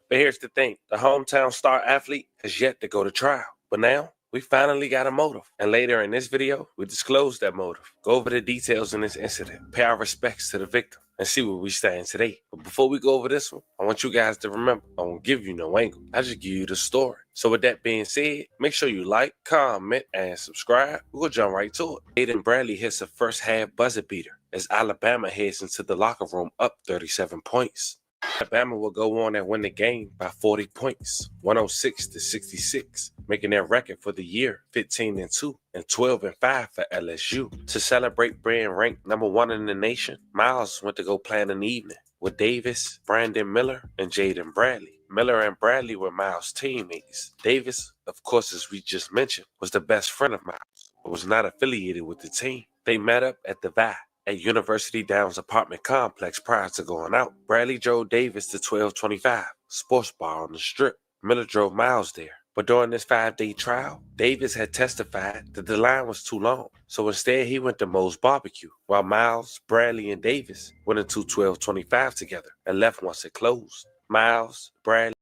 But here's the thing. The hometown star athlete has yet to go to trial. But now, we finally got a motive. And later in this video, we disclose that motive. Go over the details in this incident. Pay our respects to the victim. And see where we stand today. But before we go over this one, I want you guys to remember, I won't give you no angle. I just give you the story. So with that being said, make sure you like, comment, and subscribe. We'll jump right to it. Aiden Bradley hits a first half buzzer beater as Alabama heads into the locker room up 37 points. Alabama will go on and win the game by 40 points, 106-66, making their record for the year 15-2 and 12-5 for LSU. To celebrate being ranked #1 in the nation, Miles went to go plan an evening with Davis, Brandon Miller, and Jaden Bradley. Miller and Bradley were Miles' teammates. Davis, of course, as we just mentioned, was the best friend of Miles, but was not affiliated with the team. They met up at the VI at University Downs apartment complex prior to going out. Bradley drove Davis to 1225 Sports Bar on the Strip. Miller drove Miles there. But during this 5-day trial, Davis had testified that the line was too long. So instead, he went to Moe's Barbecue, while Miles, Bradley, and Davis went into 1225 together and left once it closed. Miles, Bradley,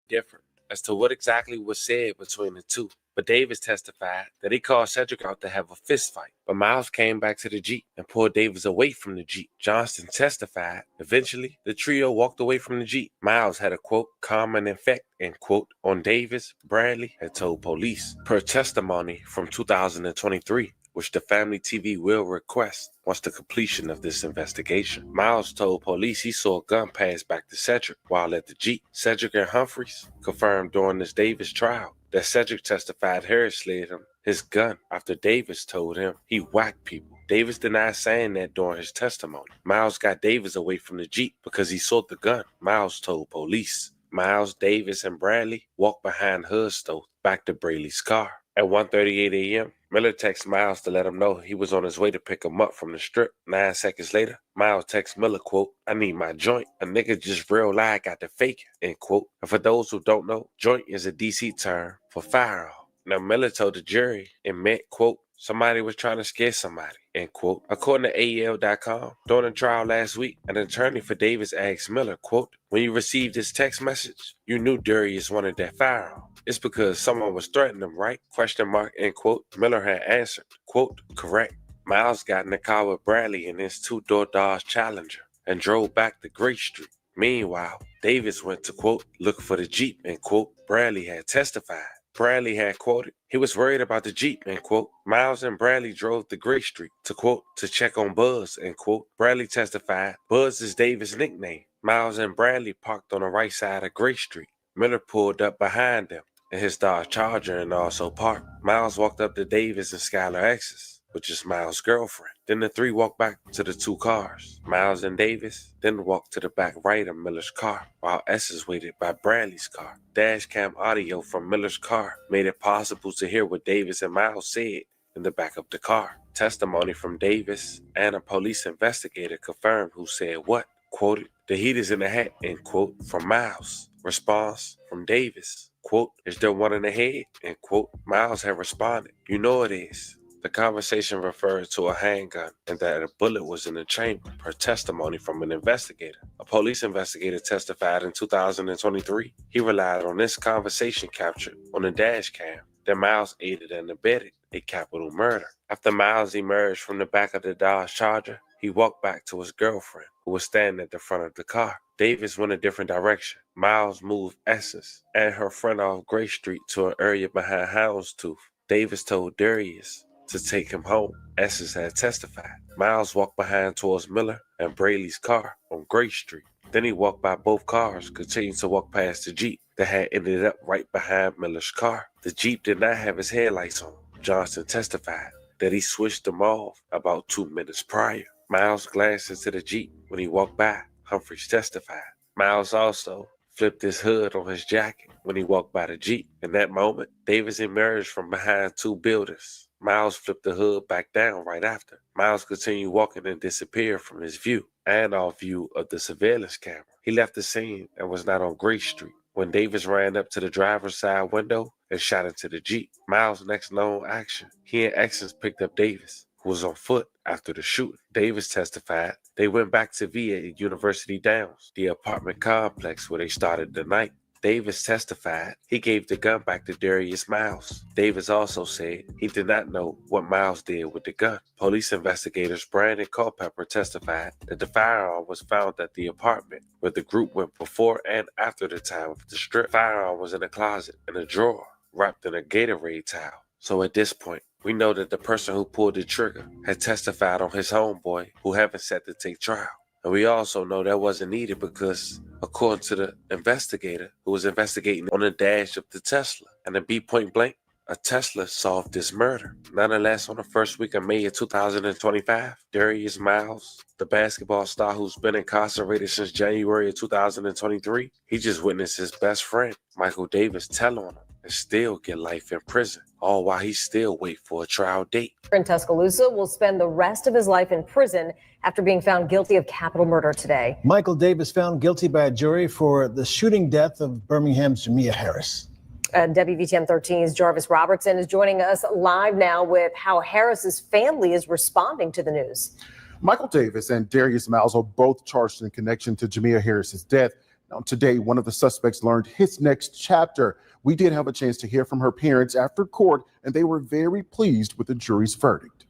different as to what exactly was said between the two. But Davis testified that he called Cedric out to have a fist fight. But Miles came back to the Jeep and pulled Davis away from the Jeep. Johnston testified. Eventually, the trio walked away from the Jeep. Miles had a, quote, common effect, end quote, on Davis. Bradley had told police. Per testimony from 2023, which the Family TV will request once the completion of this investigation. Miles told police he saw a gun pass back to Cedric while at the Jeep. Cedric and Humphreys confirmed during this Davis trial that Cedric testified Harris slid him his gun after Davis told him he whacked people. Davis denied saying that during his testimony. Miles got Davis away from the Jeep because he sought the gun, Miles told police. Miles, Davis, and Bradley walked behind Hudstow back to Braley's car. At 1:38 a.m., Miller texted Miles to let him know he was on his way to pick him up from the Strip. 9 seconds later, Miles texts Miller, quote, I need my joint. A nigga just real lie got the fake, end quote. And for those who don't know, joint is a DC term for firearm. Now, Miller told the jury it meant, quote, somebody was trying to scare somebody, end quote. According to AEL.com, during the trial last week, an attorney for Davis asked Miller, quote, when you received this text message, you knew Darius wanted that firearm. It's because someone was threatening him, right? Question mark, end quote. Miller had answered, quote, correct. Miles got in the car with Bradley in his two-door Dodge Challenger and drove back to Gray Street. Meanwhile, Davis went to, quote, look for the Jeep, end quote. Bradley had testified. Bradley had quoted, he was worried about the Jeep, end quote. Miles and Bradley drove to Gray Street to, quote, to check on Buzz, end quote. Bradley testified, Buzz is Davis' nickname. Miles and Bradley parked on the right side of Gray Street. Miller pulled up behind them in his Dodge Charger and also parked. Miles walked up to Davis and Skylar X's, which is Miles' girlfriend. Then the three walked back to the two cars. Miles and Davis then walked to the back right of Miller's car, while S's waited by Bradley's car. Dash cam audio from Miller's car made it possible to hear what Davis and Miles said in the back of the car. Testimony from Davis and a police investigator confirmed who said what. Quoted, the heat is in the hat, end quote, from Miles. Response from Davis, quote, is there one in the head, end quote. Miles had responded, you know it is. The conversation referred to a handgun and that a bullet was in the chamber, per testimony from an investigator. A police investigator testified in 2023. He relied on this conversation captured on the dash cam that Miles aided and abetted a capital murder. After Miles emerged from the back of the Dodge Charger, he walked back to his girlfriend, who was standing at the front of the car. Davis went a different direction. Miles moved Essence and her friend off Gray Street to an area behind Houndstooth. Davis told Darius to take him home. Essence had testified. Miles walked behind towards Miller and Braley's car on Gray Street. Then he walked by both cars, continued to walk past the Jeep that had ended up right behind Miller's car. The Jeep did not have its headlights on. Johnston testified. that he switched them off about 2 minutes prior. Miles glanced into the Jeep when he walked by, Humphreys testified. Miles also flipped his hood on his jacket when he walked by the Jeep. In that moment, Davis emerged from behind two buildings. Miles flipped the hood back down right after. Miles continued walking and disappeared from his view and off view of the surveillance camera. He left the scene and was not on Grace Street when Davis ran up to the driver's side window and shot into the Jeep. Miles' next known action, he and Exons picked up Davis, who was on foot after the shooting. Davis testified they went back to VA at University Downs, the apartment complex where they started the night. Davis testified he gave the gun back to Darius Miles. Davis also said he did not know what Miles did with the gun. Police investigators Brandon Culpepper testified that the firearm was found at the apartment where the group went before and after the time of the strip. Firearm was in a closet in a drawer wrapped in a Gatorade towel. So at this point, we know that the person who pulled the trigger had testified on his homeboy who haven't set to take trial. And we also know that wasn't needed because, according to the investigator who was investigating on the dash of the Tesla and the B point blank, a Tesla solved this murder. Nonetheless, on the first week of May of 2025, Darius Miles, the basketball star who's been incarcerated since January of 2023, he just witnessed his best friend, Michael Davis, tell on him and still get life in prison, all while he still wait for a trial date. In Tuscaloosa will spend the rest of his life in prison after being found guilty of capital murder today. Michael Davis found guilty by a jury for the shooting death of Birmingham's Jamia Harris. WVTM 13's Jarvis Robertson is joining us live now with how Harris's family is responding to the news. Michael Davis and Darius Miles are both charged in connection to Jamia Harris's death. Now, today, one of the suspects learned his next chapter. We did have a chance to hear from her parents after court, and they were very pleased with the jury's verdict.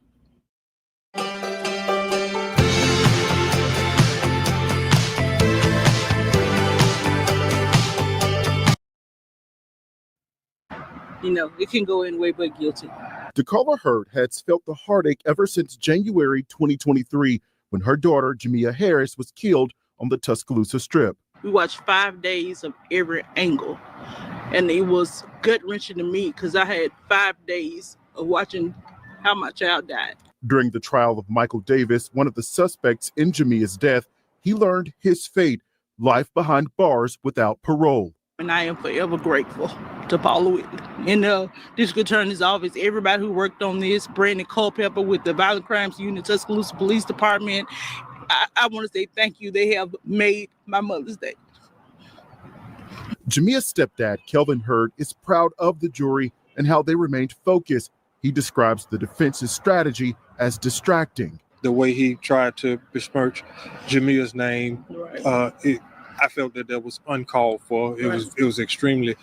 You know, it can go any way but guilty. DeCarla Hurd has felt the heartache ever since January 2023, when her daughter, Jamia Harris, was killed on the Tuscaloosa Strip. We watched 5 days of every angle, and it was gut-wrenching to me because I had 5 days of watching how my child died. During the trial of Michael Davis, one of the suspects in Jamia's death, he learned his fate, life behind bars without parole. And I am forever grateful to Paula Whitley and the district attorney's office, everybody who worked on this, Brandon Culpepper with the Violent Crimes Unit, Tuscaloosa Police Department. I want to say thank you. They have made my Mother's Day. Jamia's stepdad, Kelvin Hurd, is proud of the jury and how they remained focused. He describes the defense's strategy as distracting. The way he tried to besmirch Jamia's name, I felt that was uncalled for. It was extremely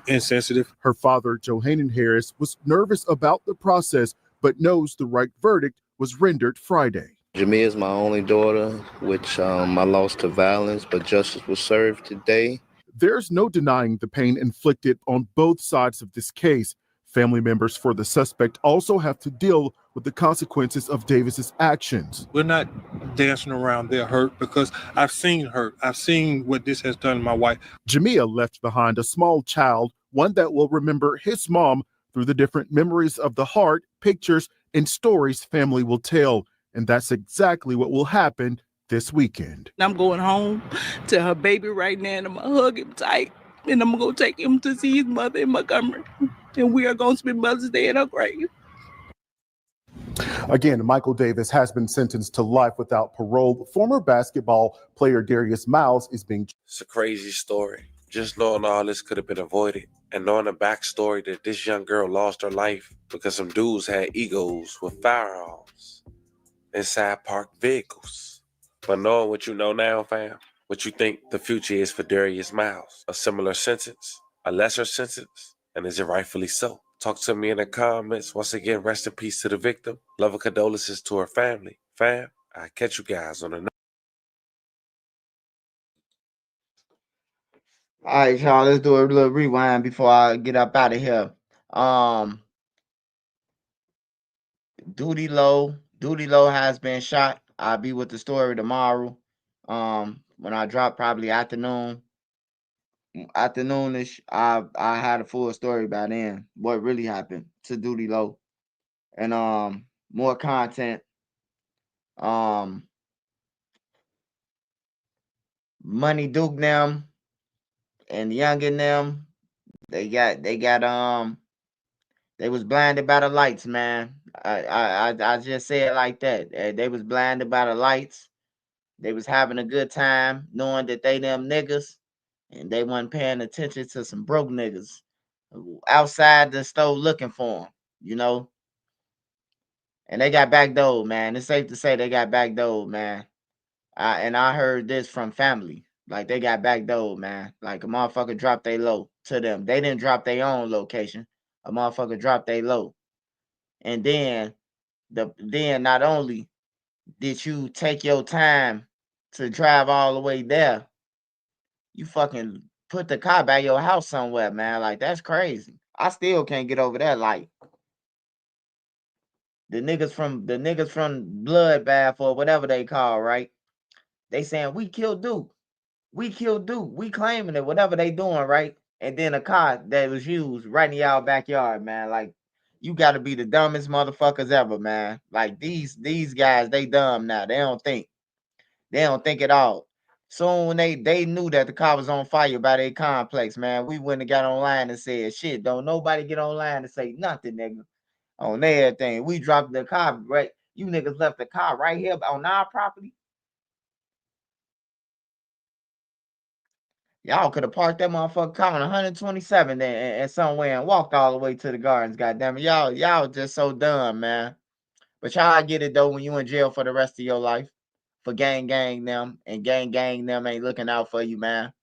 insensitive. Her father, Johannan Harris, was nervous about the process, but knows the right verdict was rendered Friday. Jamia is my only daughter, which I lost to violence, but justice was served today. There's no denying the pain inflicted on both sides of this case. Family members for the suspect also have to deal with the consequences of Davis's actions. We're not dancing around their hurt because I've seen hurt. I've seen what this has done to my wife. Jamia left behind a small child, one that will remember his mom through the different memories of the heart, pictures, and stories family will tell. And that's exactly what will happen this weekend. I'm going home to her baby right now, and I'm going to hug him tight. And I'm going to take him to see his mother in Montgomery. And we are going to spend Mother's Day in her grave. Again, Michael Davis has been sentenced to life without parole. Former basketball player Darius Miles is being... It's a crazy story. Just knowing all this could have been avoided and knowing the backstory that this young girl lost her life because some dudes had egos with firearms inside parked vehicles. But knowing what you know now, fam, what you think the future is for Darius Miles, a similar sentence, a lesser sentence, and is it rightfully so? Talk to me in the comments. Once again, rest in peace to the victim. Love and condolences to her family. Fam, I'll catch you guys on the next. All right, y'all, let's do a little rewind before I get up out of here. Doodie Low has been shot. I'll be with the story tomorrow. When I drop, probably afternoonish. I had a full story by then. What really happened to Doodie Low, and more content. Money Duke them and Youngin them, they was blinded by the lights, man. I just say it like that. They was blinded by the lights. They was having a good time knowing that they them niggas, and they wasn't paying attention to some broke niggas outside the store looking for them, you know. And they got backdoored, man. It's safe to say they got backdoored, man. And I heard this from family. Like they got backdoored, man. Like a motherfucker dropped they low to them. They didn't drop their own location. A motherfucker dropped they low. And then not only did you take your time to drive all the way there, you fucking put the car by your house somewhere, man. Like that's crazy. I still can't get over that. Like the niggas from Bloodbath or whatever they call, right? They saying we killed Duke. We killed Duke. We claiming it, whatever they doing, right? And then a car that was used right in y'all backyard, man. Like, you gotta be the dumbest motherfuckers ever, man. Like these guys, they dumb now. They don't think. They don't think at all. Soon when they knew that the car was on fire by their complex, man, we wouldn't have got online and said, shit, don't nobody get online and say nothing, nigga. On everything. We dropped the car, right? You niggas left the car right here on our property. Y'all could have parked that motherfucker car on 127 and somewhere and walked all the way to the gardens, goddamn it. Y'all just so dumb, man. But y'all get it though when you in jail for the rest of your life. For gang them, and gang them ain't looking out for you, man.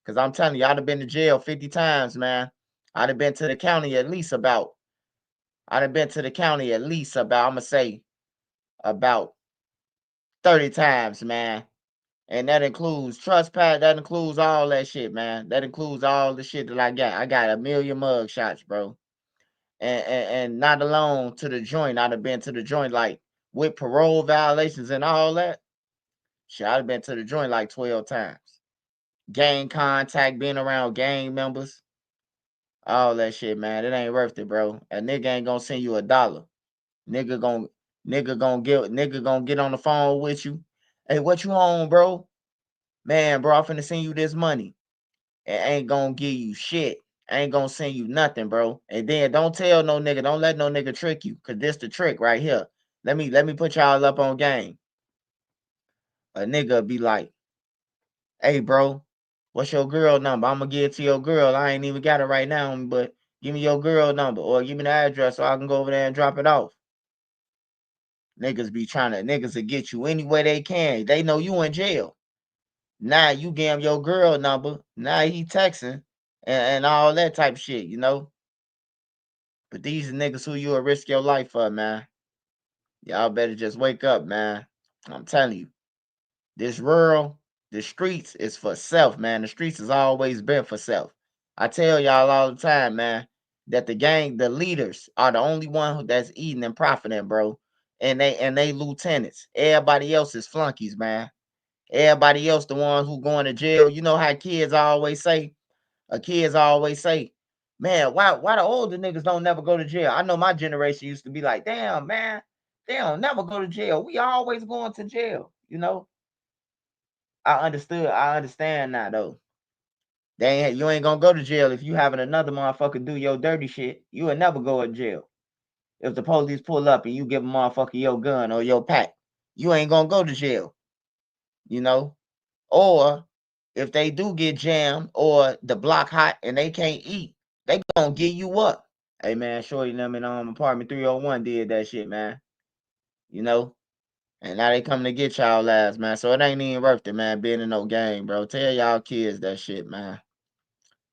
Cause I'm telling you, I'd have been to jail 50 times, man. I'd have been to the county at least about, I'ma say about 30 times, man. And that includes trespass. That includes all that shit, man. That includes all the shit that I got. I got a million mug shots, bro. And not alone to the joint. I'd have been to the joint like with parole violations and all that. Shit, I'd have been to the joint like 12 times. Gang contact, being around gang members. All that shit, man. It ain't worth it, bro. A nigga ain't gonna send you $1. Nigga gonna get on the phone with you. Hey, what you on, bro? Man, bro, I'm finna send you this money. It ain't gonna give you shit. Ain't gonna send you nothing, bro. And then don't tell no nigga, don't let no nigga trick you. Cause this the trick right here. Let me put y'all up on game. A nigga be like, hey bro, what's your girl number? I'm gonna give it to your girl. I ain't even got it right now, but give me your girl number or give me the address so I can go over there and drop it off. Niggas will get you any way they can. They know you in jail. Now you give him your girl number. Now he texting and all that type of shit, you know. But these are niggas who you will risk your life for, man. Y'all better just wake up, man. I'm telling you. This rural, the streets is for self, man. The streets has always been for self. I tell y'all all the time, man, that the leaders are the only one that's eating and profiting, bro. And they lieutenants. Everybody else is flunkies, man. Everybody else, the ones who going to jail. You know how kids always say, man, why the older niggas don't never go to jail? I know my generation used to be like, damn, man, they don't never go to jail. We always going to jail, you know. I understand now though. You ain't gonna go to jail if you having another motherfucker do your dirty shit. You will never go to jail. If the police pull up and you give a motherfucker your gun or your pack, you ain't gonna go to jail. You know? Or if they do get jammed or the block hot and they can't eat, they gonna give you up. Hey man, shorty them in apartment 301 did that shit, man. You know? And now they coming to get y'all ass, man. So it ain't even worth it, man, being in no game, bro. Tell y'all kids that shit, man.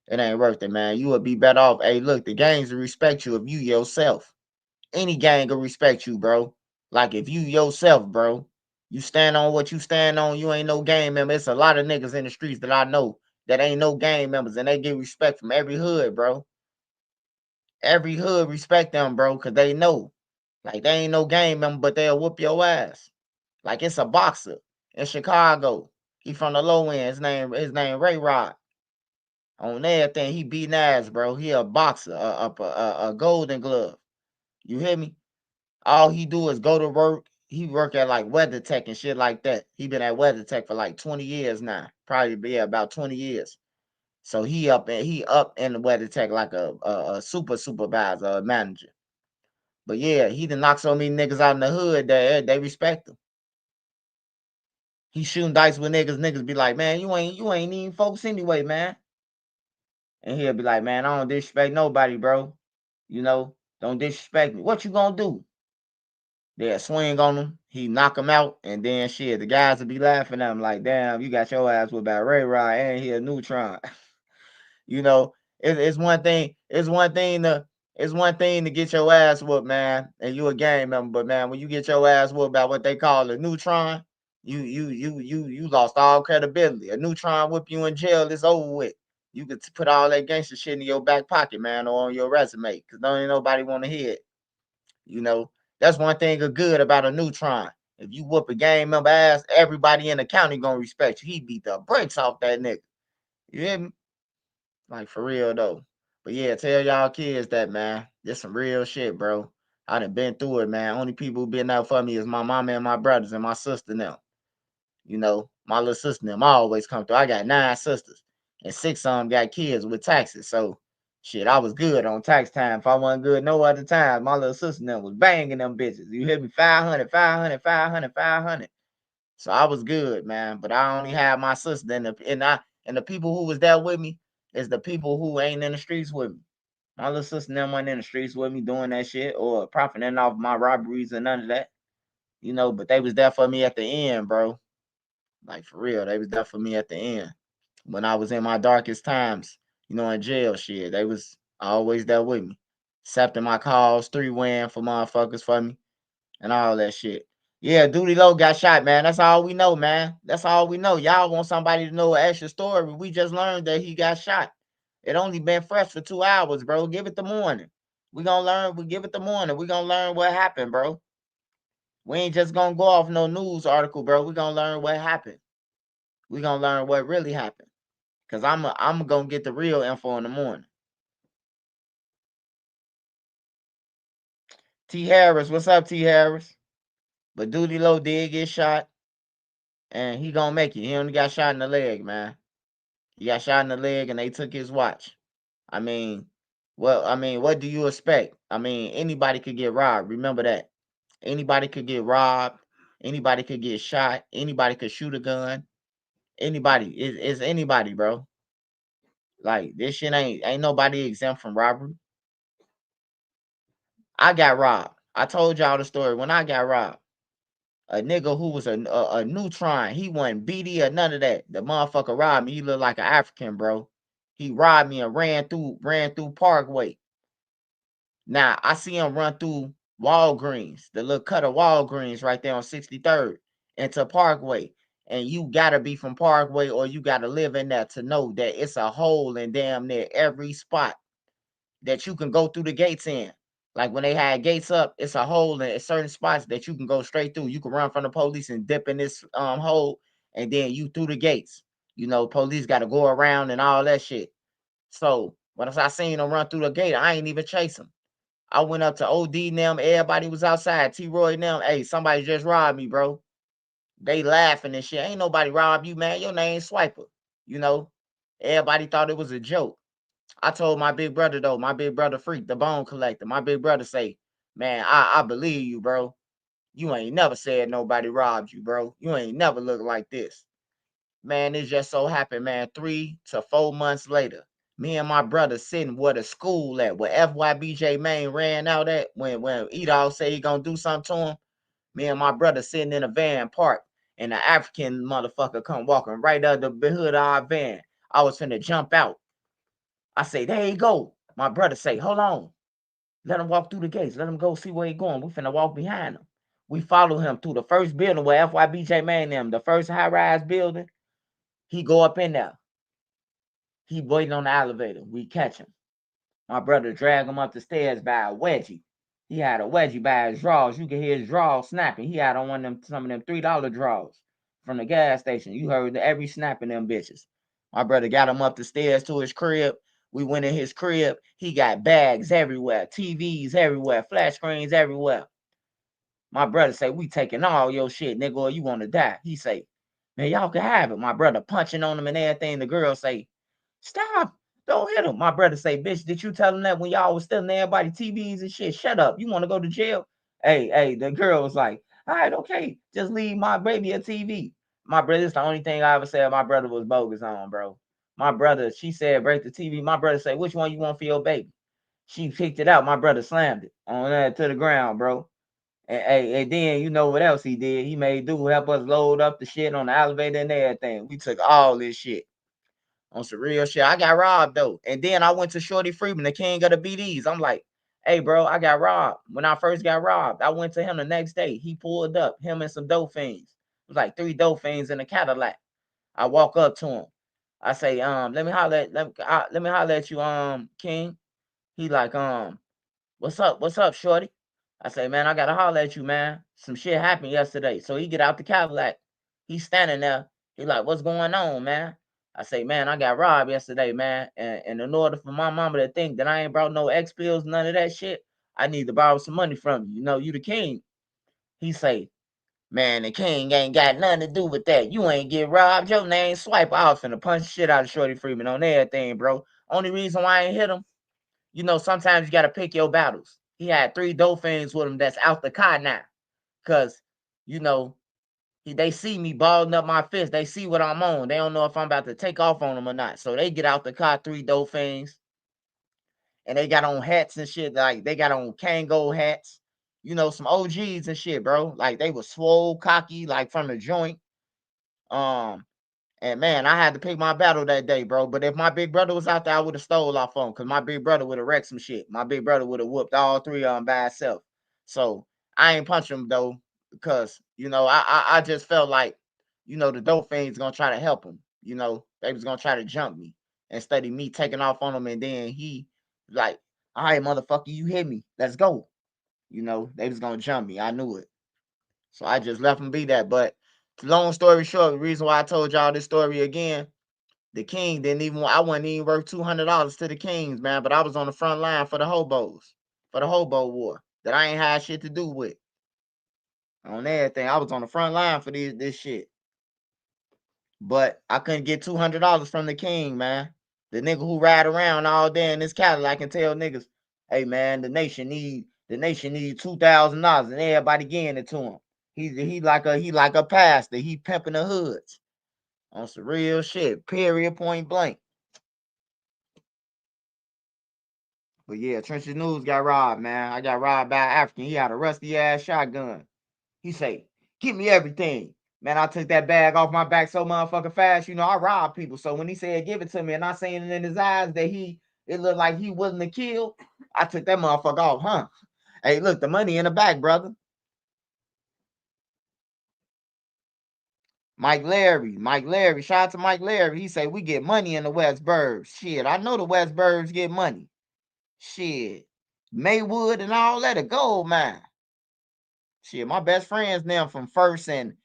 It ain't worth it, man. You would be better off. Hey, look, the gangs will respect you if you yourself. Any gang will respect you, bro. Like if you yourself, bro. You stand on what you stand on, you ain't no gang member. It's a lot of niggas in the streets that I know that ain't no gang members, and they get respect from every hood, bro. Every hood respect them, bro, because they know. Like they ain't no gang member, but they'll whoop your ass. Like it's a boxer in Chicago. He from the low end. His name Ray Rod. On everything, he beating ass, bro. He a boxer, a golden glove. You hear me? All he do is go to work. He work at like weather tech and shit like that. He been at weather tech for like 20 years now. Probably be about 20 years. So he up in the weather tech like a supervisor, a manager. But yeah, he done knocked so many niggas out in the hood that they respect him. He shooting dice with niggas. Niggas be like, man, you ain't even folks anyway, man. And he'll be like, man, I don't disrespect nobody, bro. You know, don't disrespect me. What you gonna do? They'll swing on him. He knock him out, and then shit, the guys will be laughing at him like, damn, you got your ass with about Ray Rod and he a neutron. You know, it's one thing. It's one thing to get your ass whooped, man, and you a gang member. But man, when you get your ass whooped by what they call a neutron, you lost all credibility. A neutron whip you in jail, it's over with. You could put all that gangster shit in your back pocket, man, or on your resume, because don't ain't nobody want to hear it. You know, that's one thing good about a neutron. If you whoop a gang member ass, everybody in the county gonna respect you. He beat the brakes off that nigga. You hear me? Like, for real though. But yeah, tell y'all kids that, man. This some real shit, bro. I done been through it, man. Only people who been out for me is my mama and my brothers and my sister now. You know, my little sister them always come through. I got 9 sisters, and 6 of them got kids with taxes. So shit, I was good on tax time. If I wasn't good no other time, my little sister them was banging them bitches. You hear me? 500, 500, 500, 500. So I was good, man. But I only had my sister and the people who was there with me is the people who ain't in the streets with me. My little sister them wasn't in the streets with me doing that shit or profiting off my robberies and none of that. You know, but they was there for me at the end, bro. Like, for real, they was there for me at the end. When I was in my darkest times, you know, in jail shit, they was always there with me. Accepting my calls, 3-win for motherfuckers for me, and all that shit. Yeah, Doodie Low got shot, man. That's all we know, man. That's all we know. Y'all want somebody to know an extra story. We just learned that he got shot. It only been fresh for 2 hours, bro. Give it the morning. We gonna learn. We give it the morning. We gonna learn what happened, bro. We ain't just gonna go off no news article, bro. We gonna learn what happened. We gonna learn what really happened. Cause I'm gonna get the real info in the morning. T Harris, what's up, T Harris? But Doodie Low did get shot, and he gonna make it. He only got shot in the leg, man. He got shot in the leg, and they took his watch. I mean, what do you expect? I mean, anybody could get robbed. Remember that. Anybody could get robbed. Anybody could get shot. Anybody could shoot a gun. Anybody. It's anybody, bro. Like, this shit ain't nobody exempt from robbery. I got robbed. I told y'all the story when I got robbed. A nigga who was a neutron. He wasn't BD or none of that. The motherfucker robbed me. He looked like an African, bro. He robbed me and ran through Parkway. Now I see him run through Walgreens, the little cut of Walgreens right there on 63rd into Parkway. And you gotta be from Parkway or you gotta live in there to know that it's a hole in damn near every spot that you can go through the gates in. Like when they had gates up, it's a hole in certain spots that you can go straight through. You can run from the police and dip in this hole, and then you through the gates. You know, police got to go around and all that shit. So when I seen them run through the gate, I ain't even chase them. I went up to OD and them. Everybody was outside. T-Roy and them. Hey, somebody just robbed me, bro. They laughing and shit. Ain't nobody robbed you, man. Your name Swiper. You know, everybody thought it was a joke. I told my big brother though, my big brother Freak, the bone collector. My big brother say, man, I believe you, bro. You ain't never said nobody robbed you, bro. You ain't never looked like this. Man, it just so happened, man, 3 to 4 months later, me and my brother sitting where the school at, where FYBJ Main ran out at, when Edol say he gonna do something to him. Me and my brother sitting in a van parked, and the African motherfucker come walking right out the hood of our van. I was finna jump out. I say, there you go. My brother say, hold on. Let him walk through the gates. Let him go see where he going. We finna walk behind him. We follow him through the first building where FYBJ Main them, the first high-rise building. He go up in there. He waiting on the elevator. We catch him. My brother drag him up the stairs by a wedgie. He had a wedgie by his drawers. You can hear his drawers snapping. He had on some of them $3 drawers from the gas station. You heard every snap in them bitches. My brother got him up the stairs to his crib. We went in his crib. He got bags everywhere, TVs everywhere, flat screens everywhere. My brother say, we taking all your shit, nigga, or you want to die. He say, man, y'all can have it. My brother punching on him and everything. The girl say, stop. Don't hit him. My brother say, bitch, did you tell him that when y'all was stealing everybody TVs and shit? Shut up. You want to go to jail? Hey, the girl was like, all right, okay. Just leave my baby a TV. My brother, it's the only thing I ever said my brother was bogus on, bro. My brother, she said, break the TV. My brother said, which one you want for your baby? She picked it out. My brother slammed it on that to the ground, bro. And then you know what else he did? He made dude help us load up the shit on the elevator and everything. We took all this shit on some real shit. I got robbed though. And then I went to Shorty Freeman, the king of the BDs. I'm like, hey, bro, I got robbed. When I first got robbed, I went to him the next day. He pulled up, him and some dope fiends. It was like 3 dope fiends in a Cadillac. I walk up to him. I say, let me holler at you, King. He like, what's up, Shorty? I say, man, I gotta holler at you, man. Some shit happened yesterday. So he get out the Cadillac. He's standing there. He like, what's going on, man? I say, man, I got robbed yesterday, man. And in order for my mama to think that I ain't brought no X pills, none of that shit, I need to borrow some money from you. You know, you the king. He say, man, the king ain't got nothing to do with that. You ain't get robbed. Your name swipe. I was finna punch shit out of Shorty Freeman on everything, bro. Only reason why I ain't hit him, you know, sometimes you got to pick your battles. He had 3 dolphins with him that's out the car now. Because, you know, they see me balling up my fist. They see what I'm on. They don't know if I'm about to take off on them or not. So they get out the car, 3 dolphins. And they got on hats and shit. Like, they got on Kango hats. You know, some OGs and shit, bro. Like, they were swole, cocky, like, from the joint. And man, I had to pick my battle that day, bro. But if my big brother was out there, I would have stole off on him because my big brother would have wrecked some shit. My big brother would have whooped all 3 of them by himself. So I ain't punch him though, because you know, I just felt like, you know, the dope fiends gonna try to help him. You know, they was gonna try to jump me instead of me taking off on him, and then he like, all right, motherfucker, you hit me. Let's go. You know, they was gonna jump me. I knew it. So I just left him be that. But long story short, the reason why I told y'all this story again, the king didn't even, I wasn't even worth $200 to the kings, man, but I was on the front line for the hobos, for the hobo war that I ain't had shit to do with. On everything, I was on the front line for this shit. But I couldn't get $200 from the king, man. The nigga who ride around all day in this Cadillac and tell niggas, hey man, the nation need $2,000 and everybody getting it to him. He like a pastor. He pimping the hoods on some real shit. Period. Point blank. But yeah, Trenches News got robbed, man. I got robbed by an African. He had a rusty ass shotgun. He say, give me everything. Man, I took that bag off my back so motherfucking fast. You know, I robbed people. So when he said give it to me and I seen it in his eyes that it looked like he wasn't to kill, I took that motherfucker off, huh? Hey, look, the money in the back, brother. Mike Larry, shout out to Mike Larry. He say we get money in the West Burbs. Shit, I know the West Burbs get money. Shit, Maywood and all that, a gold mine. Shit, my best friends now from First and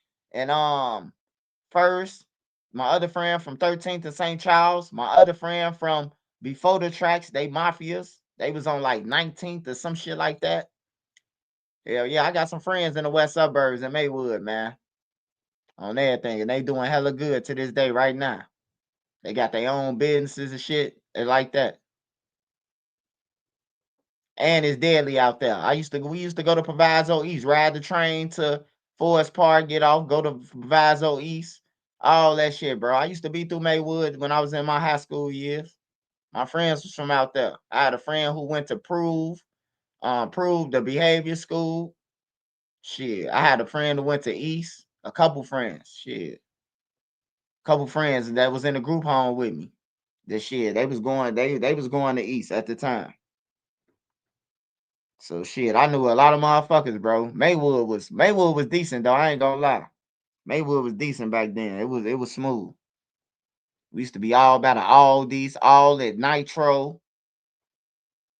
First. My other friend from 13th and St. Charles. My other friend from before the tracks, they mafias. They was on like 19th or some shit like that. Hell yeah, I got some friends in the West Suburbs in Maywood, man. On everything, and they doing hella good to this day right now. They got their own businesses and shit. They like that. And it's deadly out there. We used to go to Proviso East, ride the train to Forest Park, get off, go to Proviso East, all that shit, bro. I used to be through Maywood when I was in my high school years. My friends was from out there. I had a friend who went to Prove the behavior school. Shit. I had a friend who went to East. A couple friends. Shit. Couple friends that was in the group home with me. The shit. They was going to East at the time. So shit, I knew a lot of motherfuckers, bro. Maywood was decent though. I ain't gonna lie. Maywood was decent back then. It was smooth. We used to be all about all at Nitro.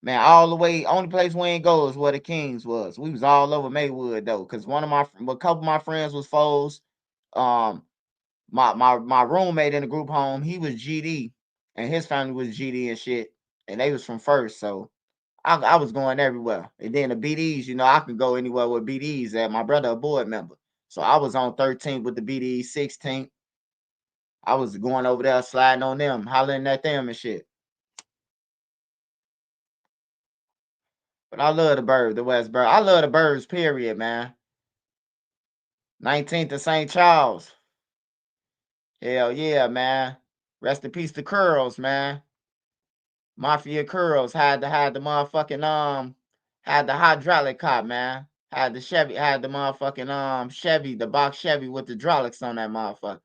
Man, all the way. Only place we ain't go is where the Kings was. We was all over Maywood though, because a couple of my friends was foes. My roommate in the group home, he was GD, and his family was GD and shit, and they was from First, so I was going everywhere. And then the BDs, you know, I could go anywhere with BDs at. My brother a board member. So I was on 13th with the BDs, 16th. I was going over there sliding on them, hollering at them and shit. But I love the birds, the West Bird. I love the birds, period, man. 19th of St. Charles. Hell yeah, man. Rest in peace to Curls, man. Mafia Curls had the motherfucking had the hydraulic cop, man. Had the Chevy, had the motherfucking Chevy, the box Chevy with the hydraulics on that motherfucker.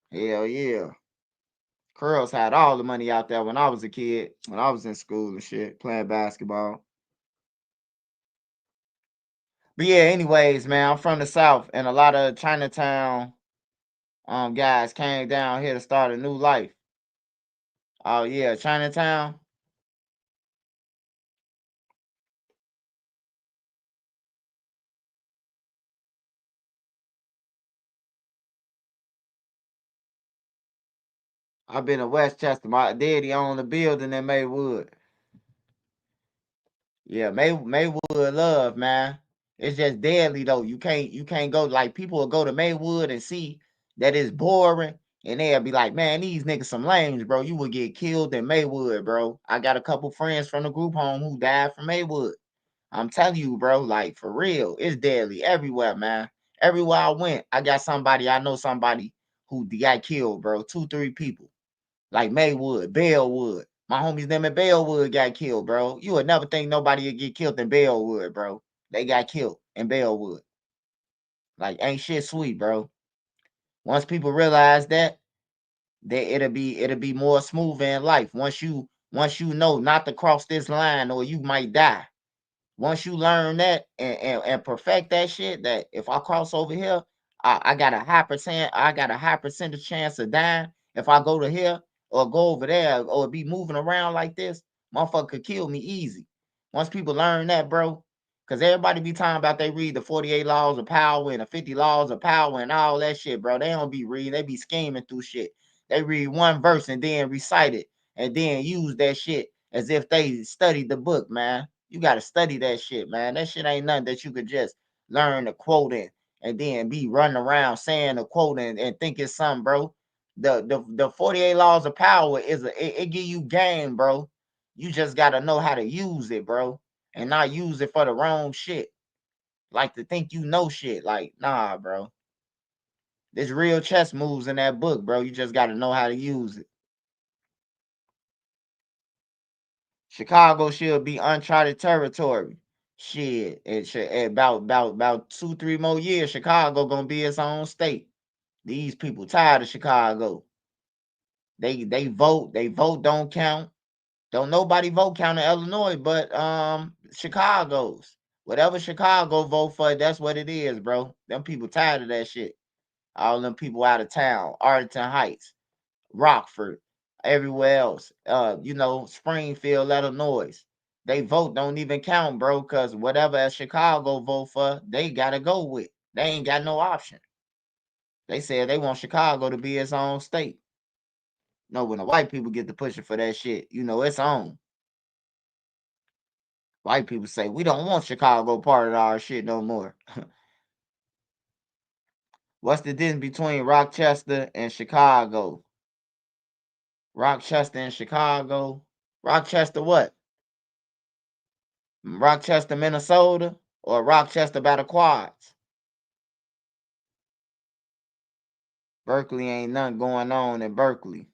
Hell yeah. Curls had all the money out there when I was a kid, when I was in school and shit, playing basketball. But yeah, anyways, man, I'm from the South, and a lot of Chinatown guys came down here to start a new life. Oh yeah, Chinatown. I've been to Westchester. My daddy owned a building in Maywood. Yeah, Maywood love, man. It's just deadly though. You can't go, like, people will go to Maywood and see that it's boring, and they'll be like, man, these niggas some lames, bro. You would get killed in Maywood, bro. I got a couple friends from the group home who died from Maywood. I'm telling you, bro, like, for real, it's deadly everywhere, man. Everywhere I went, I know somebody who got killed, bro. 2, 3 people. Like Maywood, Bellwood. My homies them in Bellwood got killed, bro. You would never think nobody would get killed in Bellwood, bro. They got killed in Bellwood. Like, ain't shit sweet, bro. Once people realize that it'll be more smooth in life. Once you know not to cross this line or you might die. Once you learn that and perfect that shit, that if I cross over here, I got a high percentage chance of dying. If I go to here or go over there or be moving around like this, motherfucker could kill me easy. Once people learn that, bro, because everybody be talking about they read the 48 laws of power and the 50 laws of power and all that shit, bro. They don't be reading, they be scheming through shit. They read one verse and then recite it and then use that shit as if they studied the book, man. You got to study that shit, man. That shit ain't nothing that you could just learn the quote and then be running around saying the quote and think it's something, bro. The 48 laws of power it give you game, bro. You just got to know how to use it, bro, and not use it for the wrong shit. Like, to think you know shit. Like, nah, bro. There's real chess moves in that book, bro. You just got to know how to use it. Chicago should be uncharted territory. Shit, about 2, 3 more years, Chicago gonna be its own state. These people tired of Chicago. They vote don't count. Don't nobody vote count in Illinois, but Chicago's. Whatever Chicago vote for, that's what it is, bro. Them people tired of that shit. All them people out of town, Arlington Heights, Rockford, everywhere else. Springfield, Illinois. They vote don't even count, bro, because whatever Chicago vote for, they gotta go with. They ain't got no option. They said they want Chicago to be its own state. No, when the white people get to pushing for that shit, it's on. White people say we don't want Chicago part of our shit no more. What's the difference between Rochester and Chicago? Rochester and Chicago. Rochester what? Rochester, Minnesota, or Rochester by the quads? Berkeley ain't nothing going on in Berkeley.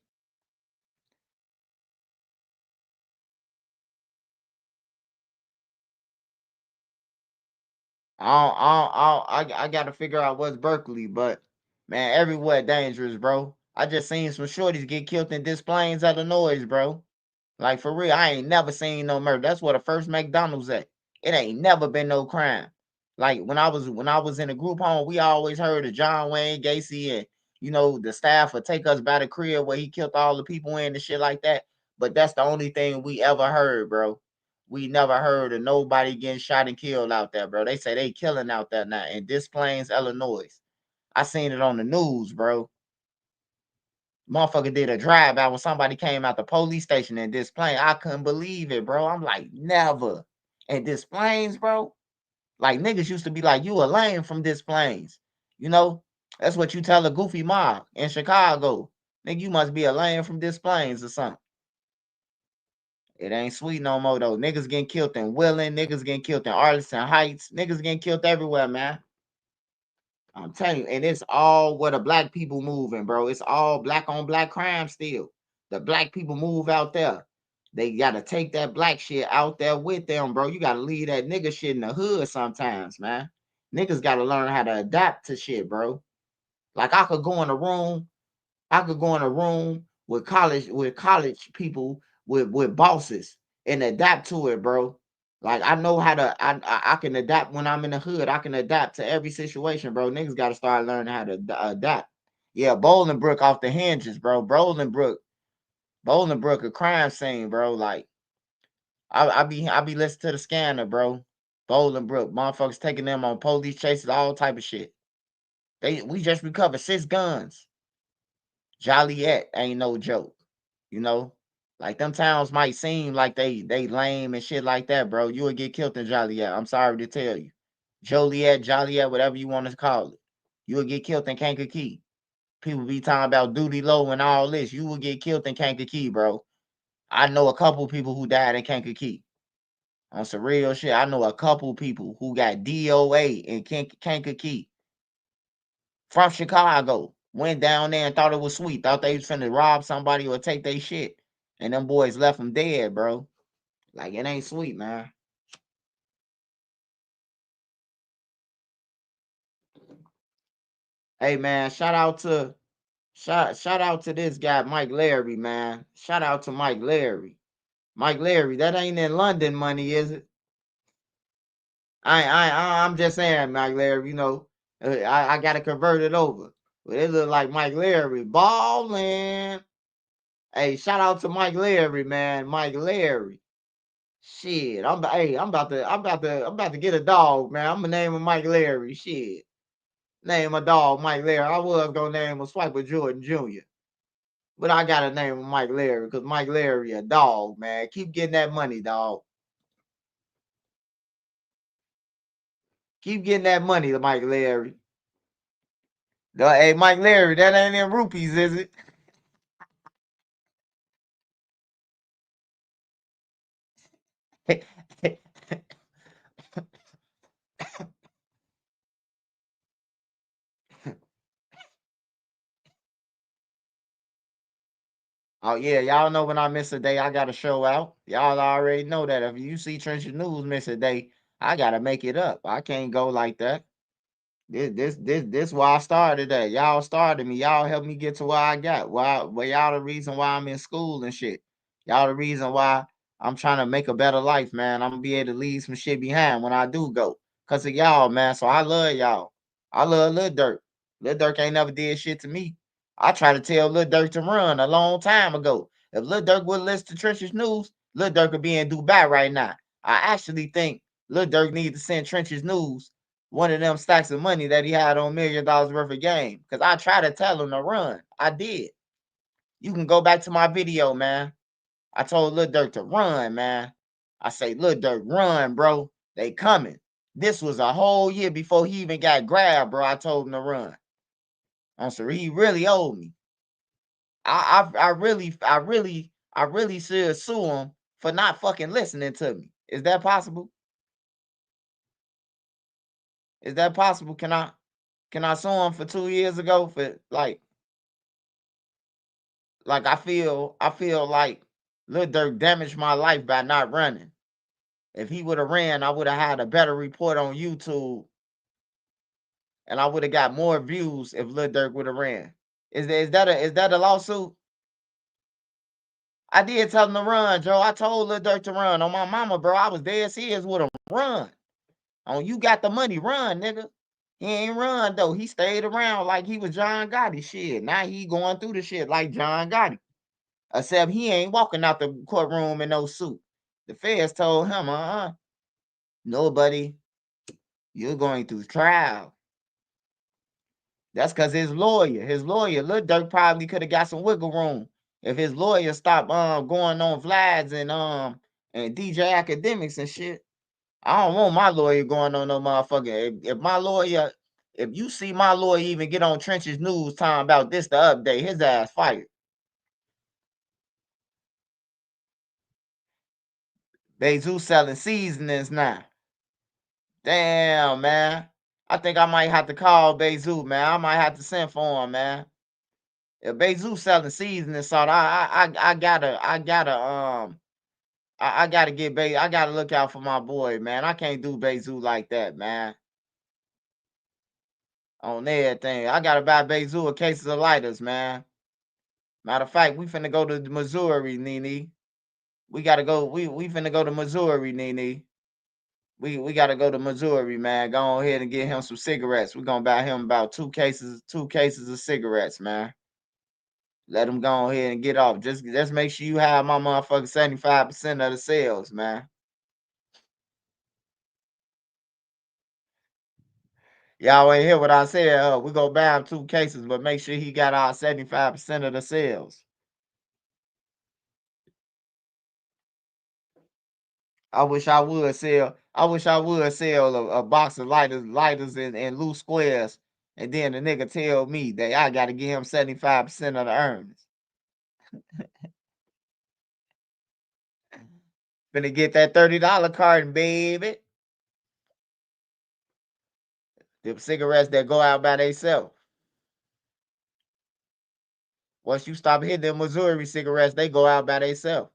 I got to figure out what's Berkeley, but man, everywhere dangerous, bro. I just seen some shorties get killed in Des Plaines, Illinois, bro. Like, for real, I ain't never seen no murder. That's where the first McDonald's at. It ain't never been no crime. Like, when I was in a group home, we always heard of John Wayne Gacy, and the staff would take us by the crib where he killed all the people in and shit like that. But that's the only thing we ever heard, bro. We never heard of nobody getting shot and killed out there, bro. They say they killing out there now in Des Plaines, Illinois. I seen it on the news, bro. Motherfucker did a drive-by when somebody came out the police station in Des Plaines. I couldn't believe it, bro. I'm like, never. And Des Plaines, bro. Like, niggas used to be like, you a lame from Des Plaines. You know? That's what you tell a goofy mob in Chicago. Nigga, you must be a lame from Des Plaines or something. It ain't sweet no more, though. Niggas getting killed in Willing. Niggas getting killed in Arlington Heights. Niggas getting killed everywhere, man. I'm telling you, and it's all where the black people moving, bro. It's all black on black crime still. The black people move out there. They gotta take that black shit out there with them, bro. You gotta leave that nigga shit in the hood sometimes, man. Niggas gotta learn how to adapt to shit, bro. Like I could go in a room with college people with bosses and adapt to it, bro. Like I know how to I can adapt when I'm in the hood. I can adapt to every situation, bro. Niggas got to start learning how to adapt. Yeah, Bolingbrook off the hinges, bro. Bolingbrook, a crime scene, bro. Like I be listening to the scanner, bro. Bolingbrook, motherfuckers taking them on police chases, all type of shit. We just recovered 6 guns. Joliet ain't no joke, you know. Like them towns might seem like they lame and shit like that, bro. You would get killed in Joliet. I'm sorry to tell you. Joliet, whatever you want to call it. You would get killed in Kankakee. People be talking about Doodie Low and all this. You would get killed in Kankakee, bro. I know a couple people who died in Kankakee. On some real shit. I know a couple people who got DOA in Kankakee from Chicago. Went down there and thought it was sweet. Thought they was finna rob somebody or take their shit. And them boys left them dead, bro. Like, it ain't sweet, man. Hey, man, shout out to this guy, Mike Larry, man. Shout out to Mike Larry. Mike Larry, that ain't in London money, is it? I'm just saying, Mike Larry, you know, I got to convert it over. But it look like Mike Larry balling. Hey, shout out to Mike Larry, man. Mike Larry. Shit, I'm about to get a dog, man. I'm gonna name him Mike Larry. Shit. Name a dog Mike Larry. I was gonna name him Swiper Jordan Jr. But I gotta name him Mike Larry because Mike Larry a dog, man. Keep getting that money, dog. Keep getting that money to Mike Larry. Hey, Mike Larry, that ain't in rupees, is it? Oh yeah, y'all know when I miss a day, I gotta show out. Y'all already know that. If you see Trenches News miss a day, I gotta make it up. I can't go like that. This why I started that. Y'all started me. Y'all helped me get to where I got. Well, y'all the reason why I'm in school and shit. Y'all the reason why I'm trying to make a better life, man. I'm gonna be able to leave some shit behind when I do go. Cause of y'all, man. So I love y'all. I love Lil Durk. Lil Durk ain't never did shit to me. I tried to tell Lil Durk to run a long time ago. If Lil Durk would listen to Trenches News, Lil Durk could be in Dubai right now. I actually think Lil Durk need to send Trenches News one of them stacks of money that he had on $1 million worth of game. Because I tried to tell him to run. I did. You can go back to my video, man. I told Lil Durk to run, man. I say, Lil Durk, run, bro. They coming. This was a whole year before he even got grabbed, bro. I told him to run. So he really owed me. I really should sue him for not fucking listening to me. Is that possible? Is that possible? Can I sue him for 2 years ago for like I feel like Lil Durk damaged my life by not running. If he would have ran, I would have had a better report on YouTube, and I would have got more views if Lil Durk would have ran. Is that a lawsuit? I did tell him to run, Joe. I told Lil Durk to run. On my mama, bro, I was dead serious with him. Run. On you got the money, run, nigga. He ain't run though. He stayed around like he was John Gotti. Shit. Now he going through the shit like John Gotti. Except he ain't walking out the courtroom in no suit. The feds told him, nobody, you're going through trial. That's because his lawyer, Lil Durk probably could have got some wiggle room if his lawyer stopped going on Vlads and DJ Academics and shit. I don't want my lawyer going on no motherfucker. If my lawyer, if you see my lawyer even get on Trenches News talking about this the update, his ass fired. Bezu selling seasonings now. Damn, man. I think I might have to call Bezu, man. I might have to send for him, man. If Bezu selling seasoning salt, I gotta get Bezu. I gotta look out for my boy, man. I can't do Bezu like that, man. On everything. I gotta buy Bezu a case of lighters, man. Matter of fact, we finna go to Missouri, Nene. We gotta go. We finna go to Missouri, Nene. We gotta go to Missouri, man. Go ahead and get him some cigarettes. We're gonna buy him about two cases of cigarettes, man. Let him go ahead and get off. Just make sure you have my motherfucking 75% of the sales, man. Y'all ain't hear what I said. We gonna buy him 2 cases, but make sure he got our 75% of the sales. I wish I would sell a box of lighters and loose squares, and then the nigga tell me that I gotta give him 75% of the earnings. Finna get that $30 carton, baby. The cigarettes that go out by themselves. Once you stop hitting them Missouri cigarettes, they go out by themselves.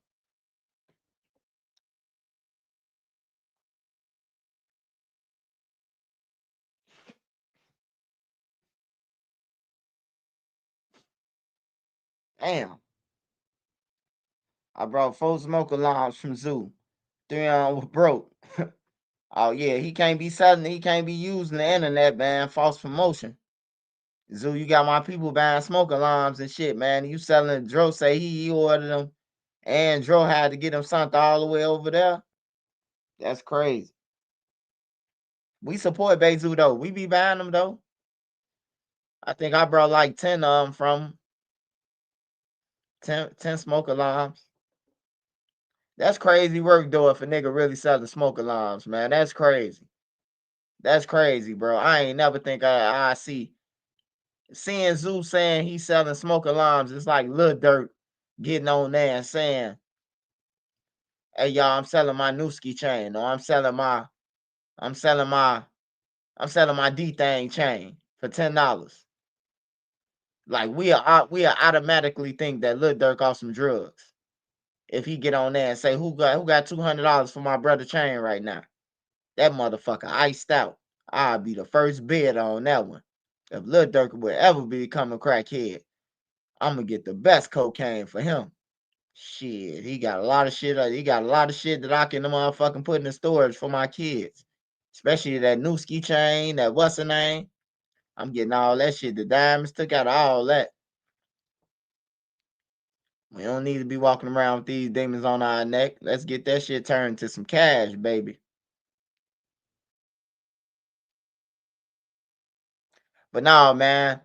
Damn. I brought 4 smoke alarms from Zoo. 3 on were broke. Oh yeah, he can't be using the internet, man. False promotion. Zoo, you got my people buying smoke alarms and shit, man. You selling Dro say he ordered them, and Dro had to get him something all the way over there. That's crazy. We support Bezu though. We be buying them though. I think I brought like 10 of them from 10 smoke alarms. That's crazy work though if a nigga really selling smoke alarms, man. That's crazy. That's crazy, bro. I ain't never think I see. Seeing Zoo saying he's selling smoke alarms, it's like Lil Durk getting on there and saying, "Hey y'all, I'm selling my Newski chain, or I'm selling my D-Thing chain for $10." Like we automatically think that Lil Durk off some drugs. If he get on there and say, who got $200 for my brother chain right now? That motherfucker iced out. I'll be the first bid on that one. If Lil Durk would ever become a crackhead, I'm gonna get the best cocaine for him. Shit, he got a lot of shit. He got a lot of shit that I can motherfucking put in the storage for my kids. Especially that new ski chain, that what's the name? I'm getting all that shit. The diamonds took out all that. We don't need to be walking around with these demons on our neck. Let's get that shit turned to some cash, baby. But no, man.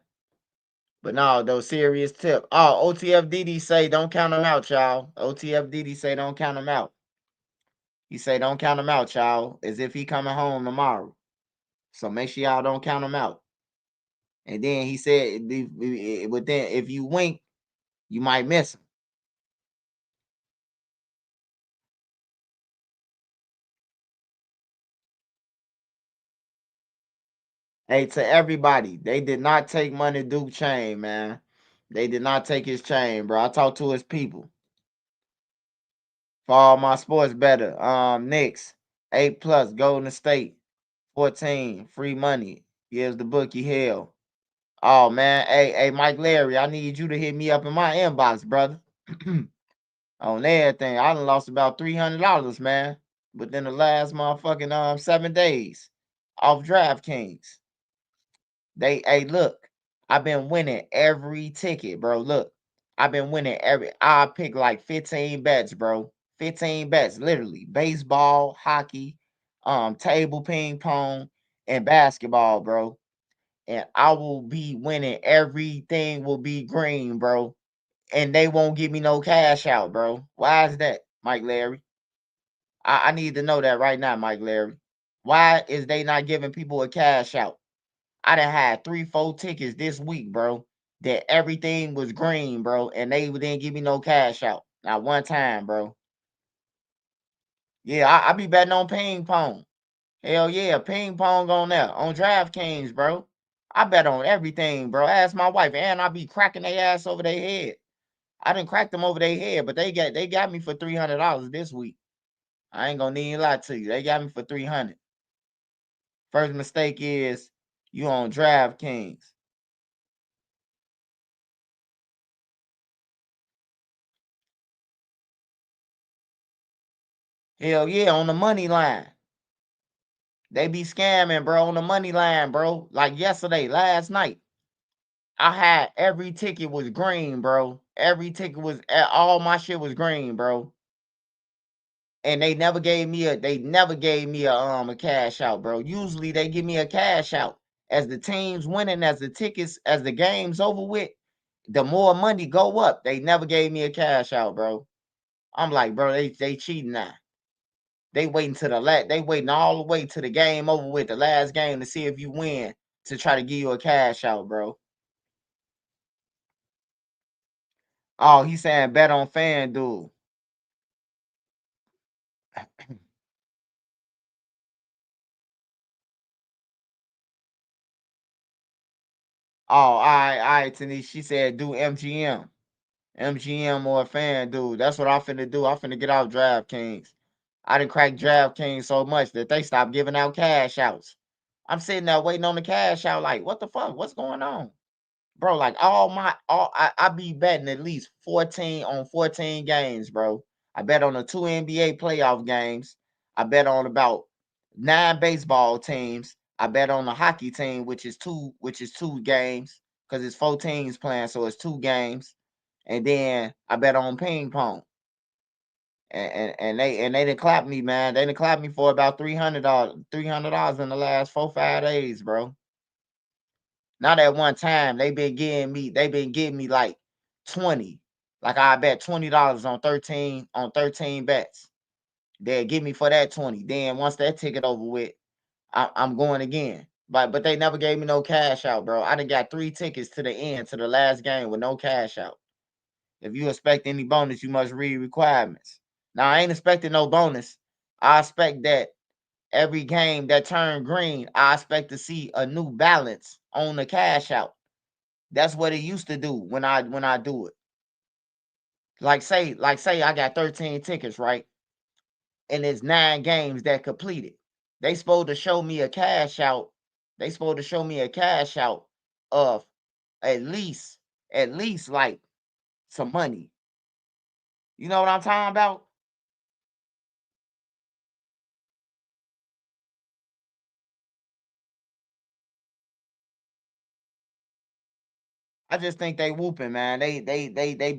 But no, though, serious tip. Oh, OTFDD say don't count them out, y'all. OTFDD say don't count them out. He say don't count him out, y'all, as if he coming home tomorrow. So make sure y'all don't count him out. And then he said, but then if you wink, you might miss him. Hey, to everybody, they did not take Money Duke chain, man. They did not take his chain, bro. I talked to his people. For all my sports better. Knicks, 8+, Golden State, 14, free money. Gives the bookie hell. Oh man, hey, Mike Larry, I need you to hit me up in my inbox, brother. On everything. I done lost about $300, man. Within the last motherfucking 7 days off DraftKings. Hey, look, I've been winning every ticket, bro. Look, I've been winning I pick like 15 bets, bro. 15 bets, literally. Baseball, hockey, table ping pong, and basketball, bro. and I will be winning. Everything will be green, bro. And they won't give me no cash out, bro. Why is that, Mike Larry? I need to know that right now, Mike Larry. Why is they not giving people a cash out? I done had 3-4 tickets this week, bro, that everything was green, bro, and they didn't give me no cash out. Not one time, bro. Yeah, I be betting on ping pong. Hell yeah, ping pong on there, on DraftKings, bro. I bet on everything, bro. Ask my wife, and I be cracking their ass over their head. I didn't crack them over their head, but they got me for $300 this week. I ain't gonna need to lie to you. They got me for 300. First mistake is you on DraftKings. Hell yeah, on the money line. They be scamming, bro, on the money line, bro. Like yesterday, last night, I had every ticket was green, bro. Every ticket was all my shit was green, bro. And they never gave me a cash out, bro. Usually they give me a cash out as the team's winning, as the tickets, as the game's over with. The more money go up. They never gave me a cash out, bro. I'm like, bro, they cheating now. They waiting to they waiting all the way to the game over with, the last game, to see if you win, to try to give you a cash out, bro. Oh, he's saying bet on FanDuel. Oh, all right, Tanisha. She said do MGM. MGM or FanDuel. That's what I'm finna do. I'm finna get out DraftKings. I done cracked DraftKings so much that they stopped giving out cash outs. I'm sitting there waiting on the cash out, like, what the fuck? What's going on? Bro, like I be betting at least 14 games, bro. I bet on the 2 NBA playoff games. I bet on about 9 baseball teams. I bet on the hockey team, which is two games, because it's 4 teams playing, so it's 2 games. And then I bet on ping pong. And they didn't clap me, man. They didn't clap me for about $300 in the last 4-5 days, bro. Not at one time. They've been giving me like 20. Like I bet $20 on 13 bets. They'll give me for that 20. Then once that ticket over with, I'm going again. But they never gave me no cash out, bro. I done got 3 tickets to the end, to the last game with no cash out. If you expect any bonus, you must read requirements. Now I ain't expecting no bonus. I expect that every game that turned green, I expect to see a new balance on the cash out. That's what it used to do when I do it. Like say I got 13 tickets, right? And there's 9 games that completed. They supposed to show me a cash out. They supposed to show me a cash out of at least like some money. You know what I'm talking about? I just think they whooping, man. They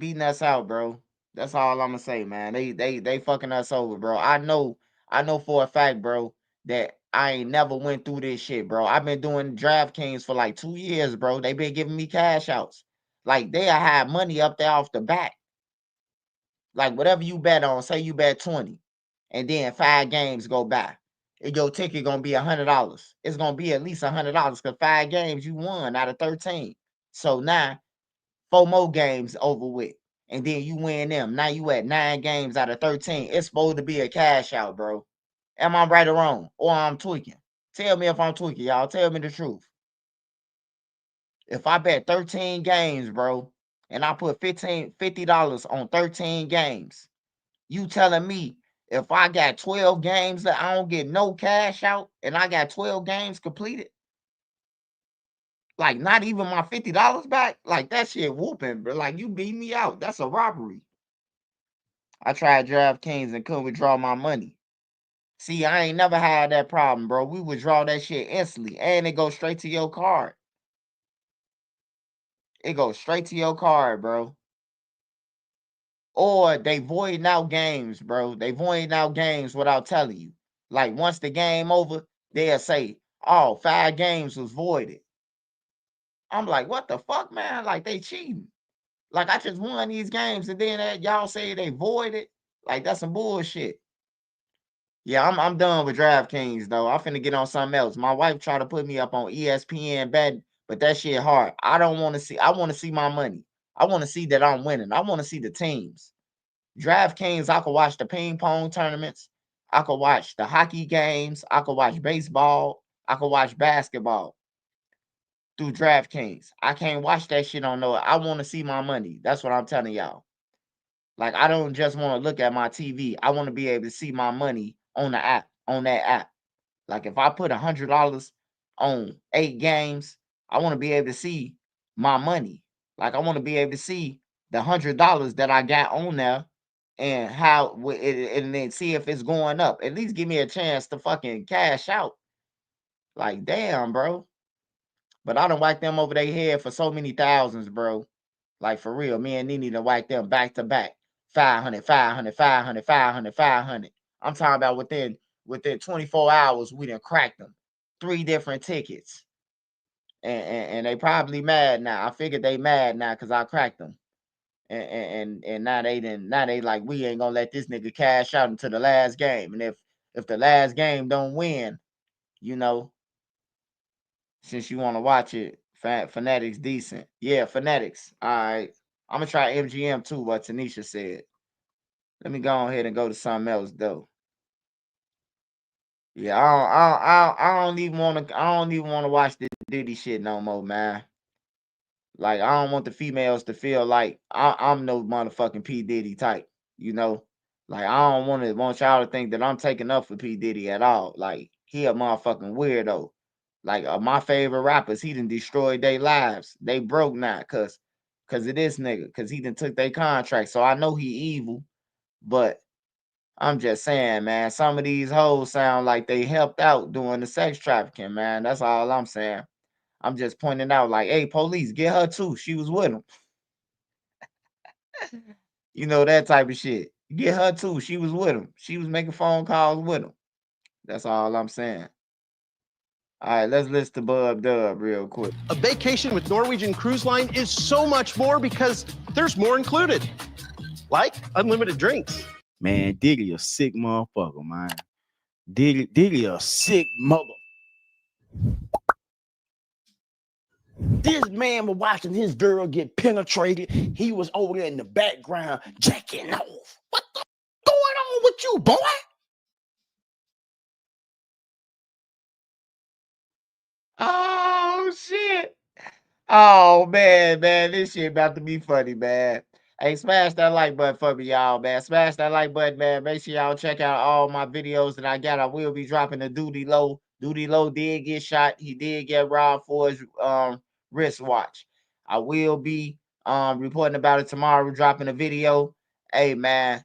beating us out, bro. That's all I'm gonna say, man. They fucking us over, bro. I know for a fact, bro, that I ain't never went through this shit, bro. I've been doing DraftKings for like 2 years, bro. They been giving me cash outs. Like they have money up there off the bat. Like whatever you bet on, say you bet 20, and then 5 games go by. Your ticket gonna be $100. It's gonna be at least $100 because 5 games you won out of 13. So now 4 more games over with, and then you win them. Now you at 9 games out of 13. It's supposed to be a cash out, bro. Am I right or wrong? Or I'm tweaking? Tell me if I'm tweaking, y'all. Tell me the truth. If I bet 13 games, bro, and I put $50 on 13 games, you telling me if I got 12 games that I don't get no cash out and I got 12 games completed? Like not even my $50 back? Like that shit whooping, bro. Like you beat me out. That's a robbery. I tried DraftKings and couldn't withdraw my money. See, I ain't never had that problem, bro. We withdraw that shit instantly, and it goes straight to your card. It goes straight to your card, bro. Or they void out games, bro. They void out games without telling you. Like once the game over, they'll say, "Oh, 5 games was voided." I'm like, what the fuck, man? Like, they cheating. Like, I just won these games, and then y'all say they voided. Like, that's some bullshit. Yeah, I'm done with DraftKings though. I'm finna get on something else. My wife tried to put me up on ESPN betting, but that shit hard. I don't want to see. I want to see my money. I want to see that I'm winning. I want to see the teams. DraftKings, I could watch the ping pong tournaments. I could watch the hockey games. I could watch baseball. I could watch basketball through DraftKings. I can't watch that shit on no. I want to see my money. That's what I'm telling y'all. Like, I don't just want to look at my TV. I want to be able to see my money on the app, on that app. Like, if I put $100 on 8 games, I want to be able to see my money. Like, I want to be able to see the $100 that I got on there and how and then see if it's going up. At least give me a chance to fucking cash out. Like, damn, bro. But I done whacked them over their head for so many thousands, bro. Like, for real, me and Nene to whack them back to back. 500, 500, 500, 500, 500. I'm talking about within 24 hours, we done cracked them. 3 different tickets. And they probably mad now. I figured they mad now because I cracked them. And now they like, we ain't gonna let this nigga cash out until the last game. And if the last game don't win, you know, since you want to watch it, Fanatics decent. Yeah, Fanatics. All right. I'm gonna try MGM too, what Tanisha said. Let me go ahead and go to something else though. Yeah, I don't even want to watch this Diddy shit no more, man. Like, I don't want the females to feel like I'm no motherfucking P Diddy type, you know. Like, I don't want y'all to think that I'm taking up for P Diddy at all. Like, he a motherfucking weirdo. Like, my favorite rappers, he done destroyed their lives. They broke now, cause of this nigga, cause he done took their contract. So I know he evil, but I'm just saying, man, some of these hoes sound like they helped out doing the sex trafficking, man. That's all I'm saying. I'm just pointing out, like, hey, police, get her too. She was with him. You know, that type of shit. Get her too. She was with him. She was making phone calls with him. That's all I'm saying. All right, let's listen to Bub Dub real quick. A vacation with Norwegian Cruise Line is so much more because there's more included, like unlimited drinks. Man, Diddy a sick motherfucker, man. Diddy a sick mother. This man was watching his girl get penetrated. He was over there in the background jacking off. What the going on with you, boy? Oh, shit. Oh, man, this shit about to be funny, man. Hey, smash that like button for me, y'all, man. Smash that like button, man. Make sure y'all check out all my videos that I got. I will be dropping the Doodie Low. Doodie Low did get shot. He did get robbed for his wristwatch. I will be reporting about it tomorrow, dropping a video. Hey, man.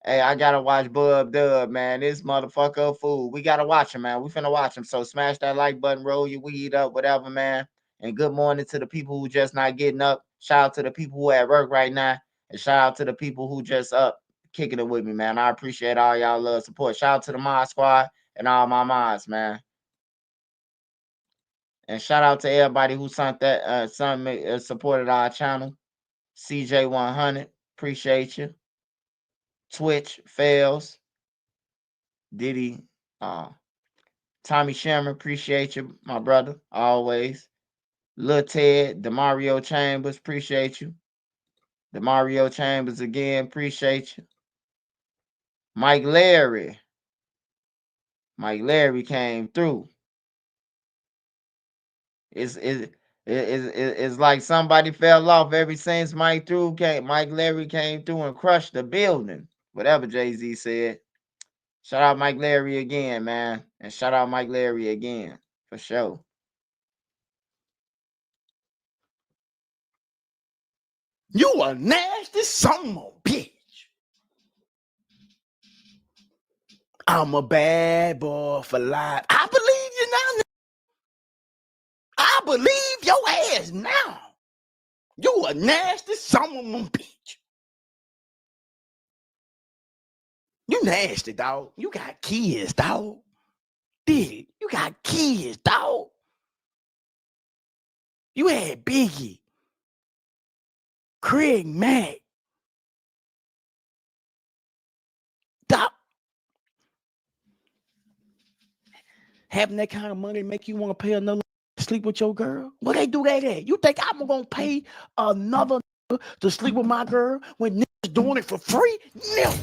Hey, I gotta watch Bub Dub, man. This motherfucker a fool. We gotta watch him, man. We finna watch him. So smash that like button, roll your weed up, whatever, man. And good morning to the people who just not getting up. Shout out to the people who at work right now. And shout out to the people who just up kicking it with me, man. I appreciate all y'all love support. Shout out to the mod squad and all my mods, man. And shout out to everybody who supported our channel. CJ100, appreciate you. Twitch, Fails, Diddy, Tommy Shammer, appreciate you, my brother, always. Lil Ted, Demario Chambers, appreciate you. Demario Chambers again, appreciate you. Mike Larry came through. It's like somebody fell off ever since Mike Larry came through and crushed the building. Whatever Jay-Z said. Shout out Mike Larry again, man. And shout out Mike Larry again, for sure. You a nasty son of a bitch. I'm a bad boy for life. I believe you now. I believe your ass now. You a nasty son of a bitch. You nasty, dog. You got kids, dog. Did you got kids, dog? You had Biggie, Craig Mack, Doc. Having that kind of money make you want to pay another to sleep with your girl? What they do that at? You think I'm gonna pay another to sleep with my girl when niggas doing it for free? No.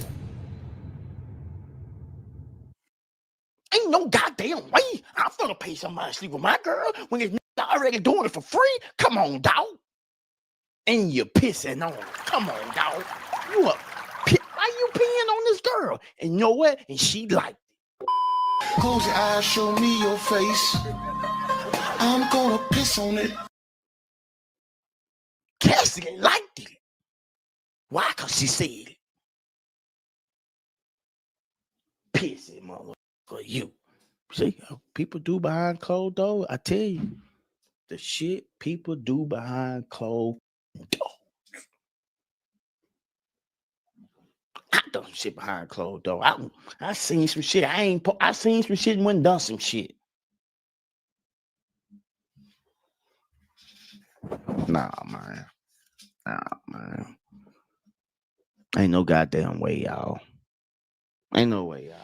Ain't no goddamn way I'm gonna pay somebody to sleep with my girl when it's already doing it for free. Come on, dog. And you're pissing on her. Come on, dog. You up? Why you peeing on this girl? And you know what? And she liked it. Close your eyes, show me your face. I'm gonna piss on it. Cassidy liked it. Why? Because she said it. Pissy motherfucker, you. See, people do behind closed doors. I tell you, the shit people do behind closed doors. I done some shit behind closed doors. I seen some shit. I seen some shit and went and done some shit. Nah, man. Ain't no goddamn way, y'all. Ain't no way, y'all.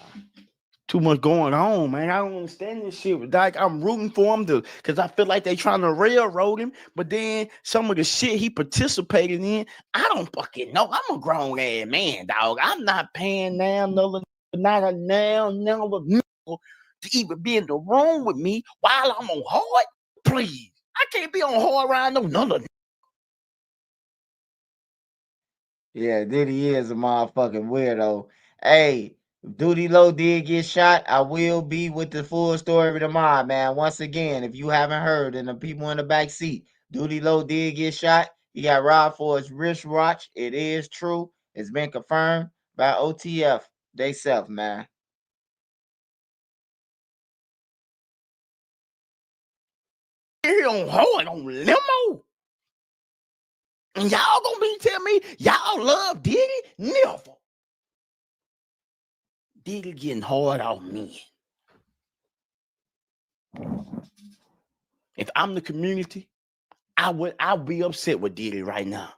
Too much going on, man. I don't understand this shit. Like, I'm rooting for him because I feel like they trying to railroad him. But then some of the shit he participated in, I don't fucking know. I'm a grown ass man, dog. I'm not paying now not a to even be in the room with me while I'm on hard. Please, I can't be on hard around no. Yeah, Diddy is a motherfucking weirdo. Hey, Doodie Low did get shot. I will be with the full story tomorrow, man. Once again, if you haven't heard, and the people in the back seat, Doodie Low did get shot. He got robbed for his wristwatch. It is true. It's been confirmed by OTF. They self, man. Here on hard on limo. And y'all gonna be telling me y'all love Diddy? Never. Diddy getting hard off me. If I'm the community, I'll be upset with Diddy right now.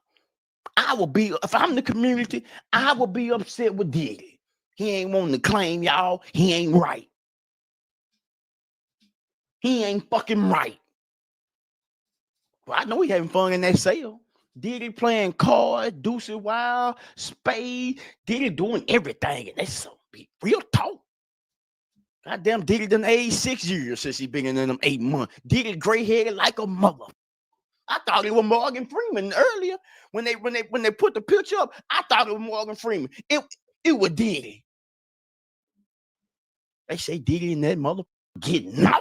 If I'm the community, I will be upset with Diddy. He ain't wanting to claim y'all. He ain't right. He ain't fucking right. Well, I know he having fun in that sale. Diddy playing cards, Deuce Wild, Spade. Diddy doing everything. And that's so real talk. Goddamn, Diddy done aged 6 years since he been in them 8 months. Diddy gray-headed like a mother. I thought it was Morgan Freeman earlier. When they put the picture up, I thought it was Morgan Freeman. It was Diddy. They say Diddy and that mother getting off.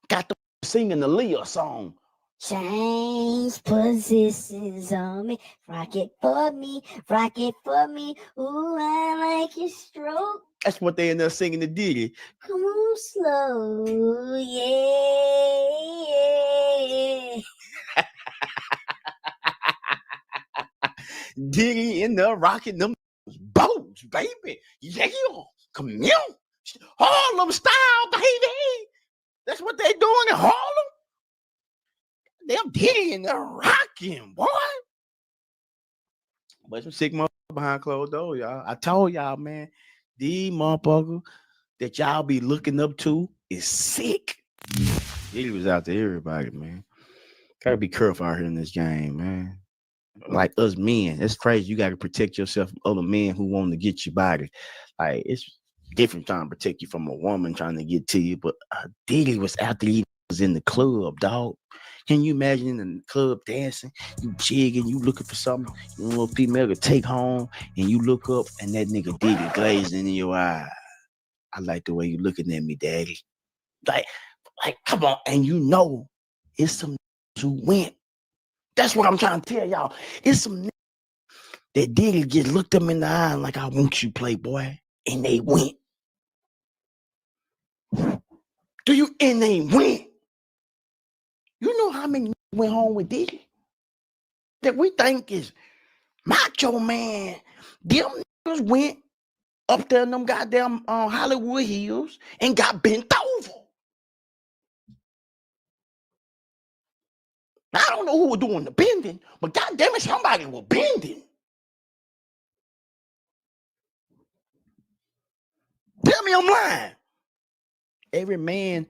Got the singing the Leah song. Change positions on me, rock it for me, rock it for me. Ooh, I like your stroke. That's what they end up singing to Diddy. Come on slow, yeah. Diddy in there rocking them boats, baby. Yeah, come here. Harlem style, baby. That's what they doing in Harlem. Them Diddy in there rocking, boy. But some sick motherfuckers behind closed doors, y'all. I told y'all, man, these motherfuckers that y'all be looking up to is sick. Diddy was out to everybody, man. Gotta be careful out here in this game, man. Like us men, it's crazy. You got to protect yourself from other men who want to get your body. Like, it's different trying to protect you from a woman trying to get to you. But Diddy was after he was in the club, dog. Can you imagine in the club dancing, you jigging, you looking for something, you want a female to take home, and you look up and that nigga Diddy glazing in your eye. I like the way you looking at me, daddy. Like, come on. And you know, it's some who went. That's what I'm trying to tell y'all. It's some that Diddy just looked them in the eye like, I want you, playboy. And they went. And they went. You know how many went home with Diddy? That we think is Macho Man. Them niggas went up there in them goddamn Hollywood Hills and got bent over. Now, I don't know who was doing the bending, but goddamn it, somebody was bending. Tell me I'm lying. Every man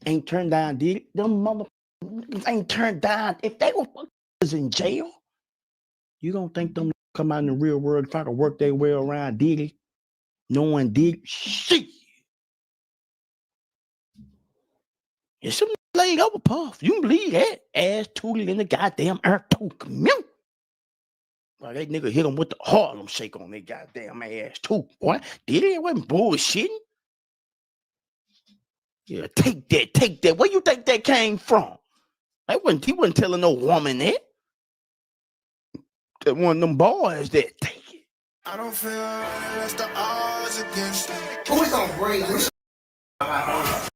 ain't turned down, did it? Them motherfuckers ain't turned down. If they were in jail, you don't think them come out in the real world try to work their way around Diddy? No one did shit. It's some laid over Puff. You can believe that. Ass tooted in the goddamn air too. Commute. Well, that nigga hit him with the Harlem shake on that goddamn ass too. Boy, Diddy wasn't bullshitting. Yeah, take that. Where you think that came from? He wasn't telling no woman that. That one of them boys that take it. I don't feel unless the odds against me. Who we gonna bring this? I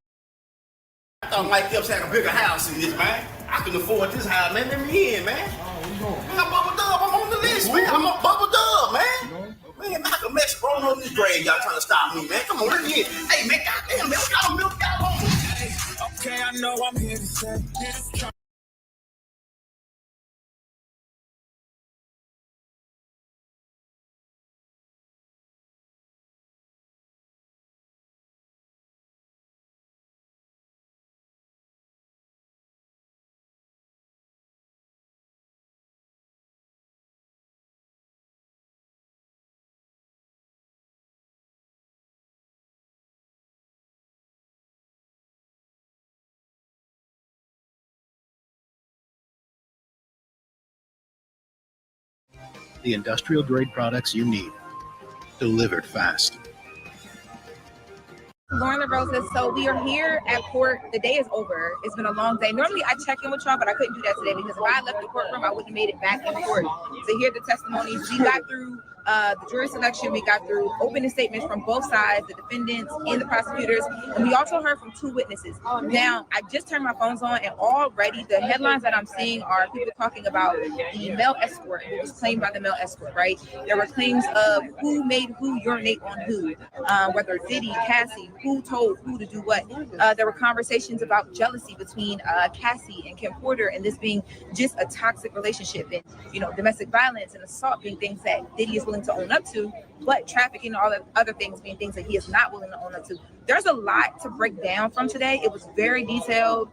thought Mike Epps had a bigger house in this, man. I can afford this house, man. Let me in, man. I'm Bubba Dub. I'm on the list, man. I'm a Bubba Dub, man. Man, I can mess wrong on this grave. Y'all trying to stop me, man. Come on, let me in. Hey, man, goddamn, man. We got a milk y'all on. Okay, I know I'm here to say. The industrial grade products you need, delivered fast. Lauren LaRosa, so we are here at court. The day is over. It's been a long day. Normally I check in with y'all, but I couldn't do that today because if I left the courtroom, I wouldn't have made it back in court to hear the testimonies. We got through the jury selection. We got through opening statements from both sides, the defendants and the prosecutors, and we also heard from 2 witnesses. Now, I just turned my phones on, and already the headlines that I'm seeing are people talking about the male escort, what was claimed by the male escort, right? There were claims of who made who urinate on who, whether Diddy, Cassie, who told who to do what. There were conversations about jealousy between Cassie and Kim Porter, and this being just a toxic relationship, and domestic violence and assault being things that Diddy is willing to own up to, but trafficking and all the other things being things that he is not willing to own up to. There's a lot to break down from today. It was very detailed.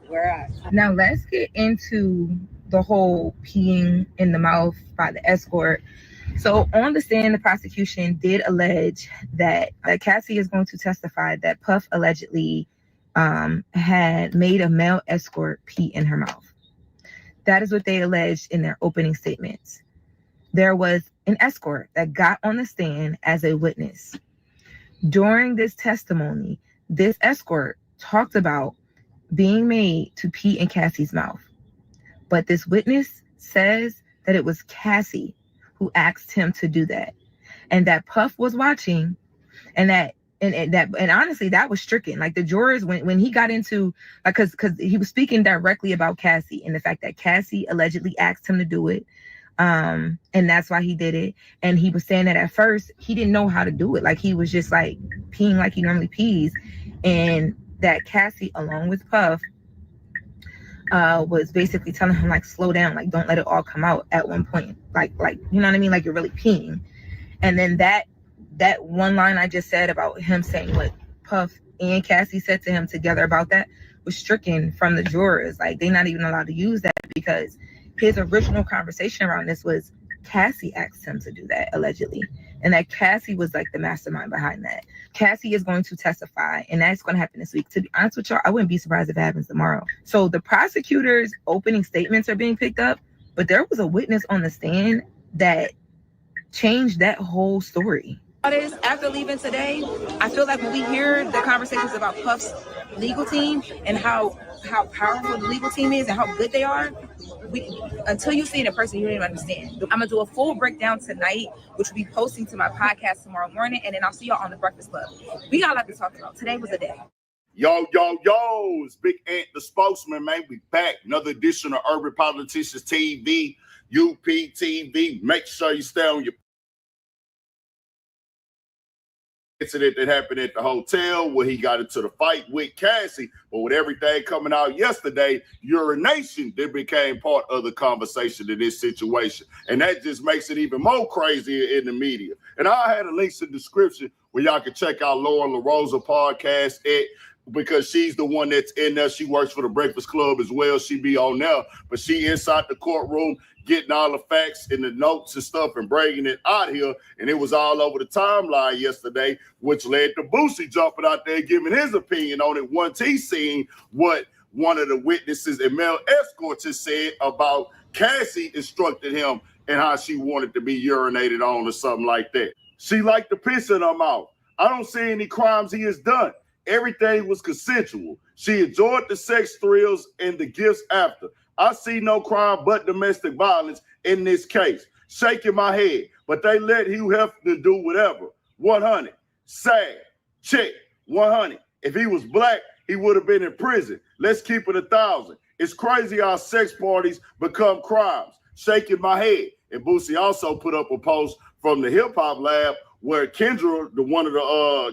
Now let's get into the whole peeing in the mouth by the escort. So on the stand, the prosecution did allege that Cassie is going to testify that Puff allegedly had made a male escort pee in her mouth. That is what they alleged in their opening statements. There was an escort that got on the stand as a witness. During this testimony, this escort talked about being made to pee in Cassie's mouth. But this witness says that it was Cassie who asked him to do that, and that Puff was watching, and honestly, that was stricken. Like the jurors, when he got into, because he was speaking directly about Cassie and the fact that Cassie allegedly asked him to do it. And that's why he did it. And he was saying that at first he didn't know how to do it. Like he was just like peeing like he normally pees. And that Cassie, along with Puff, was basically telling him like, slow down, like don't let it all come out at one point. Like, you know what I mean? Like you're really peeing. And then that one line I just said about him saying what Puff and Cassie said to him together about that was stricken from the jurors. Like they're not even allowed to use that because his original conversation around this was Cassie asked him to do that, allegedly. And that Cassie was like the mastermind behind that. Cassie is going to testify, and that's going to happen this week. To be honest with y'all, I wouldn't be surprised if it happens tomorrow. So the prosecutor's opening statements are being picked up, but there was a witness on the stand that changed that whole story. After leaving today, I feel like when we hear the conversations about Puff's legal team and how powerful the legal team is and how good they are, until you see it in person, you don't even understand. I'm gonna do a full breakdown tonight, which will be posting to my podcast tomorrow morning, and then I'll see y'all on the Breakfast Club. We got a lot to talk about. Today was a day. Yo, it's Big Ant, the spokesman, man. We back. Another edition of Urban Politicians TV, UPTV. Make sure you stay on your incident that happened at the hotel where he got into the fight with Cassie. But with everything coming out yesterday, urination that became part of the conversation in this situation. And that just makes it even more crazier in the media. And I had a link in the description where y'all can check out Lauren LaRosa podcast because she's the one that's in there. She works for the Breakfast Club as well. She be on there, but she inside the courtroom getting all the facts and the notes and stuff and bringing it out here. And it was all over the timeline yesterday, which led to Boosie jumping out there giving his opinion on it once he seen what one of the witnesses and male escorts has said about Cassie instructed him and how she wanted to be urinated on or something like that. She liked to piss in her mouth. I don't see any crimes he has done. Everything was consensual. She enjoyed the sex thrills and the gifts after. I see no crime but domestic violence in this case. Shaking my head, but they let Hugh Hefner do whatever. 100. Sad. Check. 100. If he was black, he would have been in prison. Let's keep it 1,000. It's crazy how sex parties become crimes. Shaking my head. And Boosie also put up a post from the Hip Hop Lab where Kendra,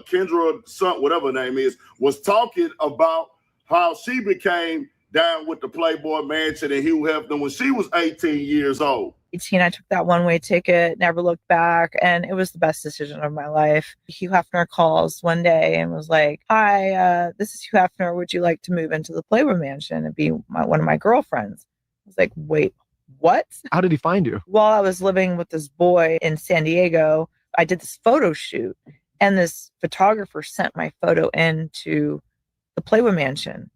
Kendra, son, whatever her name is, was talking about how she became down with the Playboy Mansion and Hugh Hefner when she was 18 years old. 18, I took that one-way ticket, never looked back, and it was the best decision of my life. Hugh Hefner calls one day and was like, hi, this is Hugh Hefner. Would you like to move into the Playboy Mansion and be one of my girlfriends? I was like, wait, what? How did he find you? While I was living with this boy in San Diego, I did this photo shoot, and this photographer sent my photo into the Playboy Mansion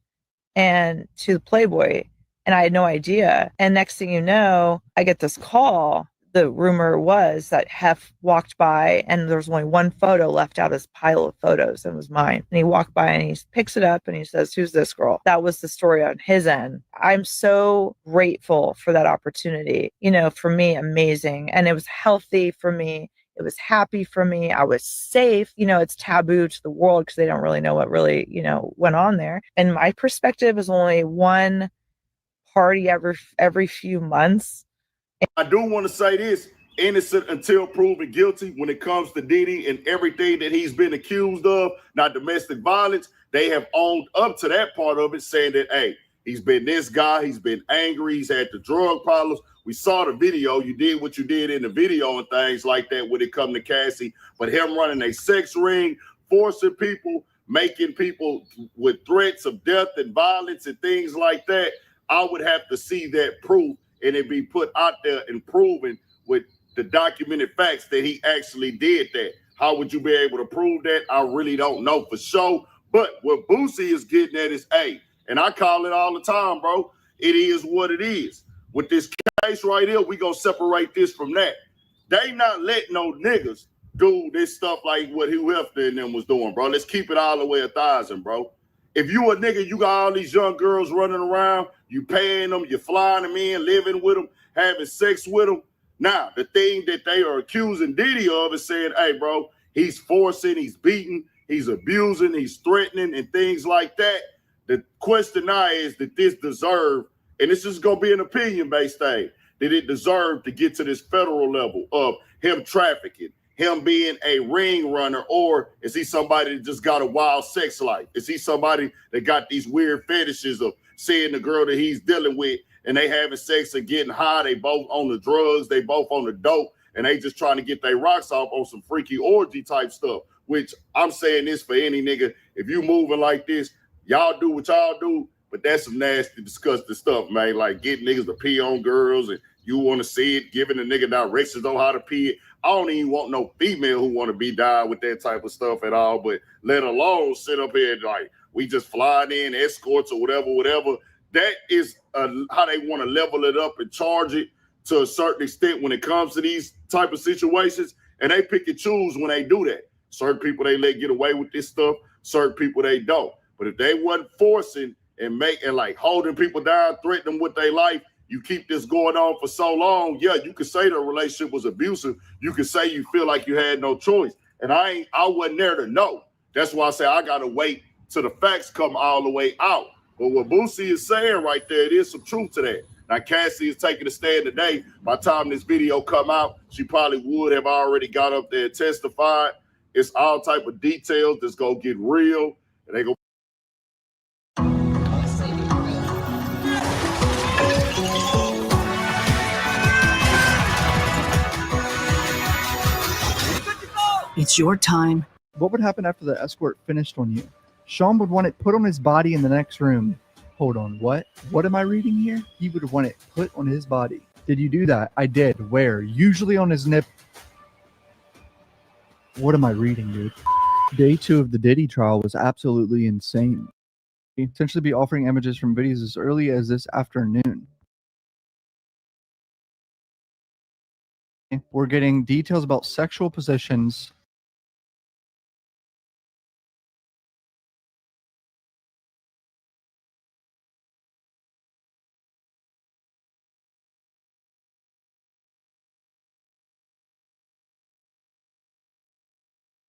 and to the Playboy, and I had no idea. And next thing you know, I get this call. The rumor was that Hef walked by and there was only one photo left out of this pile of photos, and it was mine. And he walked by and he picks it up and he says, who's this girl? That was the story on his end. I'm so grateful for that opportunity. You know, for me, amazing. And it was healthy for me. It was happy for me. I was safe. You know, it's taboo to the world because they don't really know what really, you know, went on there. And my perspective is only one party every few months. I do want to say this: innocent until proven guilty when it comes to Diddy and everything that he's been accused of, not domestic violence. They have owned up to that part of it, saying that, hey, he's been this guy, he's been angry, he's had the drug problems. We saw the video. You did what you did in the video and things like that when it come to Cassie. But him running a sex ring, forcing people, making people with threats of death and violence and things like that, I would have to see that proof and it be put out there and proven with the documented facts that he actually did that. How would you be able to prove that? I really don't know for sure. But what Boosie is getting at is, hey, and I call it all the time, bro, it is what it is. With this case right here, we gonna separate this from that. They not letting no niggas do this stuff like what Hugh Hefner and them was doing, bro. Let's keep it all the way 1,000, bro. If you a nigga, you got all these young girls running around, you paying them, you flying them in, living with them, having sex with them. Now, the thing that they are accusing Diddy of is saying, hey, bro, he's forcing, he's beating, he's abusing, he's threatening, and things like that. The question now is that this deserve, and this is going to be an opinion-based thing, that it deserved to get to this federal level of him trafficking, him being a ring runner, or is he somebody that just got a wild sex life? Is he somebody that got these weird fetishes of seeing the girl that he's dealing with and they having sex and getting high? They both on the drugs, they both on the dope, and they just trying to get their rocks off on some freaky orgy type stuff, which I'm saying this for any nigga. If you moving like this, y'all do what y'all do, but that's some nasty, disgusting stuff, man. Like getting niggas to pee on girls and you want to see it, giving a nigga directions on how to pee it. I don't even want no female who want to be down with that type of stuff at all, but let alone sit up here and like, we just flying in, escorts or whatever. That is how they want to level it up and charge it to a certain extent when it comes to these type of situations. And they pick and choose when they do that. Certain people they let get away with this stuff, certain people they don't. But if they wasn't forcing and like holding people down, threatening them with their life, you keep this going on for so long, yeah, you could say the relationship was abusive. You could say you feel like you had no choice. And I wasn't there to know. That's why I say I gotta wait till the facts come all the way out. But what Boosie is saying right there, it is some truth to that. Now Cassie is taking a stand today. By the time this video come out, she probably would have already got up there and testified It's all type of details that's gonna get real, and they go. It's your time. What would happen after the escort finished on you? Sean would want it put on his body in the next room. Hold on, what? What am I reading here? He would want it put on his body. Did you do that? I did. Where? Usually on his nip. What am I reading, dude? Day 2 of the Diddy trial was absolutely insane. He'd potentially be offering images from videos as early as this afternoon. We're getting details about sexual positions.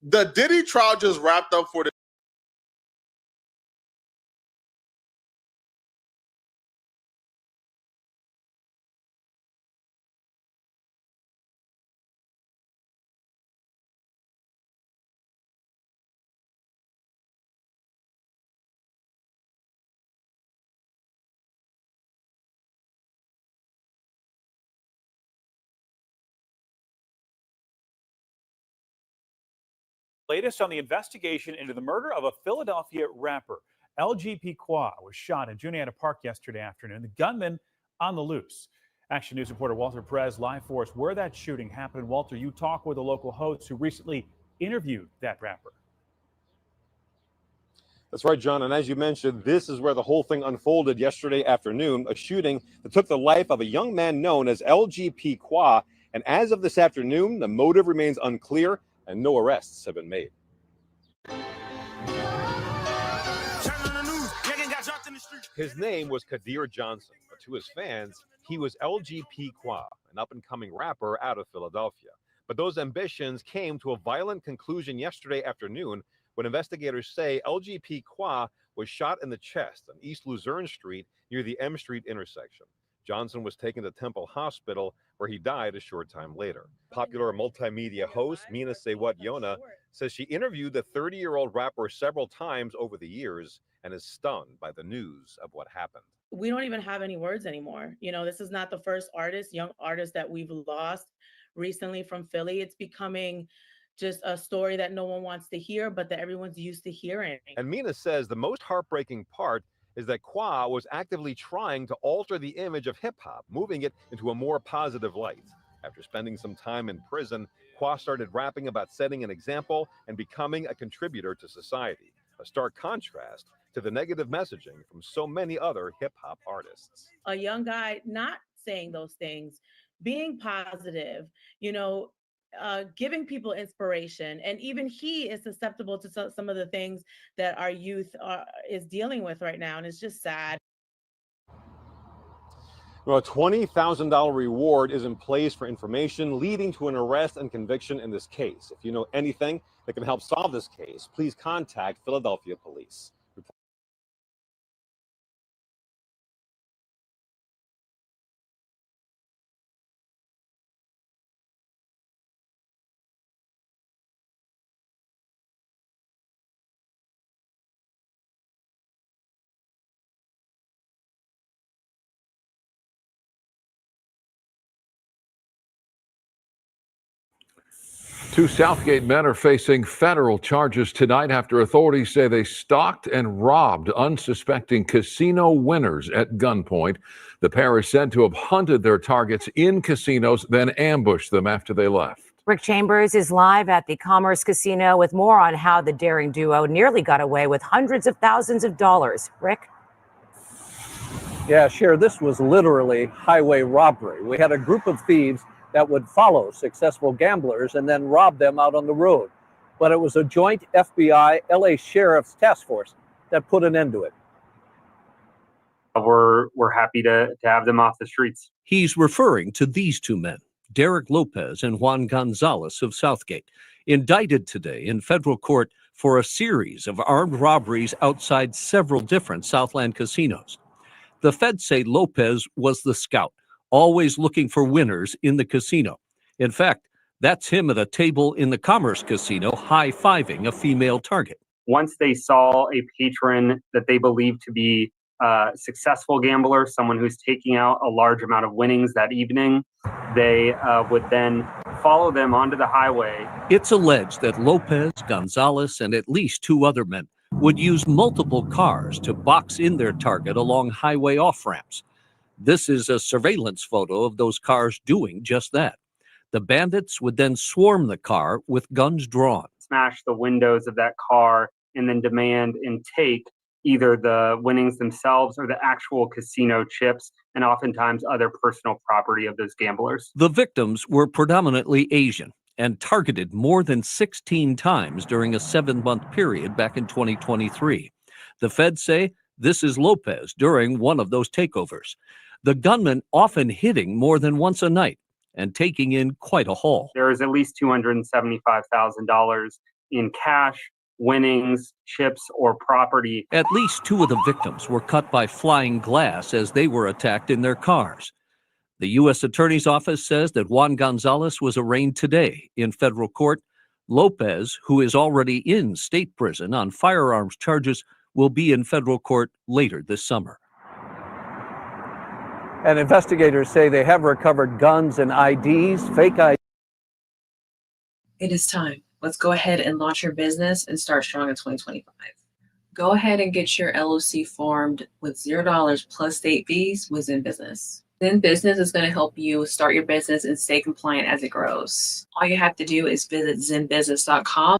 The Diddy trial just wrapped up for the. Latest on the investigation into the murder of a Philadelphia rapper. LGP Qua was shot in Juniata Park yesterday afternoon. The gunman on the loose. Action News reporter Walter Perez live for us where that shooting happened. Walter, you talk with a local host who recently interviewed that rapper. That's right, John. And as you mentioned, this is where the whole thing unfolded yesterday afternoon, a shooting that took the life of a young man known as LGP Qua. And as of this afternoon, the motive remains unclear and no arrests have been made. His name was Kadir Johnson, but to his fans, he was LGP Qua, an up-and-coming rapper out of Philadelphia. But those ambitions came to a violent conclusion yesterday afternoon when investigators say LGP Qua was shot in the chest on East Luzerne Street near the M Street intersection. Johnson was taken to Temple Hospital, where he died a short time later. Popular multimedia host Munna Yona says she interviewed the 30-year-old rapper several times over the years and is stunned by the news of what happened. We don't even have any words anymore. You know, this is not the first young artist that we've lost recently from Philly. It's becoming just a story that no one wants to hear, but that everyone's used to hearing. And Munna says the most heartbreaking part is that Qua was actively trying to alter the image of hip-hop, moving it into a more positive light. After spending some time in prison, Qua started rapping about setting an example and becoming a contributor to society, a stark contrast to the negative messaging from so many other hip-hop artists. A young guy not saying those things, being positive, you know, giving people inspiration, and even he is susceptible to some of the things that our youth is dealing with right now, and it's just sad. Well, a $20,000 reward is in place for information leading to an arrest and conviction in this case. If you know anything that can help solve this case, please contact Philadelphia Police. Two Southgate men are facing federal charges tonight after authorities say they stalked and robbed unsuspecting casino winners at gunpoint. The pair are said to have hunted their targets in casinos, then ambushed them after they left. Rick Chambers is live at the Commerce Casino with more on how the daring duo nearly got away with hundreds of thousands of dollars. Rick? Yeah, Cher, this was literally highway robbery. We had a group of thieves that would follow successful gamblers and then rob them out on the road. But it was a joint FBI, LA Sheriff's task force that put an end to it. We're happy to have them off the streets. He's referring to these two men, Derek Lopez and Juan Gonzalez of Southgate, indicted today in federal court for a series of armed robberies outside several different Southland casinos. The feds say Lopez was the scout, always looking for winners in the casino. In fact, That's him at a table in the Commerce Casino high-fiving a female target. Once they saw a patron that they believed to be a successful gambler, someone who's taking out a large amount of winnings that evening, they would then follow them onto the highway. It's alleged that Lopez, Gonzalez, and at least 2 other men would use multiple cars to box in their target along highway off-ramps. This is a surveillance photo of those cars doing just that. The bandits would then swarm the car with guns drawn. Smash the windows of that car and then demand and take either the winnings themselves or the actual casino chips and oftentimes other personal property of those gamblers. The victims were predominantly Asian and targeted more than 16 times during a 7-month period back in 2023. The feds say this is Lopez during one of those takeovers. The gunman often hitting more than once a night and taking in quite a haul. There is at least $275,000 in cash, winnings, chips, or property. At least 2 of the victims were cut by flying glass as they were attacked in their cars. The U.S. Attorney's Office says that Juan Gonzalez was arraigned today in federal court. Lopez, who is already in state prison on firearms charges, will be in federal court later this summer. And investigators say they have recovered guns and IDs, fake IDs. It is time. Let's go ahead and launch your business and start strong in 2025. Go ahead and get your LLC formed with $0 plus state fees with Zen Business. Zen Business is going to help you start your business and stay compliant as it grows. All you have to do is visit zenbusiness.com.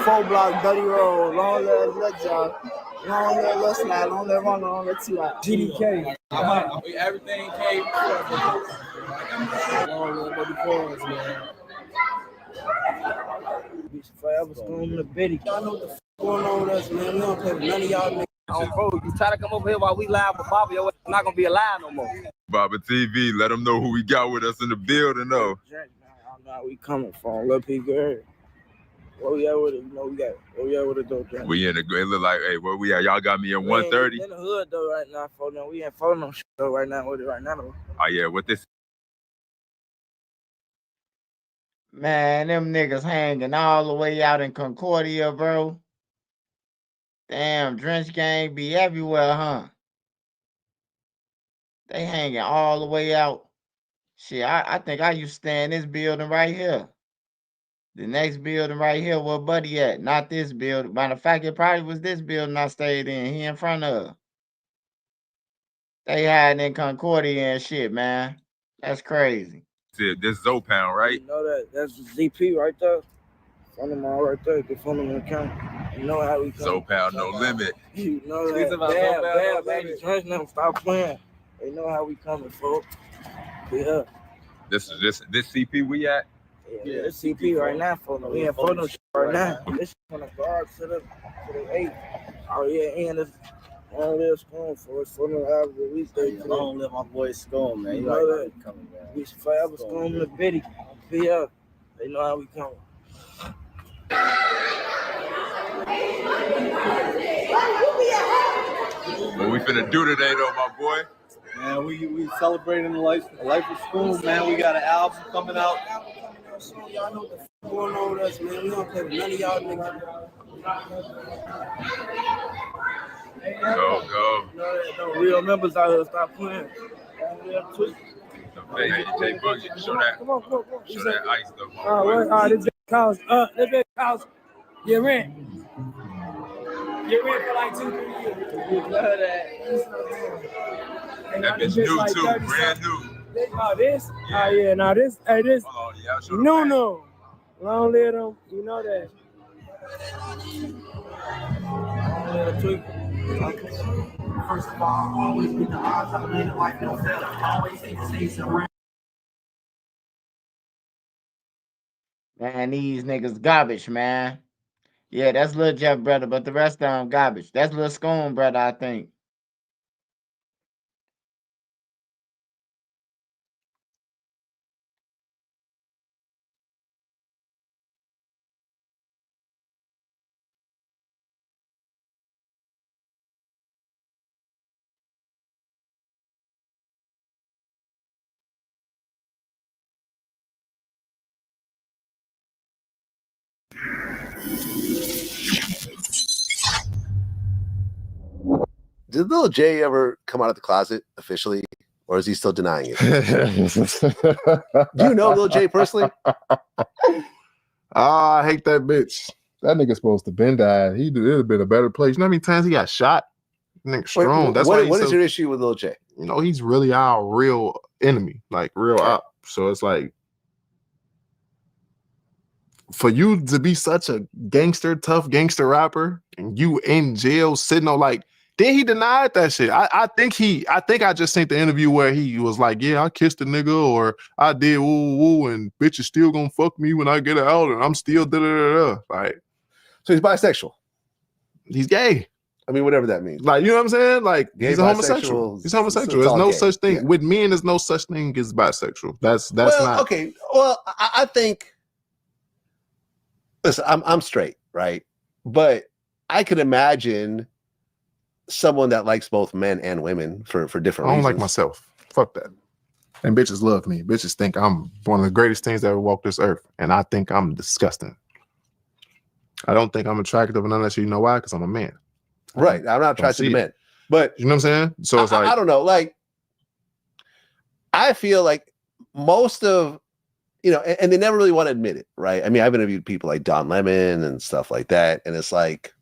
Full block, dirty road, long leg, let y'all. Long leg, let slide, long leg, run, long leg, 2 out. GDK. Everything came long leg, baby boys, man. Bitch, forever storming the bitty. Y'all know what the f going on with us, man. We don't play with none of y'all niggas. Oh, bro, you try to come over here while we live with Bobby, your ass not gonna be alive no more. Baba TV, let them know who we got with us in the building, though. I don't know where we coming from, Lil P. Girl. Where we at with it? You know, where we at with it, though, Jack? We in the, it look like, hey, where we at? Y'all got me in 130. We in the hood, though, right now, for them. We ain't for no shit, though, right now, with it right now, though. Oh, yeah, what this? Man, them niggas hanging all the way out in Concordia, bro. Damn, Drench Gang be everywhere, huh? They hanging all the way out. Shit, I think I used to stay in this building right here. The next building right here, where Buddy at? Not this building. Matter of fact, it probably was this building I stayed in. He in front of. They hiding in Concordia and shit, man. That's crazy. This Zopound, right? You know that? That's the ZP right there. Front of them all right there. Get front of them account. You know how we come. Zopound, no limit. You know that. Bad, baby. Drench them, stop playing. They know how we coming, folks. Yeah. This CP we at? Yeah, this CP right now for them. We ain't for no shit right now. This shit from the guard to the 8. Oh yeah, and this long live Scone for us for no hours a week. Long live my boy Scone, man. You know that. Coming, man. We should forever Scone in the bitty. Yeah, they know how we coming. What we finna do today, though, my boy? Man, we celebrating the life of Spoon, man. We got an album coming out. Y'all know what the f going on with us, man. We don't play with none of y'all niggas. Go. You know that, no real members out here, stop playing. Hey, J Boogie, show that. Come on. Show that ice, though, my All boy. right, this big house. This big house. Get rent. Get rent for like 2-3 years. You love that. That bitch new, too. Brand new. Oh, this? Oh, yeah. Now, this. Hey, this. Oh, yeah, show No. Long live them. You know that. Long live Tweak. First of all, always be the odds. I believe life don't fail. Always take the stakes around. Man, these niggas garbage, man. Yeah, that's Lil Jeff brother, but the rest of them garbage. That's Lil Scone brother, I think. Did Lil J ever come out of the closet officially, or is he still denying it? Do you know Lil J personally? I hate that bitch. That nigga's supposed to been died. It'd have been a better place. You know how many times he got shot? Nigga strong. That's why. What is your issue with Lil J? You know, he's really our real enemy, like real op. So it's like, for you to be such a tough gangster rapper, and you in jail sitting on like. Then he denied that shit. I think I just seen the interview where he was like, yeah, I kissed a nigga, or I did woo woo, and bitch is still gonna fuck me when I get out, and I'm still da da da da. Like, so he's bisexual. He's gay. I mean, whatever that means. Like, you know what I'm saying? Like, Gay, he's a homosexual. He's homosexual. There's no such thing with men. There's no such thing as bisexual. That's not okay. Well, I think. Listen, I'm straight, right? But I could imagine someone that likes both men and women for different reasons. I don't like myself. Fuck that. And bitches love me. Bitches think I'm one of the greatest things that ever walked this earth. And I think I'm disgusting. I don't think I'm attractive unless you know why, because I'm a man. Right. I'm not attracted to men. But you know what I'm saying? So it's I don't know. Like, I feel like most of, and they never really want to admit it, right? I mean, I've interviewed people like Don Lemon and stuff like that. And it's like,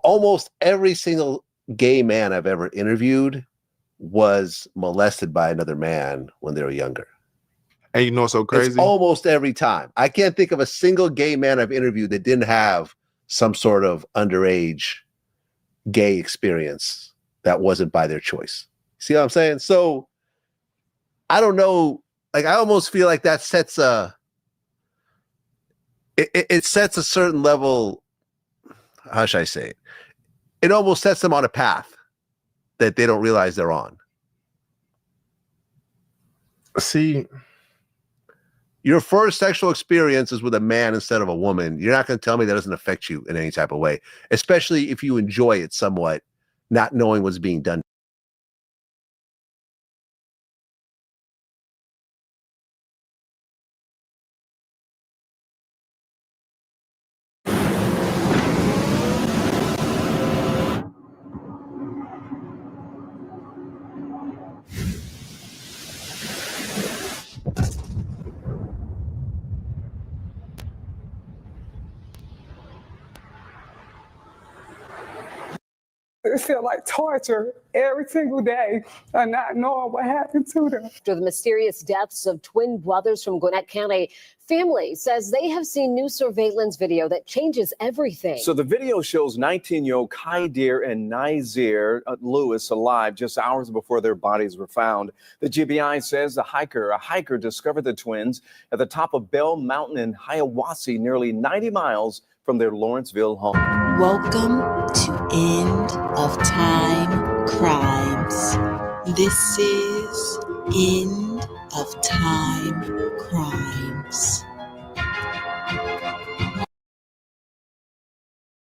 almost every single gay man I've ever interviewed was molested by another man when they were younger. And you know what's so crazy? It's almost every time. I can't think of a single gay man I've interviewed that didn't have some sort of underage gay experience that wasn't by their choice. See what I'm saying? So I don't know. Like, I almost feel like that sets it sets a certain level. How should I say it? It almost sets them on a path that they don't realize they're on. See, your first sexual experience is with a man instead of a woman. You're not going to tell me that doesn't affect you in any type of way, especially if you enjoy it somewhat, not knowing what's being done. It felt like torture every single day and not knowing what happened to them. After the mysterious deaths of twin brothers from Gwinnett County, family says they have seen new surveillance video that changes everything. So the video shows 19-year-old Khaidir and Nazir Lewis alive just hours before their bodies were found. The GBI says a hiker discovered the twins at the top of Bell Mountain in Hiawassee, nearly 90 miles from their Lawrenceville home. Welcome to End of Time Crimes. This is End of Time Crimes.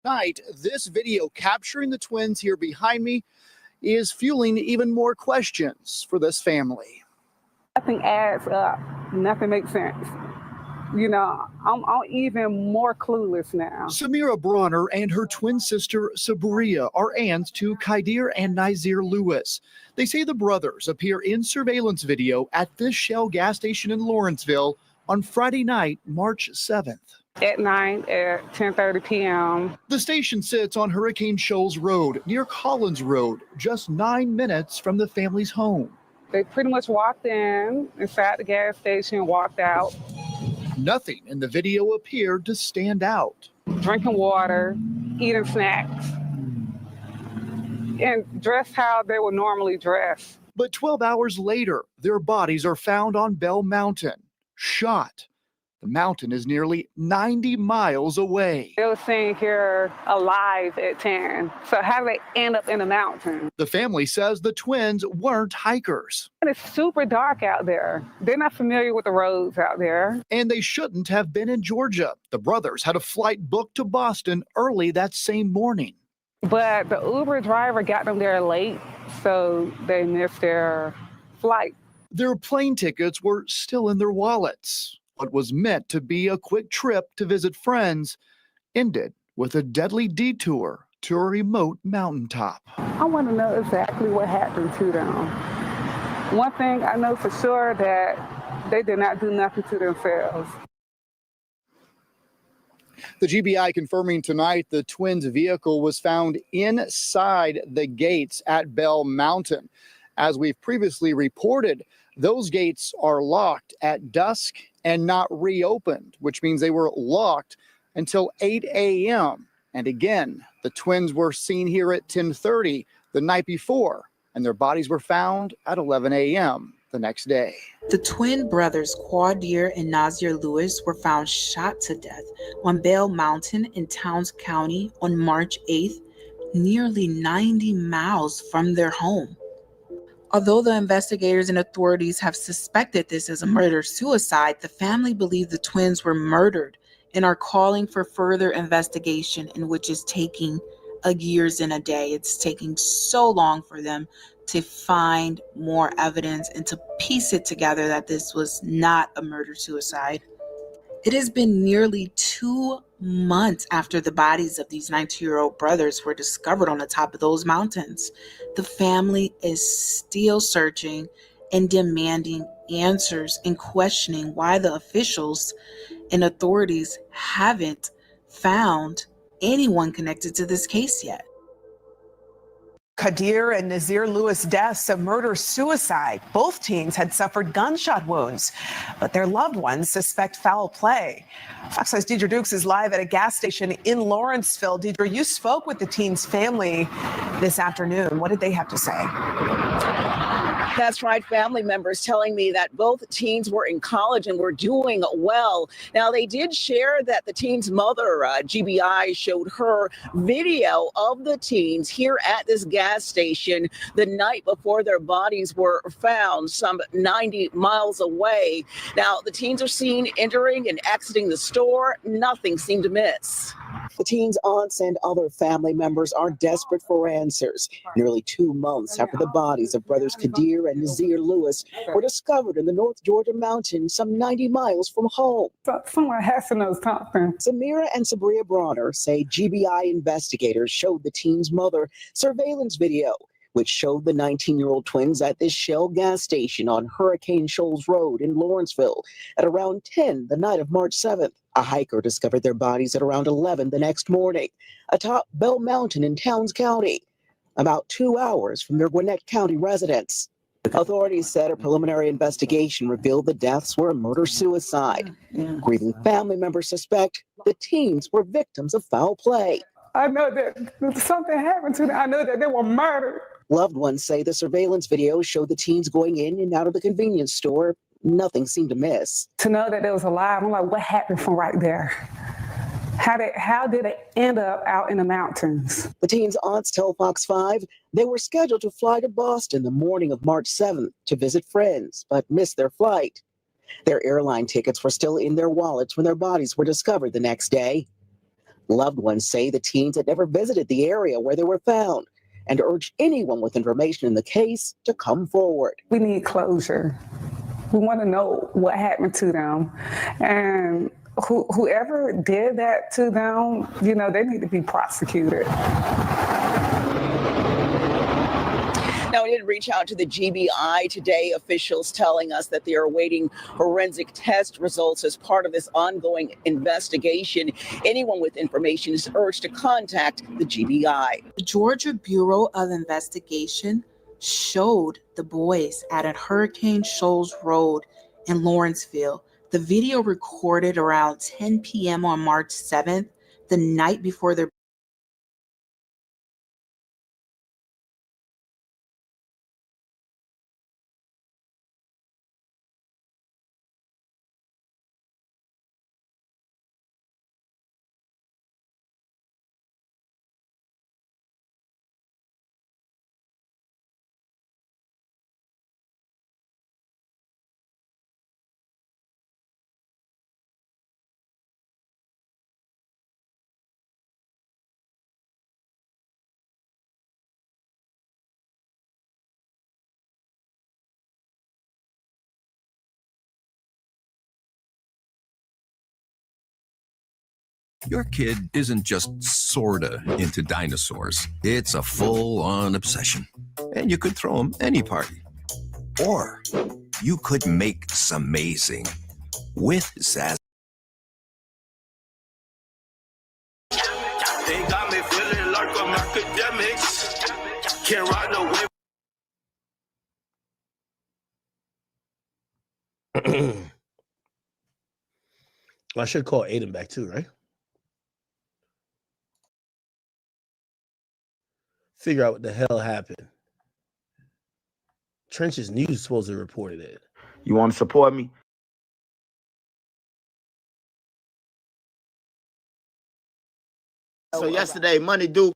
Tonight, this video capturing the twins here behind me is fueling even more questions for this family. Nothing adds up. Nothing makes sense. I'm even more clueless now. Samira Bronner and her twin sister Sabria are aunts to Khaidir and Nazir Lewis. They say the brothers appear in surveillance video at this Shell gas station in Lawrenceville on Friday night, March 7th. At night at 10:30 p.m. The station sits on Hurricane Shoals Road near Collins Road, just 9 minutes from the family's home. They pretty much walked inside the gas station, walked out. Nothing in the video appeared to stand out. Drinking water, eating snacks, and dressed how they would normally dress. But 12 hours later, their bodies are found on Bell Mountain, shot. The mountain is nearly 90 miles away. They were seen here alive at 10. So how did they end up in the mountain? The family says the twins weren't hikers. And it's super dark out there. They're not familiar with the roads out there. And they shouldn't have been in Georgia. The brothers had a flight booked to Boston early that same morning. But the Uber driver got them there late, so they missed their flight. Their plane tickets were still in their wallets. what was meant to be a quick trip to visit friends ended with a deadly detour to a remote mountaintop. I want to know exactly what happened to them. One thing I know for sure, that they did not do nothing to themselves. The GBI confirming tonight the twins' vehicle was found inside the gates at Bell Mountain. As we've previously reported, those gates are locked at dusk and not reopened, which means they were locked until 8 a.m. And again, the twins were seen here at 10:30 the night before, and their bodies were found at 11 a.m. the next day. The twin brothers, Quadir and Nazir Lewis, were found shot to death on Bell Mountain in Towns County on March 8th, nearly 90 miles from their home. Although the investigators and authorities have suspected this as a murder-suicide, the family believe the twins were murdered and are calling for further investigation, in which is taking years and a day. It's taking so long for them to find more evidence and to piece it together that this was not a murder-suicide. It has been nearly 2 months after the bodies of these 19-year-old brothers were discovered on the top of those mountains. The family is still searching and demanding answers and questioning why the officials and authorities haven't found anyone connected to this case yet. Qadir and Nazir Lewis' deaths, a murder-suicide. Both teens had suffered gunshot wounds, but their loved ones suspect foul play. Fox 5's Deidre Dukes is live at a gas station in Lawrenceville. Deidre, you spoke with the teens' family this afternoon. What did they have to say? That's right. Family members telling me that both teens were in college and were doing well. Now, they did share that the teen's mother, GBI, showed her video of the teens here at this gas station the night before their bodies were found, some 90 miles away. Now, the teens are seen entering and exiting the store. Nothing seemed amiss. The teens' aunts and other family members are desperate for answers. Nearly 2 months after the bodies of brothers Qadir and Nazir Lewis were discovered in the North Georgia mountains, some 90 miles from home. Someone has to know something. Samira and Sabria Bronner say GBI investigators showed the teen's mother surveillance video, which showed the 19-year-old twins at this Shell gas station on Hurricane Shoals Road in Lawrenceville at around 10 the night of March 7th. A hiker discovered their bodies at around 11 the next morning atop Bell Mountain in Towns County, about 2 hours from their Gwinnett County residence. Authorities said a preliminary investigation revealed the deaths were a murder-suicide. Grieving family members suspect the teens were victims of foul play. I know that something happened to them. I know that they were murdered. Loved ones say the surveillance video showed the teens going in and out of the convenience store. Nothing seemed amiss. To know that they was alive, I'm like, what happened from right there? How did it end up out in the mountains? The teens' aunts tell Fox 5 they were scheduled to fly to Boston the morning of March 7th to visit friends, but missed their flight. Their airline tickets were still in their wallets when their bodies were discovered the next day. Loved ones say the teens had never visited the area where they were found and urge anyone with information in the case to come forward. We need closure. We want to know what happened to them. And whoever did that to them, they need to be prosecuted. Now, we did reach out to the GBI today, officials telling us that they are awaiting forensic test results as part of this ongoing investigation. Anyone with information is urged to contact the GBI. The Georgia Bureau of Investigation showed the boys at a Hurricane Shoals Road in Lawrenceville. The video recorded around 10 p.m. on March 7th, the night before their Your kid isn't just sorta into dinosaurs. It's a full-on obsession. And you could throw them any party. Or you could make some amazing with Zaz. They got me feeling like I'm academics. Can't ride away. I should call Aiden back too, right? Figure out what the hell happened. Trench's News supposed to reported it. You want to support me? So yesterday, Money Duke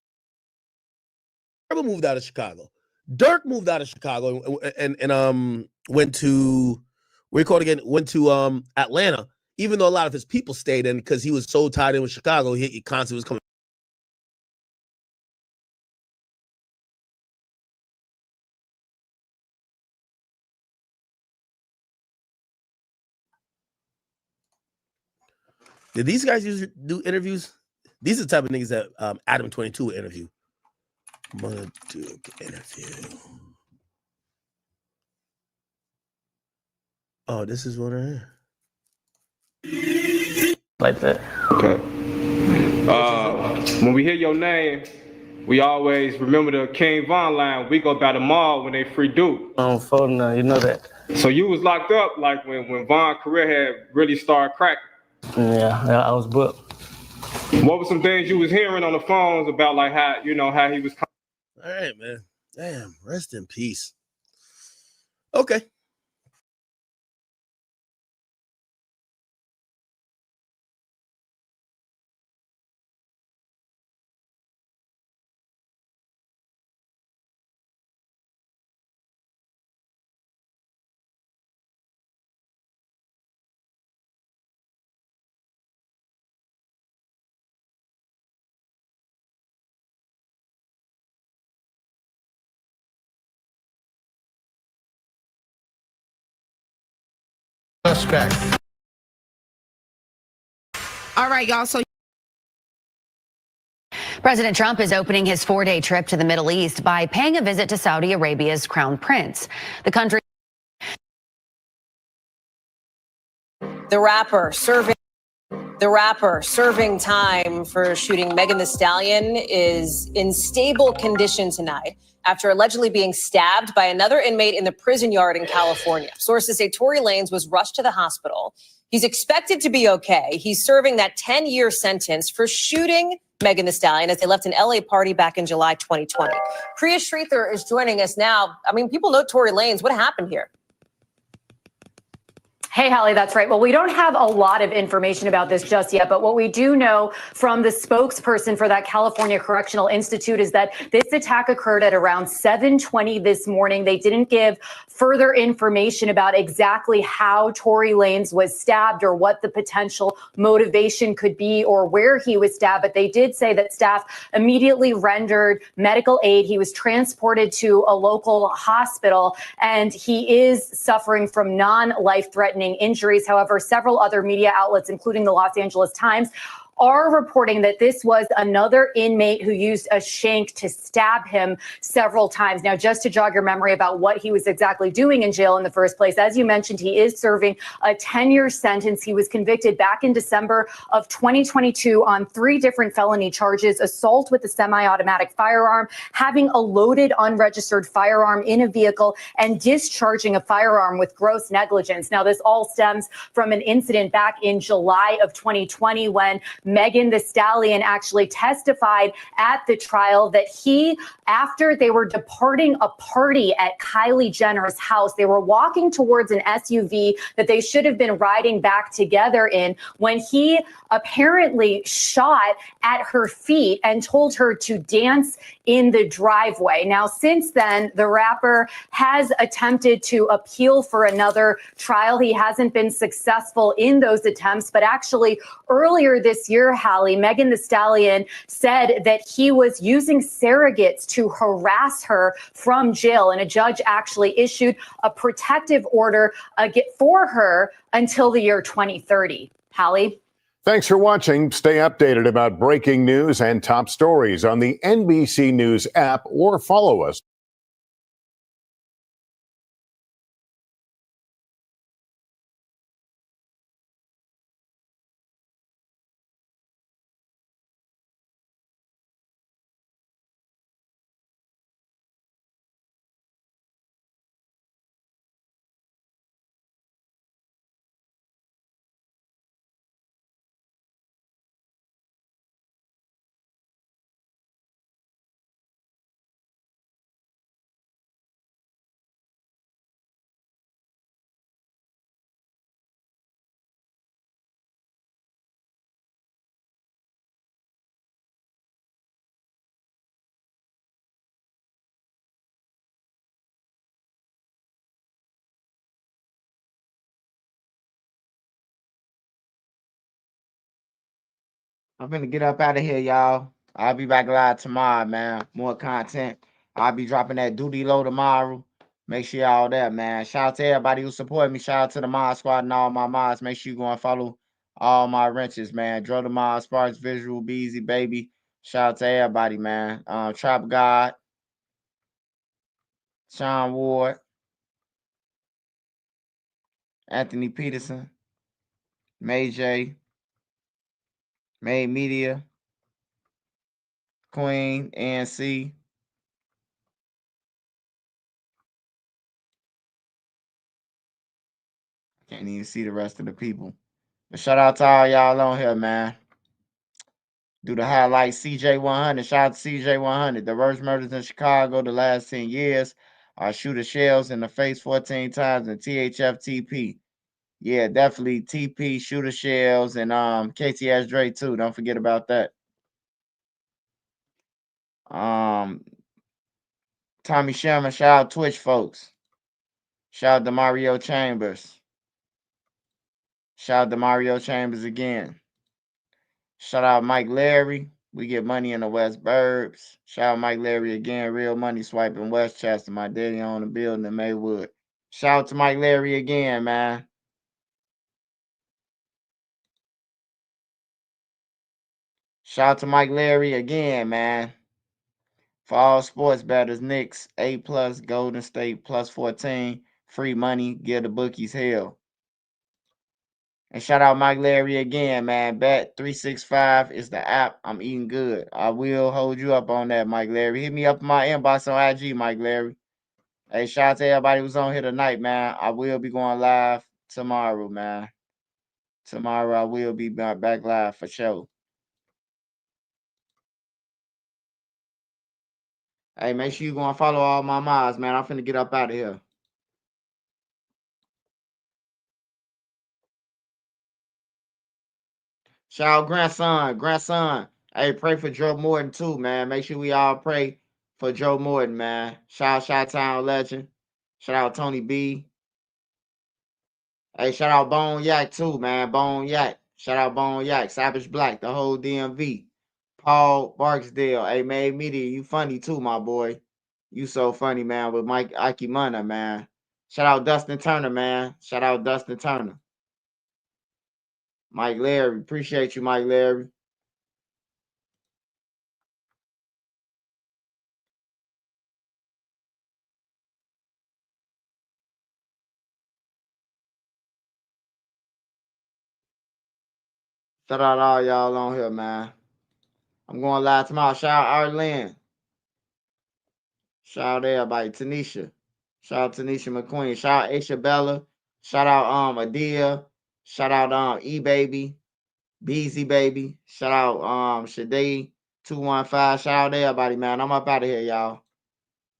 moved out of Chicago. Dirk moved out of Chicago and went to went to Atlanta, even though a lot of his people stayed in because he was so tied in with Chicago, he constantly was coming. Did these guys usually do interviews? These are the type of niggas that Adam 22 would interview. Munna Duke interview. Oh, this is one right here. Like that. Okay. When we hear your name, we always remember the King Von line. We go by the mall when they free Duke. I don't phone now, you know that. So you was locked up like when Von's career had really started cracking. Yeah, I was booked. What were some things you was hearing on the phones about like how he was? All right, man. Damn, rest in peace. Okay. Suspect. All right, y'all. So President Trump is opening his 4-day trip to the Middle East by paying a visit to Saudi Arabia's crown prince. The country. The rapper serving time for shooting Megan Thee Stallion is in stable condition tonight after allegedly being stabbed by another inmate in the prison yard in California. Sources say Tory Lanez was rushed to the hospital. He's expected to be okay. He's serving that 10-year sentence for shooting Megan Thee Stallion as they left an LA party back in July 2020. Priya Sridhar is joining us now. I mean, people know Tory Lanez. What happened here? Hey, Holly, that's right. Well, we don't have a lot of information about this just yet, but what we do know from the spokesperson for that California Correctional Institute is that this attack occurred at around 7:20 this morning. They didn't give further information about exactly how Tory Lanez was stabbed or what the potential motivation could be or where he was stabbed, but they did say that staff immediately rendered medical aid. He was transported to a local hospital, and he is suffering from non-life-threatening injuries. However, several other media outlets, including the Los Angeles Times, are reporting that this was another inmate who used a shank to stab him several times. Now, just to jog your memory about what he was exactly doing in jail in the first place, as you mentioned, he is serving a 10-year sentence. He was convicted back in December of 2022 on 3 different felony charges: assault with a semi-automatic firearm, having a loaded unregistered firearm in a vehicle, and discharging a firearm with gross negligence. Now, this all stems from an incident back in July of 2020 when Megan Thee Stallion actually testified at the trial that he, after they were departing a party at Kylie Jenner's house, they were walking towards an SUV that they should have been riding back together in when he apparently shot at her feet and told her to dance in the driveway. Now, since then, the rapper has attempted to appeal for another trial. He hasn't been successful in those attempts, but actually earlier this year, Hallie, Megan Thee Stallion said that he was using surrogates to harass her from jail, and a judge actually issued a protective order for her until the year 2030. Hallie? Thanks for watching. Stay updated about breaking news and top stories on the NBC News app or follow us. I'm finna get up out of here, y'all. I'll be back live tomorrow, man. More content. I'll be dropping that Doodie low tomorrow. Make sure y'all there, man. Shout out to everybody who support me. Shout out to the Mod Squad and all my mods. Make sure you go and follow all my wrenches, man. Dro the Mod, Sparks, Visual, Beezy, Baby. Shout out to everybody, man. Trap God, Sean Ward, Anthony Peterson, May J, May Media, Queen, ANC. Can't even see the rest of the people. But shout out to all y'all on here, man. Do the highlight CJ100. Shout out to CJ100. The worst murders in Chicago the last 10 years are shooter shells in the face 14 times and THFTP. Yeah, definitely TP, shooter shells, and KTS Dre too. Don't forget about that. Tommy Sherman, shout out Twitch folks. Shout out to Mario Chambers. Shout out to Mario Chambers again. Shout out Mike Larry. We get money in the West Burbs. Shout out Mike Larry again. Real money swiping Westchester. My daddy on the building in Maywood. Shout out to Mike Larry again, man. Shout out to Mike Larry again, man. For all sports bettors, Knicks, A+, Golden State, plus 14. Free money, give the bookies hell. And shout out Mike Larry again, man. Bet365 is the app. I'm eating good. I will hold you up on that, Mike Larry. Hit me up in my inbox on IG, Mike Larry. Hey, shout out to everybody who's on here tonight, man. I will be going live tomorrow, man. Tomorrow I will be back live for sure. Hey, make sure you go and follow all my mods, man. I'm finna get up out of here. Shout out grandson. Hey, pray for Joe Morton too, man. Make sure we all pray for Joe Morton, man. Shout out Chi-Town legend. Shout out Tony B. Hey, shout out Bone Yak too, man. Bone Yak. Shout out Bone Yak. Savage Black, the whole DMV. Paul Barksdale. Hey, Made Media, you funny too, my boy. You so funny, man, with Mike Ike Munna, man. Shout out Dustin Turner, man. Shout out Dustin Turner. Mike Larry. Appreciate you, Mike Larry. Shout out all y'all on here, man. I'm going live tomorrow. Shout out Arlen. Shout out everybody. Tanisha. Shout out Tanisha McQueen. Shout out Aisha Bella. Shout out Adia. Shout out E-Baby. Beezy Baby. Shout out Shade 215. Shout out everybody, man. I'm up out of here, y'all.